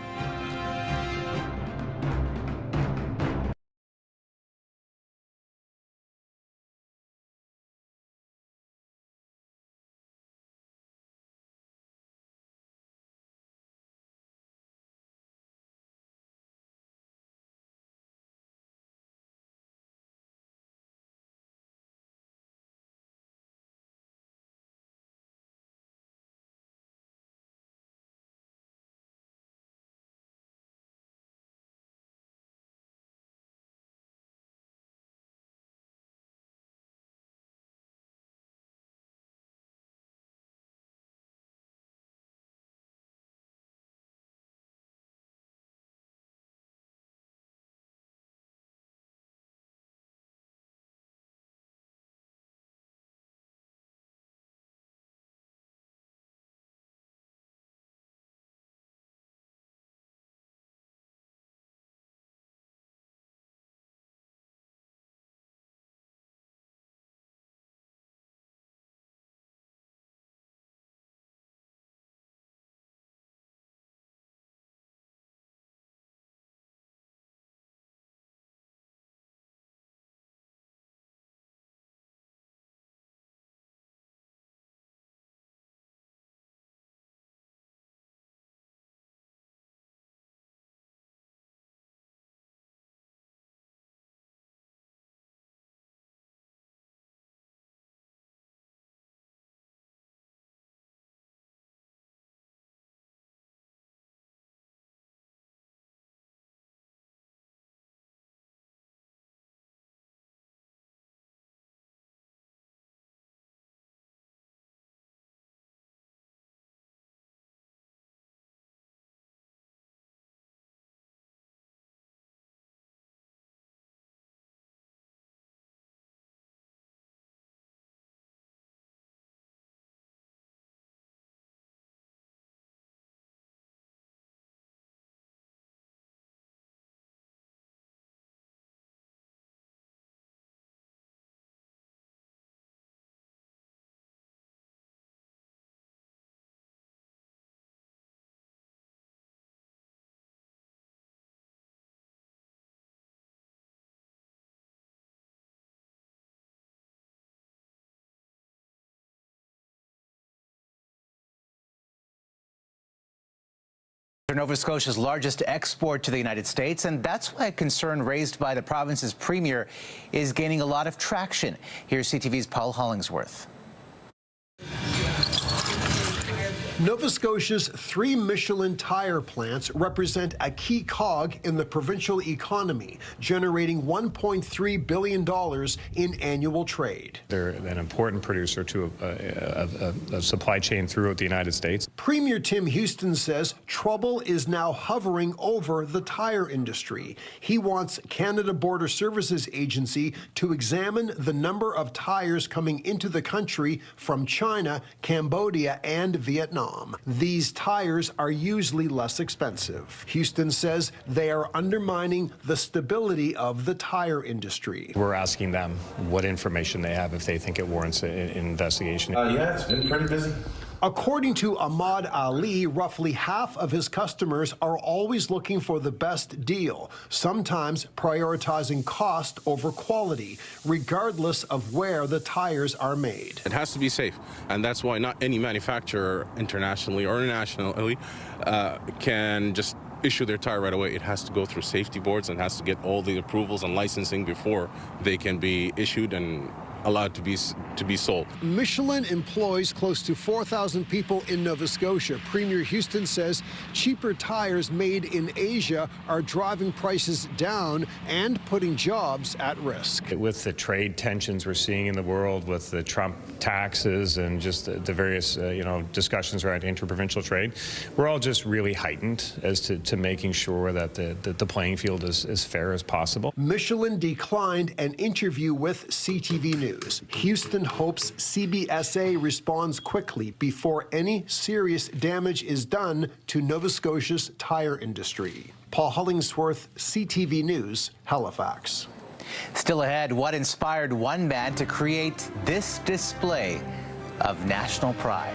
Nova Scotia's largest export to the United States, and that's why a concern raised by the province's premier is gaining a lot of traction. Here's CTV's Paul Hollingsworth. Nova Scotia's 3 Michelin tire plants represent a key cog in the provincial economy, generating $1.3 billion in annual trade. They're an important producer to a supply chain throughout the United States. Premier Tim Houston says trouble is now hovering over the tire industry. He wants Canada Border Services Agency to examine the number of tires coming into the country from China, Cambodia, and Vietnam. These tires are usually less expensive. Houston says they are undermining the stability of the tire industry. We're asking them what information they have if they think it warrants an investigation. Yeah, it's been pretty busy. According to Ahmad Ali, roughly half of his customers are always looking for the best deal, sometimes prioritizing cost over quality, regardless of where the tires are made. It has to be safe, and that's why not any manufacturer internationally or nationally can just issue their tire right away. It has to go through safety boards and has to get all the approvals and licensing before they can be issued and allowed to be sold. Michelin employs close to 4,000 people in Nova Scotia. Premier Houston says cheaper tires made in Asia are driving prices down and putting jobs at risk. With the trade tensions we're seeing in the world, with the Trump taxes and just the various discussions around interprovincial trade, we're all just really heightened as to making sure that the playing field is as fair as possible. Michelin declined an interview with CTV News. Houston hopes CBSA responds quickly before any serious damage is done to Nova Scotia's tire industry. Paul Hollingsworth, CTV News, Halifax. Still ahead, what inspired one man to create this display of national pride?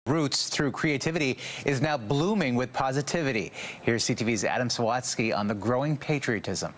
Roots through creativity is now blooming with positivity. Here's CTV's Adam Sawatsky on the growing patriotism.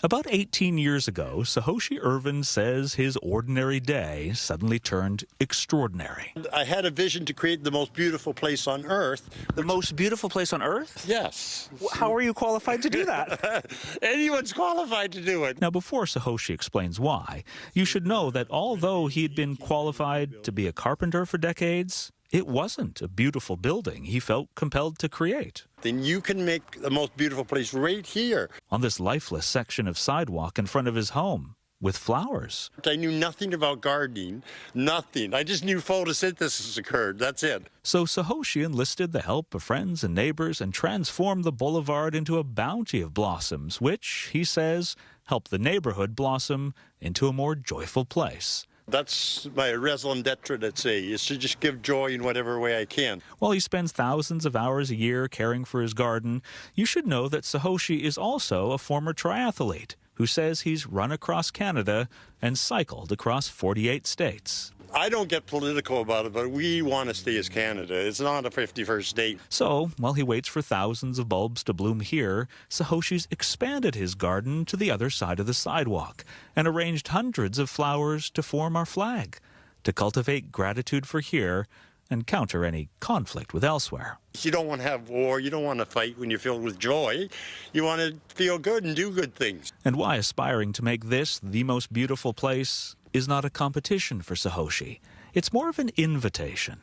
About 18 years ago, Sahoshi Irvin says his ordinary day suddenly turned extraordinary. I had a vision to create the most beautiful place on earth. The most beautiful place on earth? Yes. How are you qualified to do that? Anyone's qualified to do it. Now, before Sahoshi explains why, you should know that although he'd been qualified to be a carpenter for decades, it wasn't a beautiful building he felt compelled to create. Then you can make the most beautiful place right here. On this lifeless section of sidewalk in front of his home, with flowers. I knew nothing about gardening, nothing. I just knew photosynthesis occurred, that's it. So Sahoshi enlisted the help of friends and neighbors and transformed the boulevard into a bounty of blossoms, which, he says, helped the neighborhood blossom into a more joyful place. That's my raison d'etre, let's say, is to just give joy in whatever way I can. While he spends thousands of hours a year caring for his garden, you should know that Sahoshi is also a former triathlete who says he's run across Canada and cycled across 48 states. I don't get political about it, but we want to stay as Canada. It's not a 51st state. So, while he waits for thousands of bulbs to bloom here, Sahoshi's expanded his garden to the other side of the sidewalk and arranged hundreds of flowers to form our flag, to cultivate gratitude for here and counter any conflict with elsewhere. You don't want to have war. You don't want to fight when you're filled with joy. You want to feel good and do good things. And why aspiring to make this the most beautiful place is not a competition for Sahoshi. It's more of an invitation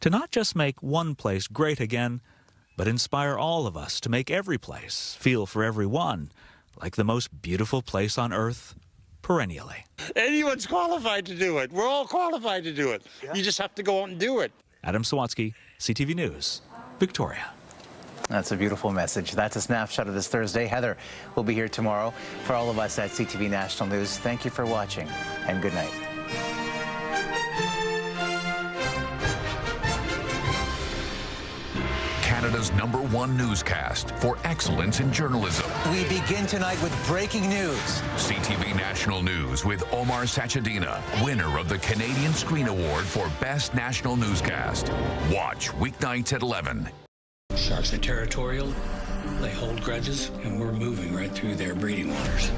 to not just make one place great again, but inspire all of us to make every place feel for everyone like the most beautiful place on earth perennially. Anyone's qualified to do it. We're all qualified to do it. Yeah. You just have to go out and do it. Adam Sawatsky, CTV News, Victoria. That's a beautiful message. That's a snapshot of this Thursday. Heather will be here tomorrow. For all of us at CTV National News, thank you for watching and good night. Canada's #1 newscast for excellence in journalism. We begin tonight with breaking news. CTV National News with Omar Sachedina, winner of the Canadian Screen Award for Best National Newscast. Watch weeknights at 11. Sharks are territorial, they hold grudges, and we're moving right through their breeding waters.